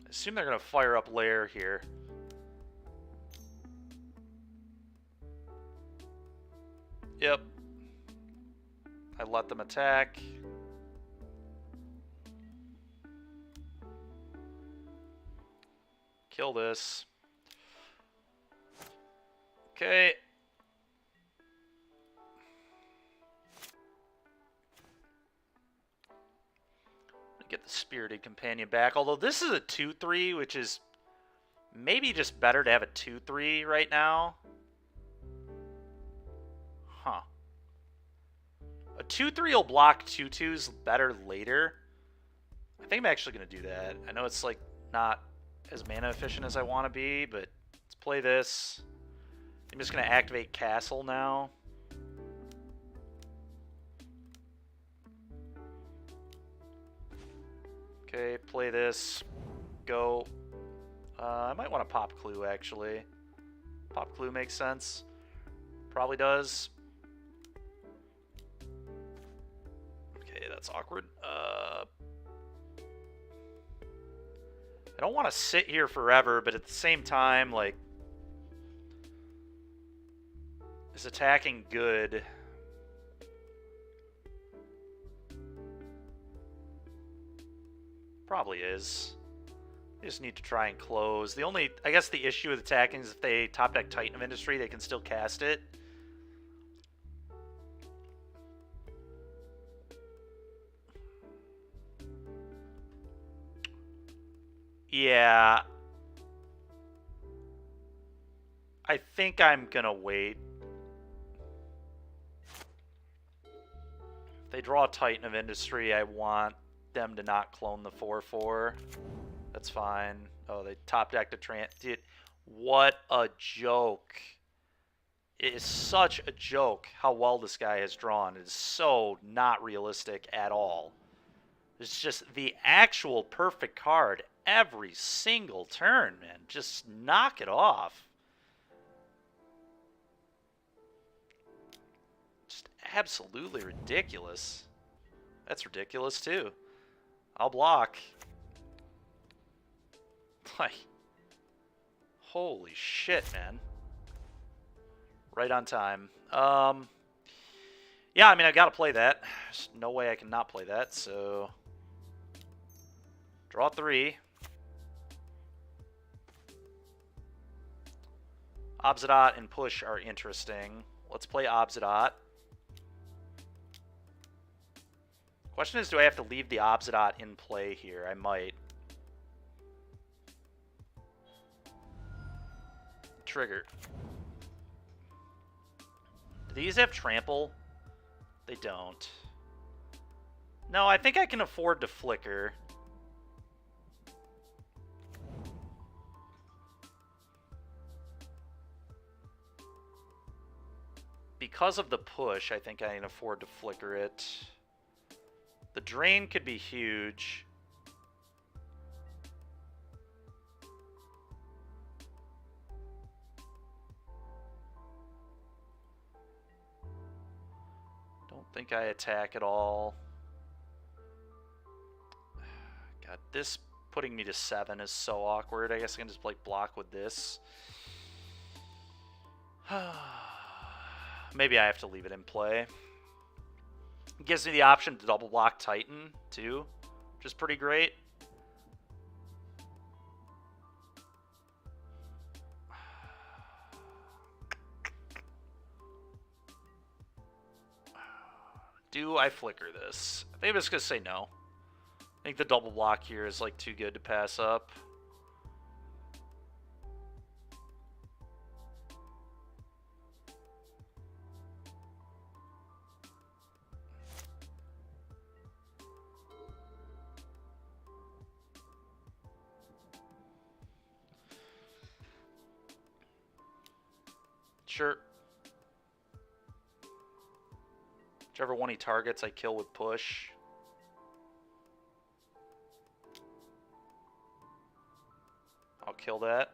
I assume they're going to fire up Lair here. Yep. I let them attack. Kill this. Okay. Get the Spirited Companion back. Although this is a 2-3, which is maybe just better to have a 2-3 right now. Huh. A 2-3 will block 2-2s better later. I think I'm actually going to do that. I know it's like not as mana efficient as I want to be, but let's play this. I'm just going to activate Castle now. Okay, play this. Go. I might want to pop Clue, actually. Pop Clue makes sense. Probably does. Okay, that's awkward. I don't want to sit here forever, but at the same time, like, is attacking good? Probably is. They just need to try and close. The only, I guess the issue with attacking is if they top deck Titan of Industry, they can still cast it. Yeah. I think I'm gonna wait. If they draw a Titan of Industry, I want them to not clone the 4/4. That's fine. Oh, they top decked a Dude, what a joke. It is such a joke how well this guy has drawn. It is so not realistic at all. It's just the actual perfect card every single turn, man. Just knock it off. Just absolutely ridiculous. That's ridiculous, too. I'll block. Like, holy shit, man. Right on time. Yeah, I mean, I gotta play that. There's no way I can not play that, so... Draw 3. Obsidian and Push are interesting. Let's play Obsidian. Question is, do I have to leave the Obsidian in play here? I might. Trigger. Do these have trample? They don't. No, I think I can afford to flicker. Because of the push, I think I can afford to flicker it. The drain could be huge. Don't think I attack at all. God, this putting me to 7 is so awkward. I guess I can just like block with this. Maybe I have to leave it in play. It gives me the option to double block Titan, too, which is pretty great. Do I flicker this? I think I'm just going to say no. I think the double block here is like too good to pass up. Sure. Whichever one he targets, I kill with push. I'll kill that.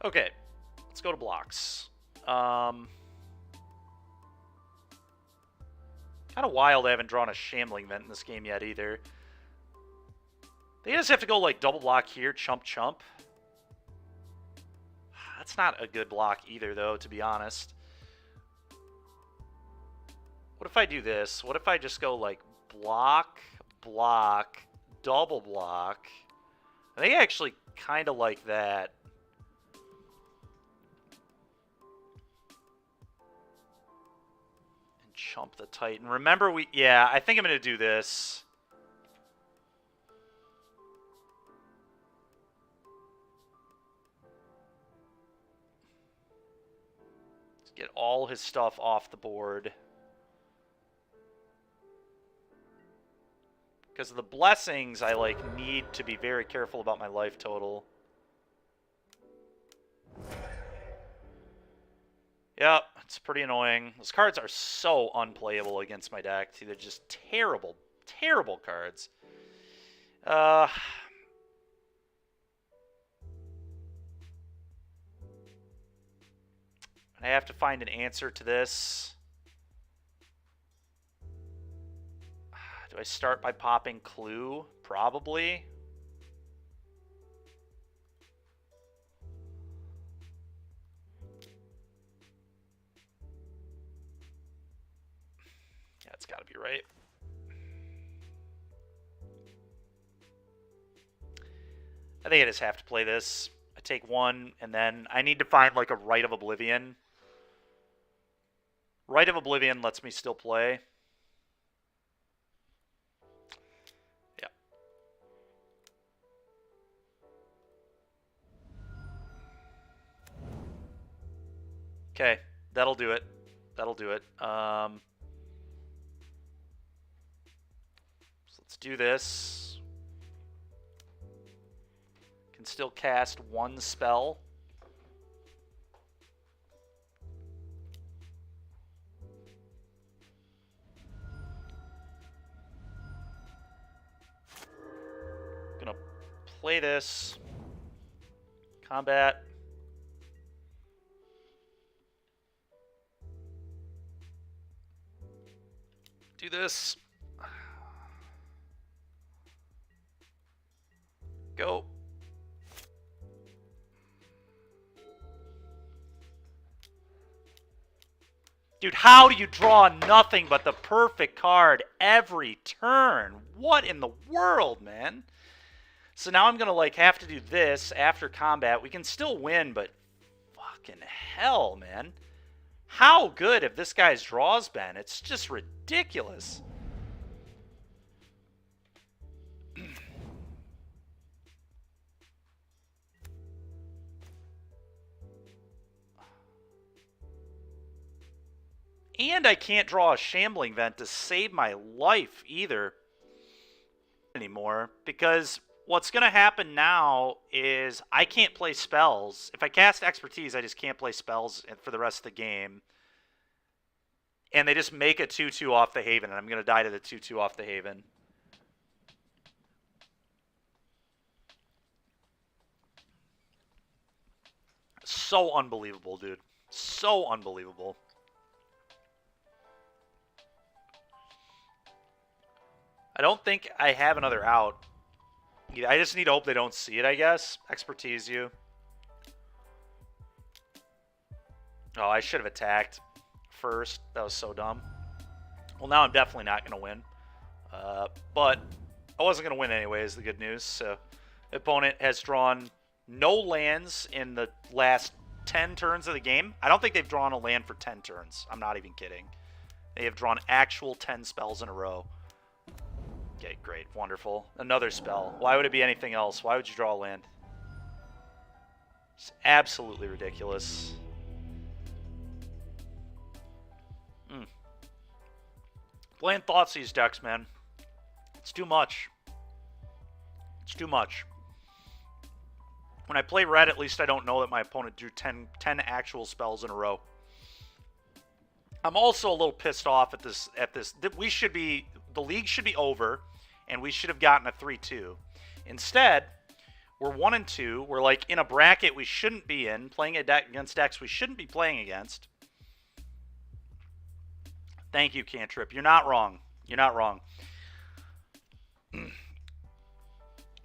Okay, let's go to blocks. Kind of wild I haven't drawn a Shambling Vent in this game yet either. They just have to go like double block here, chump chump. That's not a good block either though, to be honest. What if I do this? What if I just go like block, block, double block? I think I actually kind of like that. And chump the Titan. Remember yeah, I think I'm going to do this. Let's get all his stuff off the board. Because of the blessings, I like need to be very careful about my life total. Yep, it's pretty annoying. Those cards are so unplayable against my deck. They're just terrible, terrible cards. I have to find an answer to this. Do I start by popping Clue? Probably. Yeah, it's got to be right. I think I just have to play this. I take one, and then I need to find like a Rite of Oblivion. Rite of Oblivion lets me still play. Okay, that'll do it. That'll do it. So let's do this. Can still cast one spell. Gonna play this. Combat. Do this. Go. Dude, how do you draw nothing but the perfect card every turn? What in the world, man? So now I'm going to like have to do this after combat. We can still win, but fucking hell, man. How good have this guy's draws been? It's just ridiculous. And I can't draw a Shambling Vent to save my life either anymore, because what's going to happen now is I can't play spells. If I cast Expertise, I just can't play spells for the rest of the game. And they just make a 2-2 off the Haven, and I'm going to die to the 2-2 off the Haven. So unbelievable, dude. So unbelievable. I don't think I have another out. I just need to hope they don't see it, I guess. Expertise you. Oh, I should have attacked first. That was so dumb. Well, now I'm definitely not going to win. But I wasn't going to win anyway, is the good news. So, the opponent has drawn no lands in the last 10 turns of the game. I don't think they've drawn a land for 10 turns. I'm not even kidding. They have drawn actual 10 spells in a row. Okay, great. Wonderful. Another spell. Why would it be anything else? Why would you draw a land? It's absolutely ridiculous. Playing Thoughtseize decks, man. It's too much. It's too much. When I play red, at least I don't know that my opponent drew 10 actual spells in a row. I'm also a little pissed off at this. We should be, the league should be over, and we should have gotten a 3-2. Instead, we're 1-2. We're like in a bracket we shouldn't be in, playing against decks we shouldn't be playing against. Thank you, Cantrip. You're not wrong. You're not wrong.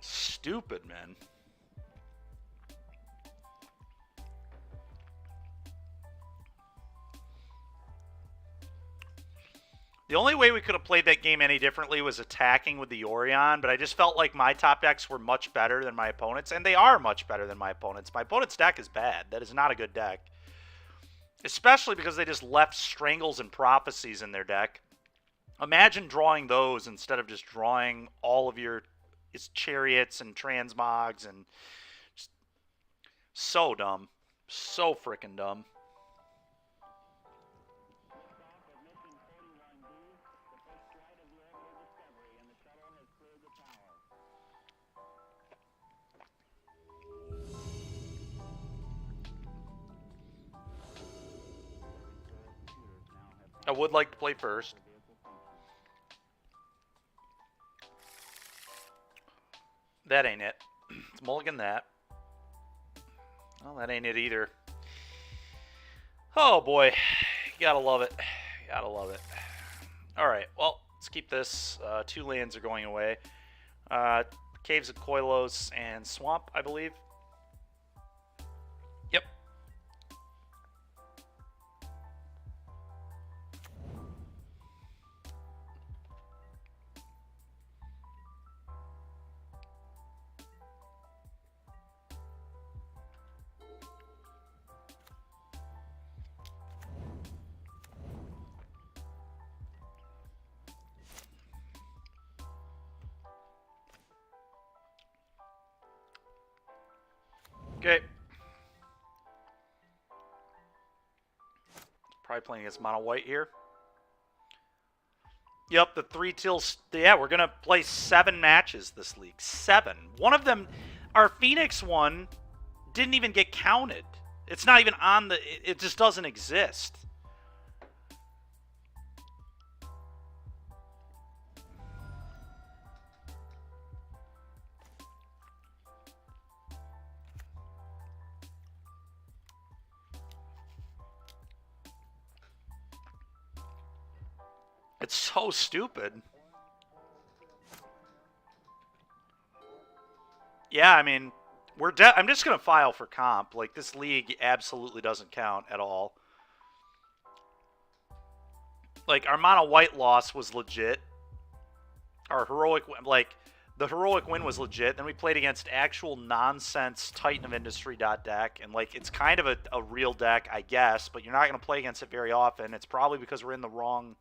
Stupid, man. The only way we could have played that game any differently was attacking with the Orion, but I just felt like my top decks were much better than my opponents, and they are much better than my opponents. My opponent's deck is bad. That is not a good deck. Especially because they just left Strangles and Prophecies in their deck. Imagine drawing those instead of just drawing all of your Chariots and Transmogs, and just so dumb. So freaking dumb. I would like to play first. That ain't it. Let's mulligan that. Well, that ain't it either. Oh boy. Gotta love it. Gotta love it. Alright, well, let's keep this. 2 lands are going away. Caves of Koilos and Swamp, I believe. Yep. Okay. Probably playing against mono white here. Yep, the 3 tills. Yeah, we're going to play 7 matches this league. 7. One of them, our Phoenix one, didn't even get counted. It's not even on the... It just doesn't exist. It's so stupid. Yeah, I mean, I'm just going to file for comp. Like, this league absolutely doesn't count at all. Like, our mono white loss was legit. Our heroic, like, the heroic win was legit. Then we played against actual nonsense Titan of Industry deck. And, like, it's kind of a real deck, I guess. But you're not going to play against it very often. It's probably because we're in the wrong...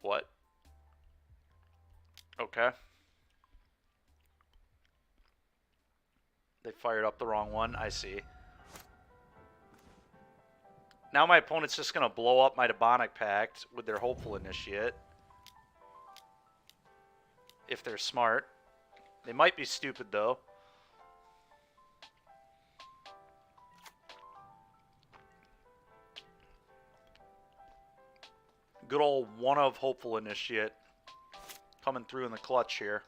What? Okay. They fired up the wrong one. I see. Now my opponent's just going to blow up my Demonic Pact with their Hopeful Initiate. If they're smart. They might be stupid, though. Good old one of Hopeful Initiate coming through in the clutch here.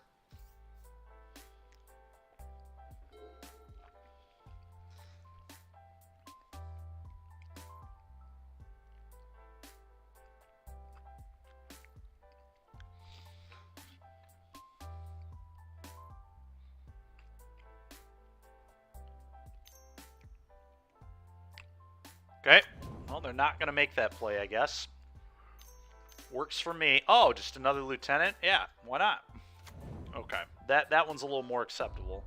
Okay. Well, they're not going to make that play, I guess. Works for me. Oh, just another lieutenant? Yeah, why not? Okay. That one's a little more acceptable.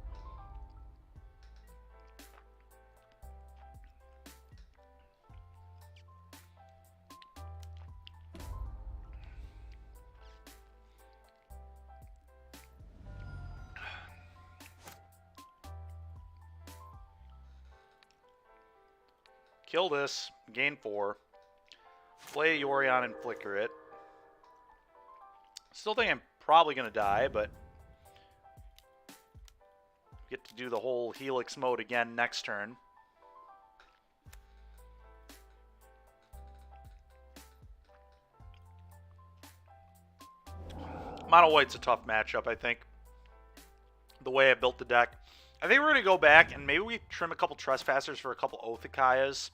Kill this. Gain 4. Play Yorion and flicker it. Still think I'm probably going to die, but get to do the whole Helix mode again next turn. Mono White's a tough matchup, I think. The way I built the deck. I think we're going to go back and maybe we trim a couple Trespassers for a couple Oathakayas.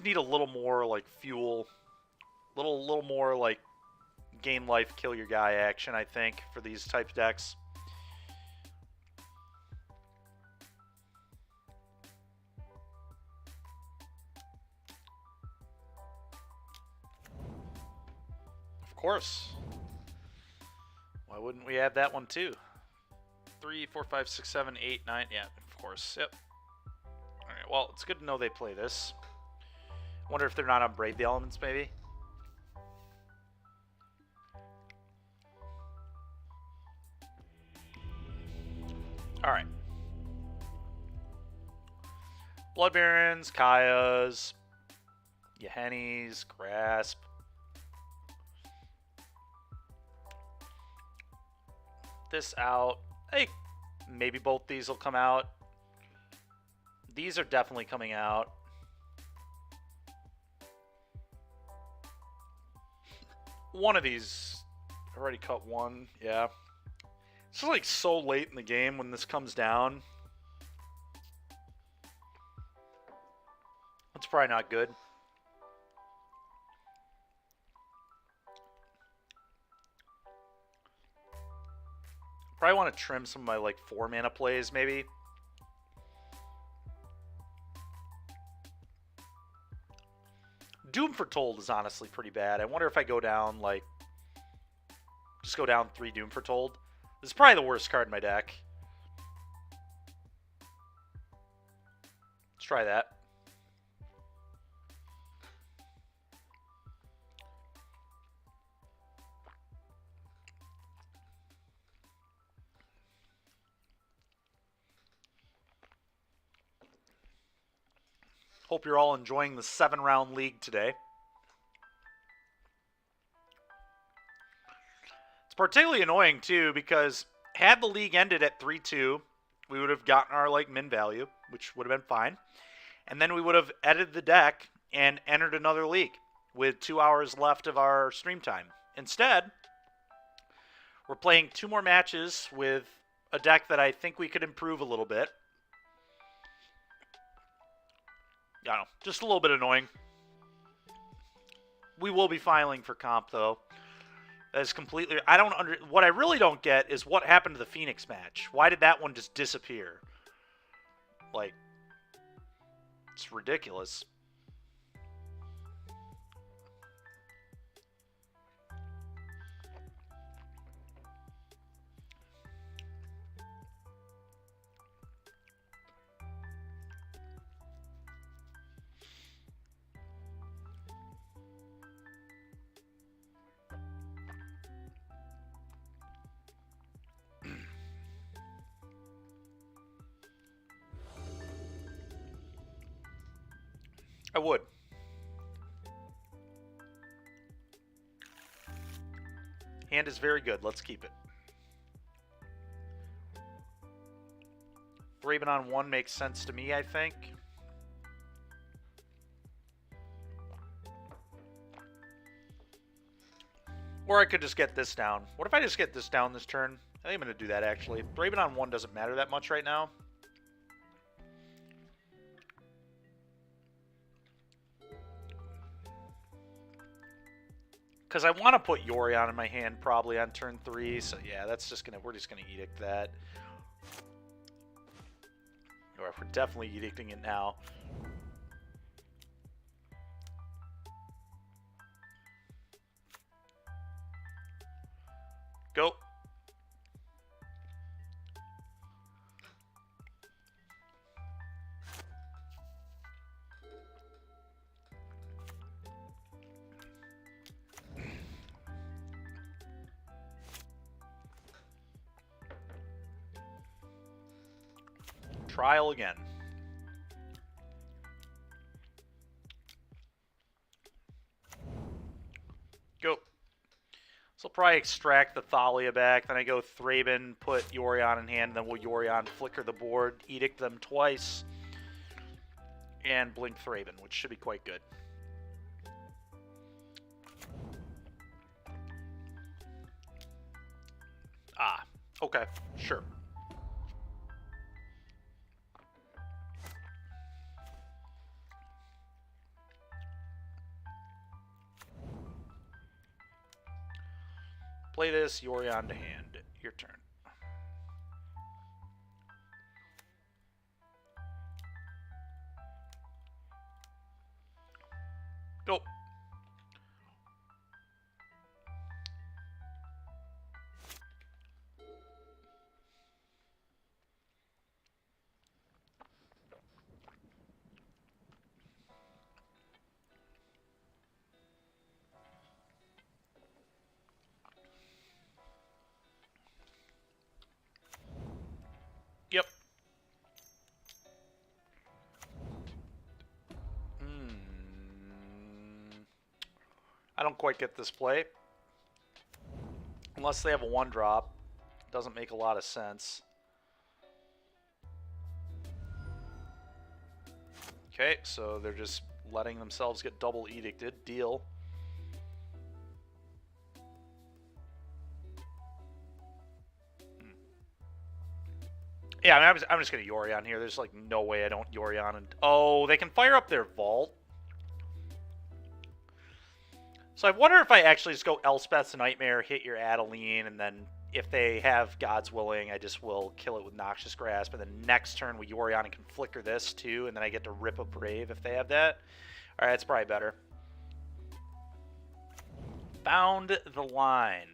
need a little more like fuel, little more like gain life, kill your guy action, I think, for these type decks. Of course. Why wouldn't we have that one too? 3, 4, 5, 6, 7, 8, 9. Yeah, of course. Yep. All right. Well, it's good to know they play this. Wonder if they're not on Brave the Elements, maybe. All right. Blood Barons, Kayas, Yahennis, Grasp. This out. Hey, maybe both these will come out. These are definitely coming out. One of these already cut one. Yeah. It's just like so late in the game when this comes down. It's probably not good. Probably want to trim some of my like 4 mana plays maybe. Doom Foretold is honestly pretty bad. I wonder if I go down like just go down 3 Doom Foretold. This is probably the worst card in my deck. Let's try that. Hope you're all enjoying the 7-round league today. It's particularly annoying too because had the league ended at 3-2, we would have gotten our like min value, which would have been fine. And then we would have edited the deck and entered another league with 2 hours left of our stream time. Instead, we're playing 2 more matches with a deck that I think we could improve a little bit. I don't know, just a little bit annoying. We will be filing for comp though. That is completely. What I really don't get is what happened to the Phoenix match. Why did that one just disappear? Like, it's ridiculous. I would. Hand is very good. Let's keep it. Thraben on 1 makes sense to me, I think. Or I could just get this down. What if I just get this down this turn? I think I'm going to do that, actually. Thraben on 1 doesn't matter that much right now. Because I want to put Yorion in my hand probably on turn 3. So yeah, that's just we're just gonna edict that. Or we're definitely edicting it now. Go. Trial again. Go. So I'll probably extract the Thalia back, then I go Thraben, put Yorion in hand, then we'll Yorion flicker the board, edict them twice, and blink Thraben, which should be quite good. Ah, okay, sure. play this. Yorion to hand. Your turn. Go. Yep. I don't quite get this play. Unless they have a 1-drop. Doesn't make a lot of sense. Okay, so they're just letting themselves get double edicted. Deal. Yeah, I mean, I'm just going to Yorion here. There's like no way I don't Yorion. And oh, they can fire up their vault. So I wonder if I actually just go Elspeth's Nightmare, hit your Adeline, and then if they have God's Willing, I just will kill it with Noxious Grasp, and then next turn we Yorion and can flicker this too, and then I get to rip a Brave if they have that. Alright, that's probably better. Found the line.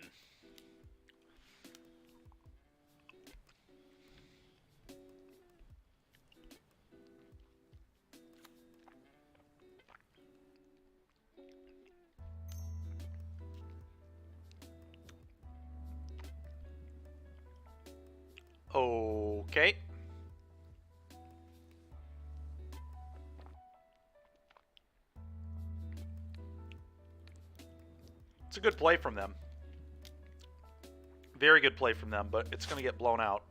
Okay. It's a good play from them. Very good play from them, but it's going to get blown out.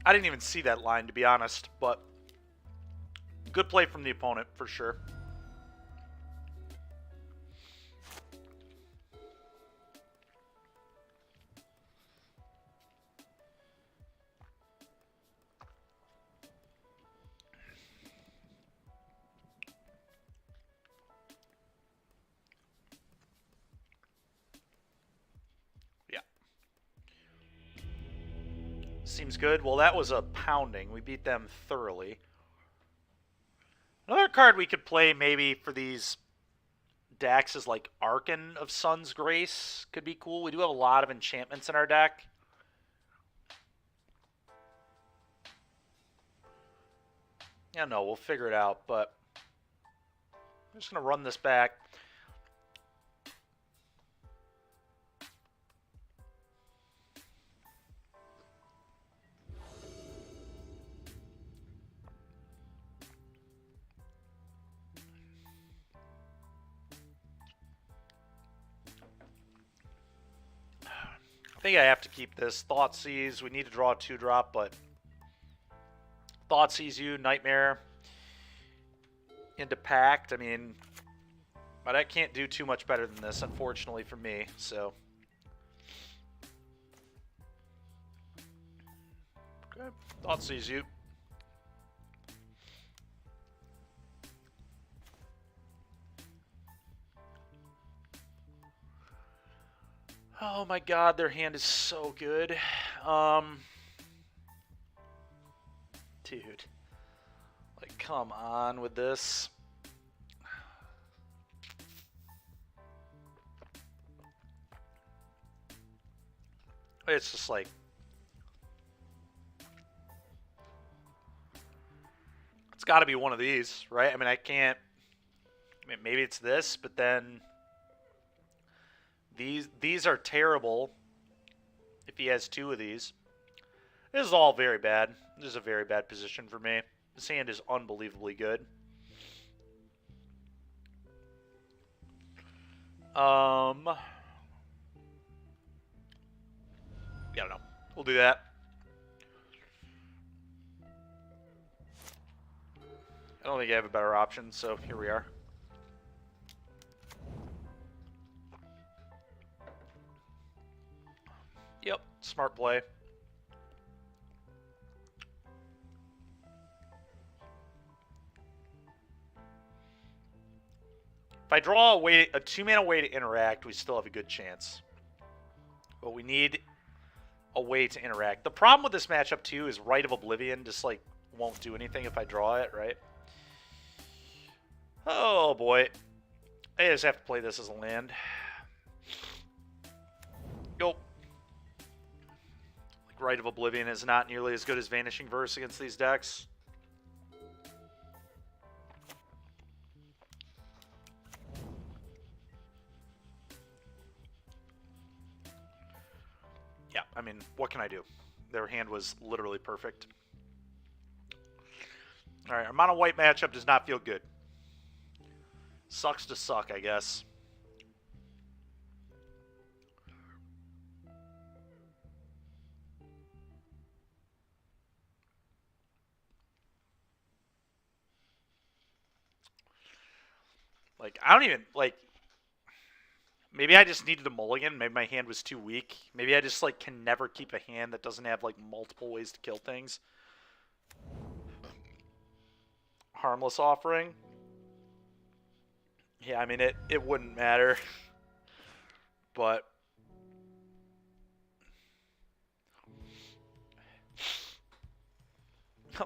I didn't even see that line, to be honest, but good play from the opponent, for sure. Seems good. Well, that was a pounding. We beat them thoroughly. Another card we could play maybe for these decks is like Archon of Sun's Grace. Could be cool. We do have a lot of enchantments in our deck. Yeah, no, we'll figure it out, but I'm just going to run this back. I think I have to keep this. Thoughtseize. We need to draw a 2-drop, but Thoughtseize you, Nightmare into Pact. I mean, my deck can't do too much better than this, unfortunately for me. So, okay, Thoughtseize you. Oh my god, their hand is so good. Dude. Like, come on with this. It's just like... It's got to be one of these, right? I mean, I can't... I mean, maybe it's this, but then... These are terrible if he has 2 of these. This is all very bad. This is a very bad position for me. This hand is unbelievably good. Yeah, I don't know. We'll do that. I don't think I have a better option, so here we are. Yep, smart play. I draw a 2-mana way to interact, we still have a good chance. But we need a way to interact. The problem with this matchup, too, is Rite of Oblivion just, like, won't do anything if I draw it, right? Oh, boy. I just have to play this as a land. Go. Like, Rite of Oblivion is not nearly as good as Vanishing Verse against these decks. Yeah, I mean, what can I do? Their hand was literally perfect. Alright, our mono-white matchup does not feel good. Sucks to suck, I guess. Like, I don't even, like... Maybe I just needed a mulligan. Maybe my hand was too weak. Maybe I just, like, can never keep a hand that doesn't have, like, multiple ways to kill things. Harmless Offering. Yeah, I mean, it wouldn't matter. But...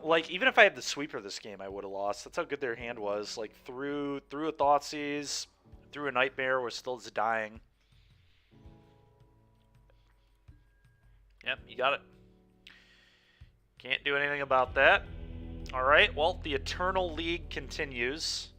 like, even if I had the sweeper this game, I would have lost. That's how good their hand was. Like, through a Thoughtseize, through a Nightmare, we're still dying. Yep, you got it. Can't do anything about that. Alright, well, the Eternal League continues.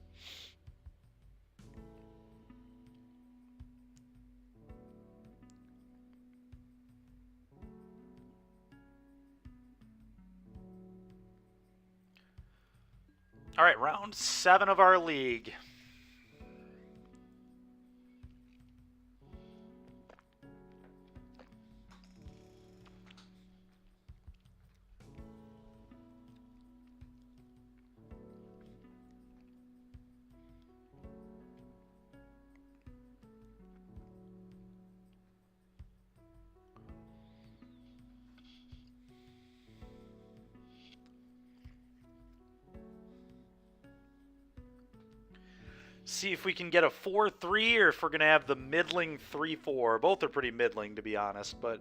Alright, round 7 of our league. See if we can get a 4-3 or if we're going to have the middling 3-4. Both are pretty middling, to be honest, but...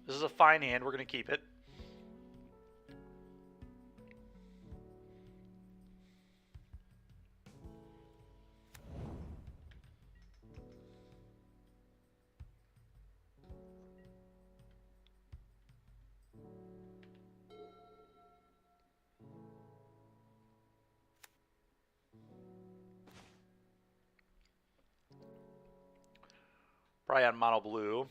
this is a fine hand. We're going to keep it. Probably on mono blue.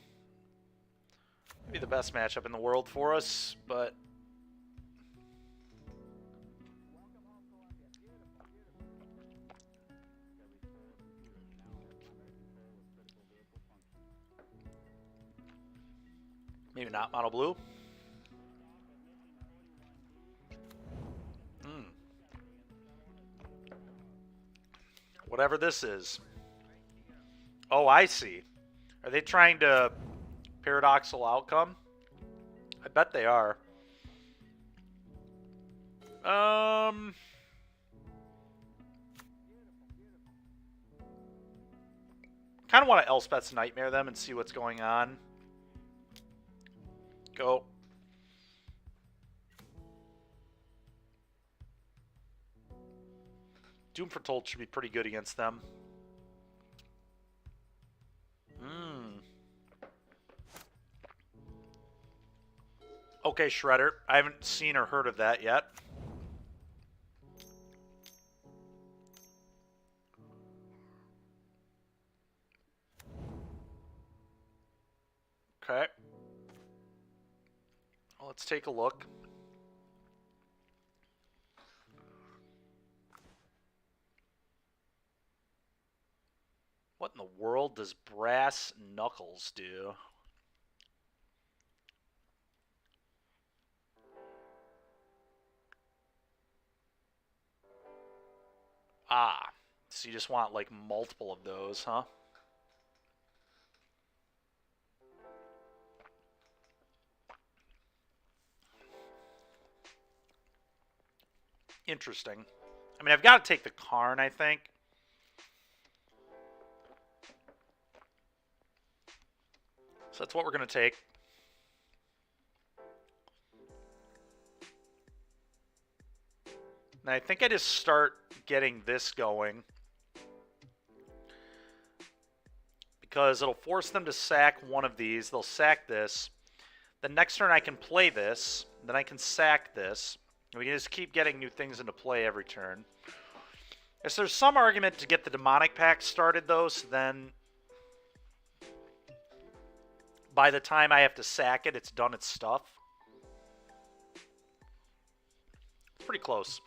Maybe the best matchup in the world for us, but... maybe not mono blue. Whatever this is. Oh, I see. Are they trying to paradoxical outcome? I bet they are. Kind of want to Elspeth's Nightmare them and see what's going on. Go. Doom Foretold should be pretty good against them. Okay, Shredder. I haven't seen or heard of that yet. Okay. Well, let's take a look. What in the world does Brass Knuckles do? Ah, so you just want like multiple of those, huh? interesting. I mean, I've got to take the Karn, I think. So that's what we're going to take. And I think I just start getting this going. Because it'll force them to sack one of these. They'll sack this. The next turn I can play this. Then I can sack this. And we can just keep getting new things into play every turn. Yes, there's some argument to get the Demonic Pact started, though, so then by the time I have to sack it, it's done its stuff. It's pretty close.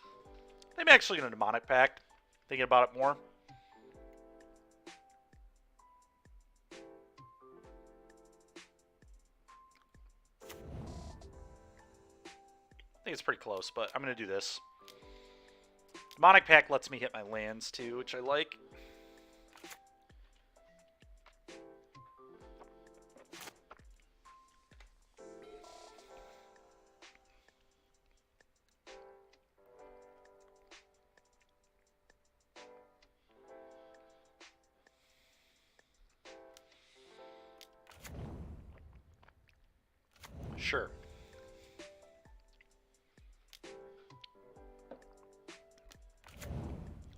I'm actually going to Demonic Pact, thinking about it more. I think it's pretty close, but I'm going to do this. Demonic Pact lets me hit my lands, too, which I like. Sure.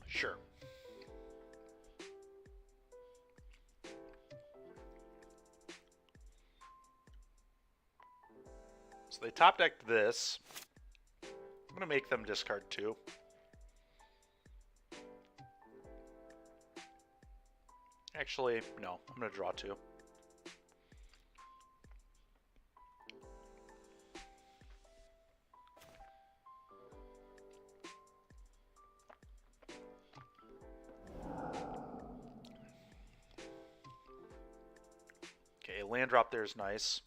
Sure. So they top decked this. I'm going to make them discard 2. Actually, no. I'm going to draw 2. Okay, land drop there is nice.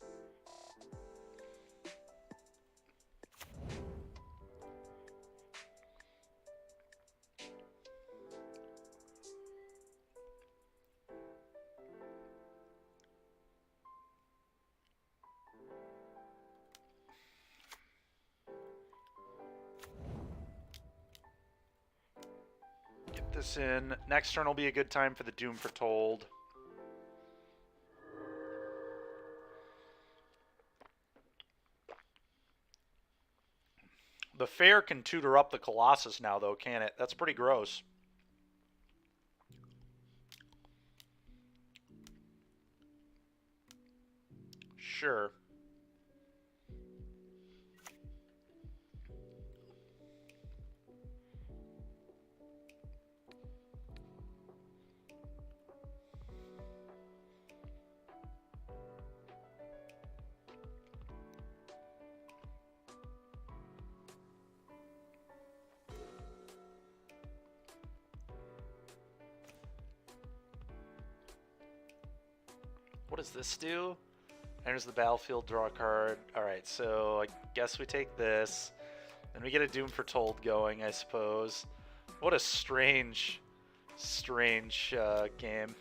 Get this in. Next turn will be a good time for the Doom Foretold. The Fair can tutor up the Colossus now, though, can it? That's pretty gross. Sure. What does this do? Enters the battlefield, draw a card. Alright, so I guess we take this. Then we get a Doom Foretold going, I suppose. What a strange game.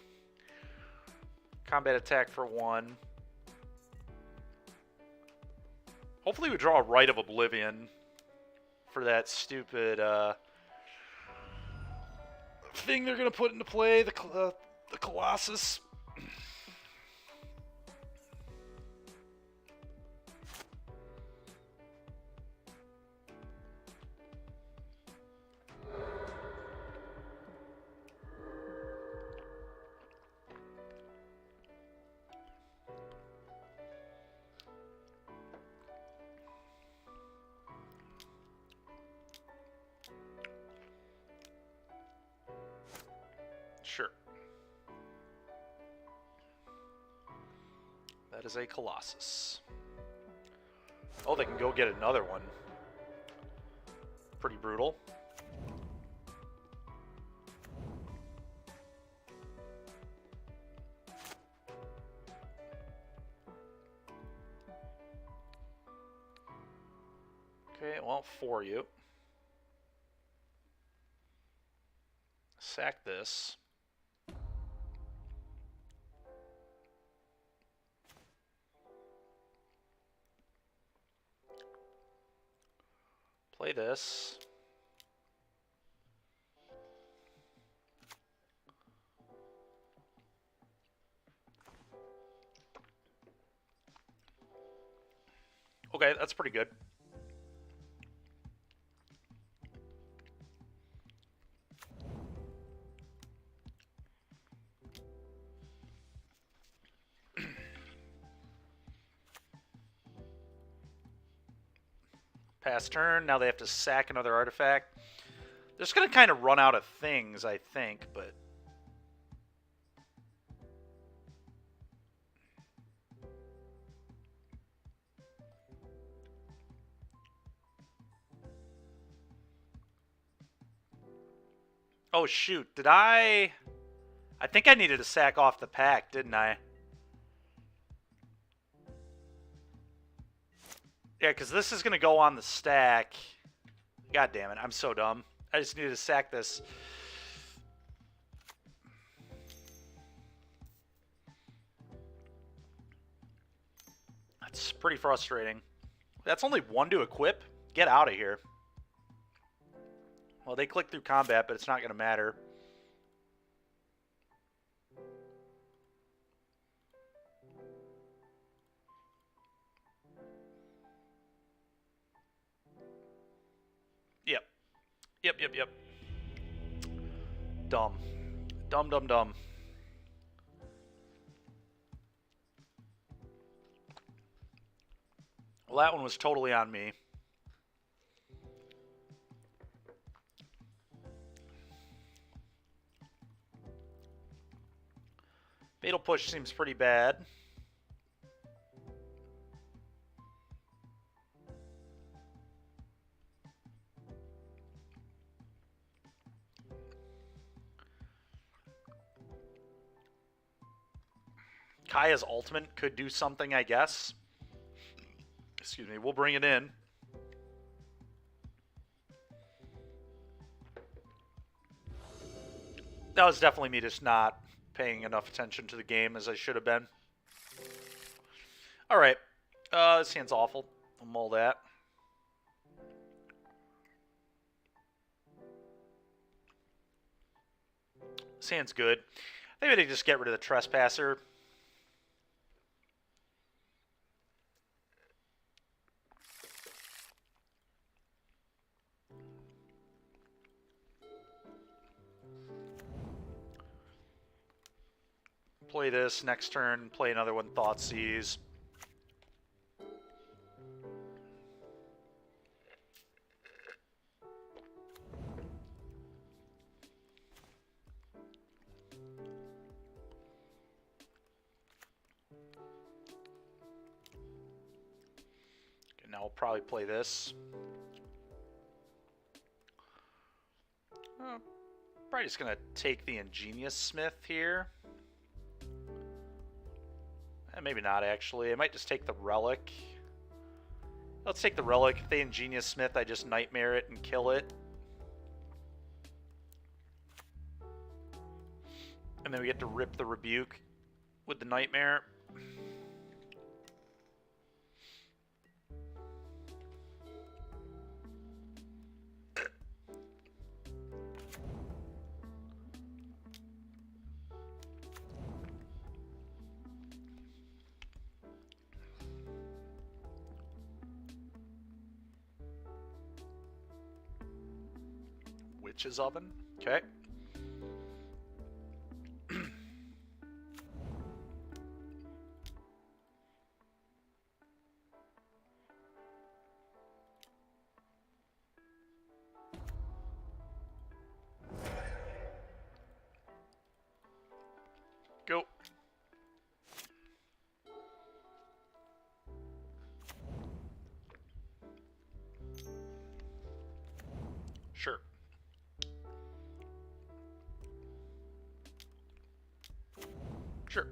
Combat attack for 1. Hopefully we draw a Rite of Oblivion for that stupid thing they're going to put into play, the Colossus. Sure. That is a Colossus. Oh, they can go get another one. Pretty brutal. Okay, well, for you. Sack this. Play this. Okay, that's pretty good. Pass turn. Now they have to sack another artifact. They're just going to kind of run out of things, I think, but... Oh, shoot. Did I... I think I needed to sack off the Pact, didn't I? Yeah, because this is going to go on the stack. God damn it, I'm so dumb. I just needed to sack this. That's pretty frustrating. That's only 1 to equip? Get out of here. Well, they click through combat, but it's not going to matter. Yep. Yep. Dumb. Dumb. Well, that one was totally on me. Fatal Push seems pretty bad. Kaya's ultimate could do something, I guess. Excuse me, we'll bring it in. That was definitely me just not paying enough attention to the game as I should have been. Alright. This hand's awful. I'll mull that. This hand's good. Maybe they just get rid of the Trespasser. Play this next turn, play another one, Thoughtseize. Okay, now we'll probably play this. Probably just gonna take the Ingenious Smith here. Maybe not, actually. I might just take the Relic. Let's take the Relic. If they Ingenious Smith, I just Nightmare it and kill it. And then we get to rip the Rebuke with the Nightmare. Witch's Oven. Okay. Go. Sure. Sure.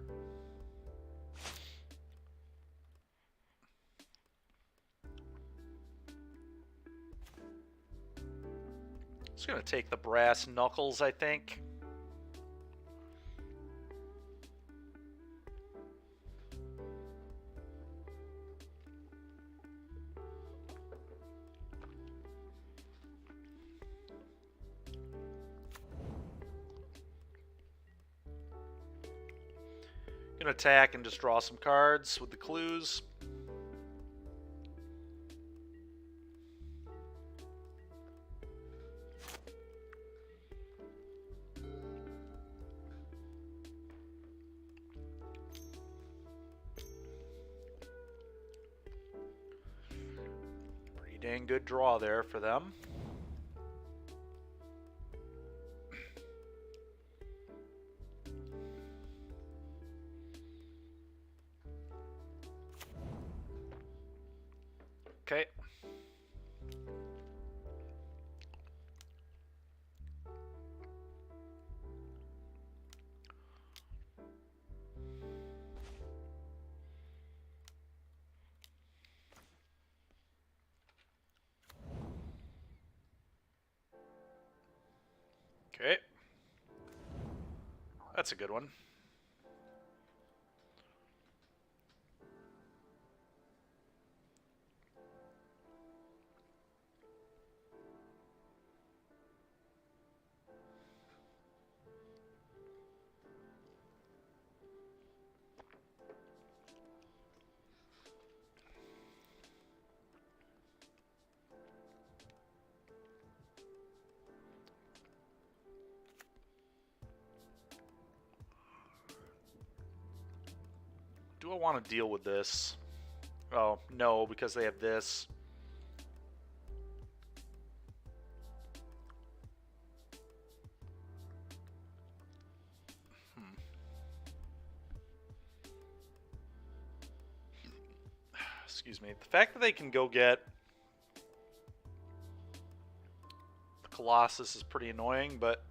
It's going to take the Brass Knuckles, I think. Gonna attack and just draw some cards with the clues. dang good draw there for them. Okay. Okay. That's a good one. Do I want to deal with this? Oh, no, because they have this. Excuse me. The fact that they can go get the Colossus is pretty annoying, but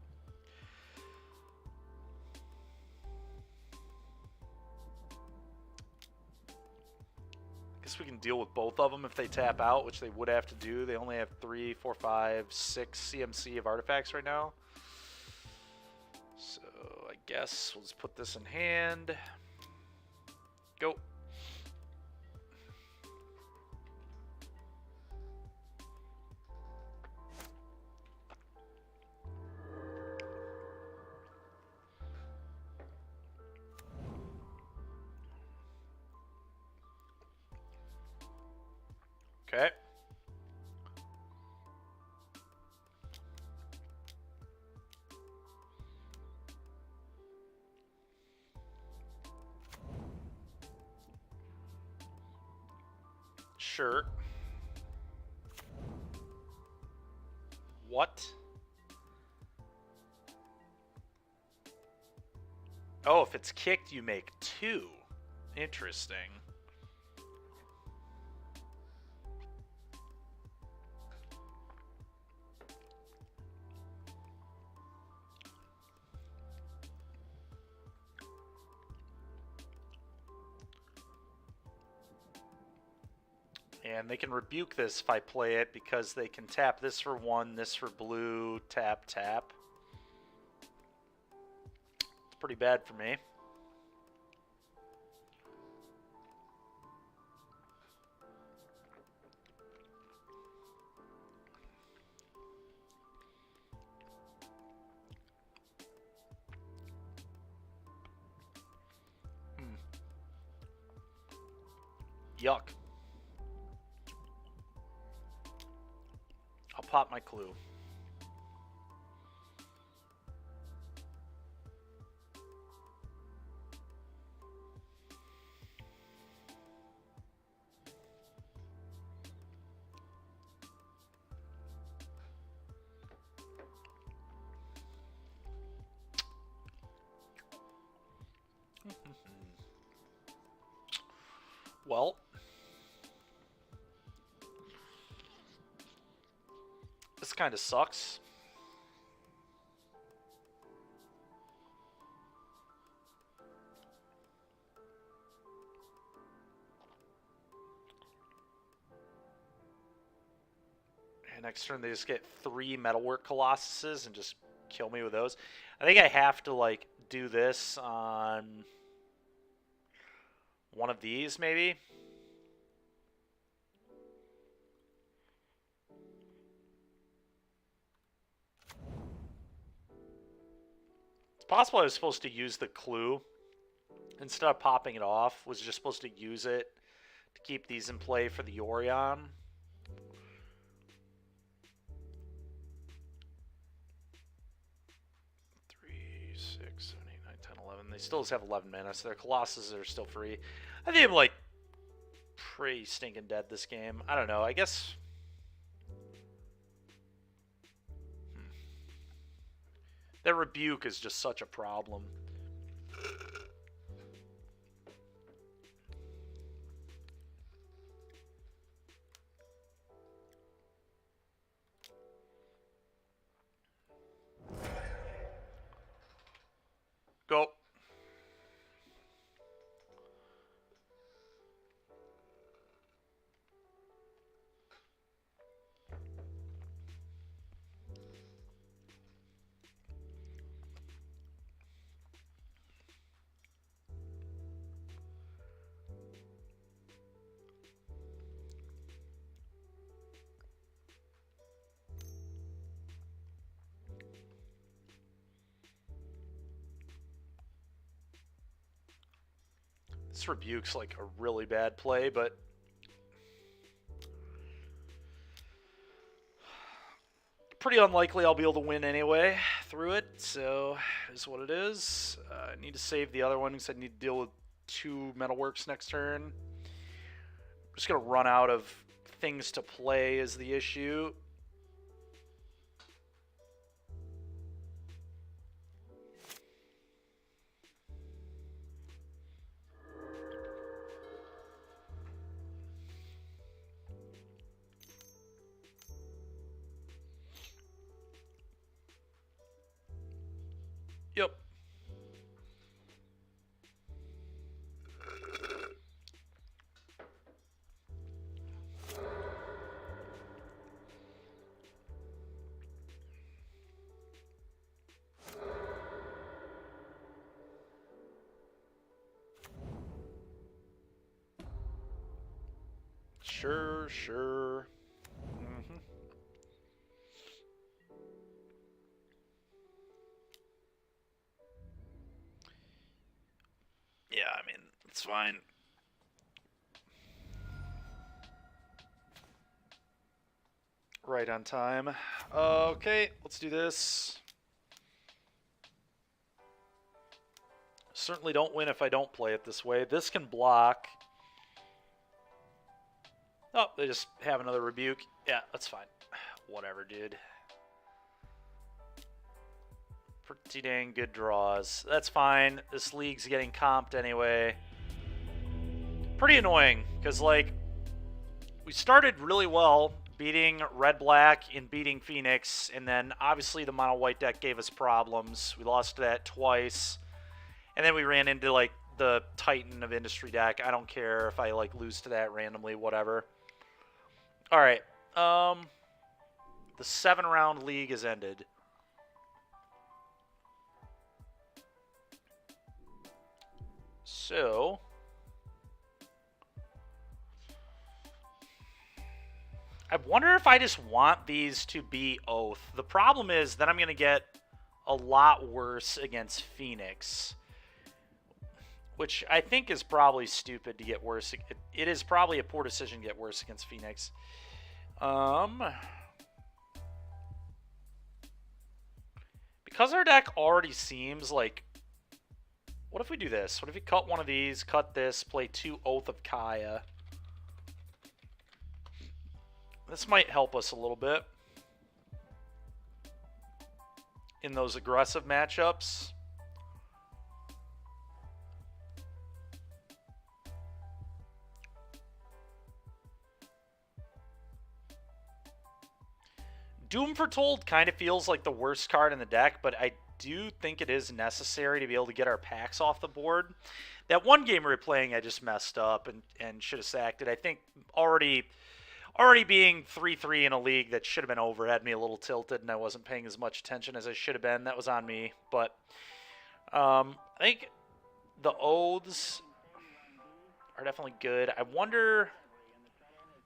I guess we can deal with both of them if they tap out, which they would have to do. They only have 3, 4, 5, 6 CMC of artifacts right now. So I guess we'll just put this in hand. Go. Okay. Sure. What? Oh, if it's kicked, you make 2. Interesting. And they can rebuke this if I play it because they can tap this for 1, this for blue, tap, tap. It's pretty bad for me. Yuck. I'll pop my clue. Well, this kind of sucks. And next turn they just get 3 Metalwork Colossuses and just kill me with those. I think I have to like do this on one of these maybe. It's possible I was supposed to use the clue instead of popping it off. Was just supposed to use it to keep these in play for the Orion. They still just have 11 mana, so their Colossus are still free. I think I'm like pretty stinking dead this game. I don't know. I guess That rebuke is just such a problem. Go. This rebuke's like a really bad play, but pretty unlikely I'll be able to win anyway through it, so it is what it is. I need to save the other one because I need to deal with 2 metalworks next turn. I'm just going to run out of things to play is the issue. Yep. Sure. Yeah, I mean, it's fine. Right on time. Okay, let's do this. Certainly don't win if I don't play it this way. This can block. Oh, they just have another rebuke. Yeah, that's fine. Whatever, dude. Pretty dang good draws. That's fine. This league's getting comped anyway. Pretty annoying, because, like, we started really well beating Red-Black and beating Phoenix, and then obviously the mono-white deck gave us problems. We lost that twice, and then we ran into, like, the Titan of Industry deck. I don't care if I, like, lose to that randomly, whatever. All right. The 7-round league has ended. So, I wonder if I just want these to be Oath. The problem is that I'm going to get a lot worse against Phoenix, which I think is probably stupid to get worse. It is probably a poor decision to get worse against Phoenix. Because our deck already seems like... What if we do this? What if we cut one of these, cut this, play 2 Oath of Kaya? This might help us a little bit in those aggressive matchups. Doom Foretold kind of feels like the worst card in the deck, but I do think it is necessary to be able to get our packs off the board. That one game we were playing, I just messed up and should have sacked it. I think already being 3-3 in a league that should have been over had me a little tilted, and I wasn't paying as much attention as I should have been. That was on me. But I think the Oaths are definitely good. I wonder...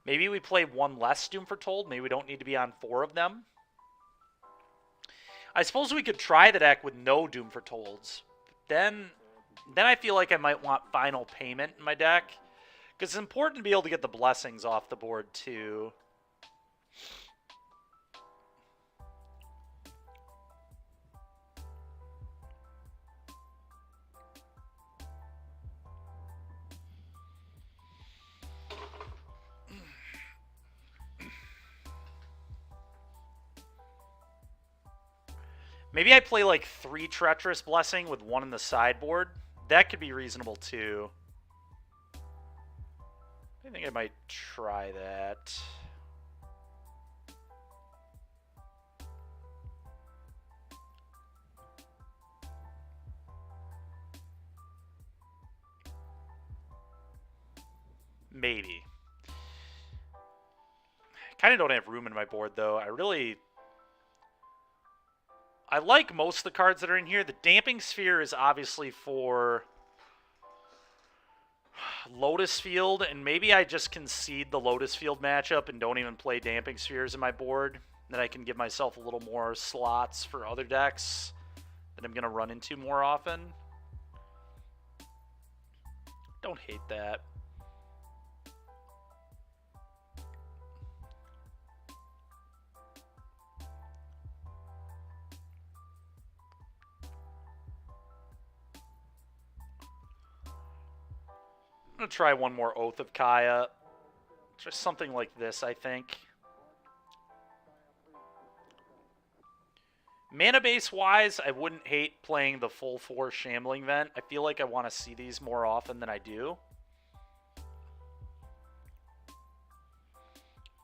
Maybe we play one less Doom Foretold. Maybe we don't need to be on 4 of them. I suppose we could try the deck with no Doom Foretolds. Then I feel like I might want Final Payment in my deck. Because it's important to be able to get the blessings off the board, too. Maybe I play like 3 Treacherous Blessing with 1 in the sideboard. That could be reasonable too. I think I might try that. Maybe. I kind of don't have room in my board though. I like most of the cards that are in here. The Damping Sphere is obviously for Lotus Field, and maybe I just concede the Lotus Field matchup and don't even play Damping Spheres in my board. Then I can give myself a little more slots for other decks that I'm going to run into more often. Don't hate that. I'm going to try one more Oath of Kaya. Just something like this, I think. Mana base wise, I wouldn't hate playing the full 4 Shambling Vent. I feel like I want to see these more often than I do.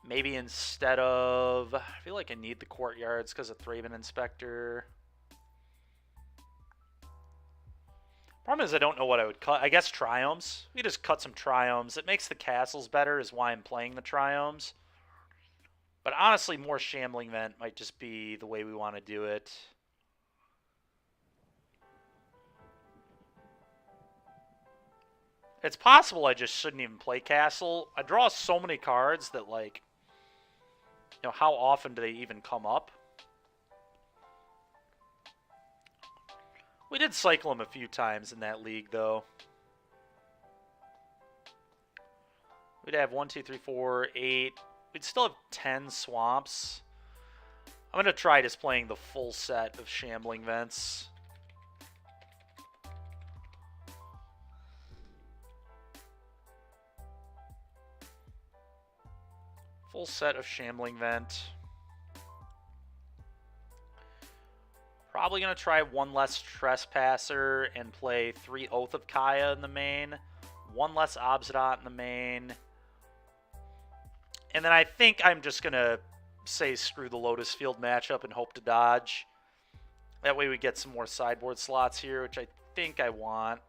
Maybe instead of... I feel like I need the Courtyards because of Thraben Inspector. Problem is I don't know what I would cut. I guess Triomes. We could just cut some Triomes. It makes the castles better is why I'm playing the Triomes. But honestly, more Shambling Vent might just be the way we want to do it. It's possible I just shouldn't even play Castle. I draw so many cards that, like, you know, how often do they even come up? We did cycle them a few times in that league, though. We'd have 1, 2, 3, 4, 8. We'd still have 10 swamps. I'm going to try just playing the full set of Shambling Vents. Full set of Shambling Vent. Probably going to try 1 less Trespasser and play 3 Oath of Kaya in the main. 1 less Obsidian in the main. And then I think I'm just going to say screw the Lotus Field matchup and hope to dodge. That way we get some more sideboard slots here, which I think I want.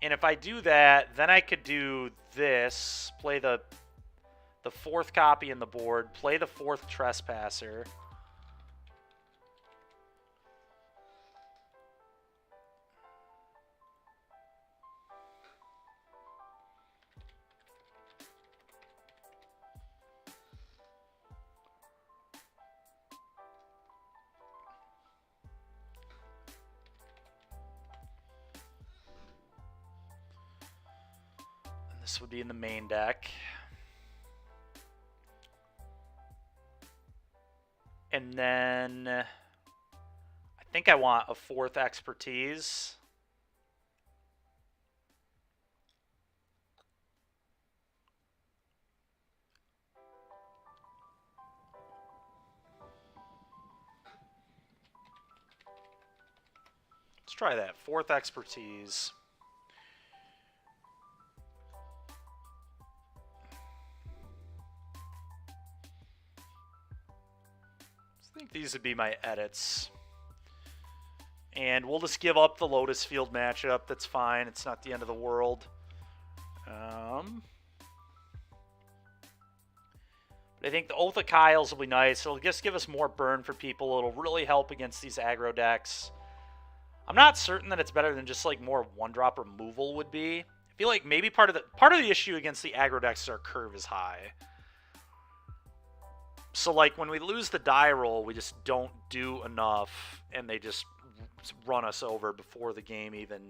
And if I do that, then I could do this, play the 4th copy in the board, play the 4th Trespasser. And this would be in the main deck. And then I think I want a 4th Expertise. Let's try that. 4th Expertise. I think these would be my edits. And we'll just give up the Lotus Field matchup. That's fine. It's not the end of the world. But I think the Oath of Kyles will be nice. It'll just give us more burn for people. It'll really help against these aggro decks. I'm not certain that it's better than just like more 1-drop removal would be. I feel like maybe part of the issue against the aggro decks is our curve is high. So, like, when we lose the die roll, we just don't do enough, and they just run us over before the game even.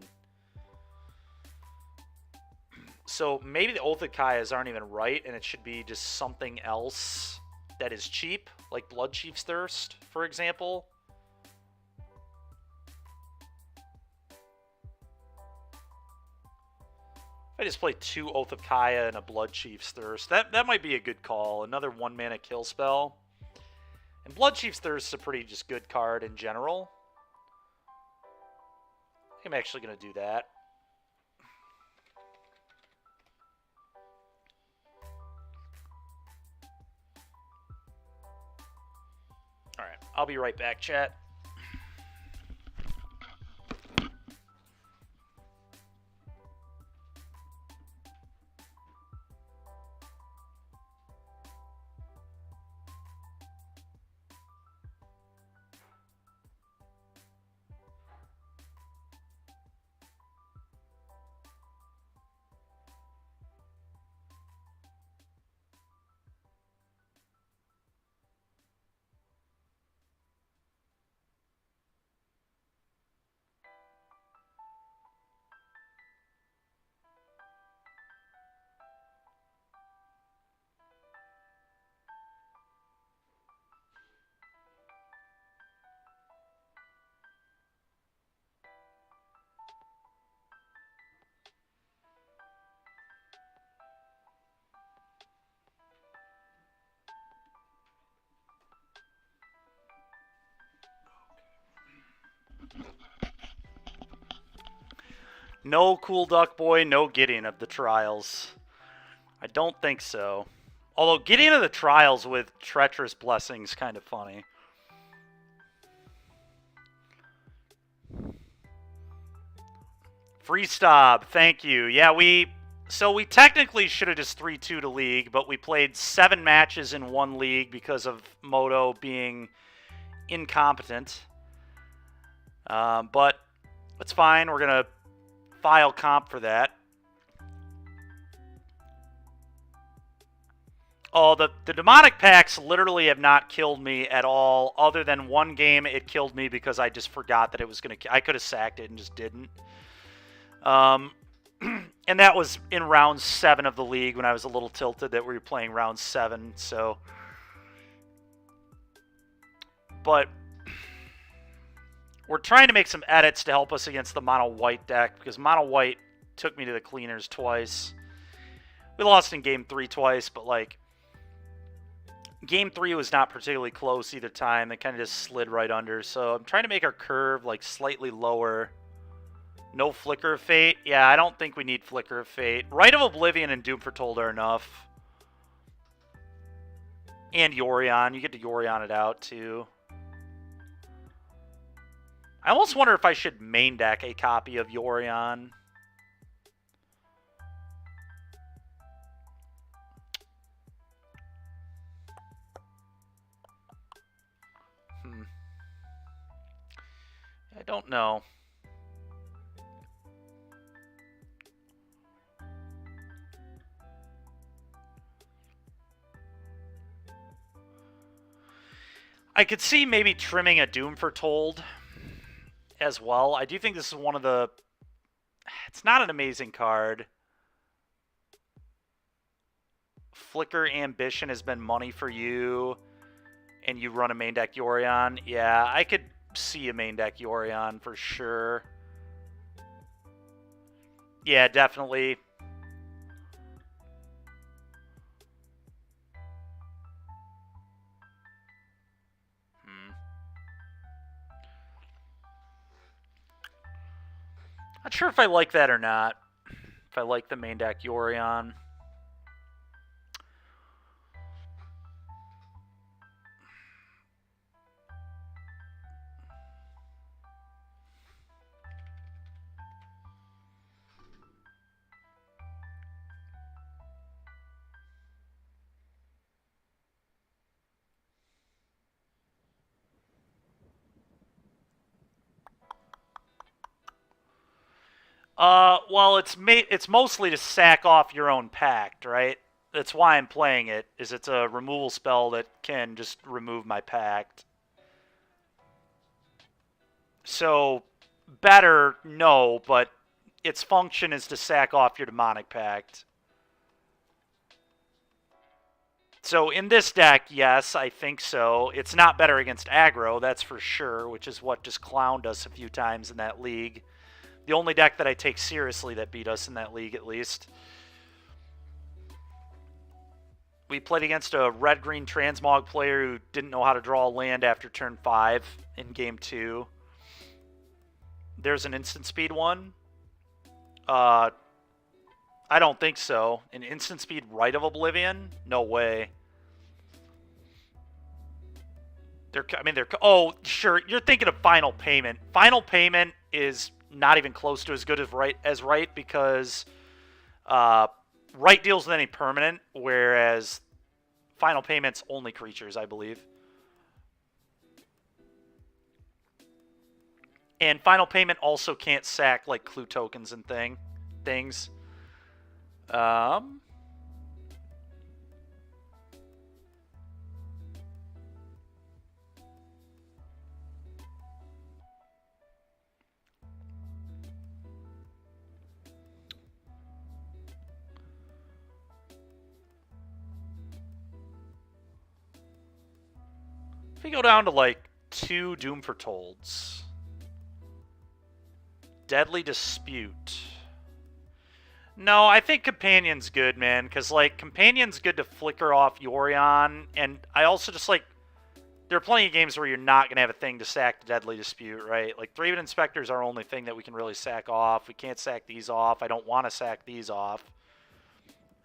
So, maybe the Oath of Kayas aren't even right, and it should be just something else that is cheap, like Blood Chief's Thirst, for example. I just play 2 Oath of Kaya and a Blood Chief's Thirst. That might be a good call. Another 1-mana kill spell. And Bloodchief's Thirst is a pretty just good card in general. I'm actually going to do that. All right, I'll be right back, chat. No Cool Duck Boy, no Gideon of the Trials. I don't think so. Although Gideon of the Trials with Treacherous Blessing's kind of funny. Free Stop, thank you. Yeah, we technically should have just 3-2 to League, but we played 7 matches in one league because of Moto being incompetent. But it's fine. We're going to file comp for that. Oh, the demonic packs literally have not killed me at all, other than one game it killed me because I just forgot that it was going to... I could have sacked it and just didn't. And that was in round 7 of the league when I was a little tilted that we were playing round 7, so... But... We're trying to make some edits to help us against the mono white deck, because mono white took me to the cleaners twice. We lost in game 3 twice, but like game 3 was not particularly close either time. They kind of just slid right under. So I'm trying to make our curve like slightly lower. No Flicker of Fate. Yeah, I don't think we need Flicker of Fate. Rite of Oblivion and Doom Foretold are enough. And Yorion. You get to Yorion it out too. I almost wonder if I should main deck a copy of Yorion. I don't know. I could see maybe trimming a Doom Foretold as well. I do think this is one of the... It's not an amazing card. Flicker Ambition has been money for you, and you run a main deck Yorion. Yeah, I could see a main deck Yorion for sure. Yeah, definitely. Not sure if I like that or not. If I like the main deck Yorion. Well, it's mostly to sack off your own pact, right? That's why I'm playing it, is it's a removal spell that can just remove my pact. So, better, no, but its function is to sack off your demonic pact. So in this deck, yes, I think so. It's not better against aggro, that's for sure, which is what just clowned us a few times in that league. The only deck that I take seriously that beat us in that league, at least. We played against a red-green transmog player who didn't know how to draw land after turn 5 in game 2. There's an instant speed one. I don't think so. An instant speed Rite of Oblivion? No way. Oh, sure. You're thinking of Final Payment. Final Payment is not even close to as good as Rite because Rite deals with any permanent, whereas Final Payment's only creatures, I believe. And Final Payment also can't sack like clue tokens and things. If we go down to like 2 Doom Fortolds. Deadly Dispute. No, I think Companion's good, man, because, like, Companion's good to flicker off Yorion, and I also just, like, there are plenty of games where you're not going to have a thing to sack the Deadly Dispute, right? Like, Thraven Inspector's our only thing that we can really sack off. We can't sack these off. I don't want to sack these off.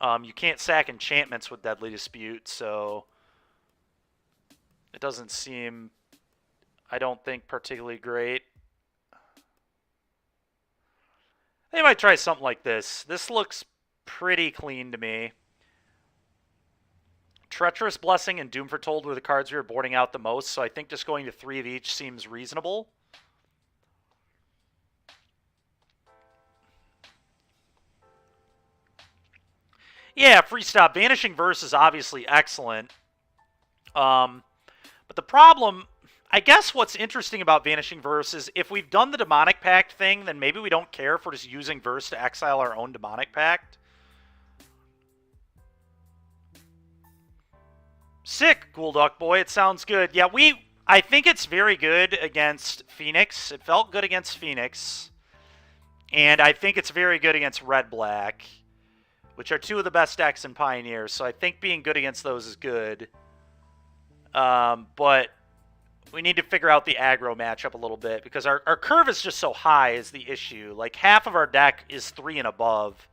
You can't sack enchantments with Deadly Dispute, so it doesn't seem, I don't think, particularly great. They might try something like this. This looks pretty clean to me. Treacherous Blessing and Doom Foretold were the cards we were boarding out the most, so I think just going to 3 of each seems reasonable. Yeah, free stop. Vanishing Verse is obviously excellent. But the problem, I guess what's interesting about Vanishing Verse is if we've done the Demonic Pact thing, then maybe we don't care if we're just using Verse to exile our own Demonic Pact. Sick, Ghoul Duck Boy. It sounds good. Yeah, I think it's very good against Phoenix. It felt good against Phoenix. And I think it's very good against Red-Black, which are 2 of the best decks in Pioneer. So I think being good against those is good. But we need to figure out the aggro matchup a little bit because our curve is just so high is the issue. Like, half of our deck is 3 and above.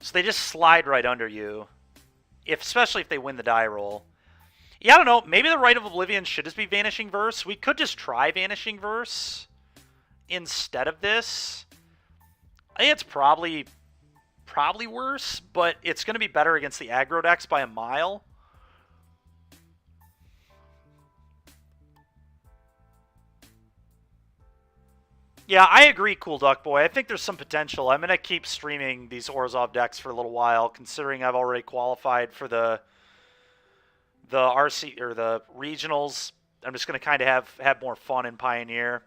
So they just slide right under you, especially if they win the die roll. Yeah, I don't know. Maybe the Rite of Oblivion should just be Vanishing Verse. We could just try Vanishing Verse instead of this. I think it's probably worse, but it's going to be better against the aggro decks by a mile. Yeah, I agree, Cool Duck Boy. I think there's some potential. I'm going to keep streaming these Orzhov decks for a little while, considering I've already qualified for the RC or the regionals. I'm just going to kind of have more fun in Pioneer.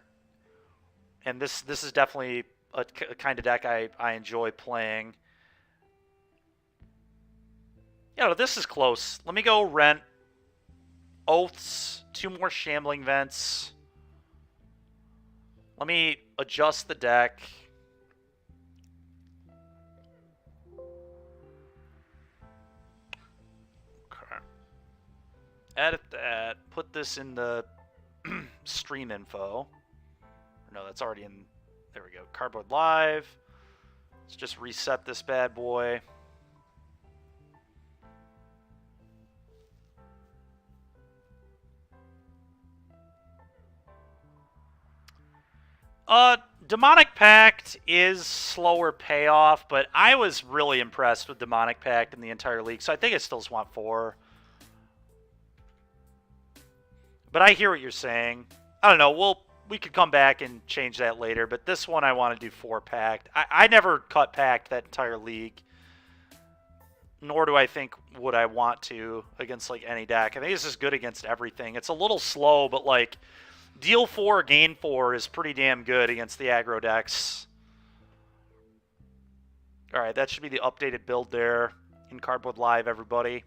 And this is definitely a kind of deck I enjoy playing. Yeah, this is close. Let me go Rent, Oaths, 2 more Shambling Vents. Let me adjust the deck. Okay. Edit that. Put this in the stream info. No, that's already in. There we go. Cardboard Live. Let's just reset this bad boy. Demonic Pact is slower payoff, but I was really impressed with Demonic Pact in the entire league, so I think I still just want 4. But I hear what you're saying. I don't know. We could come back and change that later, but this one I want to do 4 Pact. I never cut Pact that entire league, nor do I think would I want to against like any deck. I think this is good against everything. It's a little slow, but like deal 4, gain 4 is pretty damn good against the aggro decks. All right, that should be the updated build there in Cardboard Live, everybody.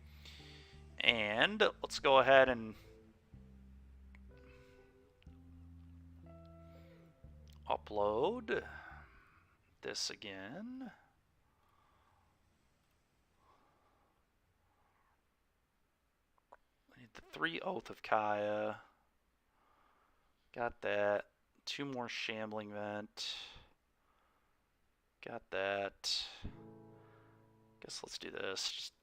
And let's go ahead and upload this again. 3 Oath of Kaya. Got that. 2 more Shambling Vent. Got that. Guess let's do this. Just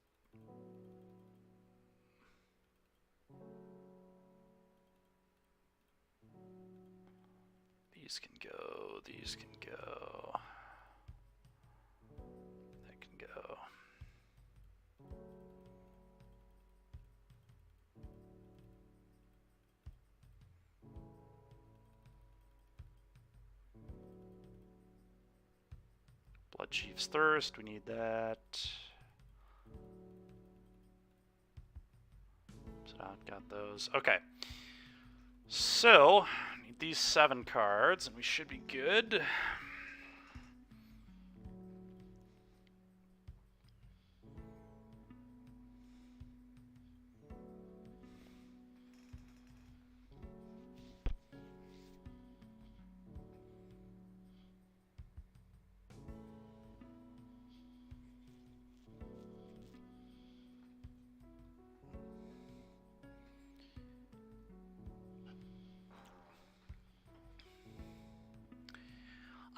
these can go. These can go. That can go. Blood Chief's Thirst, we need that. So I've got those. Okay. So, need these 7 cards, and we should be good.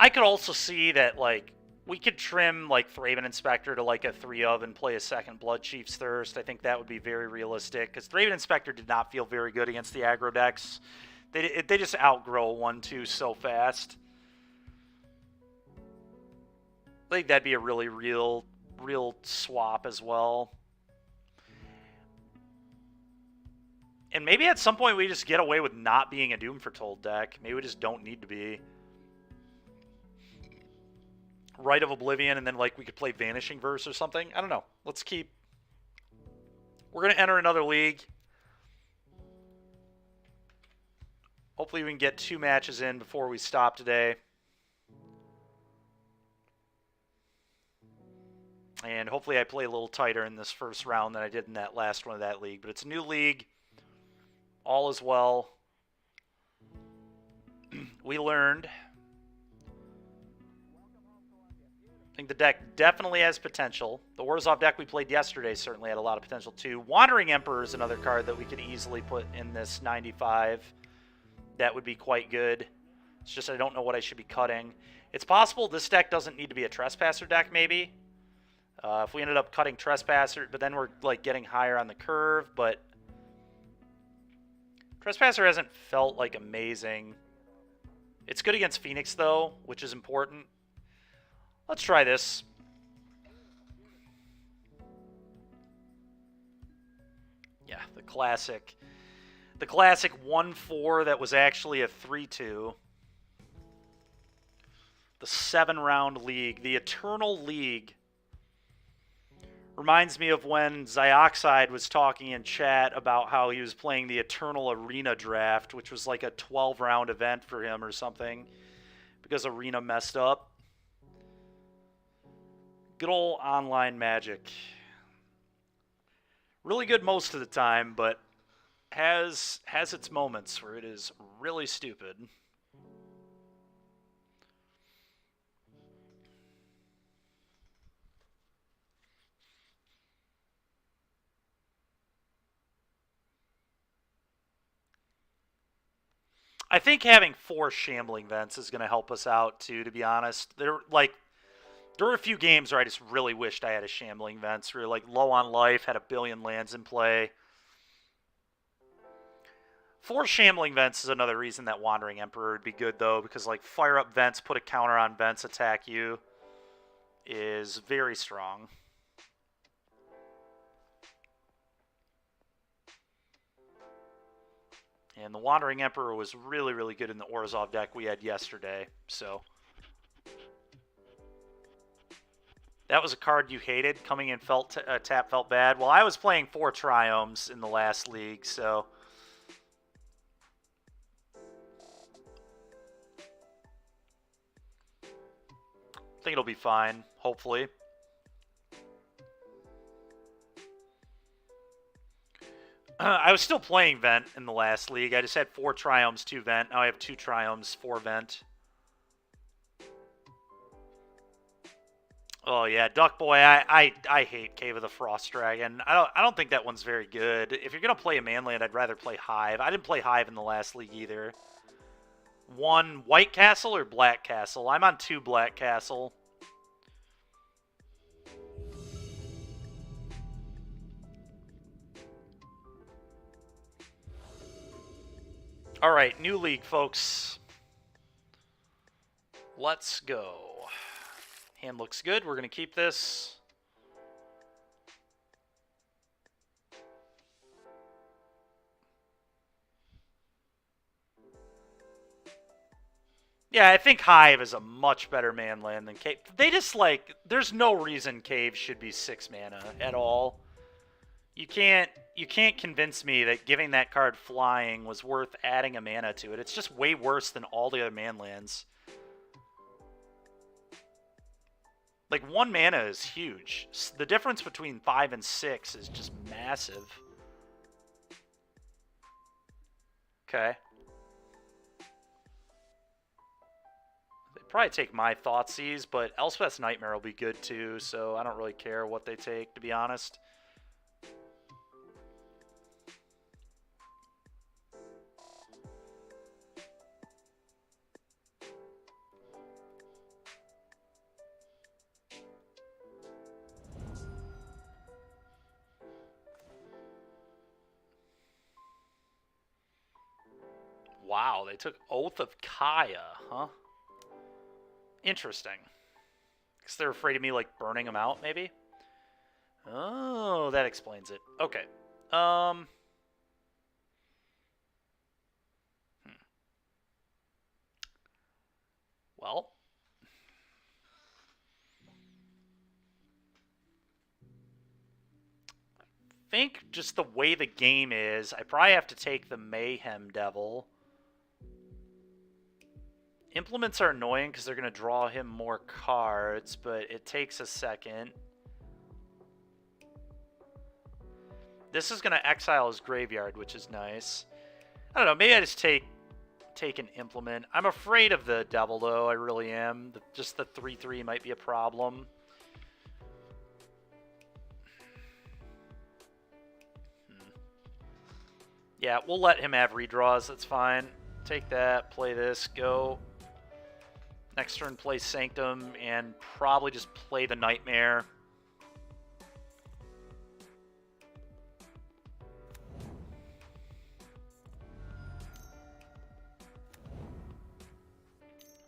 I could also see that, like, we could trim, like, Thraben Inspector to, like, a 3 of and play a second Blood Chief's Thirst. I think that would be very realistic, because Thraben Inspector did not feel very good against the aggro decks. They just outgrow 1-2 so fast. I think that'd be a really real swap as well. And maybe at some point we just get away with not being a Doom Foretold deck. Maybe we just don't need to be. Rite of Oblivion, and then, like, we could play Vanishing Verse or something. I don't know. Let's keep... We're going to enter another league. Hopefully we can get 2 matches in before we stop today. And hopefully I play a little tighter in this first round than I did in that last one of that league. But it's a new league. All is well. We learned. I think the deck definitely has potential. The Orzhov deck we played yesterday certainly had a lot of potential too. Wandering Emperor is another card that we could easily put in this 95. That would be quite good. It's just I don't know what I should be cutting. It's possible this deck doesn't need to be a Trespasser deck, maybe. If we ended up cutting Trespasser, but then we're, like, getting higher on the curve, but Trespasser hasn't felt, like, amazing. It's good against Phoenix, though, which is important. Let's try this. Yeah, the classic 1-4 that was actually a 3-2. The 7-round league, the Eternal League. Reminds me of when Zyoxide was talking in chat about how he was playing the Eternal Arena Draft, which was like a 12-round event for him or something, because Arena messed up. Good old online Magic. Really good most of the time, but has its moments where it is really stupid. I think having 4 Shambling Vents is going to help us out too, to be honest. There were a few games where I just really wished I had a Shambling Vents. We were, like, low on life, had a billion lands in play. 4 Shambling Vents is another reason that Wandering Emperor would be good, though, because, like, fire up Vents, put a counter on Vents, attack you is very strong. And the Wandering Emperor was really, really good in the Orzhov deck we had yesterday, so... That was a card you hated. Coming in tap felt bad. Well, I was playing 4 Triomes in the last league, so... I think it'll be fine, hopefully. I was still playing Vent in the last league. I just had 4 Triomes, 2 Vent. Now I have 2 Triomes, 4 Vent. Oh yeah, Duck Boy. I hate Cave of the Frost Dragon. I don't think that one's very good. If you're gonna play a manland, I'd rather play Hive. I didn't play Hive in the last league either. One White Castle or Black Castle? I'm on 2 Black Castle. All right, new league, folks. Let's go. Hand looks good. We're going to keep this. Yeah, I think Hive is a much better manland than Cave. They just like, there's no reason Cave should be 6 mana at all. You can't convince me that giving that card flying was worth adding a mana to it. It's just way worse than all the other manlands. Like, 1 mana is huge. The difference between 5 and 6 is just massive. Okay. They probably take my Thoughtseize, but Elspeth's Nightmare will be good too, so I don't really care what they take, to be honest. Wow, they took Oath of Kaya, huh? Interesting. Because they're afraid of me, like, burning them out, maybe? Oh, that explains it. Okay. Well. I think just the way the game is, I probably have to take the Mayhem Devil. Implements are annoying because they're going to draw him more cards, but it takes a second. This is going to exile his graveyard, which is nice. I don't know, maybe I just take an Implement. I'm afraid of the Devil, though, I really am. Just the 3/3 might be a problem. Yeah, we'll let him have redraws, that's fine. Take that, play this, go. Next turn, play Sanctum, and probably just play the Nightmare.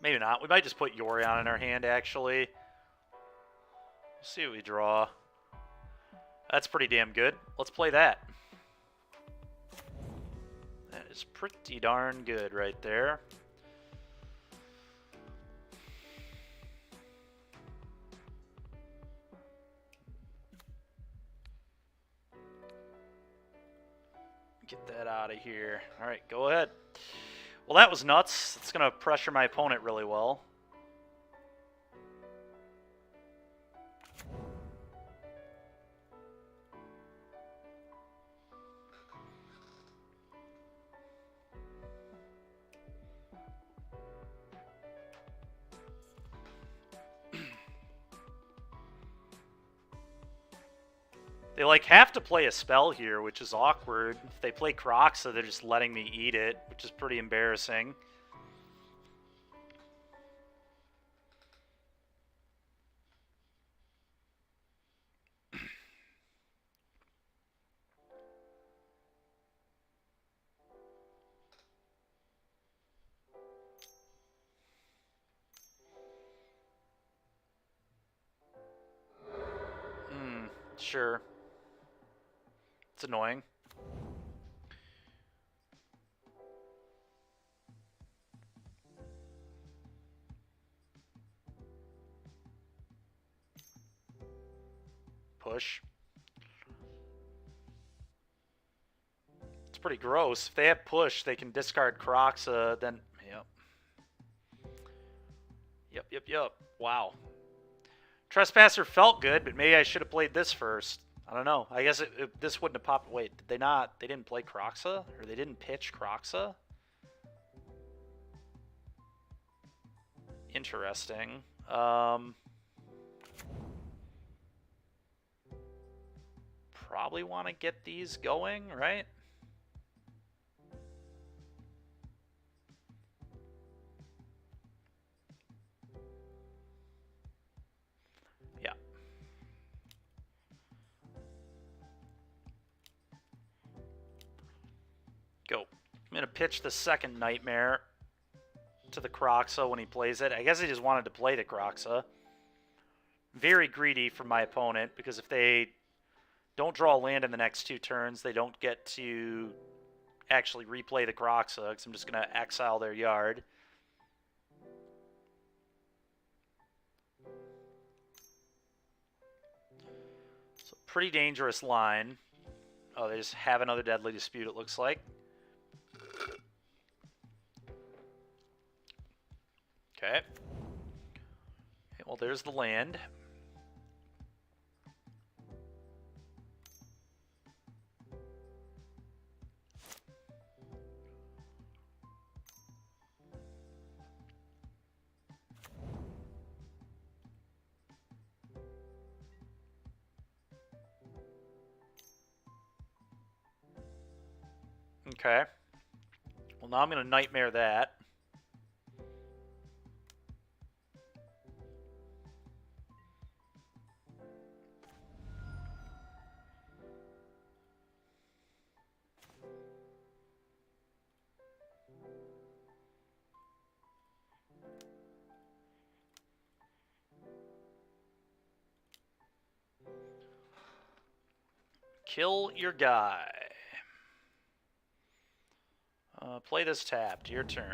Maybe not. We might just put Yorion in our hand, actually. Let's see what we draw. That's pretty damn good. Let's play that. That is pretty darn good right there. Get that out of here. All right, go ahead. Well, that was nuts. It's going to pressure my opponent really well. They like have to play a spell here, which is awkward. If they play Croxa, they're just letting me eat it, which is pretty embarrassing. Sure. It's annoying. Push. It's pretty gross. If they have push, they can discard Croxa, then... Yep. Wow. Trespasser felt good, but maybe I should have played this first. I don't know. I guess this wouldn't have popped... Wait, did they not? They didn't play Croxa? Or they didn't pitch Croxa? Interesting. probably want to get these going, right? Yeah. Go. I'm going to pitch the second Nightmare to the Kroxa when he plays it. I guess he just wanted to play the Kroxa. Very greedy for my opponent, because if they don't draw a land in the next 2 turns, they don't get to actually replay the Kroxa, because I'm just going to exile their yard. So pretty dangerous line. Oh, they just have another Deadly Dispute, it looks like. Okay. Well, there's the land. Okay. Well, now I'm going to Nightmare that. Kill your guy. Play this tapped. Your turn.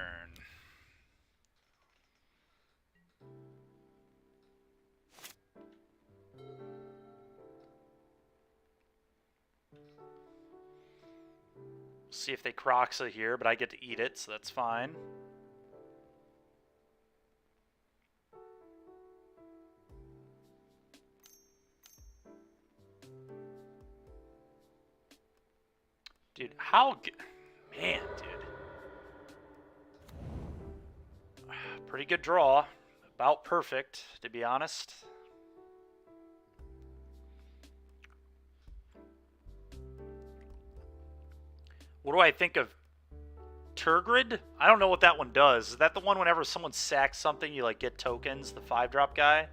See if they Kroxa here, but I get to eat it, so that's fine. Dude, how... Man, dude. Pretty good draw. About perfect, to be honest. What do I think of Turgrid? I don't know what that one does. Is that the one whenever someone sacks something, you like get tokens, the 5-drop guy?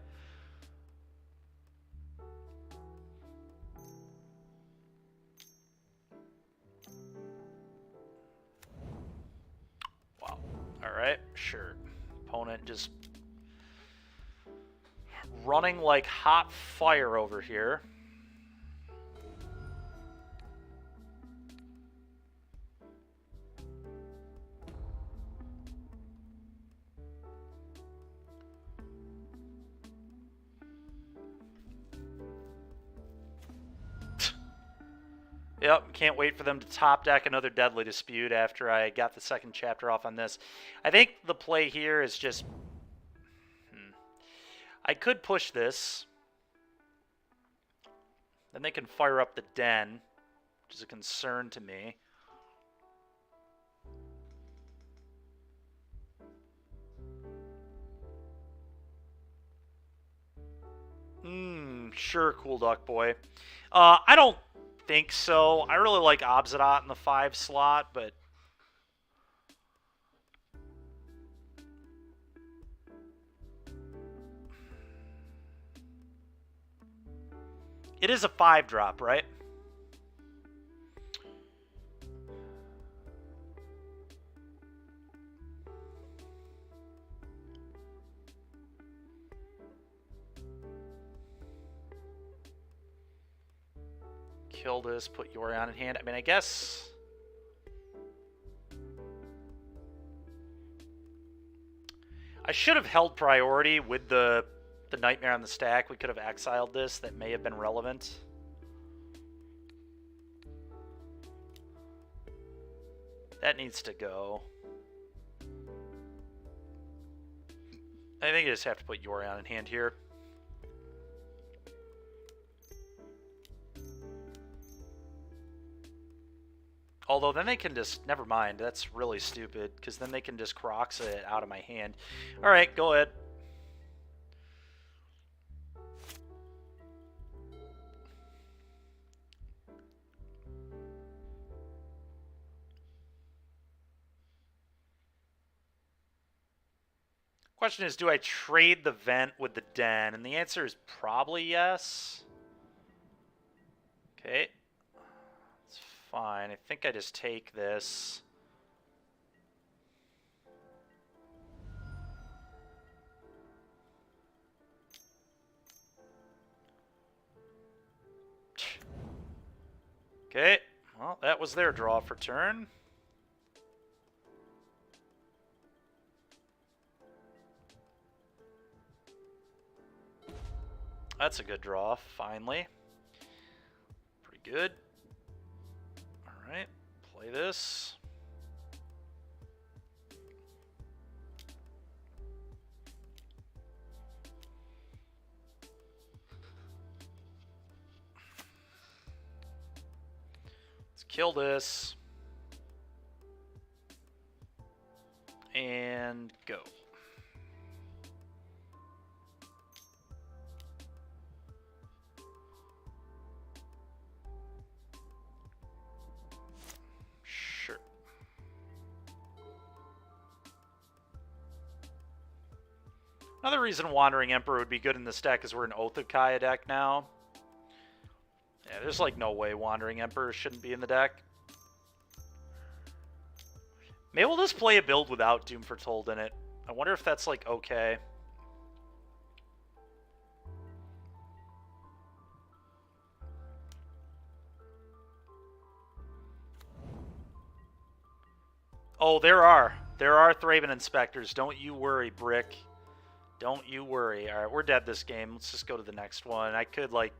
Wow. Alright, sure. Opponent just running like hot fire over here. Yep, can't wait for them to top deck another Deadly Dispute after I got the second chapter off on this. I think the play here is just... I could push this. Then they can fire up the den, which is a concern to me. Sure, Cool Duck Boy. I don't think so. I really like Obsidian in the 5 slot, but... It is a 5-drop, right? Kill this, put Yorion in hand. I mean, I guess... I should have held priority with the Nightmare on the stack. We could have exiled this. That may have been relevant. That needs to go. I think I just have to put Yorion in hand here. Although then they can just... Never mind. That's really stupid. Because then they can just Kroxa it out of my hand. Alright, go ahead. Question is, do I trade the vent with the den? And the answer is probably yes. Okay. It's fine. I think I just take this. Okay. Well, that was their draw for turn. That's a good draw, finally. Pretty good. Alright, play this. Let's kill this. And go. Sure. Another reason Wandering Emperor would be good in this deck is we're an Oath of Kaya deck now. Yeah, there's like no way Wandering Emperor shouldn't be in the deck. Maybe we'll just play a build without Doom Foretold in it. I wonder if that's like okay. Oh, there are Thraben Inspectors. Don't you worry, Brick. Don't you worry. All right, we're dead this game. Let's just go to the next one. I could like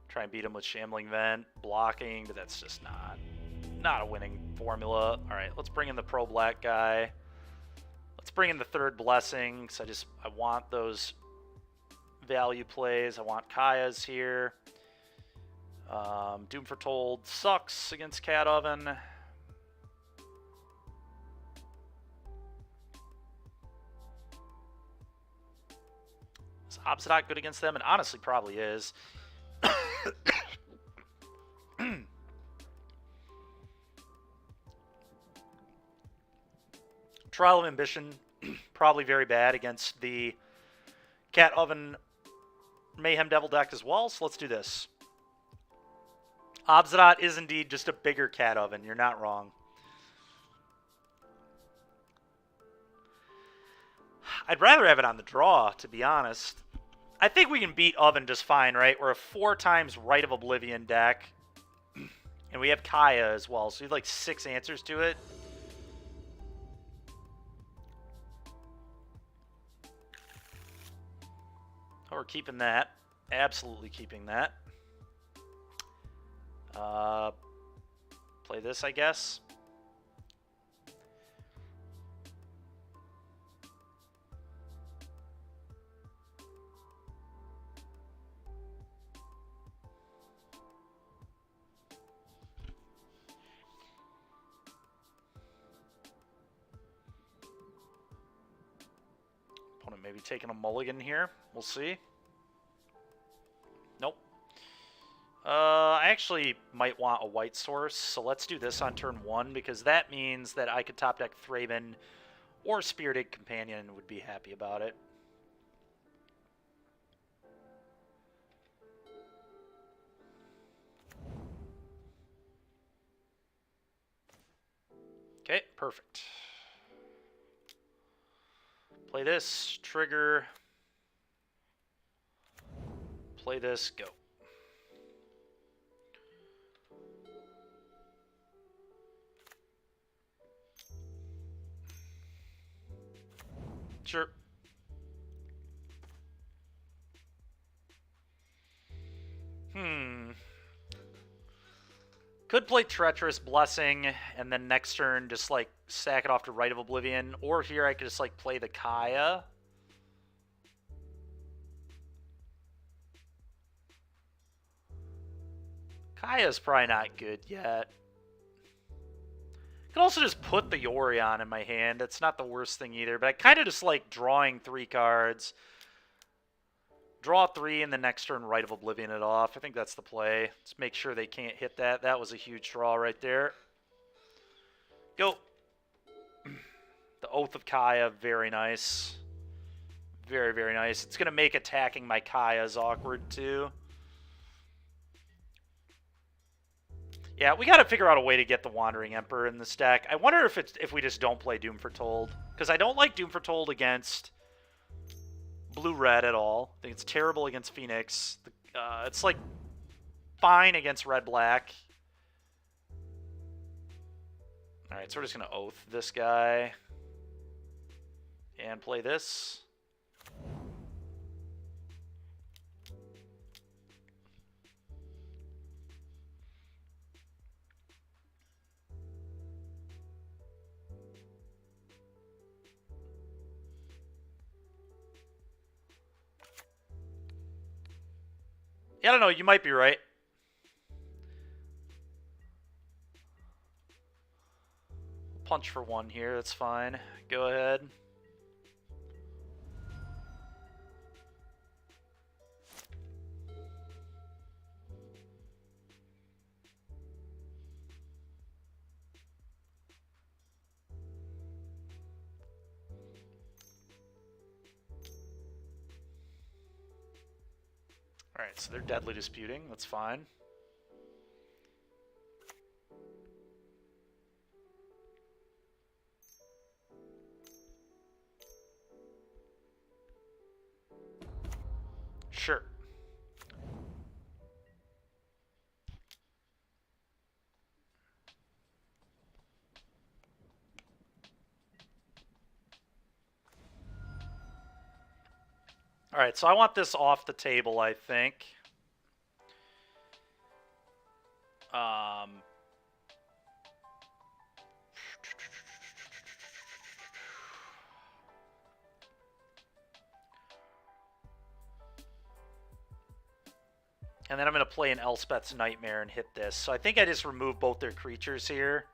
try and beat him with Shambling Vent, blocking, but that's just not a winning formula. All right, let's bring in the Pro Black guy. Let's bring in the third Blessing, because I want those value plays. I want Kaya's here. Doom Foretold sucks against Cat Oven. Is Obsidian good against them? And honestly probably is. Trial of Ambition, probably very bad against the Cat Oven Mayhem Devil deck as well, so let's do this. Obsidian is indeed just a bigger Cat Oven, you're not wrong. I'd rather have it on the draw, to be honest. I think we can beat Oven just fine, right? We're a 4 times Rite of Oblivion deck. And we have Kaya as well, so we have like 6 answers to it. Oh, we're keeping that. Absolutely keeping that. Play this, I guess. Opponent maybe taking a mulligan here. We'll see. Nope. I actually might want a white source, so let's do this on turn 1, because that means that I could top deck Thraben or Spirited Companion and would be happy about it. Okay, perfect. Play this, trigger. Play this, go. Sure. Could play Treacherous Blessing, and then next turn just, like, sack it off to Rite of Oblivion. Or here I could just, like, play the Kaya. Kaya's probably not good yet. Could also just put the Yorion in my hand. That's not the worst thing either. But I kind of just like drawing 3 cards. Draw 3 and the next turn Rite of Oblivion it off. I think that's the play. Let's make sure they can't hit that. That was a huge draw right there. Go. The Oath of Kaya, very nice. Very, very nice. It's going to make attacking my Kaya's awkward, too. Yeah, we got to figure out a way to get the Wandering Emperor in this deck. I wonder if we just don't play Doom Foretold. Because I don't like Doom Foretold against blue-red at all. I think it's terrible against Phoenix. It's, like, fine against red-black. Alright, so we're just going to Oath this guy. And play this. Yeah, I don't know. You might be right. Punch for one here. That's fine. Go ahead. Alright, so they're deadly disputing. That's fine. Sure. Alright, so I want this off the table, I think. And then I'm going to play an Elspeth's Nightmare and hit this. So I think I just remove both their creatures here.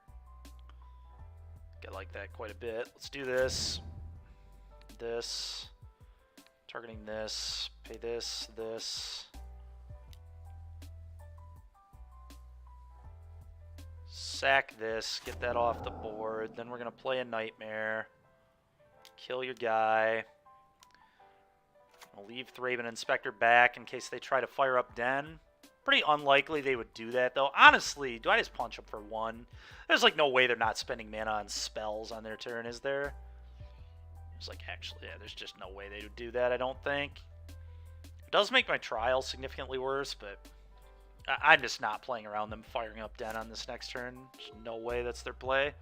I like that quite a bit. Let's do this. This. Targeting this. Pay this. This. Sack this. Get that off the board. Then we're going to play a Nightmare. Kill your guy. I'll leave Thraben Inspector back in case they try to fire up Den. Pretty unlikely they would do that, though. Honestly, do I just punch them for one? There's, like, no way they're not spending mana on spells on their turn, is there? There's, like, actually, yeah, there's just no way they would do that, I don't think. It does make my trial significantly worse, but I'm just not playing around them firing up Den on this next turn. There's no way that's their play.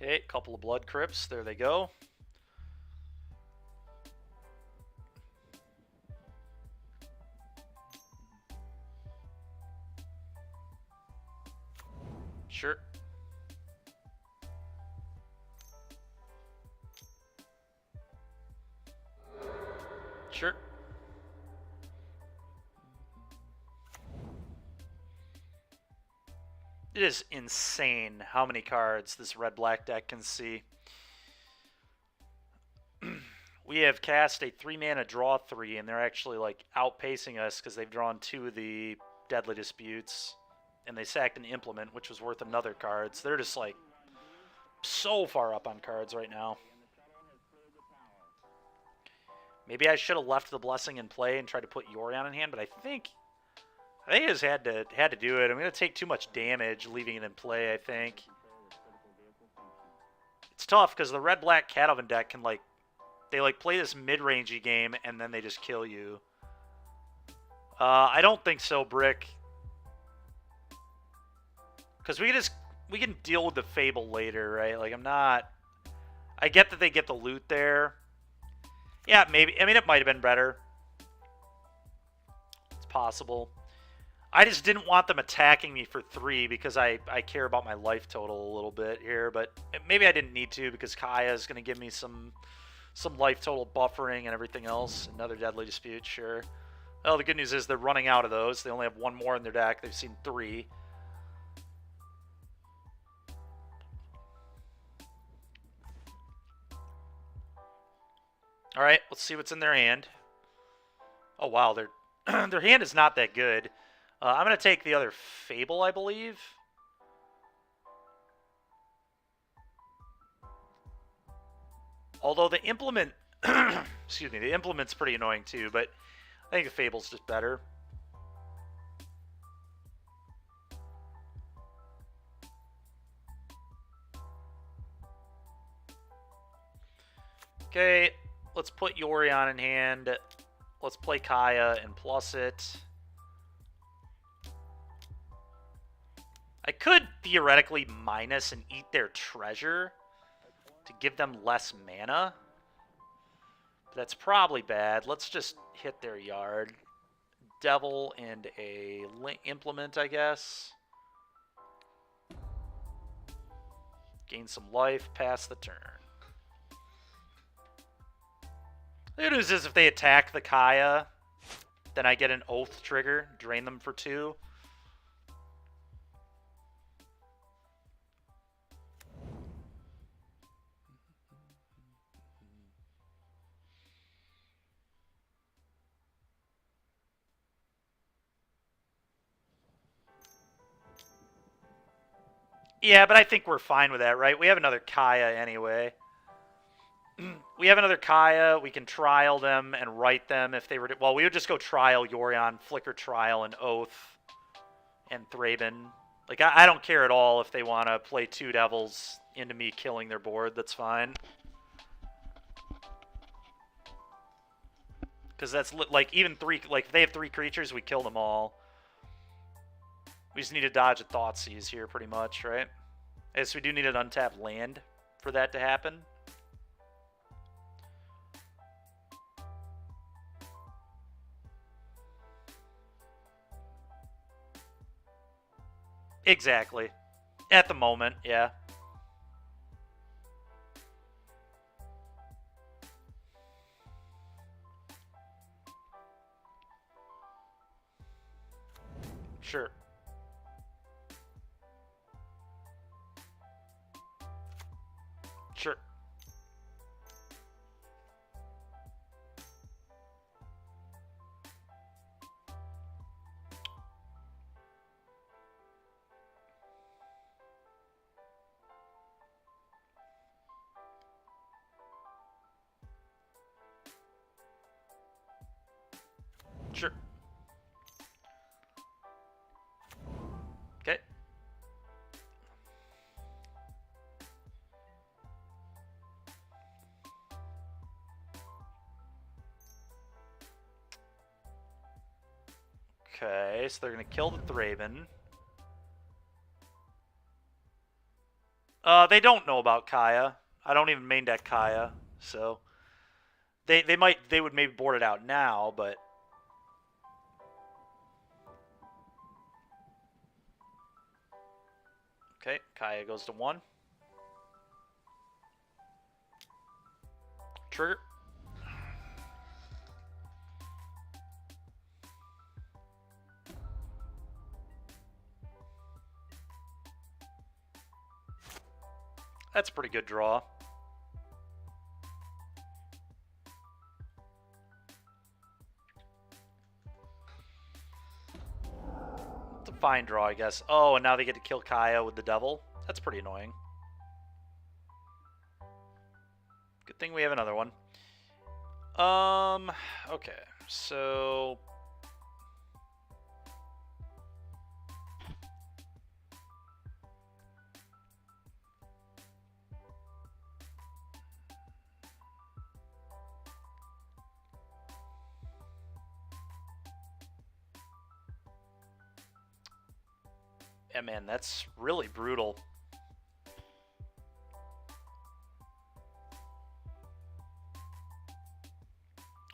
Okay, a couple of Blood Crypts. There they go. Sure. Sure. It is insane how many cards this red-black deck can see. We have cast a 3-mana draw 3, and they're actually like outpacing us because they've drawn 2 of the Deadly Disputes, and they sacked an Implement, which was worth another card. So they're just like so far up on cards right now. Maybe I should have left the Blessing in play and tried to put Yorion in hand, but I think I just had to do it. I'm going to take too much damage leaving it in play, I think. It's tough because the red-black Cat Oven deck can, like, they, like, play this mid-rangey game and then they just kill you. I don't think so, Brick. Because we can deal with the Fable later, right? Like, I get that they get the loot there. Yeah, maybe. I mean, it might have been better. It's possible. I just didn't want them attacking me for 3 because I care about my life total a little bit here. But maybe I didn't need to because Kaya is going to give me some life total buffering and everything else. Another Deadly Dispute, sure. Well, the good news is they're running out of those. They only have 1 more in their deck. They've seen 3. All right, let's see what's in their hand. Oh, wow. Their hand is not that good. I'm going to take the other Fable, I believe. Although the Implement... excuse me, the Implement's pretty annoying too, but I think the Fable's just better. Okay, let's put Yorion in hand. Let's play Kaya and plus it. I could theoretically minus and eat their treasure to give them less mana. But that's probably bad. Let's just hit their yard. Devil and a Implement, I guess. Gain some life, pass the turn. The good news is if they attack the Kaya, then I get an Oath trigger, drain them for 2. Yeah, but I think we're fine with that, right? We have another Kaya anyway. We have another Kaya. We can trial them and write them if they were to... Well, we would just go trial Yorion, Flicker Trial, and Oath, and Thraben. Like, I don't care at all if they want to play 2 Devils into me killing their board. That's fine. Because that's, like, even 3... Like, if they have 3 creatures, we kill them all. We just need to dodge a Thoughtseize here, pretty much, right? I guess we do need an untapped land for that to happen. Exactly. At the moment, yeah. Sure. Sure. Sure. Okay. Okay, so they're going to kill the Thraben. They don't know about Kaya. I don't even main deck Kaya, so they would maybe board it out now, but okay, Kaya goes to 1. Trigger. That's a pretty good draw. It's a fine draw, I guess. Oh, and now they get to kill Kaya with the Devil. That's pretty annoying. Good thing we have another one. Okay, so... Yeah, man, that's really brutal.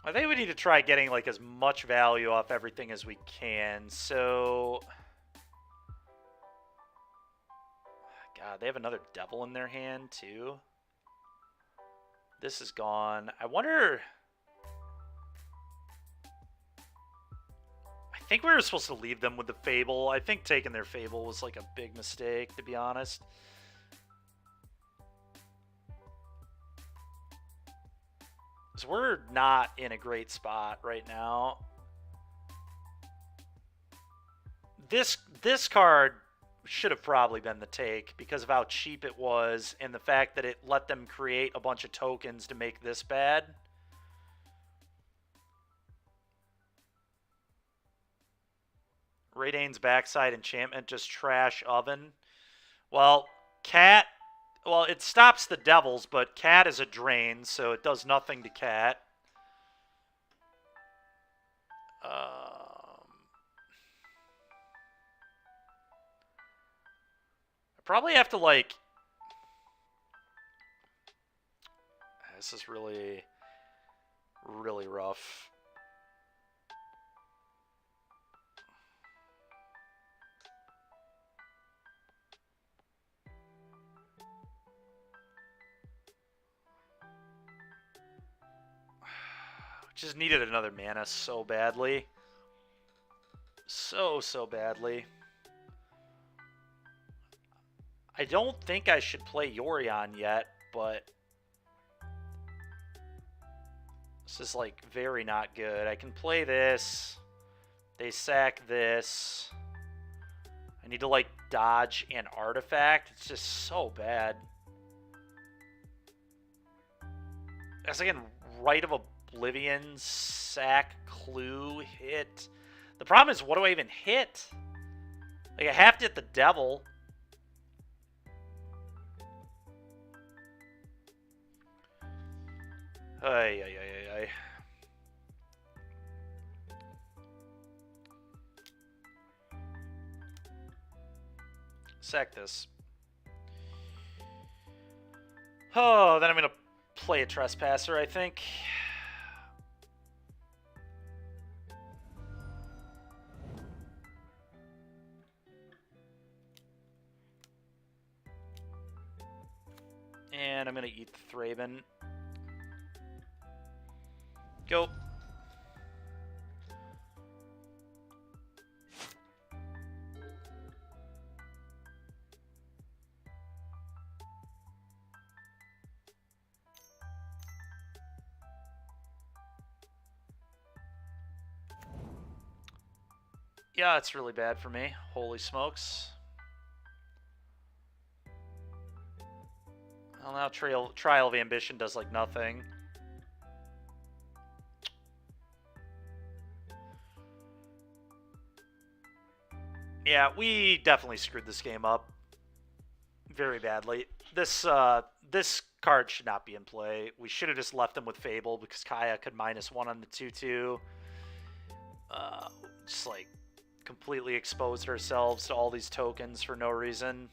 I think we need to try getting like as much value off everything as we can. So, God, they have another Devil in their hand too. This is gone. I wonder. I think we were supposed to leave them with the Fable. I think taking their Fable was like a big mistake, to be honest. So we're not in a great spot right now. this card should have probably been the take because of how cheap it was and the fact that it let them create a bunch of tokens to make this bad. Radane's backside enchantment, just trash oven. Well, Cat, well, it stops the devils, but Cat is a drain, so it does nothing to Cat. I probably have to, like... This is really, really rough. Just needed another mana so badly. So badly. I don't think I should play Yorion yet, but this is, like, very not good. I can play this. They sack this. I need to, like, dodge an artifact. It's just so bad. That's, again, Rite of Oblivion, sack, clue, hit. The problem is, what do I even hit? Like, I have to hit the devil. Ay. Sack this. Oh, then I'm going to play a Trespasser, I think. And I'm going to eat the Thraben. Go. Yeah, it's really bad for me. Holy smokes. Well, now Trial of Ambition does, like, nothing. Yeah, we definitely screwed this game up very badly. This card should not be in play. We should have just left him with Fable because Kaya could -1 on the 2/2. Just, like, completely exposed ourselves to all these tokens for no reason.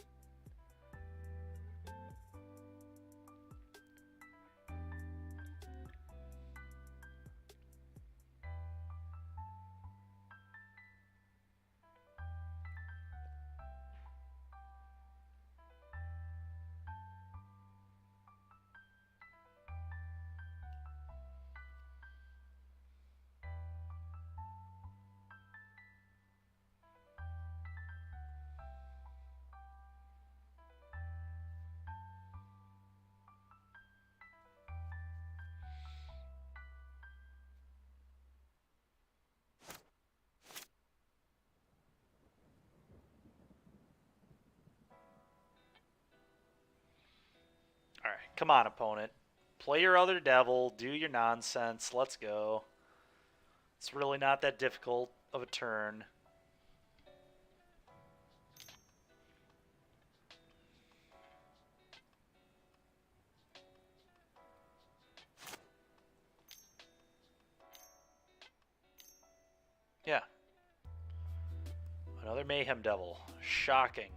All right, come on, opponent. Play your other devil, do your nonsense, let's go. It's really not that difficult of a turn. Yeah. Another Mayhem Devil. Shocking.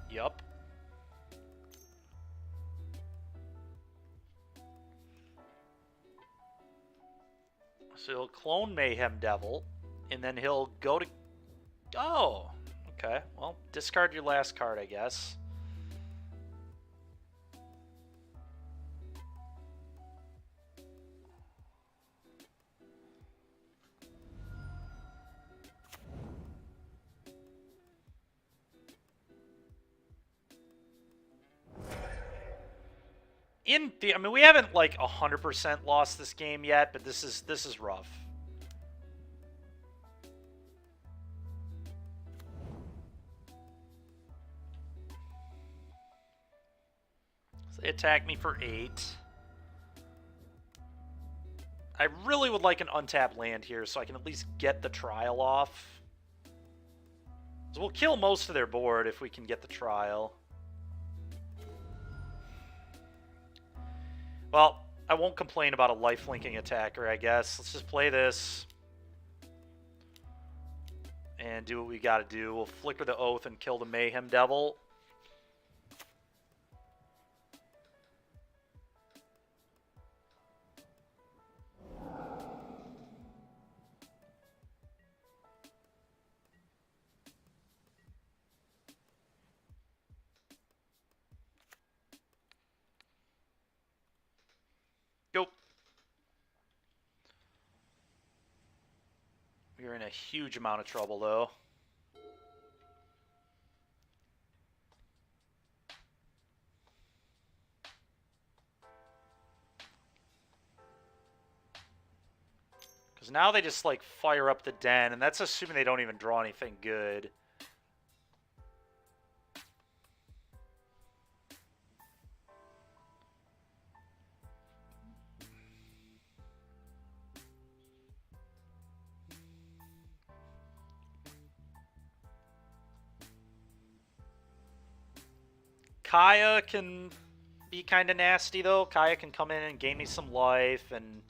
Yup. So he'll clone Mayhem Devil, and then he'll go to... Oh, okay. Well, discard your last card, I guess. I mean, we haven't like 100% lost this game yet, but this is rough. So they attack me for 8. I really would like an untapped land here so I can at least get the trial off. So we'll kill most of their board if we can get the trial. Well, I won't complain about a life-linking attacker, I guess. Let's just play this. And do what we gotta do. We'll Flicker the Oath and kill the Mayhem Devil. Go. We're in a huge amount of trouble, though. Because now they just, like, fire up the den, and that's assuming they don't even draw anything good. Kaya can be kind of nasty, though. Kaya can come in and gain me some life and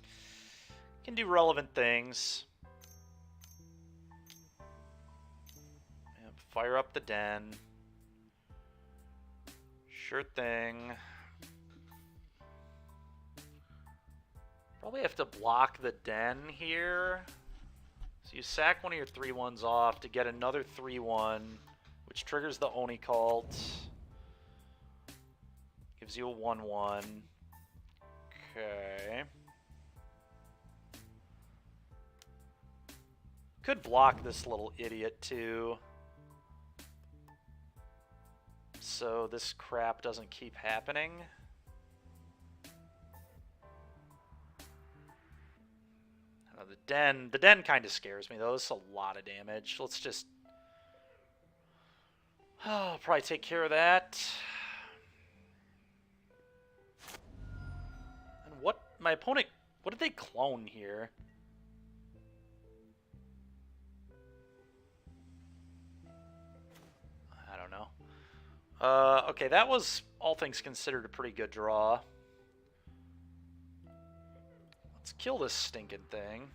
can do relevant things. Yep, fire up the den. Sure thing. Probably have to block the den here. So you sack one of your 3/1s off to get another 3/1, which triggers the Oni Cult. Gives you a 1/1. Okay. Could block this little idiot too. So this crap doesn't keep happening. The den kind of scares me though. This is a lot of damage. Let's just probably take care of that. And what my opponent, what did they clone here? I don't know. Okay, that was all things considered a pretty good draw. Let's kill this stinking thing.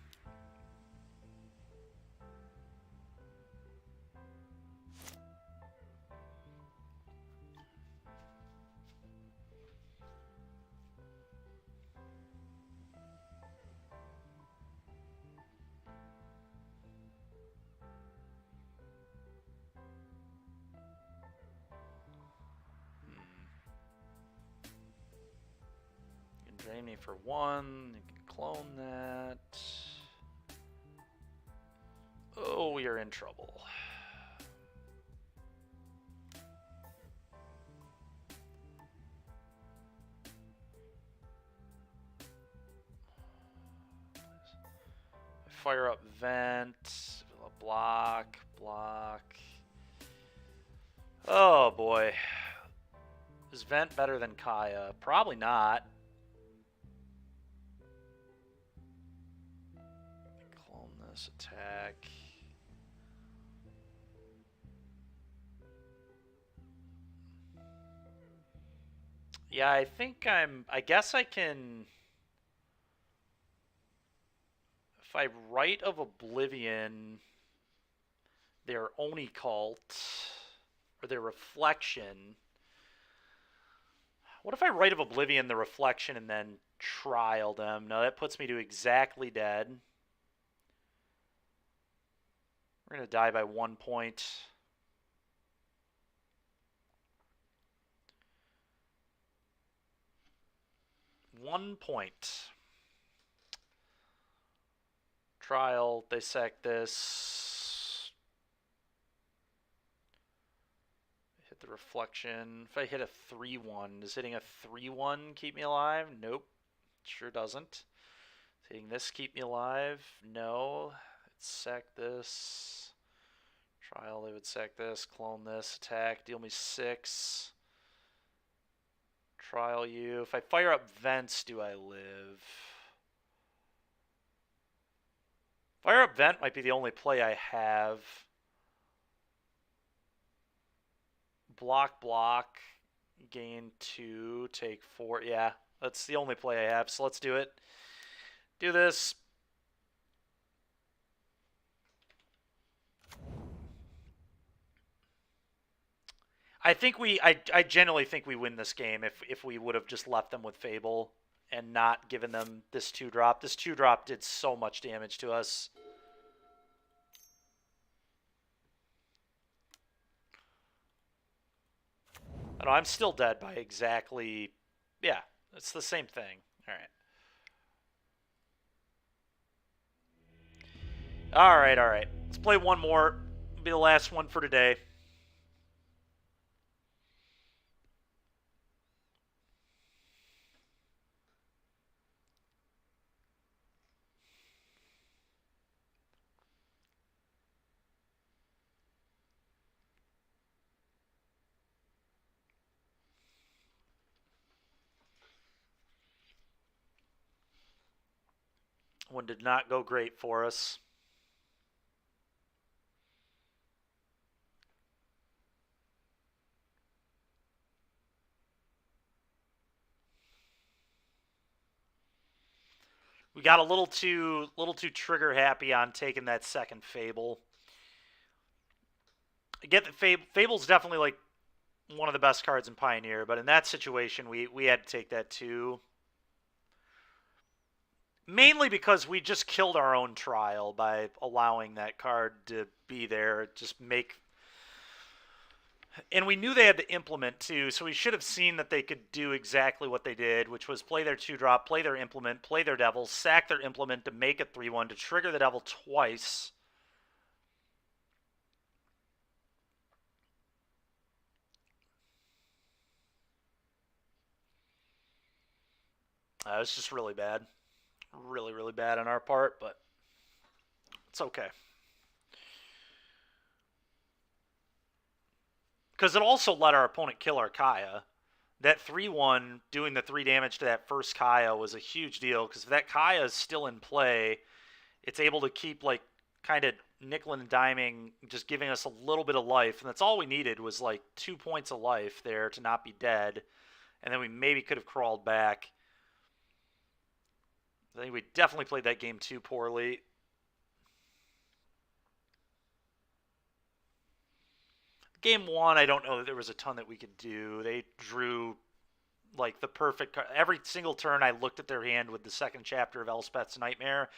Drain me for 1. You can clone that. Oh, we are in trouble. Fire up Vent. Block. Oh boy. Is Vent better than Kaya? Probably not. Clone this attack. Yeah, I think I guess I can. If I Rite of Oblivion their Oni Cult, or their Reflection. What if I Rite of Oblivion the Reflection and then trial them? No, that puts me to exactly dead. We're going to die by 1 point. Trial, dissect this. Hit the reflection. If I hit a 3-1, does hitting a 3-1 keep me alive? Nope. Sure doesn't. Hitting this keep me alive? No. Let's sack this. Trial, they would sack this. Clone this. Attack. Deal me 6. Trial you. If I fire up vents, do I live? Fire up vent might be the only play I have. Block, gain 2, take 4. Yeah, that's the only play I have, so let's do it. Do this. I think I genuinely think we win this game if we would have just left them with Fable and not given them this 2-drop. This 2-drop did so much damage to us. I know, I'm still dead by exactly... Yeah, it's the same thing. Alright. Alright. Let's play one more. It'll be the last one for today. One did not go great for us. We got a little too trigger happy on taking that second Fable. I get that Fable's definitely like one of the best cards in Pioneer, but in that situation we had to take that too. Mainly because we just killed our own trial by allowing that card to be there. Just make... And we knew they had to implement too, so we should have seen that they could do exactly what they did, which was play their 2-drop, play their implement, play their devil, sack their implement to make it 3-1, to trigger the devil twice. It was just really bad. Really, really bad on our part, but it's okay. Because it also let our opponent kill our Kaya. That 3-1 doing the 3 damage to that first Kaya was a huge deal, because if that Kaya is still in play, it's able to keep like kind of nickel and diming, just giving us a little bit of life, and that's all we needed was like 2 points of life there to not be dead, and then we maybe could have crawled back. I think we definitely played that game too poorly. Game 1, I don't know that there was a ton that we could do. They drew like the perfect... Every single turn I looked at their hand with the second chapter of Elspeth's Nightmare,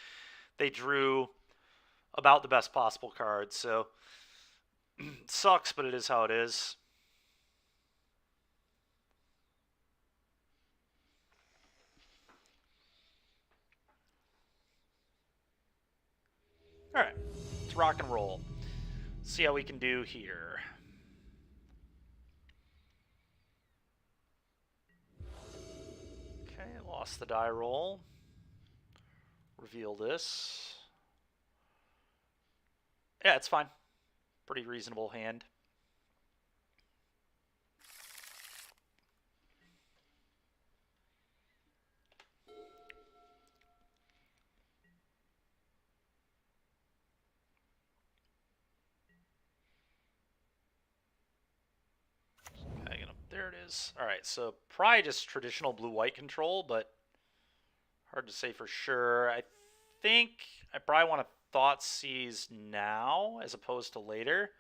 they drew about the best possible cards. So, it sucks, but it is how it is. Alright, let's rock and roll. See how we can do here. Okay, lost the die roll. Reveal this. Yeah, it's fine. Pretty reasonable hand. There it is. Alright, so probably just traditional blue-white control, but hard to say for sure. I think I probably want to Thought Seize now as opposed to later.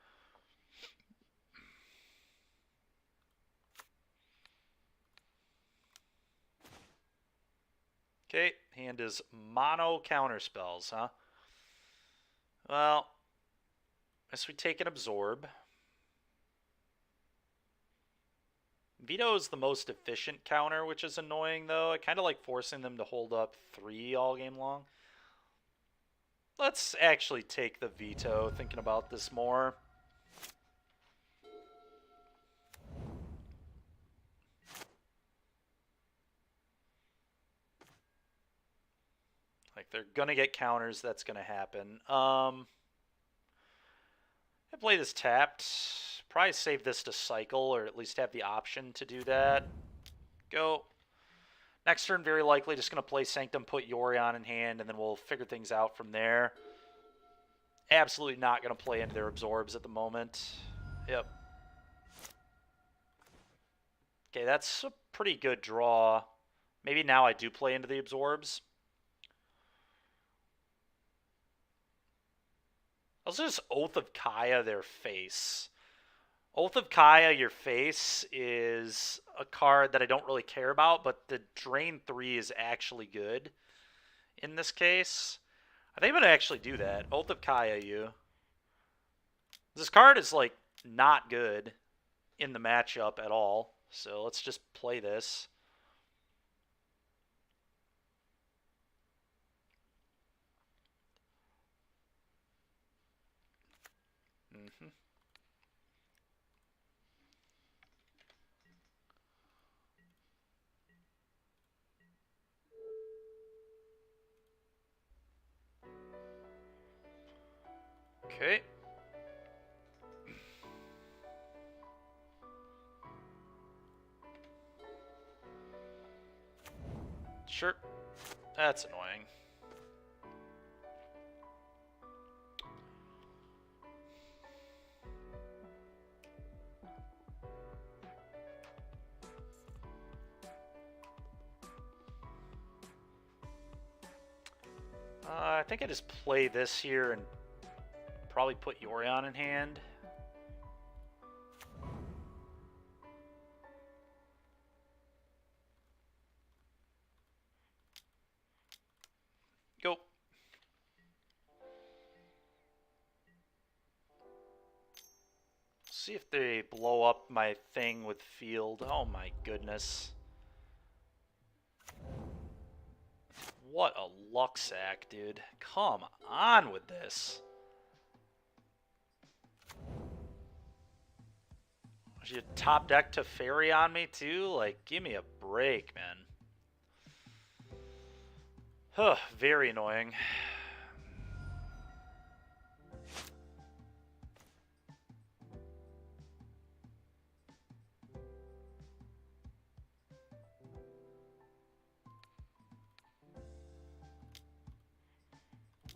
Okay, hand is mono counterspells, huh? Well, I guess we take an absorb. Veto is the most efficient counter, which is annoying, though. I kind of like forcing them to hold up 3 all game long. Let's actually take the veto, thinking about this more. they're going to get counters, that's going to happen. I play this tapped. Probably save this to cycle, or at least have the option to do that. Go. Next turn, very likely just going to play Sanctum, put Yorion in hand, and then we'll figure things out from there. Absolutely not going to play into their absorbs at the moment. Yep. Okay, that's a pretty good draw. Maybe now I do play into the absorbs. Let's just Oath of Kaya their face. Oath of Kaya your face is a card that I don't really care about, but the Drain 3 is actually good in this case. I think I'm going to actually do that. Oath of Kaya you. This card is, like, not good in the matchup at all. So let's just play this. Okay. Sure. That's annoying. I think I just play this here and probably put Yorion in hand. Go. See if they blow up my thing with field. Oh my goodness. What a luck sack, dude. Come on with this. You top deck to Fairy on me too? Like, give me a break, man. Huh, very annoying.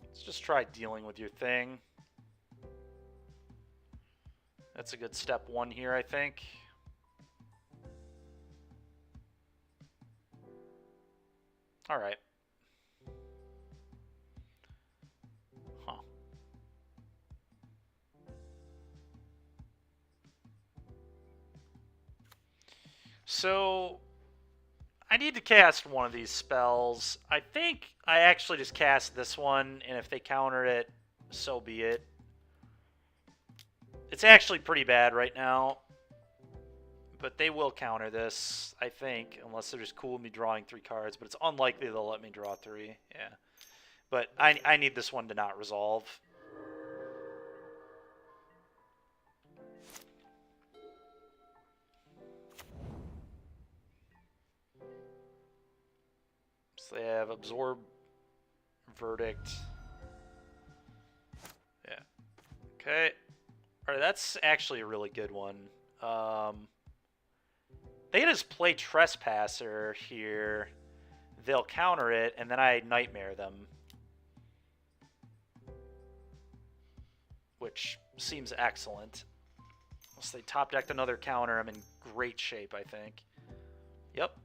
Let's just try dealing with your thing. That's a good step one here, I think. All right. Huh. So, I need to cast one of these spells. I think I actually just cast this one, and if they counter it, so be it. It's actually pretty bad right now, but they will counter this, I think, unless they're just cool with me drawing 3 cards, but it's unlikely they'll let me draw 3. Yeah. But I need this one to not resolve. So they have Absorb, Verdict. Yeah. Okay. Alright, that's actually a really good one. They just play Trespasser here. They'll counter it, and then I Nightmare them. Which seems excellent. Unless they top decked another counter, I'm in great shape, I think. Yep.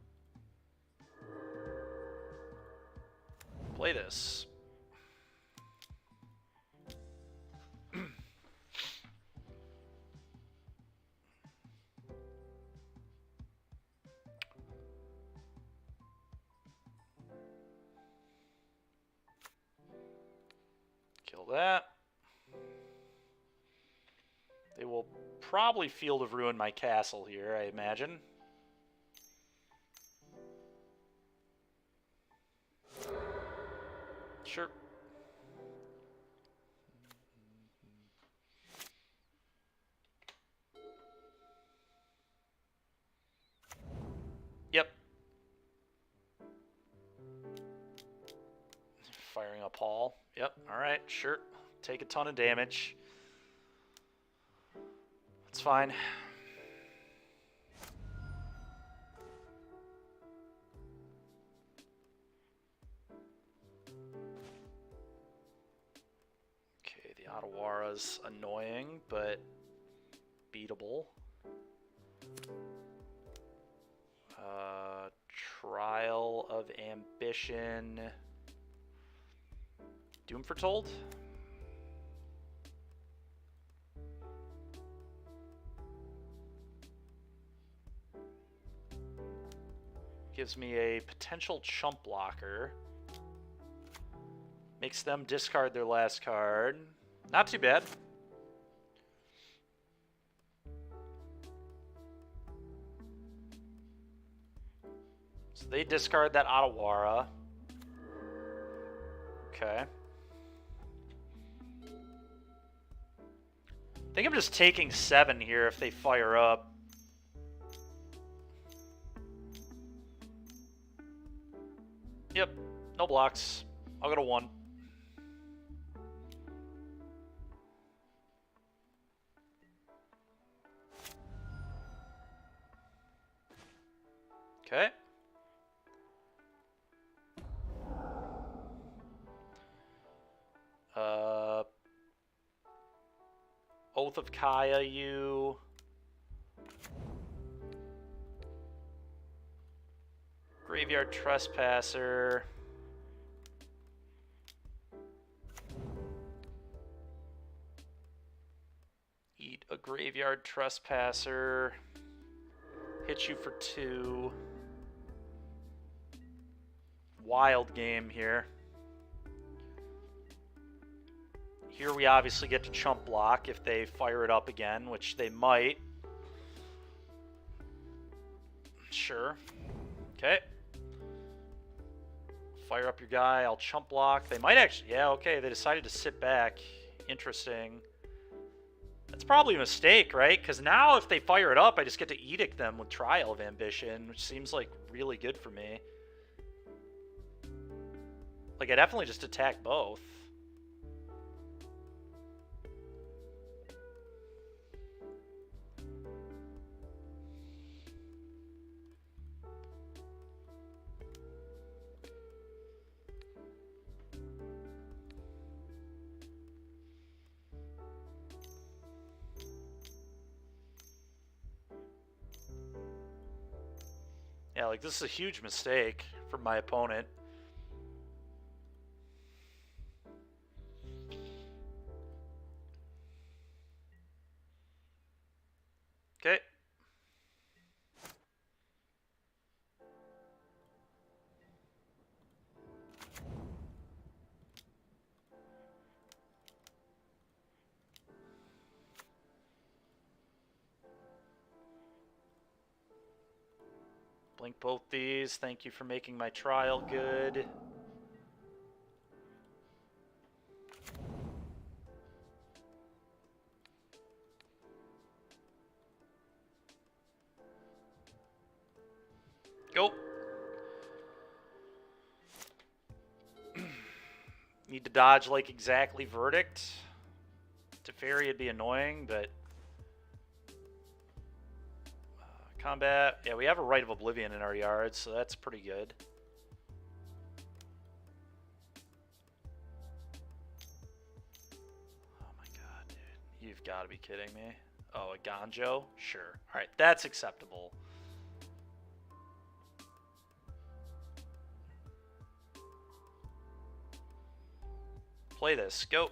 Play this. Kill that. They will probably Field of Ruin my castle here, I imagine. Sure. Yep. Firing up Hall. Yep, alright, sure. Take a ton of damage. That's fine. Okay, the Otawara's annoying, but beatable. Trial of Ambition. Doom Foretold? Gives me a potential chump blocker. Makes them discard their last card. Not too bad. So they discard that Otawara. Okay. I think I'm just taking 7 here if they fire up. Yep, no blocks. I'll go to 1. Okay. Oath of Kaya, you. Graveyard Trespasser. Eat a Graveyard Trespasser. Hit you for 2. Wild game here. Here we obviously get to chump block if they fire it up again, which they might. Sure. Okay. Fire up your guy, I'll chump block. They might actually, yeah, okay, they decided to sit back. Interesting. That's probably a mistake, right? Because now if they fire it up, I just get to edict them with Trial of Ambition, which seems like really good for me. Like, I definitely just attack both. Yeah, like, this is a huge mistake from my opponent. Okay. Blink both these. Thank you for making my trial good. Go. Need to dodge like exactly Verdict. Teferi would be annoying, but combat. Yeah, we have a Rite of Oblivion in our yard, so that's pretty good. Oh my god, dude. You've got to be kidding me. Oh, a Ganjo? Sure. Alright, that's acceptable. Play this. Go.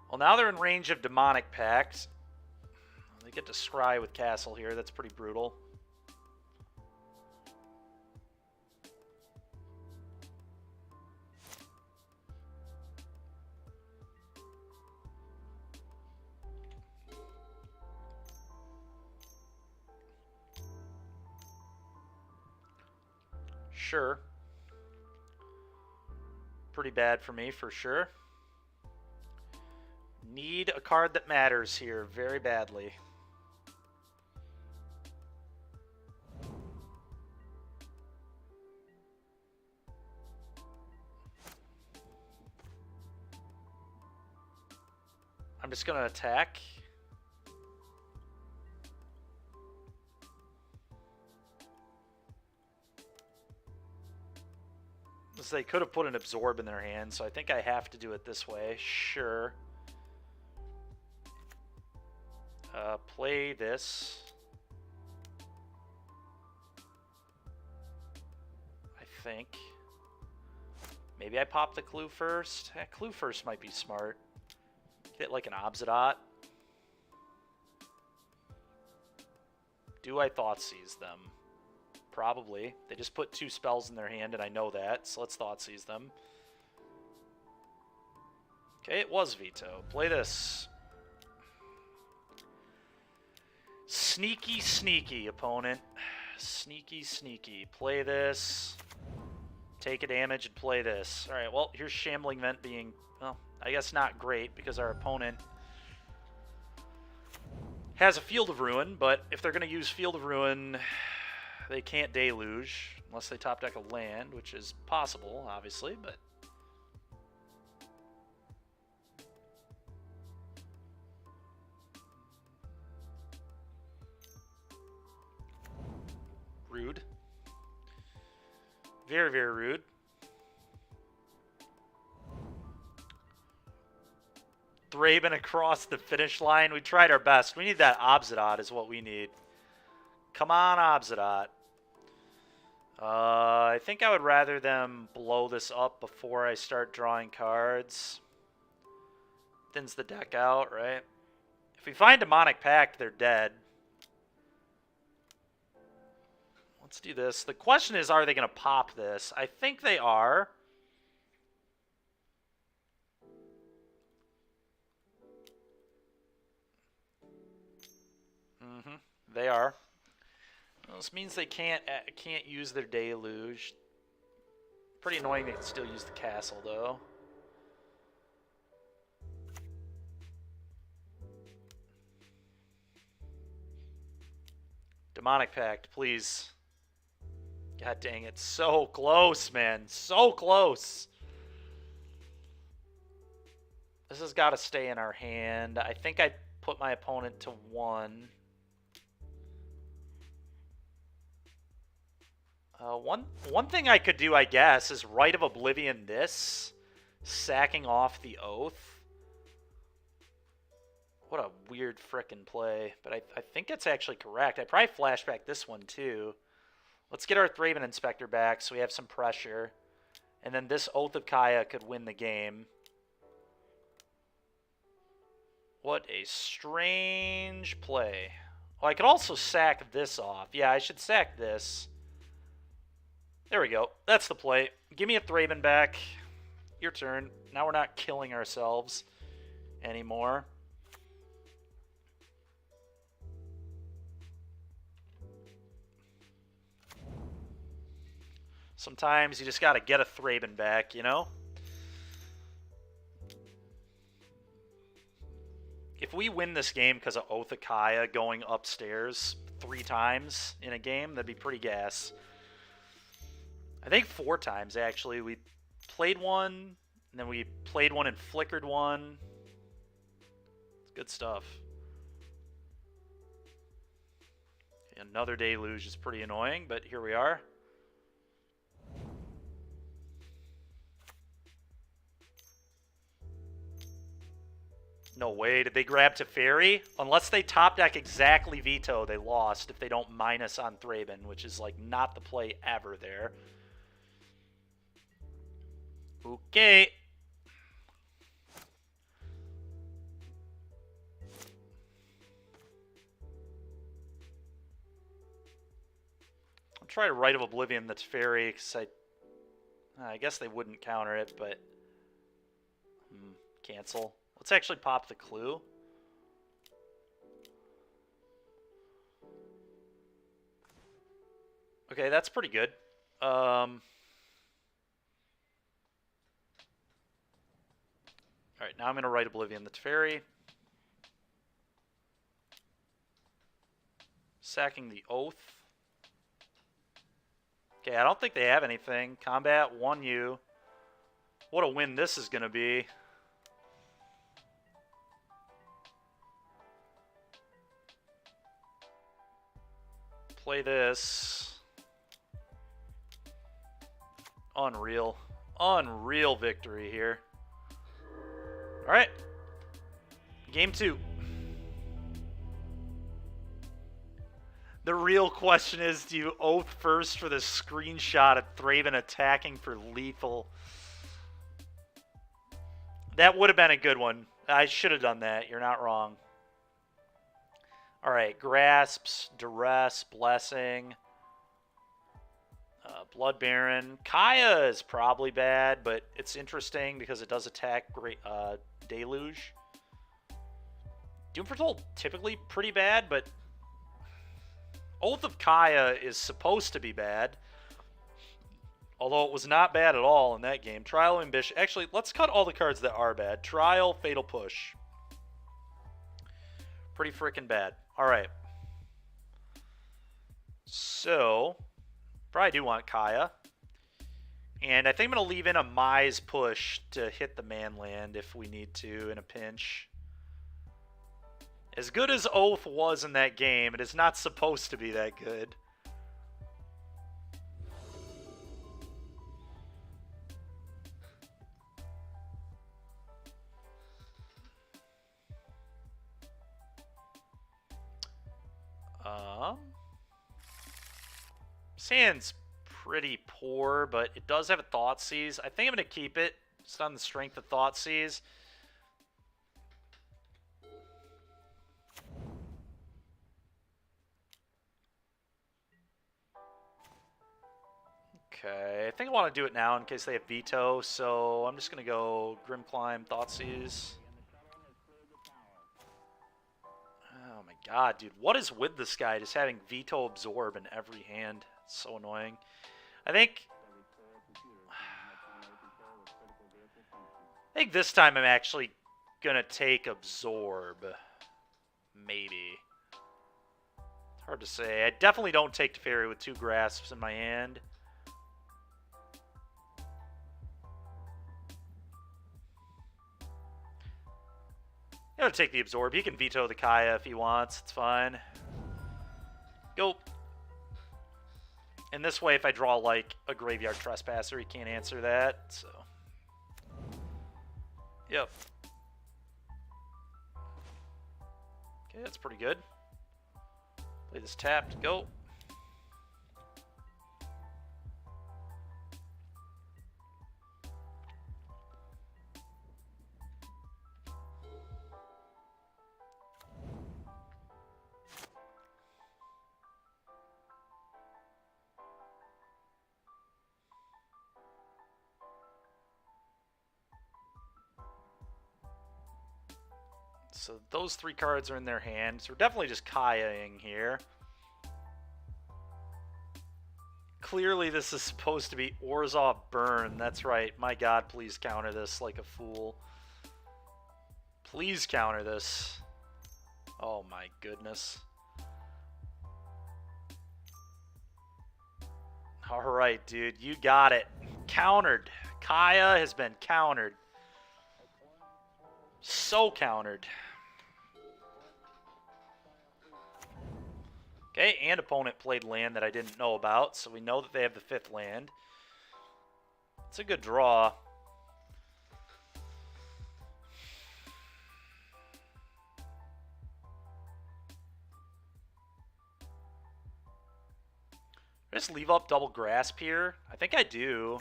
Well, now they're in range of Demonic Pact. They get to scry with Castle here. That's pretty brutal. Sure. Pretty bad for me, for sure. Need a card that matters here very badly. I'm just going to attack. They could have put an absorb in their hand, so I think I have to do it this way. Sure. Play this. I think. Maybe I pop the clue first. Clue first might be smart. Get like an Obzidot. Do I Thoughtseize them? Probably. They just put 2 spells in their hand, and I know that, so let's Thoughtseize them. Okay, it was veto. Play this. Sneaky, sneaky, opponent. Sneaky, sneaky. Play this. Take a damage and play this. Alright, well, here's Shambling Vent being, well, I guess not great, because our opponent has a Field of Ruin, but if they're going to use Field of Ruin, they can't Deluge, unless they top deck a land, which is possible, obviously, but... Rude. Very, very rude. Thraben across the finish line. We tried our best. We need that Obzidot is what we need. Come on, Obzidot. I think I would rather them blow this up before I start drawing cards. Thins the deck out, right? If we find Demonic Pact, they're dead. Let's do this. The question is, are they going to pop this? I think they are. They are. Well, this means they can't use their Deluge. Pretty annoying they can still use the castle, though. Demonic Pact, please. God dang it. So close, man. So close. This has got to stay in our hand. I think I put my opponent to 1. One thing I could do, I guess, is Rite of Oblivion this, sacking off the Oath. What a weird frickin' play, but I think it's actually correct. I probably flashback this one too. Let's get our Thraben Inspector back so we have some pressure, and then this Oath of Kaya could win the game. What a strange play. Oh, I could also sack this off. Yeah, I should sack this. There we go. That's the play. Give me a Thraben back. Your turn. Now we're not killing ourselves anymore. Sometimes you just got to get a Thraben back, you know? If we win this game because of Oath of Kaya going upstairs 3 times in a game, that'd be pretty gas. I think 4 times, actually. We played one, and then we played one and flickered one. It's good stuff. Another Deluge is pretty annoying, but here we are. No way. Did they grab Teferi? Unless they top deck exactly veto, they lost if they don't minus on Thraben, which is like not the play ever there. Okay. I'll try to Rite of Oblivion that's Teferi, because I guess they wouldn't counter it, but cancel. Let's actually pop the clue. Okay, that's pretty good. Alright, now I'm going to Rite Oblivion the Teferi. Sacking the Oath. Okay, I don't think they have anything. Combat 1U. What a win this is going to be. play this. Unreal. Unreal victory here. All right. Game 2. The real question is, do you oath first for the screenshot of Thraven attacking for lethal? That would have been a good one. I should have done that. You're not wrong. All right, grasps, duress, blessing, blood baron. Kaya is probably bad, but it's interesting because it does attack deluge. Doom Foretold typically pretty bad, but Oath of Kaya is supposed to be bad. Although it was not bad at all in that game. Trial Ambition. Actually, let's cut all the cards that are bad. Trial, Fatal Push. Pretty freaking bad. Alright. So, probably do want Kaya. And I think I'm going to leave in a Mize Push to hit the Manland if we need to in a pinch. As good as Oath was in that game, it is not supposed to be that good. Sand's pretty poor, but it does have a Thoughtseize. I think I'm going to keep it just on the strength of Thoughtseize. Okay, I think I want to do it now in case they have veto, so I'm just going to go Grim Climb, Thoughtseize. Oh my god, dude, what is with this guy just having veto absorb in every hand? It's so annoying. I think this time I'm actually going to take absorb. Maybe. It's hard to say. I definitely don't take Teferi with 2 grasps in my hand. I'm going to take the absorb. He can veto the Kaya if he wants. It's fine. Go. And this way, if I draw, like, a Graveyard Trespasser, he can't answer that, so. Yep. Okay, that's pretty good. Play this tapped. Go. So those 3 cards are in their hand. So we're definitely just Kaya-ing here. Clearly this is supposed to be Orzhov Burn. That's right. My god, please counter this like a fool. Please counter this. Oh my goodness. Alright, dude. You got it. Countered. Kaya has been countered. So countered. Okay, and opponent played land that I didn't know about, so we know that they have the 5th land. It's a good draw. Just leave up double grasp here? I think I do.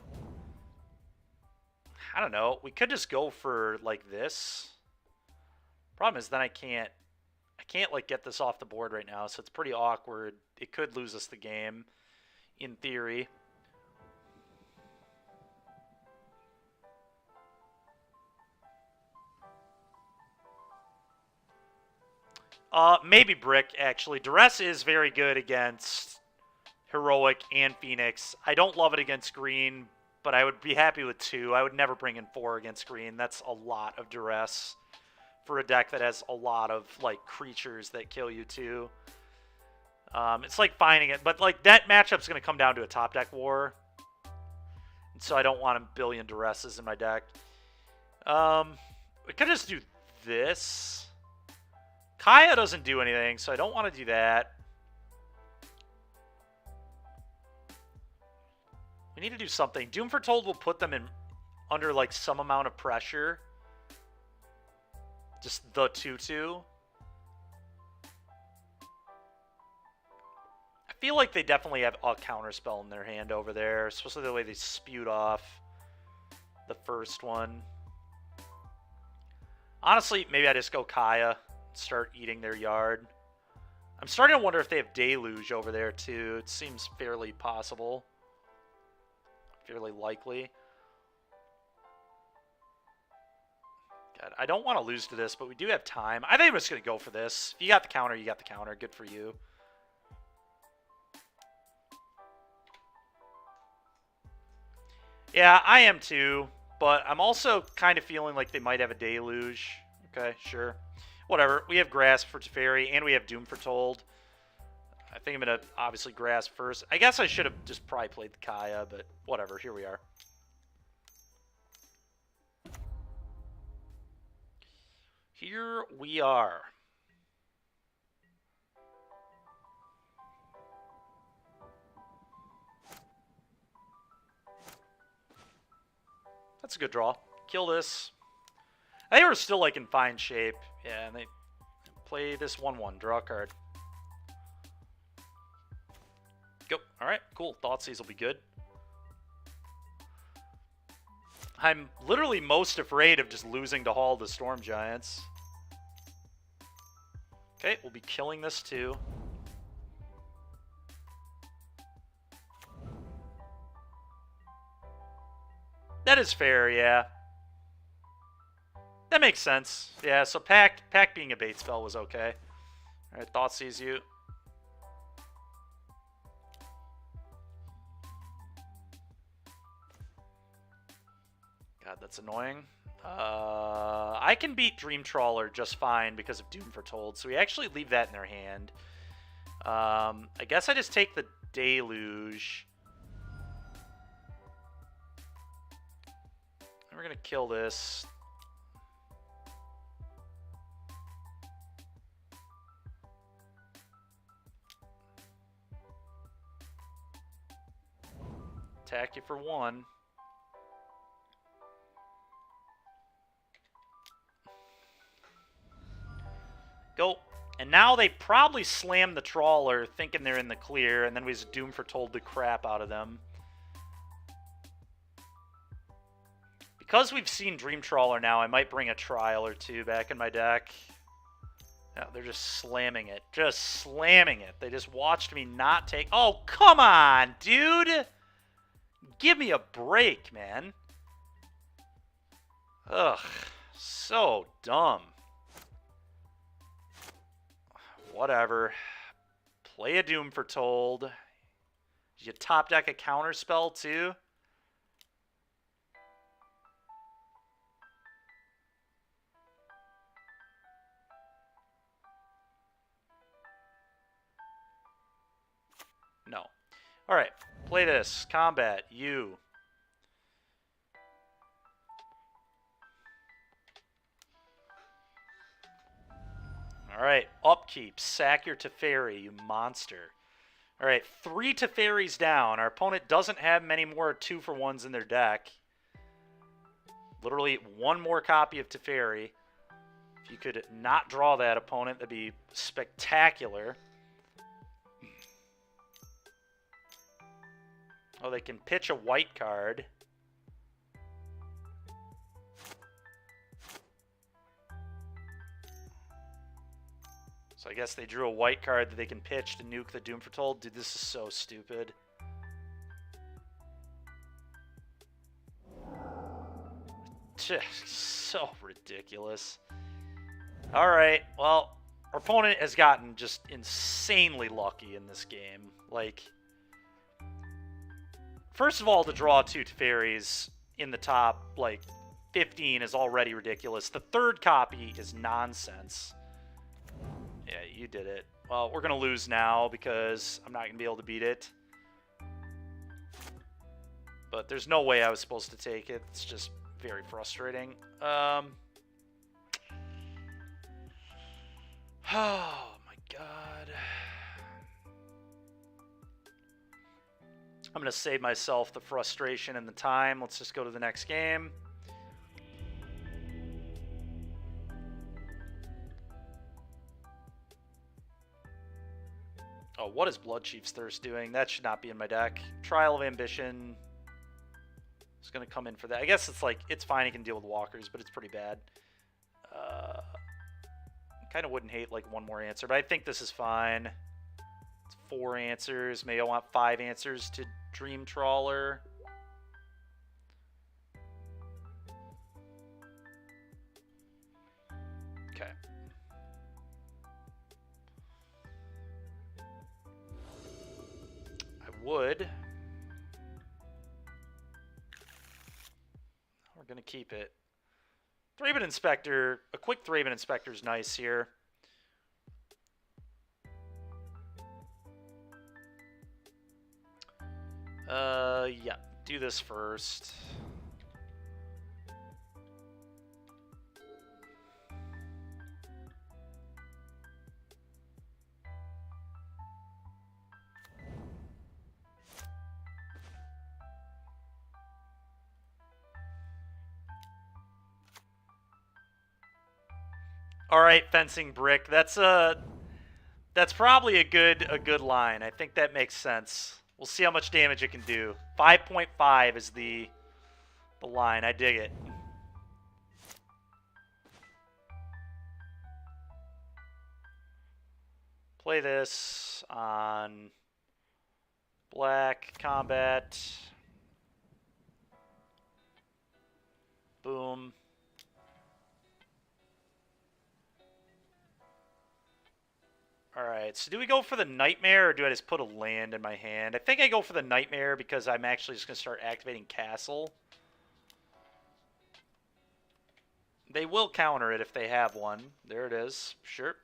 I don't know. We could just go for like this. Problem is then I can't like get this off the board right now, so it's pretty awkward. It could lose us the game in theory. Maybe Brick, actually. Duress is very good against Heroic and Phoenix. I don't love it against Green, but I would be happy with 2. I would never bring in 4 against Green. That's a lot of Duress for a deck that has a lot of like creatures that kill you too. It's like finding it, but like that matchup's going to come down to a top deck war, and so I don't want a billion Duresses in my deck. We could just do this. Kaya doesn't do anything, so I don't want to do that. We need to do something. Doom Foretold will put them in under like some amount of pressure. Just the 2/2. I feel like they definitely have a counterspell in their hand over there, especially the way they spewed off the first one. Honestly, maybe I just go Kaya and start eating their yard. I'm starting to wonder if they have Deluge over there too. It seems fairly possible. Fairly likely. God, I don't want to lose to this, but we do have time. I think I'm just going to go for this. If you got the counter, you got the counter. Good for you. Yeah, I am too, but I'm also kind of feeling like they might have a Deluge. Okay, sure. Whatever. We have Grass for Teferi, and we have Doom Foretold. I think I'm going to obviously Grass first. I guess I should have just probably played the Kaya, but whatever. Here we are. Here we are. That's a good draw. Kill this. I think we're still like in fine shape. Yeah, and they play this 1/1. Draw a card. Go. Alright, cool. Thoughtseize will be good. I'm literally most afraid of just losing to Hall the Storm Giants. Okay, we'll be killing this too. That is fair, yeah. That makes sense. Yeah, so Pact being a bait spell was okay. Alright, Thoughtseize you. God, that's annoying. I can beat Dream Trawler just fine because of Doom Foretold, so we actually leave that in their hand. I guess I just take the Deluge. We're going to kill this. Attack you for 1. Go. And now they probably slam the Trawler thinking they're in the clear, and then we just Doom Foretold the crap out of them. Because we've seen Dream Trawler now, I might bring a Trial or two back in my deck. No, they're just slamming it. Just slamming it. They just watched me not take... Oh, come on, dude! Give me a break, man. Ugh. So dumb. Whatever. Play a Doom Foretold. Did you top deck a counter spell too? No. Alright. Play this. Combat. You. Alright. Upkeep. Sack your Teferi, you monster. Alright. 3 Teferis down. Our opponent doesn't have many more 2-for-1s in their deck. Literally 1 more copy of Teferi. If you could not draw that opponent, that'd be spectacular. Oh, they can pitch a white card. So I guess they drew a white card that they can pitch to nuke the Doom Foretold. Dude, this is so stupid. So ridiculous. Alright, well, our opponent has gotten just insanely lucky in this game. Like... First of all, to draw 2 Teferis in the top, like, 15 is already ridiculous. The third copy is nonsense. Yeah, you did it. Well, we're going to lose now because I'm not going to be able to beat it. But there's no way I was supposed to take it. It's just very frustrating. Oh, my God. I'm going to save myself the frustration and the time. Let's just go to the next game. Oh, what is Blood Chief's Thirst doing? That should not be in my deck. Trial of Ambition is going to come in for that. I guess it's like, it's fine, he can deal with walkers, but it's pretty bad. Kind of wouldn't hate like one more answer, but I think this is fine. It's 4 answers. Maybe I want 5 answers to Dream Trawler. Okay. I would. We're going to keep it. Thraben Inspector, a quick Thraben Inspector is nice here. Yeah, do this first. All right, Fencing Brick. That's probably a good line. I think that makes sense. We'll see how much damage it can do. 5.5 is the line. I dig it. Play this on Black Combat. Boom. Alright, so do we go for the Nightmare, or do I just put a land in my hand? I think I go for the Nightmare because I'm actually just going to start activating Castle. They will counter it if they have one. There it is. Sure.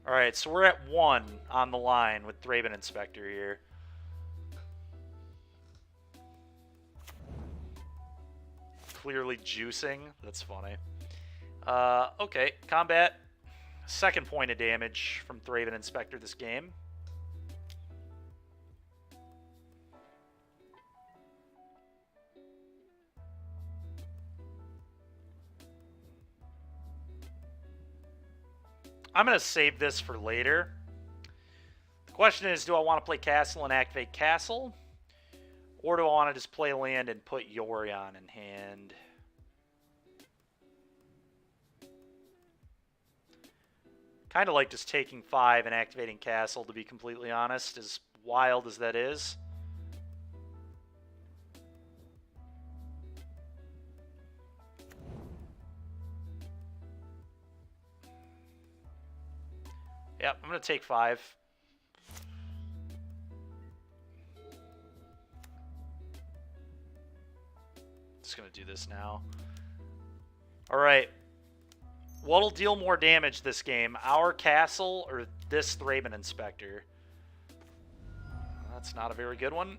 Alright, so we're at 1 on the line with Thraben Inspector here. Clearly juicing. That's funny. Okay, combat. Second point of damage from Thraben Inspector this game. I'm going to save this for later. The question is, do I want to play Castle and activate Castle? Or do I want to just play land and put Yorion in hand? Kind of like just taking 5 and activating Castle, to be completely honest, as wild as that is. Yep, I'm going to take 5. Just going to do this now. All right. What'll deal more damage this game? Our Castle or this Thraben Inspector? That's not a very good one.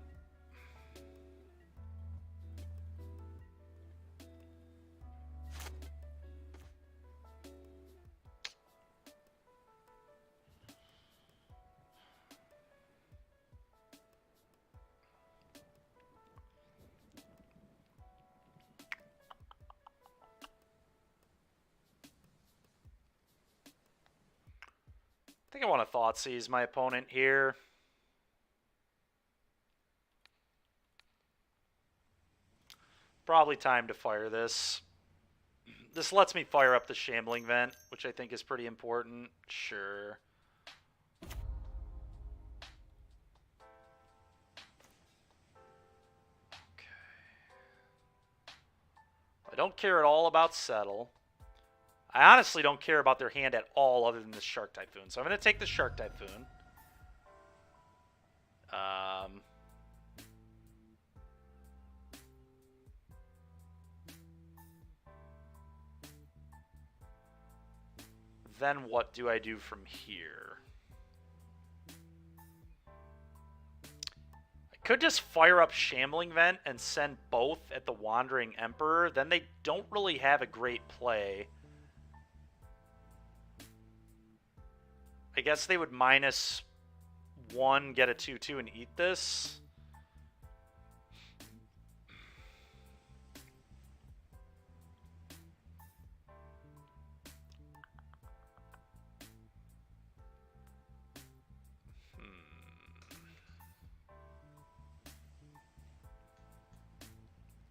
I think I want to Thoughtseize my opponent here. Probably time to fire this. This lets me fire up the Shambling Vent, which I think is pretty important. Sure. Okay. I don't care at all about Settle. I honestly don't care about their hand at all other than the Shark Typhoon. So I'm going to take the Shark Typhoon. Then what do I do from here? I could just fire up Shambling Vent and send both at the Wandering Emperor. Then they don't really have a great play. I guess they would -1, get a 2/2, and eat this.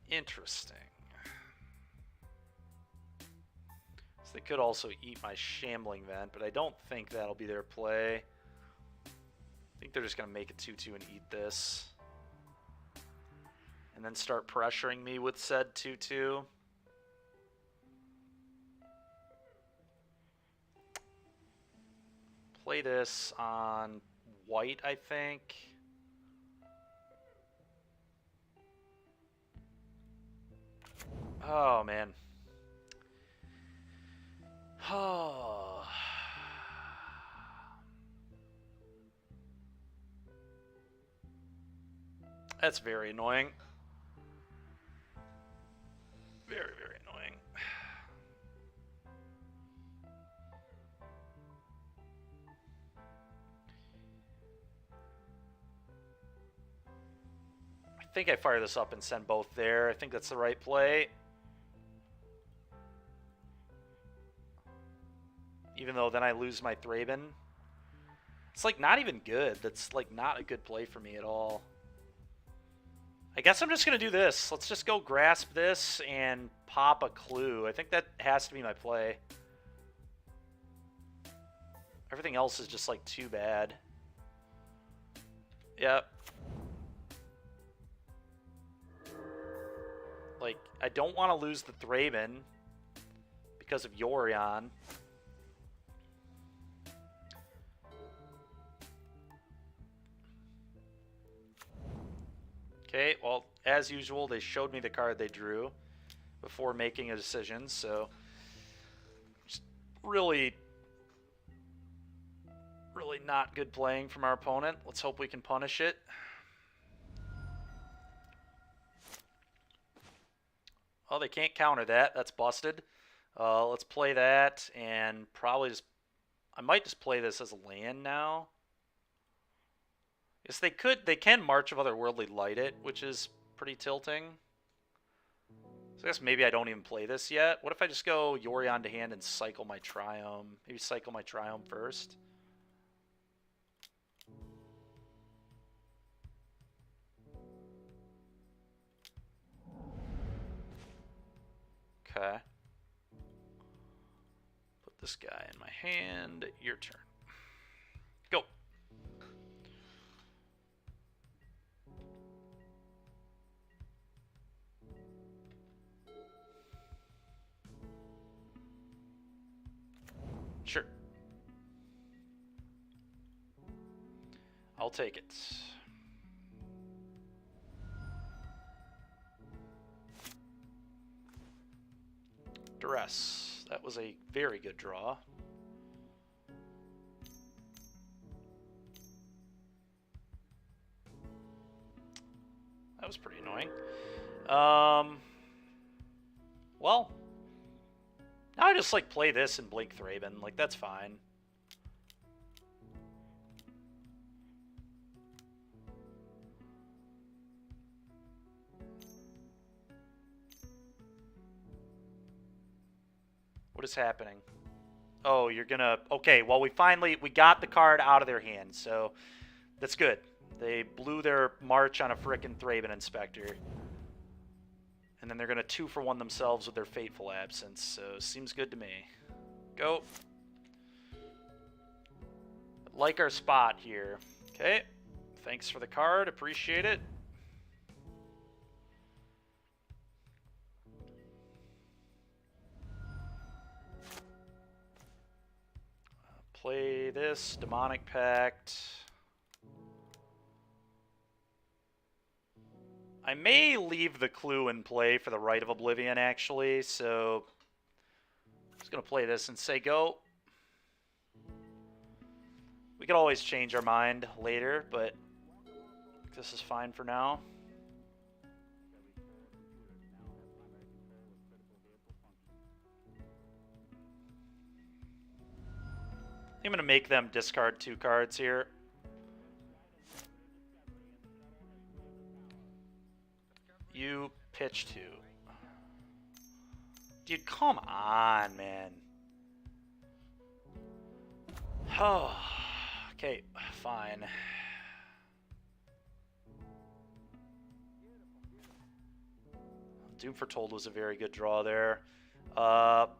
Interesting. So they could also eat my Shambling Vent, but I don't think that'll be their play. I think they're just going to make a 2/2 and eat this. And then start pressuring me with said 2/2. Play this on white, I think. Oh, man. Oh. That's very annoying. Very, very annoying. I think I fire this up and send both there. I think that's the right play. Even though then I lose my Thraben. It's like not even good. That's like not a good play for me at all. I guess I'm just going to do this. Let's just go grasp this and pop a clue. I think that has to be my play. Everything else is just like too bad. Yep. Like, I don't want to lose the Thraben because of Yorion. Okay, well, as usual, they showed me the card they drew before making a decision, so just really not good playing from our opponent. Let's hope we can punish it. Oh, they can't counter that. That's busted. Let's play that and probably just... I might just play this as a land now. Yes, they can March of Otherworldly Light it, which is pretty tilting. So I guess maybe I don't even play this yet. What if I just go Yorion to hand and cycle my Triome? Maybe cycle my Triome first. Okay. Put this guy in my hand. Your turn. Go. Sure. I'll take it. Duress. That was a very good draw. That was pretty annoying. Well, now I just like play this and blink Thraben. Like, that's fine. What is happening? Oh, you're gonna... Okay, well, we got the card out of their hand, so that's good. They blew their march on a frickin' Thraben Inspector. And then they're gonna 2-for-1 themselves with their Fateful Absence, so seems good to me. Go. Like our spot here. Okay. Thanks for the card. Appreciate it. Play this. Demonic Pact. I may leave the clue in play for the Rite of Oblivion, actually, so I'm just going to play this and say go. We could always change our mind later, but this is fine for now. I'm going to make them discard 2 cards here. You pitch 2. Dude, come on, man. Oh, okay, fine. Doom Foretold was a very good draw there. Let's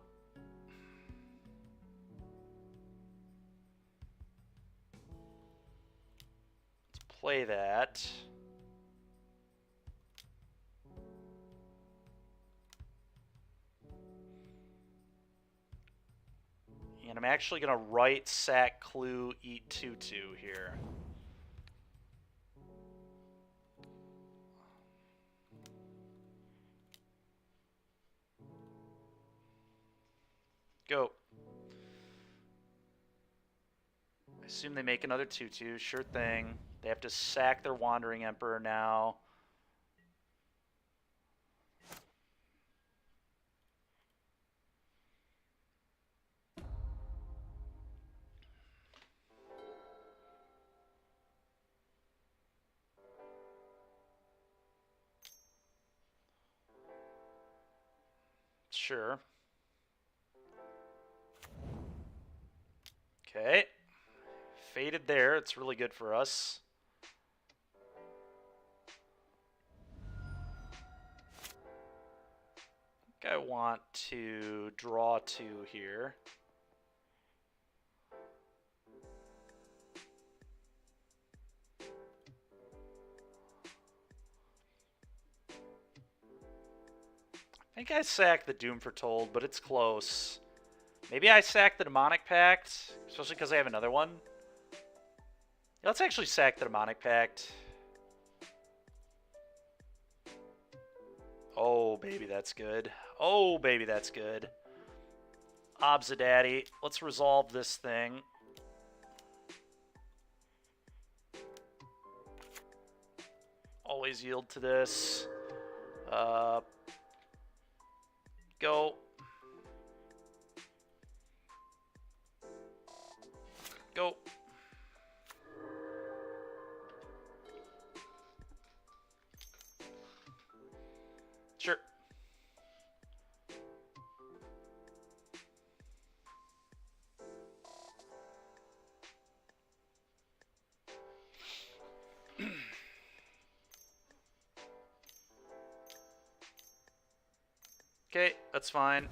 play that. And I'm actually going to write, sack, clue, eat 2/2 here. Go. I assume they make another 2/2. Sure thing. They have to sack their Wandering Emperor now. Sure. Okay. Faded there. It's really good for us. I think I want to draw 2 here. I think I sacked the Doom Foretold, but it's close. Maybe I sack the Demonic Pact, especially because I have another one. Yeah, let's actually sack the Demonic Pact. Oh, baby, that's good. Oh, baby, that's good. Obzadaddy. Let's resolve this thing. Always yield to this. Go. Go. Sure. Okay, that's fine.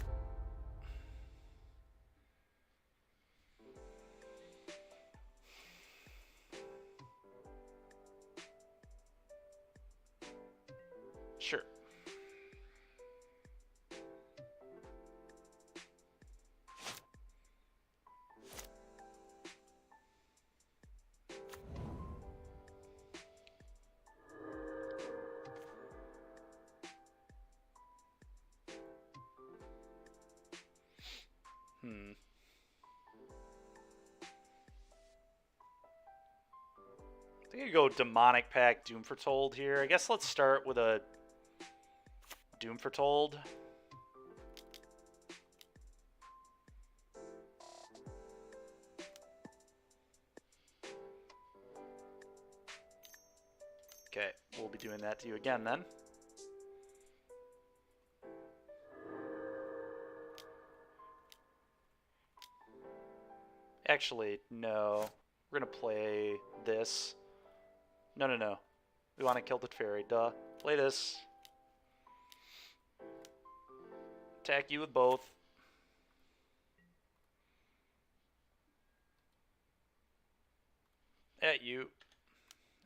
Sure. I think I go Demonic Pact, Doom Foretold here. I guess let's start with a Doom Foretold. Okay, we'll be doing that to you again then. Actually, no. We're going to play this. No. We want to kill the fairy, duh. Play this. Attack you with both. At you.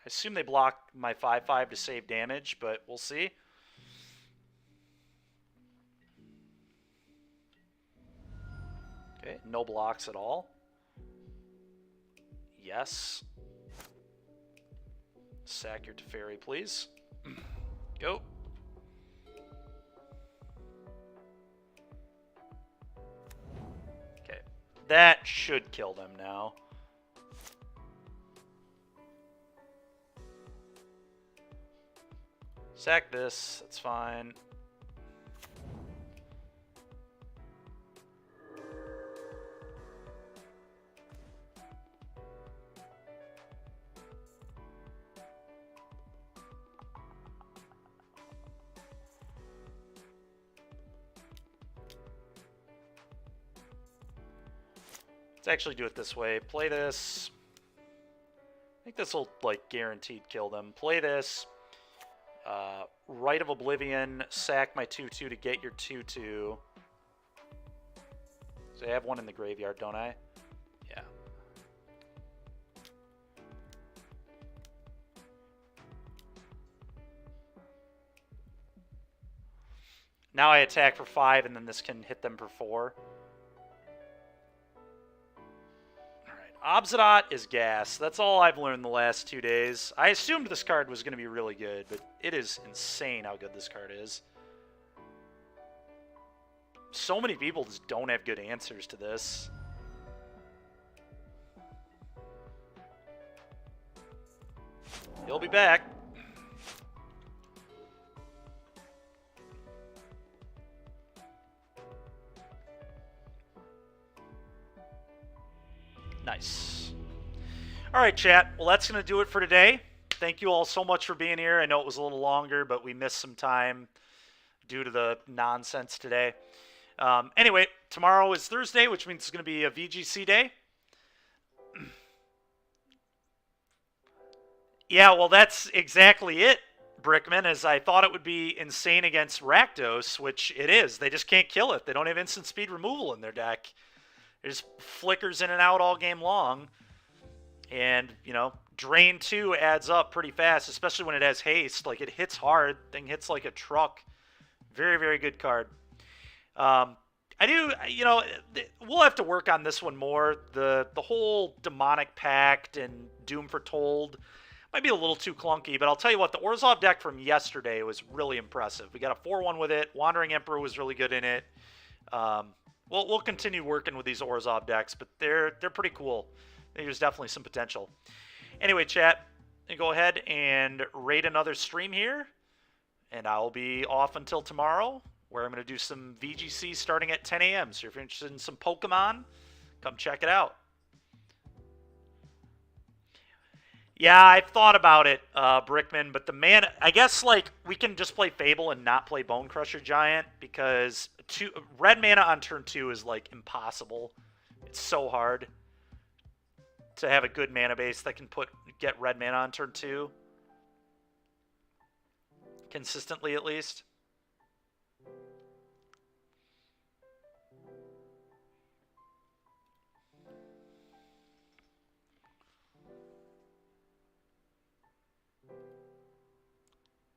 I assume they block my 5/5 to save damage, but we'll see. Okay, no blocks at all. Yes. Sack your Teferi, please. Go. Okay. That should kill them now. Sack this. That's fine. Let's actually do it this way. Play this. I think this will, like, guaranteed kill them. Play this. Rite of Oblivion. Sack my 2/2 to get your 2/2. So I have one in the graveyard, don't I? Yeah. Now I attack for 5, and then this can hit them for 4. Alright, Obsidian is gas. That's all I've learned the last 2 days. I assumed this card was going to be really good, but it is insane how good this card is. So many people just don't have good answers to this. He'll be back. Nice. All right, chat. Well, that's going to do it for today. Thank you all so much for being here. I know it was a little longer, but we missed some time due to the nonsense today. Anyway, tomorrow is Thursday, which means it's going to be a VGC day. Yeah, well, that's exactly it, Brickman, as I thought it would be insane against Rakdos, which it is. They just can't kill it. They don't have instant speed removal in their deck. It just flickers in and out all game long. And, you know, Drain 2 adds up pretty fast, especially when it has haste. Like, it hits hard. Thing hits like a truck. Very, very good card. I do, you know, we'll have to work on this one more. The whole Demonic Pact and Doom Foretold might be a little too clunky, but I'll tell you what, the Orzhov deck from yesterday was really impressive. We got a 4-1 with it. Wandering Emperor was really good in it. We'll continue working with these Orzhov decks, but they're pretty cool. There's definitely some potential. Anyway, chat, go ahead and rate another stream here, and I'll be off until tomorrow, where I'm going to do some VGC starting at 10 a.m. So if you're interested in some Pokemon, come check it out. Yeah, I've thought about it, Brickman, but the mana, I guess, like, we can just play Fable and not play Bone Crusher Giant, because red mana on turn 2 is, like, impossible. It's so hard to have a good mana base that can get red mana on turn 2. Consistently, at least.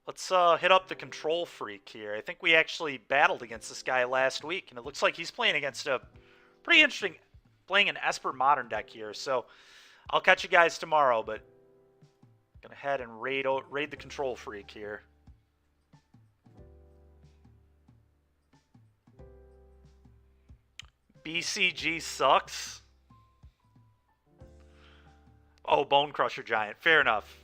Let's hit up the Control Freak here. I think we actually battled against this guy last week, and it looks like he's playing against a pretty interesting, playing an Esper Modern deck here. So I'll catch you guys tomorrow, but I'm going to head and raid the Control Freak here. BCG sucks. Oh, Bone Crusher Giant. Fair enough.